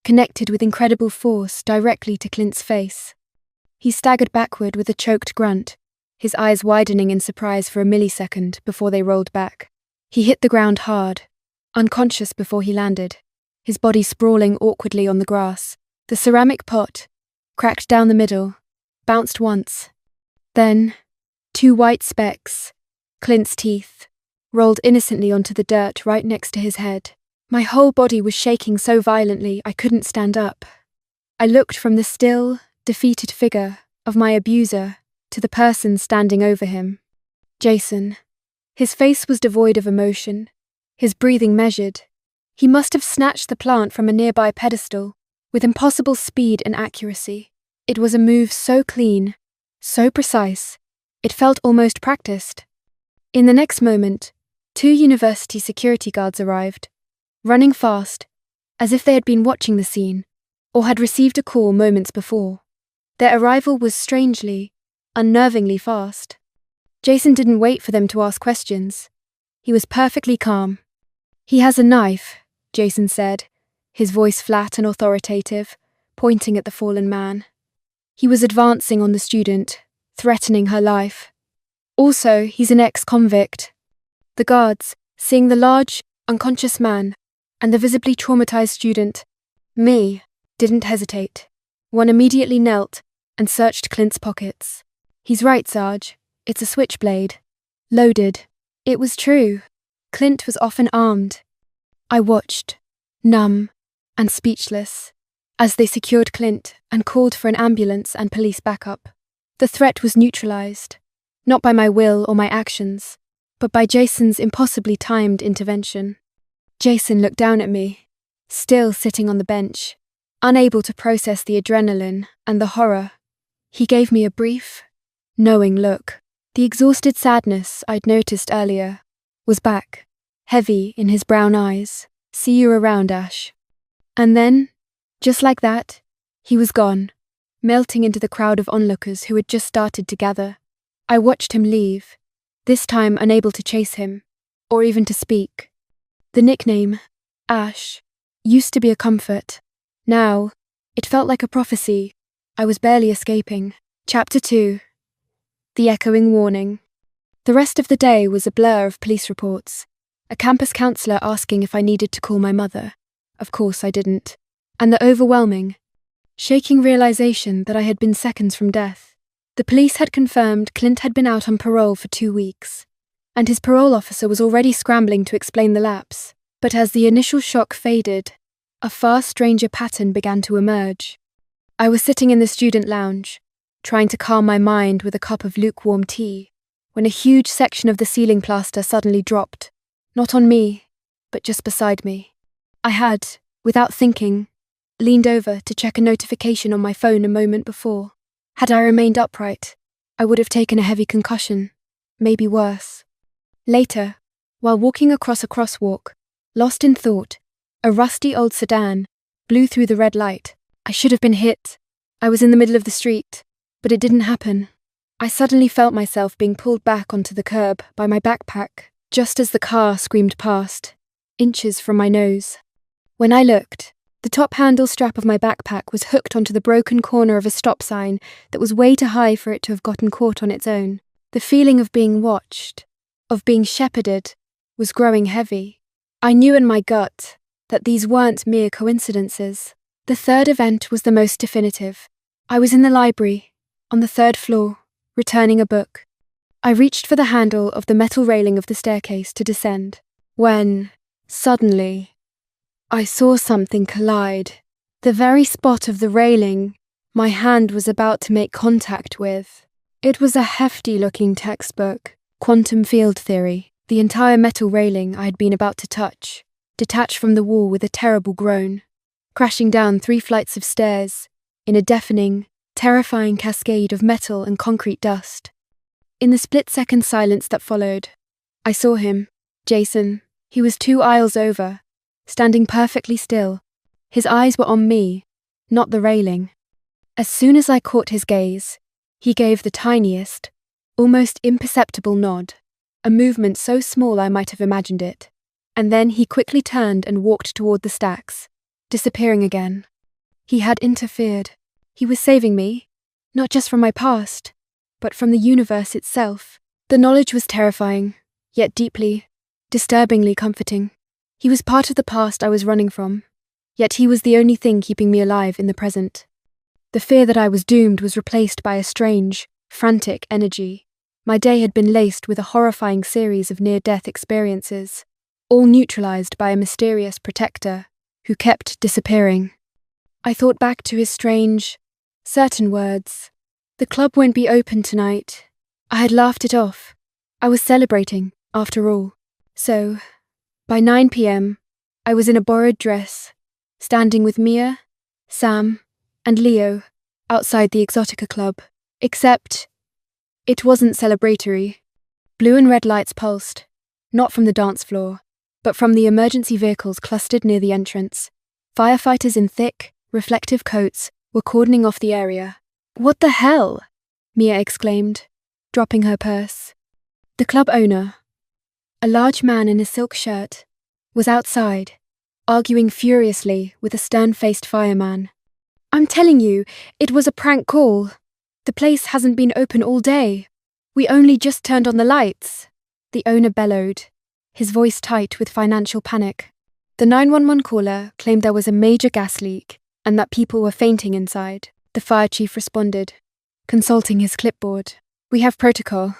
connected with incredible force directly to Clint's face. He staggered backward with a choked grunt, his eyes widening in surprise for a millisecond before they rolled back. He hit the ground hard, unconscious before he landed, his body sprawling awkwardly on the grass. The ceramic pot, cracked down the middle, bounced once. Then, 2 white specks, Clint's teeth, rolled innocently onto the dirt right next to his head. My whole body was shaking so violently I couldn't stand up. I looked from the still, defeated figure of my abuser to the person standing over him. Jason. His face was devoid of emotion, his breathing measured. He must have snatched the plant from a nearby pedestal, with impossible speed and accuracy. It was a move so clean, so precise, it felt almost practiced. In the next moment, 2 university security guards arrived, running fast, as if they had been watching the scene, or had received a call moments before. Their arrival was strangely, unnervingly fast. Jason didn't wait for them to ask questions. He was perfectly calm. "He has a knife," Jason said, his voice flat and authoritative, pointing at the fallen man. He was advancing on the student, threatening her life. "Also, he's an ex-convict." The guards, seeing the large, unconscious man, and the visibly traumatized student, me, didn't hesitate. One immediately knelt and searched Clint's pockets. "He's right, Sarge. It's a switchblade. Loaded." It was true. Clint was often armed. I watched, numb and speechless, as they secured Clint and called for an ambulance and police backup. The threat was neutralized, not by my will or my actions, but by Jason's impossibly timed intervention. Jason looked down at me, still sitting on the bench, unable to process the adrenaline and the horror. He gave me a brief, knowing look. The exhausted sadness I'd noticed earlier was back, heavy in his brown eyes. "See you around, Ash." And then, just like that, he was gone, melting into the crowd of onlookers who had just started to gather. I watched him leave, this time unable to chase him, or even to speak. The nickname, Ash, used to be a comfort. Now, it felt like a prophecy. I was barely escaping. Chapter 2. The Echoing Warning. The rest of the day was a blur of police reports. A campus counsellor asking if I needed to call my mother. Of course I didn't. And the overwhelming, shaking realization that I had been seconds from death. The police had confirmed Clint had been out on parole for 2 weeks, and his parole officer was already scrambling to explain the lapse. But as the initial shock faded, a far stranger pattern began to emerge. I was sitting in the student lounge, trying to calm my mind with a cup of lukewarm tea, when a huge section of the ceiling plaster suddenly dropped, not on me, but just beside me. I had, without thinking, leaned over to check a notification on my phone a moment before. Had I remained upright, I would have taken a heavy concussion. maybe worse. Later, while walking across a crosswalk, lost in thought, a rusty old sedan blew through the red light. I should have been hit. I was in the middle of the street, but it didn't happen. I suddenly felt myself being pulled back onto the curb by my backpack, just as the car screamed past, inches from my nose. When I looked, the top handle strap of my backpack was hooked onto the broken corner of a stop sign that was way too high for it to have gotten caught on its own. The feeling of being watched, of being shepherded, was growing heavy. I knew in my gut that these weren't mere coincidences. The third event was the most definitive. I was in the library, on the third floor, returning a book. I reached for the handle of the metal railing of the staircase to descend, when, suddenly, I saw something collide. The very spot of the railing my hand was about to make contact with. It was a hefty-looking textbook, Quantum Field Theory. The entire metal railing I had been about to touch detached from the wall with a terrible groan, crashing down 3 flights of stairs in a deafening, terrifying cascade of metal and concrete dust. In the split-second silence that followed, I saw him, Jason. He was 2 aisles over, standing perfectly still. His eyes were on me, not the railing. As soon as I caught his gaze, he gave the tiniest, almost imperceptible nod, a movement so small I might have imagined it, and then he quickly turned and walked toward the stacks, disappearing again. He had interfered. He was saving me, not just from my past, but from the universe itself. The knowledge was terrifying, yet deeply, disturbingly comforting. He was part of the past I was running from, yet he was the only thing keeping me alive in the present. The fear that I was doomed was replaced by a strange, frantic energy. My day had been laced with a horrifying series of near-death experiences, all neutralized by a mysterious protector who kept disappearing. I thought back to his strange, certain words. The club won't be open tonight. I had laughed it off. I was celebrating, after all. So, by 9 p.m., I was in a borrowed dress, standing with Mia, Sam, and Leo outside the Exotica Club. Except, it wasn't celebratory. Blue and red lights pulsed, not from the dance floor, but from the emergency vehicles clustered near the entrance. Firefighters in thick, reflective coats were cordoning off the area. "What the hell?" Mia exclaimed, dropping her purse. The club owner, a large man in a silk shirt, was outside, arguing furiously with a stern-faced fireman. "I'm telling you, it was a prank call. The place hasn't been open all day. We only just turned on the lights," the owner bellowed, his voice tight with financial panic. The 911 caller claimed there was a major gas leak and that people were fainting inside. The fire chief responded, consulting his clipboard. "We have protocol.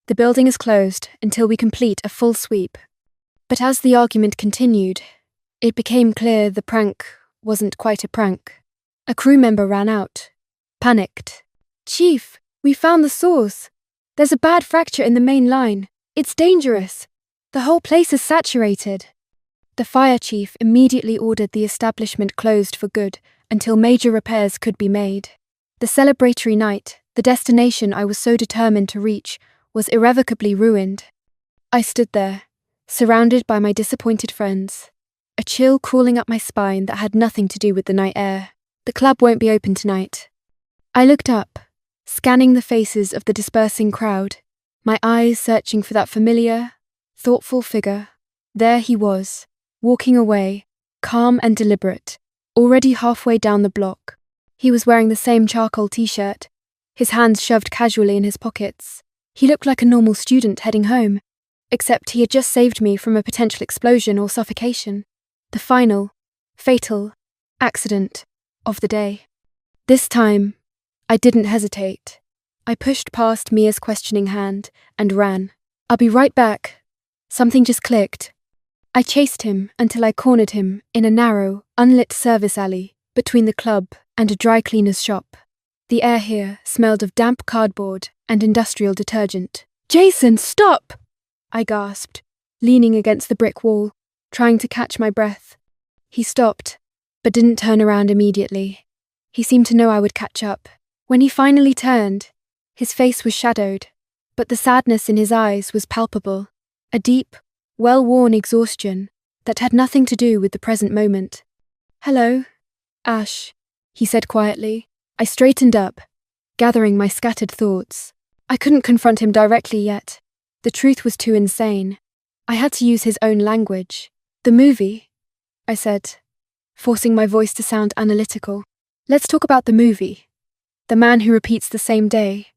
The building is closed until we complete a full sweep." But as the argument continued, it became clear the prank wasn't quite a prank. A crew member ran out, panicked. "Chief, we found the source. There's a bad fracture in the main line. It's dangerous. The whole place is saturated." The fire chief immediately ordered the establishment closed for good until major repairs could be made. The celebratory night, the destination I was so determined to reach, was irrevocably ruined. I stood there, surrounded by my disappointed friends, a chill crawling up my spine that had nothing to do with the night air. "The club won't be open tonight." I looked up, scanning the faces of the dispersing crowd, my eyes searching for that familiar, thoughtful figure. There he was, walking away, calm and deliberate, already halfway down the block. He was wearing the same charcoal t-shirt, his hands shoved casually in his pockets. He looked like a normal student heading home, except he had just saved me from a potential explosion or suffocation. The final, fatal, accident of the day. This time, I didn't hesitate. I pushed past Mia's questioning hand and ran. "I'll be right back." Something just clicked. I chased him until I cornered him in a narrow, unlit service alley between the club and a dry cleaner's shop. The air here smelled of damp cardboard and industrial detergent. "Jason, stop!" I gasped, leaning against the brick wall, trying to catch my breath. He stopped, but didn't turn around immediately. He seemed to know I would catch up. When he finally turned, his face was shadowed, but the sadness in his eyes was palpable, a deep, well-worn exhaustion that had nothing to do with the present moment. "Hello, Ash," he said quietly. I straightened up, gathering my scattered thoughts. I couldn't confront him directly yet. The truth was too insane. I had to use his own language. "The movie," I said, forcing my voice to sound analytical. "Let's talk about the movie. The man who repeats the same day."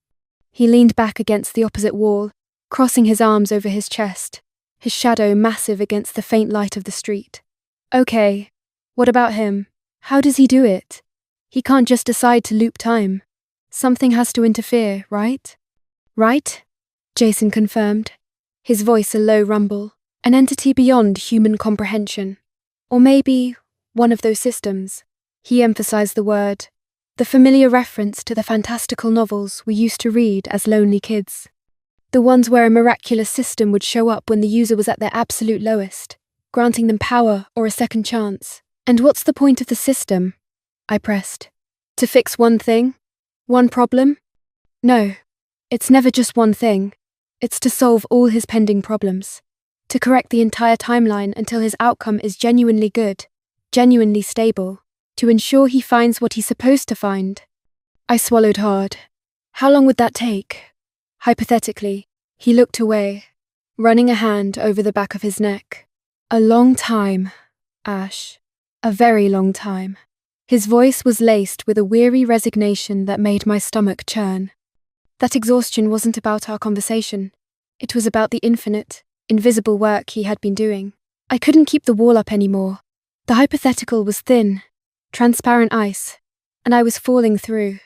He leaned back against the opposite wall, crossing his arms over his chest, his shadow massive against the faint light of the street. "Okay, what about him? How does he do it? He can't just decide to loop time. Something has to interfere, right?" "Right?" Jason confirmed, his voice a low rumble, an entity beyond human comprehension. "Or maybe one of those systems." He emphasized the word, the familiar reference to the fantastical novels we used to read as lonely kids. The ones where a miraculous system would show up when the user was at their absolute lowest, granting them power or a second chance. "And what's the point of the system?" I pressed. "To fix one thing? One problem?" "No, it's never just one thing. It's to solve all his pending problems. To correct the entire timeline until his outcome is genuinely good, genuinely stable. To ensure he finds what he's supposed to find." I swallowed hard. "How long would that take?" Hypothetically, he looked away, running a hand over the back of his neck. "A long time, Ash. A very long time." His voice was laced with a weary resignation that made my stomach churn. That exhaustion wasn't about our conversation. It was about the infinite, invisible work he had been doing. I couldn't keep the wall up anymore. The hypothetical was thin, transparent ice, and I was falling through.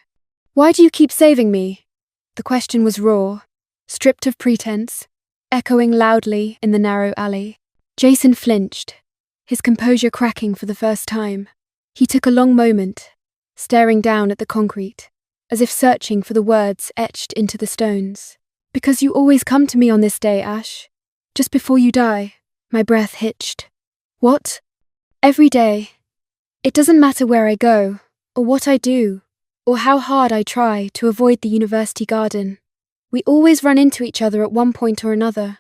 "Why do you keep saving me?" The question was raw, stripped of pretense, echoing loudly in the narrow alley. Jason flinched, his composure cracking for the first time. He took a long moment, staring down at the concrete, as if searching for the words etched into the stones. "Because you always come to me on this day, Ash. Just before you die." My breath hitched. "What?" "Every day. It doesn't matter where I go, or what I do, or how hard I try to avoid the university garden. We always run into each other at one point or another.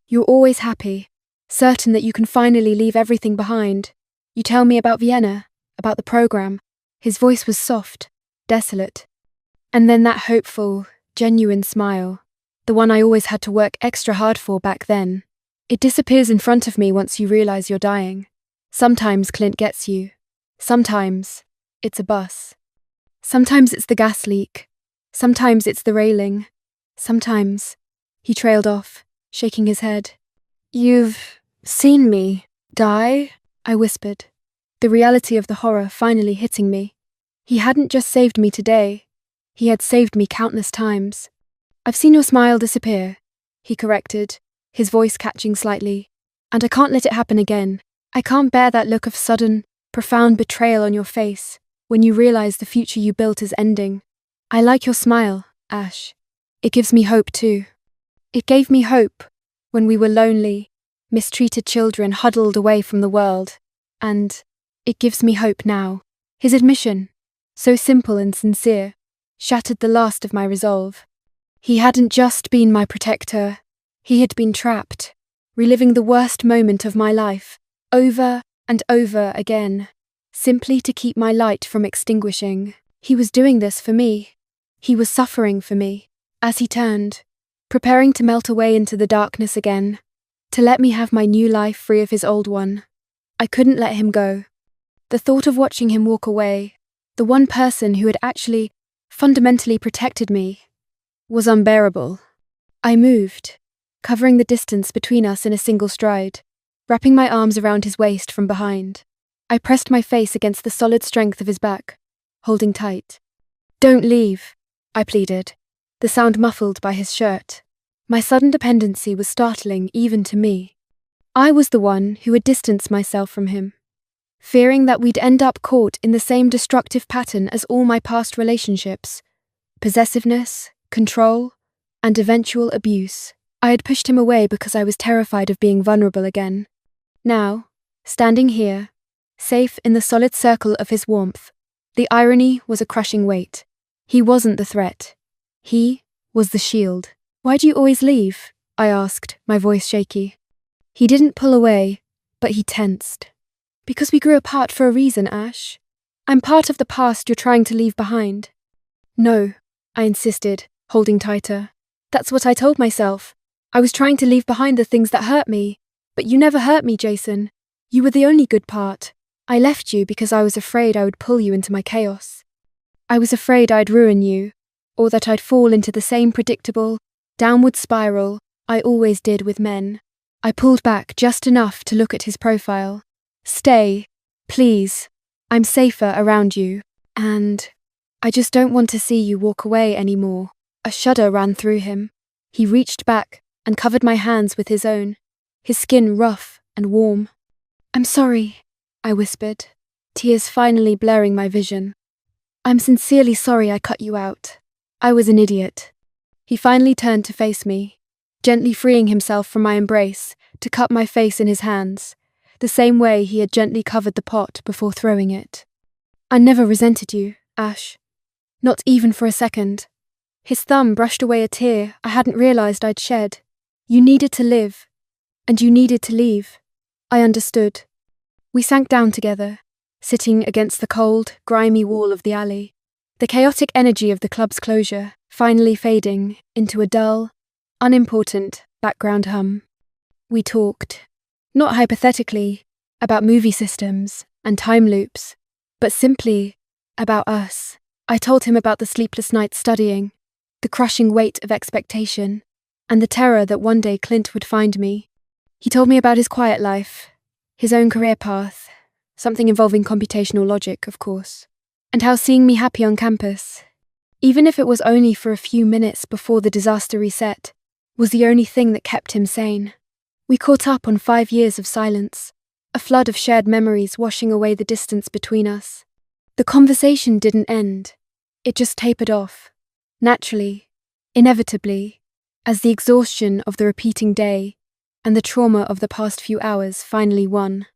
You're always happy, certain that you can finally leave everything behind. You tell me about Vienna, about the program." His voice was soft, desolate. And then that hopeful, genuine smile, the one I always had to work extra hard for back then. It disappears in front of me once you realize you're dying. Sometimes Clint gets you. Sometimes it's a bus. Sometimes it's the gas leak. Sometimes it's the railing. Sometimes... He trailed off, shaking his head. "You've seen me die?" I whispered, the reality of the horror finally hitting me. He hadn't just saved me today. He had saved me countless times. "I've seen your smile disappear," he corrected, his voice catching slightly. "And I can't let it happen again. I can't bear that look of sudden, profound betrayal on your face when you realize the future you built is ending. I like your smile, Ash. It gives me hope too. It gave me hope when we were lonely, mistreated children huddled away from the world. And it gives me hope now." His admission, so simple and sincere, shattered the last of my resolve. He hadn't just been my protector. He had been trapped, reliving the worst moment of my life, over and over again, simply to keep my light from extinguishing. He was doing this for me. He was suffering for me. As he turned, preparing to melt away into the darkness again, to let me have my new life free of his old one, I couldn't let him go. The thought of watching him walk away, the one person who had actually fundamentally protected me, was unbearable. I moved, covering the distance between us in a single stride, wrapping my arms around his waist from behind. I pressed my face against the solid strength of his back, holding tight. "Don't leave," I pleaded, the sound muffled by his shirt. My sudden dependency was startling even to me. I was the one who had distanced myself from him, fearing that we'd end up caught in the same destructive pattern as all my past relationships: possessiveness, control, and eventual abuse. I had pushed him away because I was terrified of being vulnerable again. Now, standing here, safe in the solid circle of his warmth, the irony was a crushing weight. He wasn't the threat. He was the shield. Why do you always leave? I asked, my voice shaky. He didn't pull away, but he tensed. Because we grew apart for a reason, Ash. I'm part of the past you're trying to leave behind. No, I insisted, holding tighter. That's what I told myself. I was trying to leave behind the things that hurt me. But you never hurt me, Jason. You were the only good part. I left you because I was afraid I would pull you into my chaos. I was afraid I'd ruin you, or that I'd fall into the same predictable, downward spiral I always did with men. I pulled back just enough to look at his profile. Stay, please. I'm safer around you, and I just don't want to see you walk away anymore. A shudder ran through him. He reached back and covered my hands with his own, his skin rough and warm. I'm sorry, I whispered, tears finally blurring my vision. I'm sincerely sorry I cut you out. I was an idiot. He finally turned to face me, gently freeing himself from my embrace to cup my face in his hands, the same way he had gently covered the pot before throwing it. I never resented you, Ash. Not even for a second. His thumb brushed away a tear I hadn't realized I'd shed. You needed to live, and you needed to leave. I understood. We sank down together, sitting against the cold, grimy wall of the alley, the chaotic energy of the club's closure finally fading into a dull, unimportant background hum. We talked, not hypothetically, about movie systems and time loops, but simply about us. I told him about the sleepless nights studying, the crushing weight of expectation, and the terror that one day Clint would find me. He told me about his quiet life, his own career path, something involving computational logic, of course, and how seeing me happy on campus, even if it was only for a few minutes before the disaster reset, was the only thing that kept him sane. We caught up on 5 years of silence, a flood of shared memories washing away the distance between us. The conversation didn't end. It just tapered off, naturally, inevitably, as the exhaustion of the repeating day and the trauma of the past few hours finally won.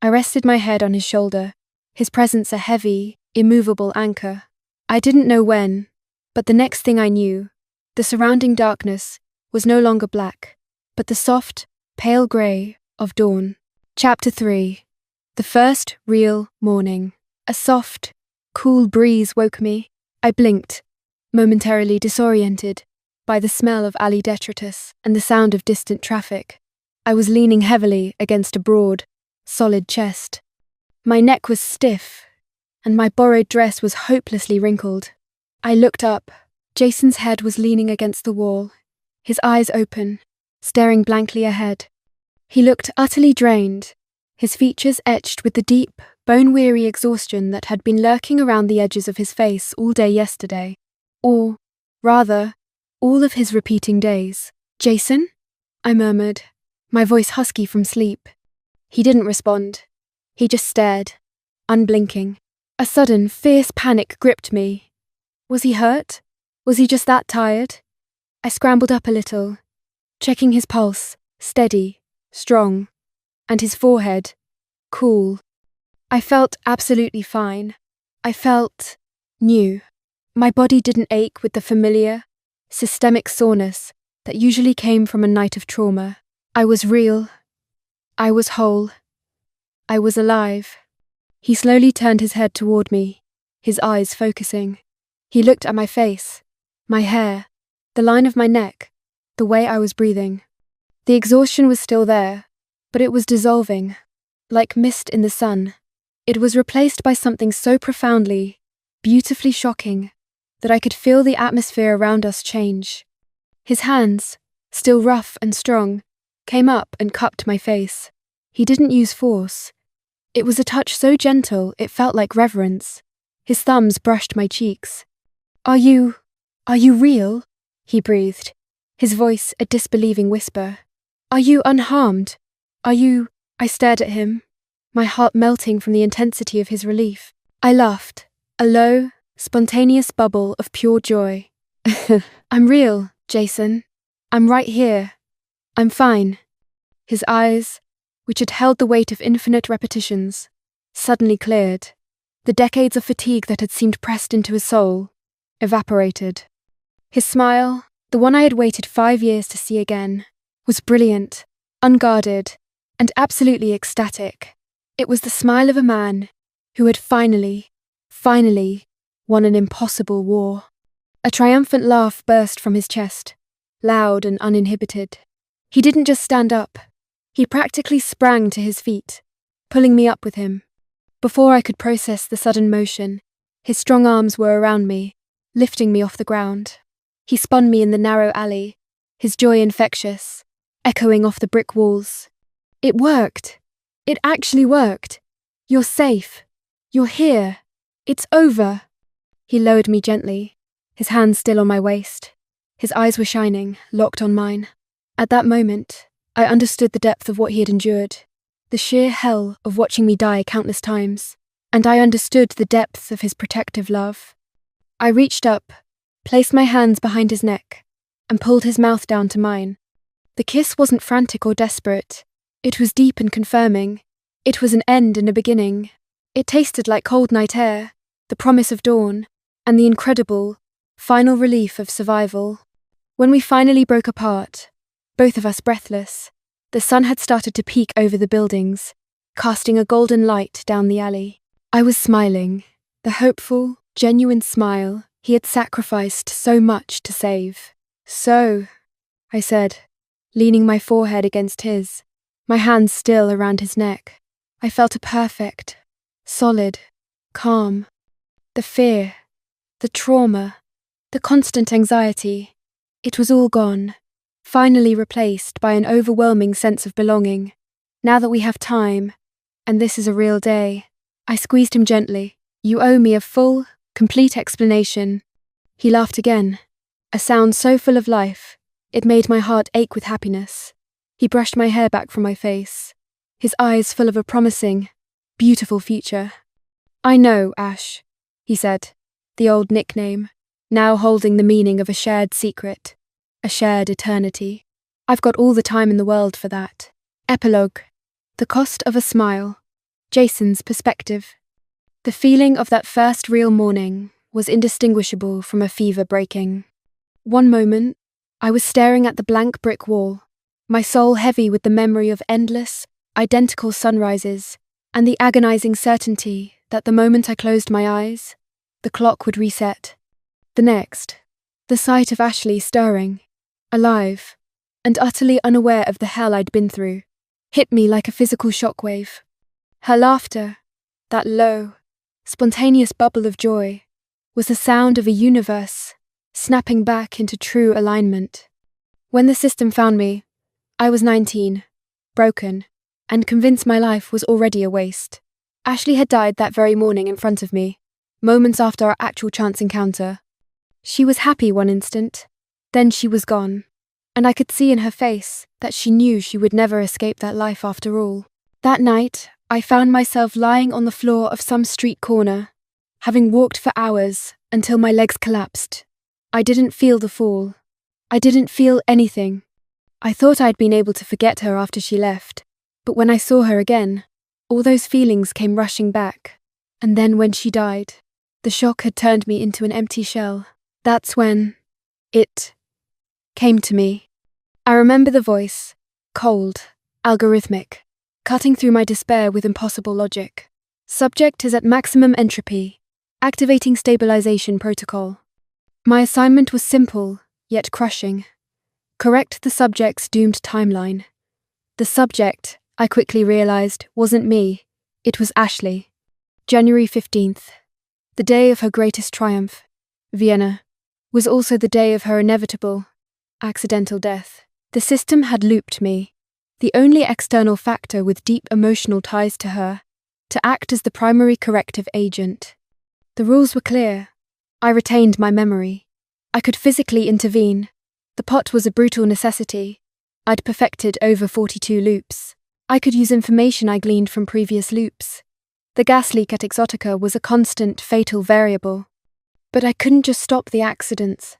I rested my head on his shoulder, his presence a heavy, immovable anchor. I didn't know when, but the next thing I knew, the surrounding darkness was no longer black, but the soft, pale grey of dawn. Chapter 3. The first real morning. A soft, cool breeze woke me. I blinked, momentarily disoriented by the smell of alley detritus and the sound of distant traffic. I was leaning heavily against a broad, solid chest. My neck was stiff, and my borrowed dress was hopelessly wrinkled. I looked up. Jason's head was leaning against the wall, his eyes open, staring blankly ahead. He looked utterly drained, his features etched with the deep, bone-weary exhaustion that had been lurking around the edges of his face all day yesterday. Or, rather, all of his repeating days. Jason? I murmured, my voice husky from sleep. He didn't respond. He just stared, unblinking. A sudden, fierce panic gripped me. Was he hurt? Was he just that tired? I scrambled up a little, checking his pulse, steady, strong, and his forehead, cool. I felt absolutely fine. I felt new. My body didn't ache with the familiar, systemic soreness that usually came from a night of trauma. I was real. I was whole. I was alive. He slowly turned his head toward me, his eyes focusing. He looked at my face, my hair, the line of my neck, the way I was breathing. The exhaustion was still there, but it was dissolving, like mist in the sun. It was replaced by something so profoundly, beautifully shocking, that I could feel the atmosphere around us change. His hands, still rough and strong, came up and cupped my face. He didn't use force. It was a touch so gentle it felt like reverence. His thumbs brushed my cheeks. Are you real? He breathed, his voice a disbelieving whisper. Are you unharmed? I stared at him, my heart melting from the intensity of his relief. I laughed, a low, spontaneous bubble of pure joy. I'm real, Jason. I'm right here. I'm fine. His eyes, which had held the weight of infinite repetitions, suddenly cleared. The decades of fatigue that had seemed pressed into his soul evaporated. His smile, the one I had waited 5 years to see again, was brilliant, unguarded, and absolutely ecstatic. It was the smile of a man who had finally won an impossible war. A triumphant laugh burst from his chest, loud and uninhibited. He didn't just stand up. He practically sprang to his feet, pulling me up with him. Before I could process the sudden motion, his strong arms were around me, lifting me off the ground. He spun me in the narrow alley, his joy infectious, echoing off the brick walls. It worked. It actually worked. You're safe. You're here. It's over. He lowered me gently, his hands still on my waist. His eyes were shining, locked on mine. At that moment, I understood the depth of what he had endured, the sheer hell of watching me die countless times, and I understood the depth of his protective love. I reached up, placed my hands behind his neck, and pulled his mouth down to mine. The kiss wasn't frantic or desperate. It was deep and confirming. It was an end and a beginning. It tasted like cold night air, the promise of dawn, and the incredible, final relief of survival. When we finally broke apart, both of us breathless, the sun had started to peek over the buildings, casting a golden light down the alley. I was smiling, the hopeful, genuine smile he had sacrificed so much to save. "So," I said, leaning my forehead against his, my hands still around his neck. I felt a perfect, solid, calm. The fear, the trauma, the constant anxiety, it was all gone, finally replaced by an overwhelming sense of belonging. Now that we have time, and this is a real day, I squeezed him gently. "You owe me a full, complete explanation." He laughed again, a sound so full of life, it made my heart ache with happiness. He brushed my hair back from my face, his eyes full of a promising, beautiful future. "I know, Ash," he said, the old nickname, now holding the meaning of a shared secret, a shared eternity. "I've got all the time in the world for that." Epilogue. The cost of a smile. Jason's perspective. The feeling of that first real morning was indistinguishable from a fever breaking. One moment, I was staring at the blank brick wall, my soul heavy with the memory of endless, identical sunrises, and the agonizing certainty that the moment I closed my eyes, the clock would reset. The next, the sight of Ashley stirring, alive, and utterly unaware of the hell I'd been through, hit me like a physical shockwave. Her laughter, that low, spontaneous bubble of joy, was the sound of a universe snapping back into true alignment. When the system found me, I was 19, broken, and convinced my life was already a waste. Ashley had died that very morning in front of me, moments after our actual chance encounter. She was happy one instant, then she was gone, and I could see in her face that she knew she would never escape that life after all. That night, I found myself lying on the floor of some street corner, having walked for hours until my legs collapsed. I didn't feel the fall. I didn't feel anything. I thought I'd been able to forget her after she left, but when I saw her again, all those feelings came rushing back. And then when she died, the shock had turned me into an empty shell. That's when it came to me. I remember the voice, cold, algorithmic, cutting through my despair with impossible logic. Subject is at maximum entropy, activating stabilization protocol. My assignment was simple, yet crushing. Correct the subject's doomed timeline. The subject, I quickly realized, wasn't me, it was Ashley. January 15th, the day of her greatest triumph, Vienna, was also the day of her inevitable, accidental death. The system had looped me, the only external factor with deep emotional ties to her, to act as the primary corrective agent. The rules were clear. I retained my memory. I could physically intervene. The pot was a brutal necessity. I'd perfected over 42 loops. I could use information I gleaned from previous loops. The gas leak at Exotica was a constant, fatal variable. But I couldn't just stop the accidents.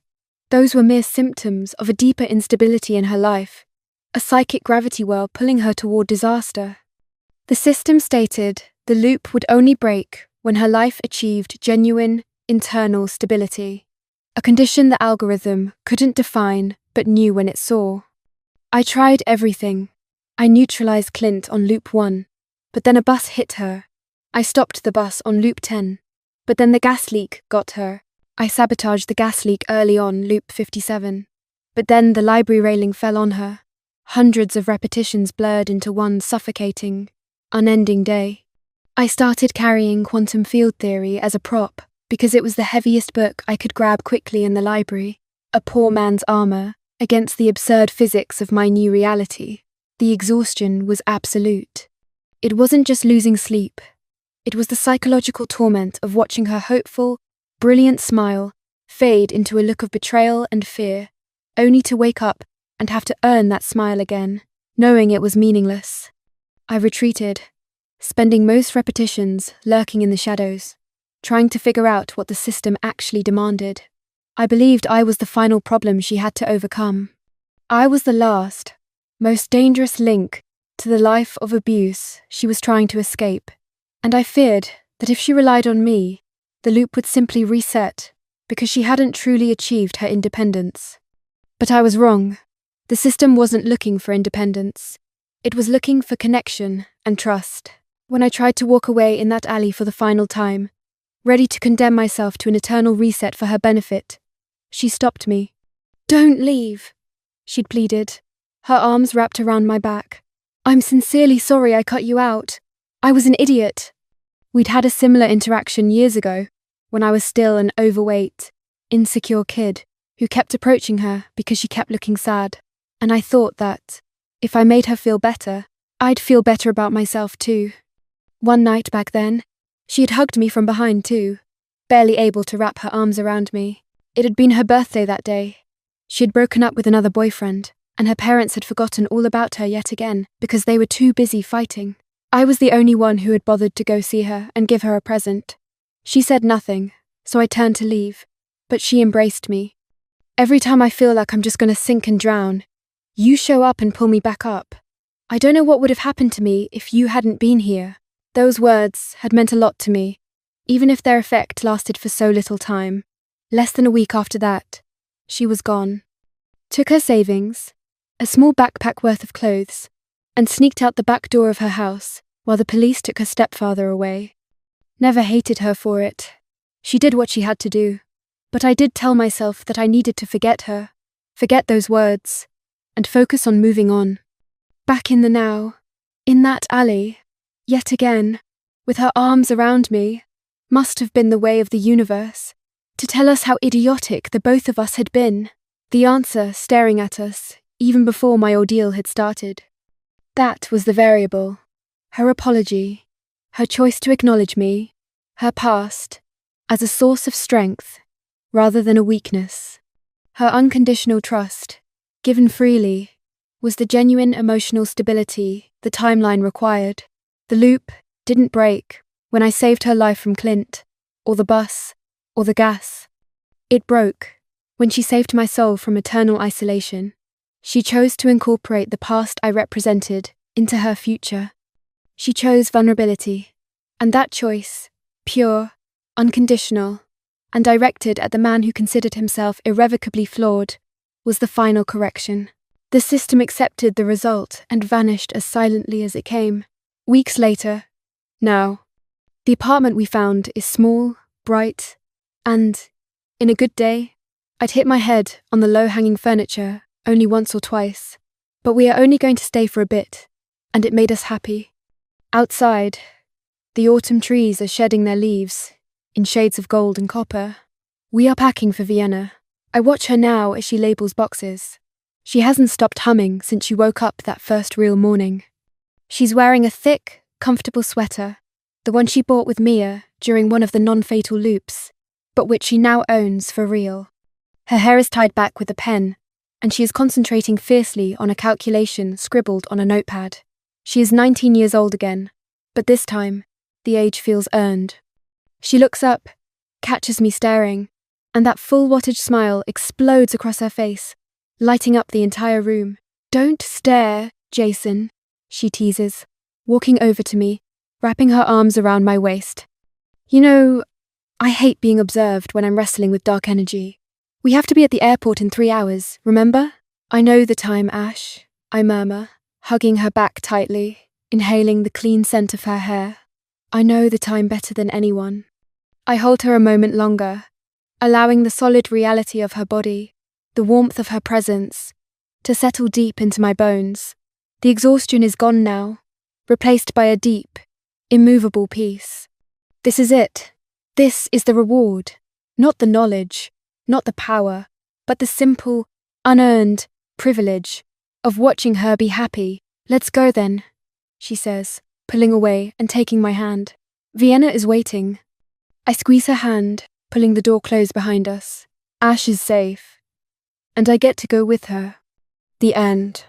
Those were mere symptoms of a deeper instability in her life, a psychic gravity well pulling her toward disaster. The system stated the loop would only break when her life achieved genuine, internal stability. a condition the algorithm couldn't define but knew when it saw. I tried everything. I neutralized Clint on loop 1, but then a bus hit her. I stopped the bus on loop 10, but then the gas leak got her. I sabotaged the gas leak early on loop 57, but then the library railing fell on her. Hundreds of repetitions blurred into one suffocating, unending day. I started carrying quantum field theory as a prop because it was the heaviest book I could grab quickly in the library, a poor man's armor against the absurd physics of my new reality. The exhaustion was absolute. It wasn't just losing sleep. It was the psychological torment of watching her hopeful, brilliant smile fade into a look of betrayal and fear, only to wake up and have to earn that smile again, knowing it was meaningless. I retreated, spending most repetitions lurking in the shadows, trying to figure out what the system actually demanded. I believed I was the final problem she had to overcome. I was the last, most dangerous link to the life of abuse she was trying to escape, and I feared that if she relied on me, the loop would simply reset because she hadn't truly achieved her independence. But I was wrong. The system wasn't looking for independence. It was looking for connection and trust. When I tried to walk away in that alley for the final time, ready to condemn myself to an eternal reset for her benefit, she stopped me. "Don't leave," she'd pleaded, her arms wrapped around my back. "I'm sincerely sorry I cut you out. I was an idiot." We'd had a similar interaction years ago, when I was still an overweight, insecure kid who kept approaching her because she kept looking sad. And I thought that, if I made her feel better, I'd feel better about myself too. One night back then, she had hugged me from behind too, barely able to wrap her arms around me. It had been her birthday that day. She had broken up with another boyfriend, and her parents had forgotten all about her yet again because they were too busy fighting. I was the only one who had bothered to go see her and give her a present. She said nothing, so I turned to leave, but she embraced me. "Every time I feel like I'm just going to sink and drown, you show up and pull me back up. I don't know what would have happened to me if you hadn't been here." Those words had meant a lot to me, even if their effect lasted for so little time. Less than a week after that, she was gone. Took her savings, a small backpack worth of clothes, and sneaked out the back door of her house while the police took her stepfather away. Never hated her for it. She did what she had to do. But I did tell myself that I needed to forget her, forget those words, and focus on moving on. Back in the now, in that alley, yet again, with her arms around me, must have been the way of the universe, to tell us how idiotic the both of us had been, the answer staring at us even before my ordeal had started. That was the variable. Her apology, her choice to acknowledge me, her past, as a source of strength rather than a weakness. Her unconditional trust, given freely, was the genuine emotional stability the timeline required. The loop didn't break when I saved her life from Clint, or the bus, or the gas. It broke when she saved my soul from eternal isolation. She chose to incorporate the past I represented into her future. She chose vulnerability, and that choice, pure, unconditional, and directed at the man who considered himself irrevocably flawed, was the final correction. The system accepted the result and vanished as silently as it came. Weeks later, now, the apartment we found is small, bright, and, in a good day, I'd hit my head on the low-hanging furniture only once or twice, but we are only going to stay for a bit, and it made us happy. Outside, the autumn trees are shedding their leaves, in shades of gold and copper. We are packing for Vienna. I watch her now as she labels boxes. She hasn't stopped humming since she woke up that first real morning. She's wearing a thick, comfortable sweater, the one she bought with Mia during one of the non-fatal loops, but which she now owns for real. Her hair is tied back with a pen, and she is concentrating fiercely on a calculation scribbled on a notepad. She is 19 years old again, but this time, the age feels earned. She looks up, catches me staring, and that full wattage smile explodes across her face, lighting up the entire room. "Don't stare, Jason," she teases, walking over to me, wrapping her arms around my waist. "You know, I hate being observed when I'm wrestling with dark energy. We have to be at the airport in 3 hours, remember? I know the time, Ash, I murmur, hugging her back tightly, inhaling the clean scent of her hair. I know the time better than anyone. I hold her a moment longer, allowing the solid reality of her body, the warmth of her presence, to settle deep into my bones. The exhaustion is gone now, replaced by a deep, immovable peace. This is it. This is the reward. Not the knowledge, not the power, but the simple, unearned privilege of watching her be happy. Let's go then, she says, pulling away and taking my hand. Vienna is waiting. I squeeze her hand, pulling the door closed behind us. Ash is safe, and I get to go with her. The end.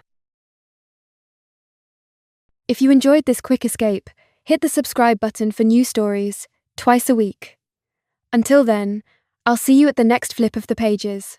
If you enjoyed this quick escape, hit the subscribe button for new stories twice a week. Until then, I'll see you at the next flip of the pages.